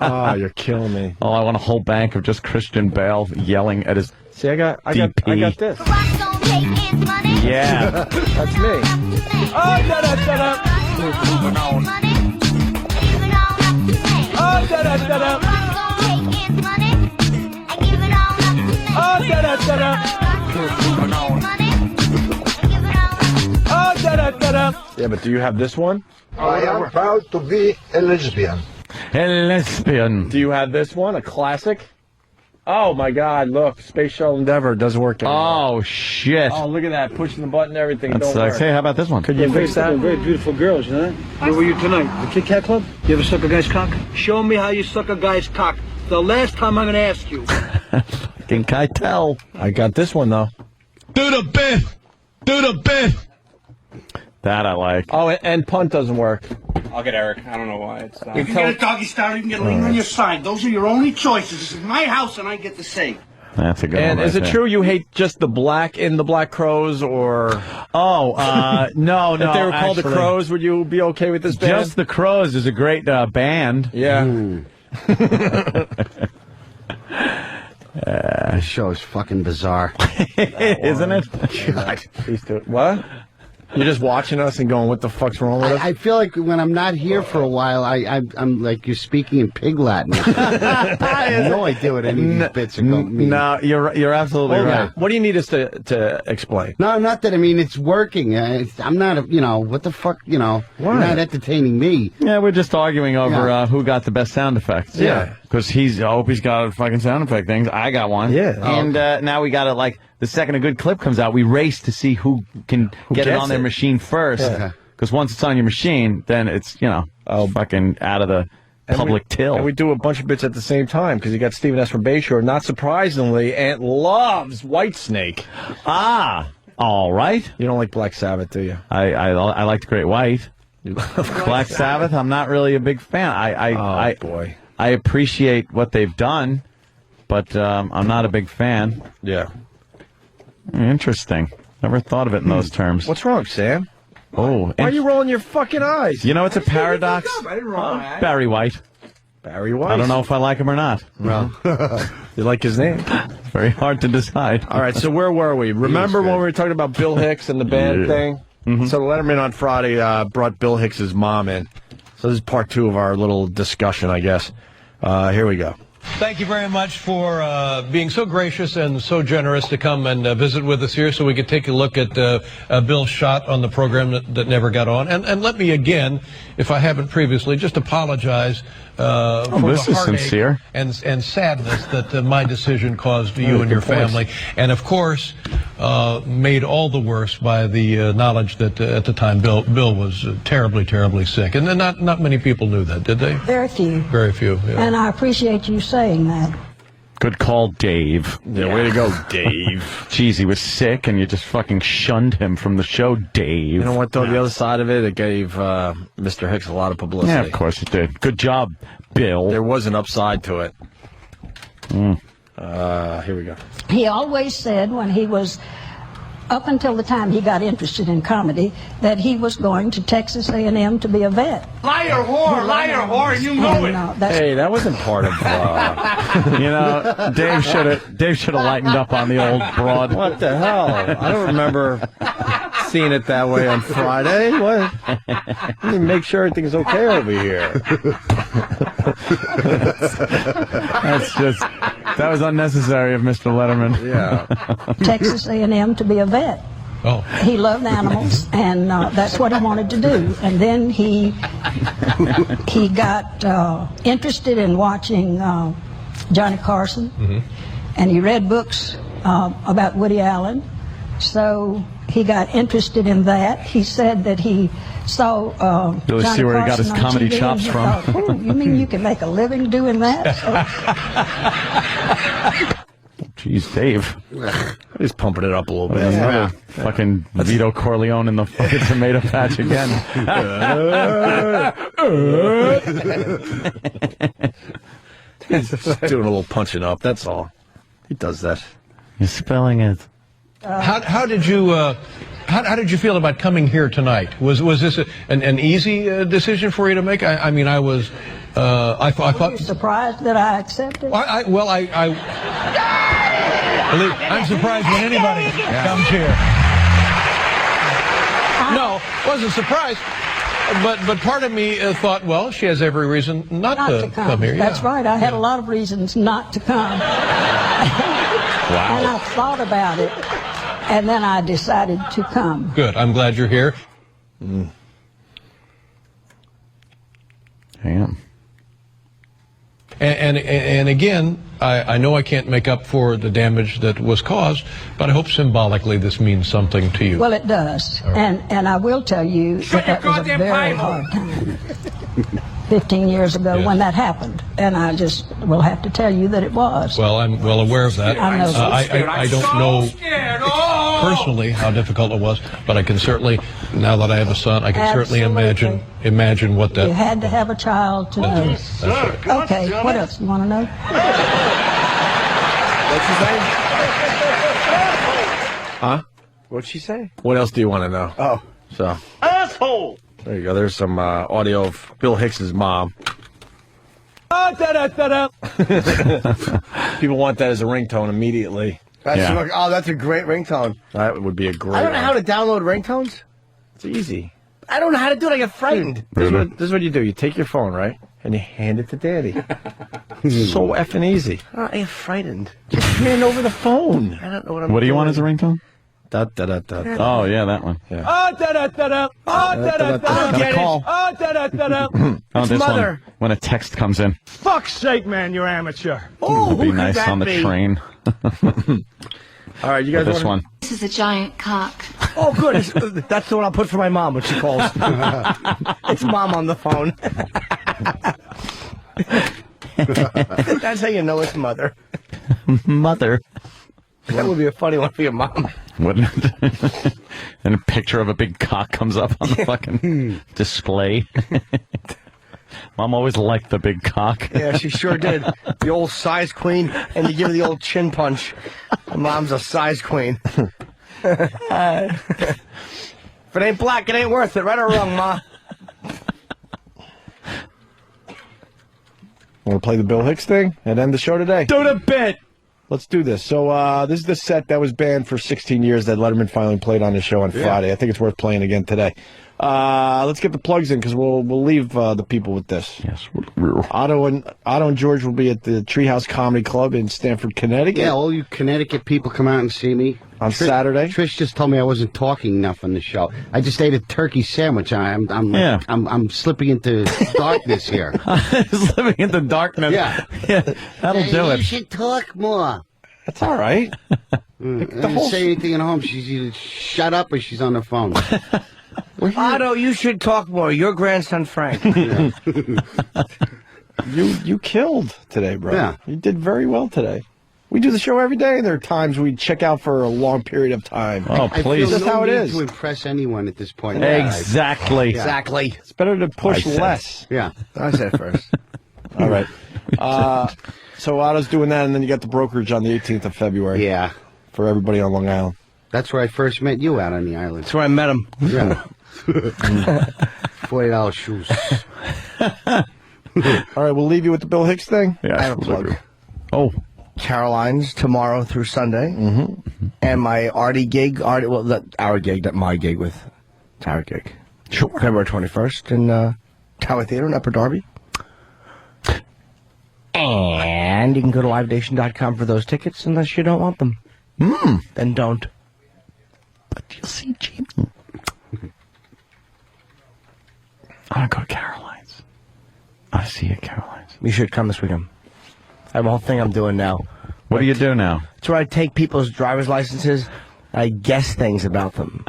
Speaker 9: Oh, you're killing me.
Speaker 2: Oh, I want a whole bank of just Christian Bale yelling at his
Speaker 9: See, I got this.
Speaker 2: Yeah.
Speaker 9: That's me. Oh, da-da-da-da. Oh, da-da-da-da. Oh, da-da-da-da. Oh, da-da-da-da. Yeah, but do you have this one?
Speaker 21: I am proud to be a lesbian.
Speaker 2: A lesbian.
Speaker 9: Do you have this one? A classic? Oh my God! Look, Space Shuttle Endeavour doesn't work anymore.
Speaker 2: Oh shit!
Speaker 9: Oh, look at that! Pushing the button, everything.
Speaker 2: That's
Speaker 9: don't
Speaker 2: like,
Speaker 9: work.
Speaker 2: hey, how about this one?
Speaker 9: Could you fix that?
Speaker 20: Very beautiful girls, you know? Where were you tonight? The Kit Kat Club? You ever suck a guy's cock? Show me how you suck a guy's cock. The last time I'm going to ask you.
Speaker 2: Fucking Keitel.
Speaker 9: I got this one though.
Speaker 17: Do the Biff! Do the Biff!
Speaker 2: That I like.
Speaker 9: Oh, and punt doesn't work.
Speaker 6: I'll get Eric. I don't know why. It's
Speaker 20: You can get a doggy style, you can get a lean on your side. Those are your only choices. This is my house and I get to say.
Speaker 2: That's a good one.
Speaker 9: And is
Speaker 2: right
Speaker 9: it
Speaker 2: there.
Speaker 9: true you hate just the black in the Black Crows, or
Speaker 2: no,
Speaker 9: if they were called the
Speaker 2: actually.
Speaker 9: Crows, would you be okay with this band?
Speaker 2: Just the Crows is a great band.
Speaker 9: Yeah.
Speaker 8: This show is fucking bizarre.
Speaker 2: Isn't it?
Speaker 8: God.
Speaker 9: Please do it. What? You're just watching us and going, what the fuck's wrong with us?
Speaker 8: I feel like when I'm not here for a while, I'm like you're speaking in pig Latin. I have no idea what any of these bits are going to mean.
Speaker 2: No, you're absolutely right.
Speaker 9: What do you need us to explain?
Speaker 8: No, not that. I mean, it's working. I'm not, what the fuck, you're not entertaining me.
Speaker 2: Yeah, we're just arguing over who got the best sound effects.
Speaker 9: Yeah.
Speaker 2: Because Opie's got a fucking sound effect things. I got one.
Speaker 9: Yeah.
Speaker 2: And now we got it like the second a good clip comes out, we race to see who can get it
Speaker 9: gets
Speaker 2: on their
Speaker 9: it.
Speaker 2: machine first.
Speaker 8: Yeah.
Speaker 2: Because once it's on your machine, then it's, fucking out of the public till.
Speaker 9: And we do a bunch of bits at the same time, because you got Stephen S. from Bayshore. Not surprisingly, Aunt loves Whitesnake.
Speaker 2: Ah, all right.
Speaker 9: You don't like Black Sabbath, do you?
Speaker 2: I like the Great White. Black Sabbath, I'm not really a big fan.
Speaker 9: Boy.
Speaker 2: I appreciate what they've done, but I'm not a big fan.
Speaker 9: Yeah.
Speaker 2: Interesting. Never thought of it in those terms.
Speaker 9: What's wrong, Sam?
Speaker 2: Oh,
Speaker 9: Why are you rolling your fucking eyes?
Speaker 2: You know, it's a paradox.
Speaker 9: I didn't roll my eyes.
Speaker 2: Barry White.
Speaker 9: Barry White.
Speaker 2: I don't know if I like him or not.
Speaker 9: Well, you like his name?
Speaker 2: It's very hard to decide.
Speaker 9: All right, so where were we? Remember when we were talking about Bill Hicks and the band thing?
Speaker 2: Mm-hmm.
Speaker 9: So the Letterman on Friday brought Bill Hicks's mom in. So this is part 2 of our little discussion, I guess. Here we go.
Speaker 23: Thank you very much for being so gracious and so generous to come and visit with us here so we could take a look at Bill's shot on the program that never got on. And let me again, if I haven't previously, just apologize for
Speaker 2: this
Speaker 23: the
Speaker 2: is
Speaker 23: heartache
Speaker 2: sincere.
Speaker 23: and sadness that my decision caused you and your family. And, of course, made all the worse by the knowledge that at the time Bill was terribly, terribly sick. And not many people knew that, did they?
Speaker 24: Very few.
Speaker 23: Very few, yeah.
Speaker 24: And I appreciate you saying that.
Speaker 2: Good call, Dave.
Speaker 9: Yeah, way to go, Dave.
Speaker 2: Jeez, he was sick, and you just fucking shunned him from the show, Dave.
Speaker 9: You know what, though? The other side of it gave Mr. Hicks a lot of publicity.
Speaker 2: Yeah, of course it did. Good job, Bill.
Speaker 9: There was an upside to it. Here we go.
Speaker 24: He always said when he was, up until the time he got interested in comedy, that he was going to Texas A&M to be a vet.
Speaker 20: Liar, whore, you know it.
Speaker 9: Hey, that wasn't part of.
Speaker 2: Dave should have lightened up on the old broad.
Speaker 9: What the hell? I don't remember seeing it that way on Friday. What? Let me make sure everything's okay over here.
Speaker 2: That was unnecessary of Mr. Letterman.
Speaker 9: Yeah.
Speaker 24: Texas A&M to be a vet.
Speaker 23: Oh.
Speaker 24: He loved animals, and that's what he wanted to do. And then he got interested in watching Johnny Carson, and he read books about Woody Allen. So he got interested in that. He said that he saw
Speaker 2: Really
Speaker 24: Johnny
Speaker 2: see where he got
Speaker 24: Carson
Speaker 2: his
Speaker 24: on
Speaker 2: comedy
Speaker 24: TV,
Speaker 2: chops
Speaker 24: and he
Speaker 2: from.
Speaker 24: thought, "Oh, you mean you can make a living doing that?"
Speaker 2: Jeez, Dave.
Speaker 9: He's pumping it up a little bit.
Speaker 2: Yeah. Fucking Vito Corleone in the fucking tomato patch again.
Speaker 9: He's just doing a little punching up, that's all. He does that.
Speaker 2: You're spelling it.
Speaker 23: How did you feel about coming here tonight? Was this an easy decision for you to make? I mean, I was I
Speaker 24: Were you
Speaker 23: thought.
Speaker 24: surprised that I accepted?
Speaker 23: I'm surprised when anybody comes here. No, wasn't surprised. But part of me thought, well, she has every reason not to come here.
Speaker 24: That's right. I had a lot of reasons not to come.
Speaker 23: Wow.
Speaker 24: And I thought about it, and then I decided to come.
Speaker 23: Good. I'm glad you're here.
Speaker 2: I am.
Speaker 23: And again, I know I can't make up for the damage that was caused, but I hope symbolically this means something to you.
Speaker 24: Well, it does.
Speaker 23: All right.
Speaker 24: And I will tell you that was a very hard time 15 years ago when that happened. And I just will have to tell you that it was.
Speaker 23: Well, I'm well aware of that.
Speaker 24: I know.
Speaker 23: I don't know personally how difficult it was, but I can certainly, now that I have a son, I can certainly imagine what that.
Speaker 24: You had to have a child to know.
Speaker 23: That's right.
Speaker 24: Okay, what else? You want to know?
Speaker 4: What's she say?
Speaker 2: Huh?
Speaker 4: What'd she say?
Speaker 2: What else do you want to know?
Speaker 4: Oh.
Speaker 2: So.
Speaker 4: Asshole!
Speaker 2: There you go. There's some audio of Bill Hicks's mom. People want that as a ringtone immediately.
Speaker 4: That's a great ringtone.
Speaker 2: That would be a great
Speaker 4: I don't know how to download ringtones.
Speaker 2: It's easy.
Speaker 4: I don't know how to do it. I get frightened.
Speaker 2: This is what you do. You take your phone, right? And you hand it to Daddy. So effing easy.
Speaker 4: I get frightened.
Speaker 2: Just hand over the phone.
Speaker 4: I don't know what I'm
Speaker 12: What do you want as a ringtone?
Speaker 2: Da, da, da, da, da.
Speaker 12: Oh, yeah, that one.
Speaker 2: Yeah.
Speaker 12: Oh, this
Speaker 4: Mother.
Speaker 12: one. When a text comes in.
Speaker 20: Fuck's sake, man, you're amateur.
Speaker 4: Oh,
Speaker 12: It'd be
Speaker 4: who could
Speaker 12: nice
Speaker 4: that
Speaker 12: on the
Speaker 4: be?
Speaker 12: train.
Speaker 2: All right, you guys
Speaker 12: This one.
Speaker 7: This is a giant cock.
Speaker 4: Oh, good. That's the one I'll put for my mom when she calls. It's Mom on the phone. That's how you know it's Mother.
Speaker 12: Mother.
Speaker 4: That would be a funny one for your mom.
Speaker 12: Wouldn't it? And a picture of a big cock comes up on the fucking display. Mom always liked the big cock.
Speaker 4: Yeah, she sure did. The old size queen, and you give her the old chin punch. Mom's a size queen. If it ain't black, it ain't worth it. Right or wrong, Ma?
Speaker 2: Want to play the Bill Hicks thing and end the show today?
Speaker 12: Do the bit!
Speaker 2: Let's do this. So this is the set that was banned for 16 years that Letterman finally played on the show on Friday. I think it's worth playing again today. Let's get the plugs in because we'll leave the people with this.
Speaker 12: Yes.
Speaker 2: Otto and George will be at the Treehouse Comedy Club in Stamford, Connecticut.
Speaker 8: Yeah, all you Connecticut people come out and see me.
Speaker 2: On Saturday.
Speaker 8: Trish just told me I wasn't talking enough on the show. I just ate a turkey sandwich. I'm slipping into darkness here.
Speaker 12: Slipping into darkness.
Speaker 8: Yeah.
Speaker 12: That'll do it.
Speaker 8: You should talk more.
Speaker 2: That's all right.
Speaker 8: I didn't say anything at home. She's either shut up or she's on the phone.
Speaker 4: Otto, you should talk more. Your grandson, Frank.
Speaker 2: You killed today, bro.
Speaker 8: Yeah.
Speaker 2: You did very well today. We do the show every day, and there are times we check out for a long period of time.
Speaker 12: Oh, please.
Speaker 8: I feel
Speaker 2: That's
Speaker 8: no
Speaker 2: how it
Speaker 8: need
Speaker 2: is.
Speaker 8: to impress anyone at this point.
Speaker 12: Exactly.
Speaker 4: Exactly.
Speaker 2: It's better to push less.
Speaker 8: Yeah.
Speaker 4: I said it first.
Speaker 2: All right. So Otto's doing that, and then you got the brokerage on the 18th of February.
Speaker 8: Yeah.
Speaker 2: For everybody on Long Island.
Speaker 8: That's where I first met you out on the island.
Speaker 4: That's where I met him.
Speaker 8: Yeah. $40 shoes.
Speaker 2: All right, we'll leave you with the Bill Hicks thing.
Speaker 12: Yeah.
Speaker 4: I have a plug.
Speaker 12: Oh.
Speaker 4: Caroline's tomorrow through Sunday. Mm-hmm. And my Artie gig, our gig, not my gig with, it's our gig.
Speaker 12: Sure.
Speaker 4: February 21st in Tower Theater in Upper Darby. And you can go to livenation.com for those tickets unless you don't want them. Then don't.
Speaker 12: But you'll see Jimmy. I want to go to Caroline's. I see you at Caroline's.
Speaker 4: You should come this weekend. I have a whole thing I'm doing now.
Speaker 12: What do you do now?
Speaker 4: It's where I take people's driver's licenses, I guess things about them.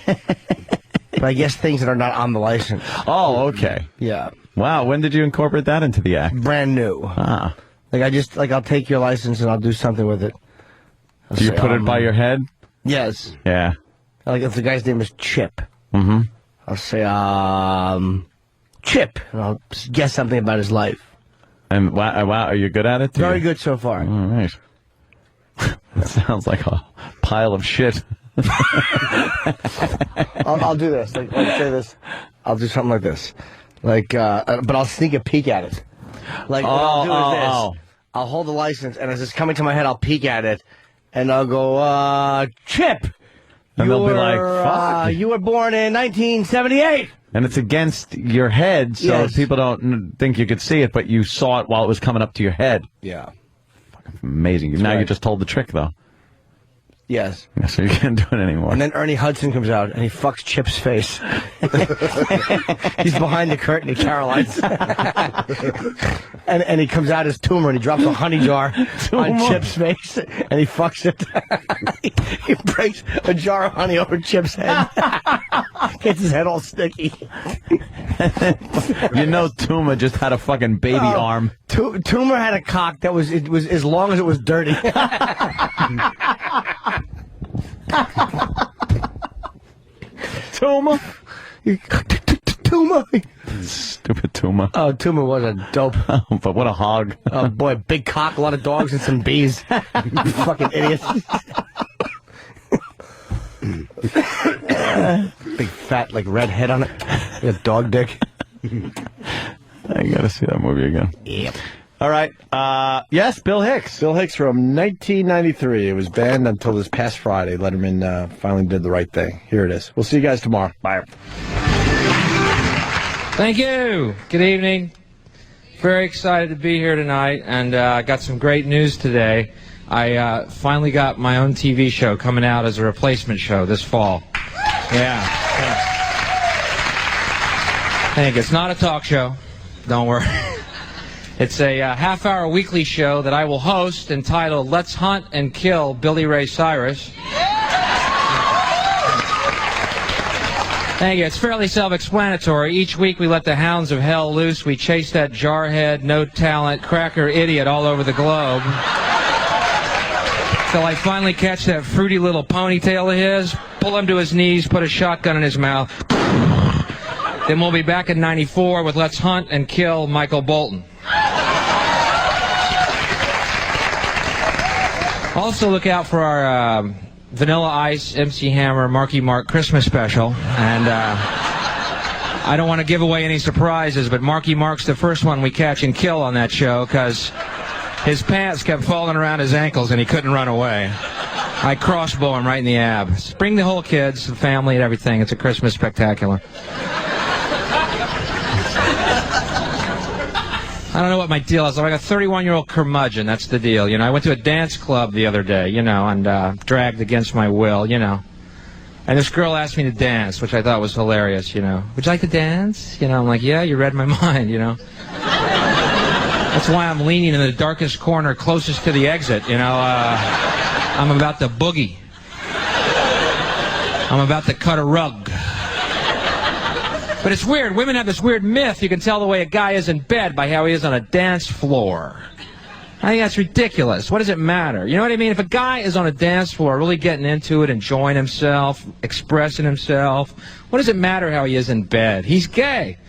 Speaker 4: But I guess things that are not on the license.
Speaker 12: Oh, okay.
Speaker 4: Yeah.
Speaker 12: Wow, when did you incorporate that into the act?
Speaker 4: Brand new.
Speaker 12: Ah.
Speaker 4: I'll take your license and I'll do something with it.
Speaker 12: Do you put it by your head?
Speaker 4: Yes.
Speaker 12: Yeah.
Speaker 4: Like if the guy's name is Chip.
Speaker 12: Mm-hmm.
Speaker 4: I'll say, Chip. And I'll guess something about his life.
Speaker 12: And wow, are you good at it?
Speaker 4: Very good so far.
Speaker 12: All right. That sounds like a pile of shit.
Speaker 4: I'll do this. Like, say this. I'll do something like this. Like, but I'll sneak a peek at it. Like, what I'll do is this. I'll hold the license, and as it's coming to my head, I'll peek at it, and I'll go, Chip!
Speaker 12: And they'll be like, fuck.
Speaker 4: You were born in 1978!
Speaker 12: And it's against your head, so
Speaker 4: Yes.
Speaker 12: people don't think you could see it, but you saw it while it was coming up to your head.
Speaker 4: Yeah.
Speaker 12: Fucking amazing. Now you just told the trick, though.
Speaker 4: Yes.
Speaker 12: Yeah, so you can't do it anymore.
Speaker 4: And then Ernie Hudson comes out, and he fucks Chip's face. He's behind the curtain at Caroline's. and he comes out as Tumor, and he drops a honey jar on Chip's face, and he fucks it. He breaks a jar of honey over Chip's head. Gets his head all sticky.
Speaker 12: You know Tuma just had a fucking baby arm.
Speaker 4: Tumor had a cock that was as long as it was dirty.
Speaker 12: Tuma.
Speaker 4: Tuma.
Speaker 12: Stupid Tuma.
Speaker 4: Oh, Tuma was a dope.
Speaker 12: But what a hog.
Speaker 4: Oh, boy, big cock, a lot of dogs, and some bees. Fucking idiot. Big fat, like, red head on it. Like a dog dick.
Speaker 12: I gotta see that movie again.
Speaker 4: Yep.
Speaker 12: All right. Yes, Bill Hicks.
Speaker 9: Bill Hicks from 1993. It was banned until this past Friday. Letterman finally did the right thing. Here it is. We'll see you guys tomorrow. Bye.
Speaker 7: Thank you. Good evening. Very excited to be here tonight, and I got some great news today. I finally got my own TV show coming out as a replacement show this fall. Yeah. Thank you. It's not a talk show. Don't worry. It's a half-hour weekly show that I will host entitled Let's Hunt and Kill Billy Ray Cyrus. Thank you. It's fairly self-explanatory. Each week we let the hounds of hell loose. We chase that jarhead, no-talent, cracker idiot all over the globe. Till I finally catch that fruity little ponytail of his, pull him to his knees, put a shotgun in his mouth. Then we'll be back in 94 with Let's Hunt and Kill Michael Bolton. Also look out for our Vanilla Ice, MC Hammer, Marky Mark Christmas special. And I don't want to give away any surprises, but Marky Mark's the first one we catch and kill on that show because his pants kept falling around his ankles and he couldn't run away. I crossbow him right in the abs. Bring the whole kids, the family, and everything. It's a Christmas spectacular. I don't know what my deal is. I'm like a 31-year-old curmudgeon. That's the deal. You know, I went to a dance club the other day, you know, and dragged against my will, you know. And this girl asked me to dance, which I thought was hilarious, you know. Would you like to dance? You know, I'm like, yeah, you read my mind, you know. That's why I'm leaning in the darkest corner closest to the exit, you know. I'm about to boogie. I'm about to cut a rug. But it's weird. Women have this weird myth. You can tell the way a guy is in bed by how he is on a dance floor. I think that's ridiculous. What does it matter? You know what I mean? If a guy is on a dance floor really getting into it, enjoying himself, expressing himself, what does it matter how he is in bed? He's gay.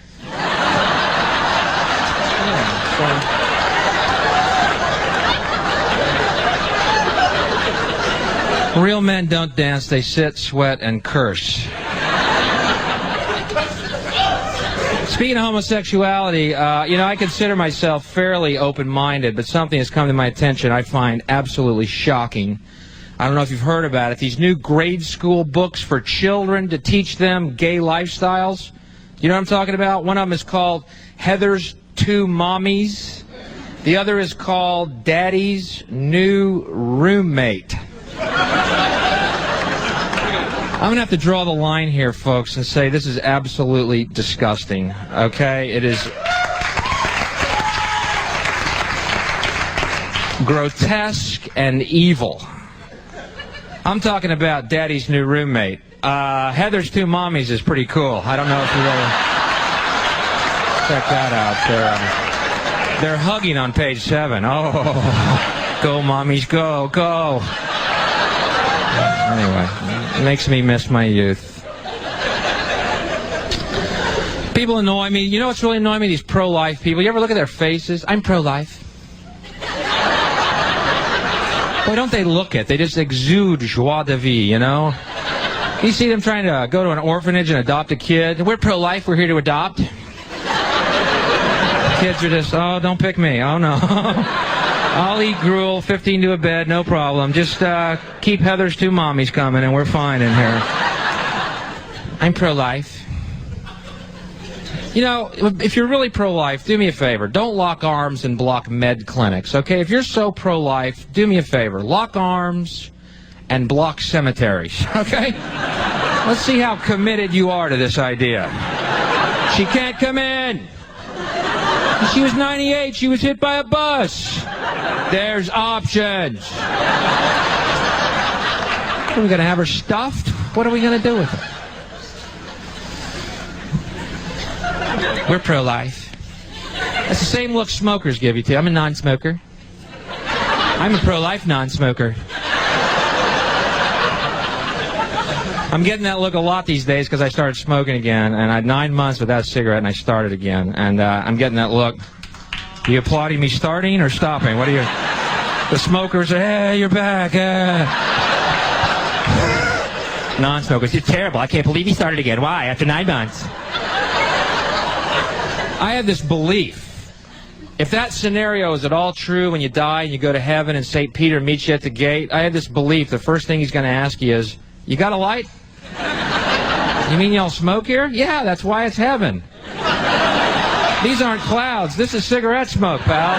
Speaker 7: Real men don't dance. They sit, sweat, and curse. Speaking of homosexuality, you know, I consider myself fairly open-minded, but something has come to my attention I find absolutely shocking. I don't know if you've heard about it. These new grade school books for children to teach them gay lifestyles. You know what I'm talking about? One of them is called Heather's Two Mommies. The other is called Daddy's New Roommate. I'm going to have to draw the line here, folks, and say this is absolutely disgusting, okay? It is grotesque and evil. I'm talking about Daddy's New Roommate. Heather's Two Mommies is pretty cool. I don't know if you've ever checked that out. They're hugging on page 7. Oh, go, mommies, go, go. Anyway, it makes me miss my youth. People annoy me. You know what's really annoying me? These pro-life people. You ever look at their faces? I'm pro-life. Boy, don't they look it? They just exude joie de vie, you know? You see them trying to go to an orphanage and adopt a kid. We're pro-life. We're here to adopt. Kids are just, oh, don't pick me. Oh, no. I'll eat gruel, 15 to a bed, no problem. Just keep Heather's 2 mommies coming, and we're fine in here. I'm pro-life. You know, if you're really pro-life, do me a favor. Don't lock arms and block med clinics, okay? If you're so pro-life, do me a favor. Lock arms and block cemeteries, okay? Let's see how committed you are to this idea. She can't come in. She was 98. She was hit by a bus. There's options. Are we going to have her stuffed? What are we going to do with her? We're pro-life. That's the same look smokers give you, too. I'm a non-smoker. I'm a pro-life non-smoker. I'm getting that look a lot these days because I started smoking again, and I had 9 months without a cigarette, and I started again. And I'm getting that look. Are you applauding me starting or stopping? What are you... The smokers are, hey, you're back. Non-smokers, it's terrible. I can't believe he started again. Why? After 9 months. I have this belief. If that scenario is at all true when you die and you go to heaven and St. Peter meets you at the gate, I have this belief the first thing he's going to ask you is, you got a light? You mean y'all smoke here? Yeah, that's why it's heaven. These aren't clouds. This is cigarette smoke, pal.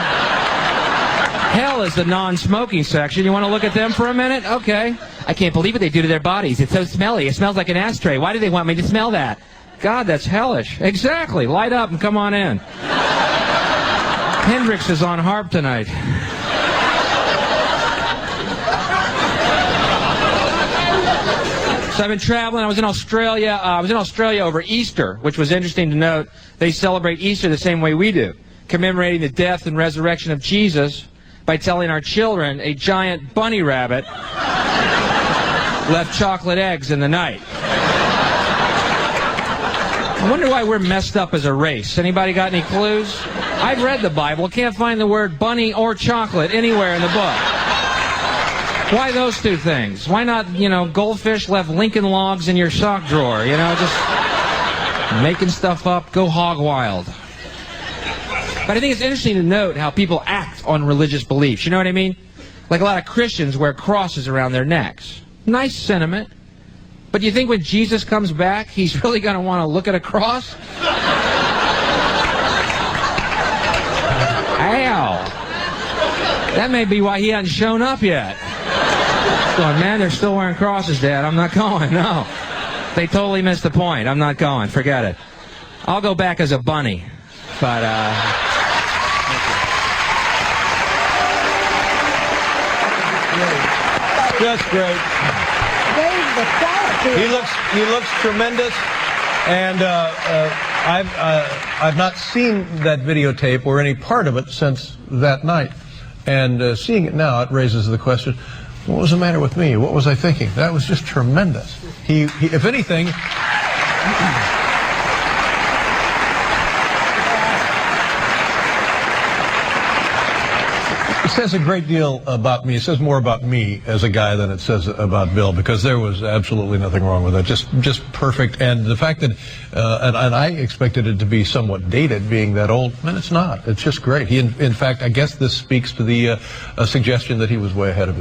Speaker 7: Hell is the non-smoking section. You want to look at them for a minute? Okay. I can't believe what they do to their bodies. It's so smelly. It smells like an ashtray. Why do they want me to smell that? God, that's hellish. Exactly. Light up and come on in. Hendrix is on harp tonight. So I've been traveling. I was in Australia. Over Easter, which was interesting to note. They celebrate Easter the same way we do, commemorating the death and resurrection of Jesus by telling our children a giant bunny rabbit left chocolate eggs in the night. I wonder why we're messed up as a race. Anybody got any clues? I've read the Bible. Can't find the word bunny or chocolate anywhere in the book. Why those 2 things? Why not, goldfish left Lincoln logs in your sock drawer? Just making stuff up, go hog wild. But I think it's interesting to note how people act on religious beliefs. You know what I mean? Like a lot of Christians wear crosses around their necks. Nice sentiment. But do you think when Jesus comes back, he's really going to want to look at a cross? Ow. That may be why he hasn't shown up yet. Going, man, they're still wearing crosses, Dad. I'm not going. No. They totally missed the point. I'm not going. Forget it. I'll go back as a bunny. But,
Speaker 9: Just great. He looks tremendous, and I've not seen that videotape or any part of it since that night, and seeing it now, it raises the question: what was the matter with me? What was I thinking? That was just tremendous. He if anything. It says a great deal about me. It says more about me as a guy than it says about Bill, because there was absolutely nothing wrong with it. Just perfect. And the fact that, and I expected it to be somewhat dated, being that old, man, it's not. It's just great. In fact, I guess this speaks to the suggestion that he was way ahead of it.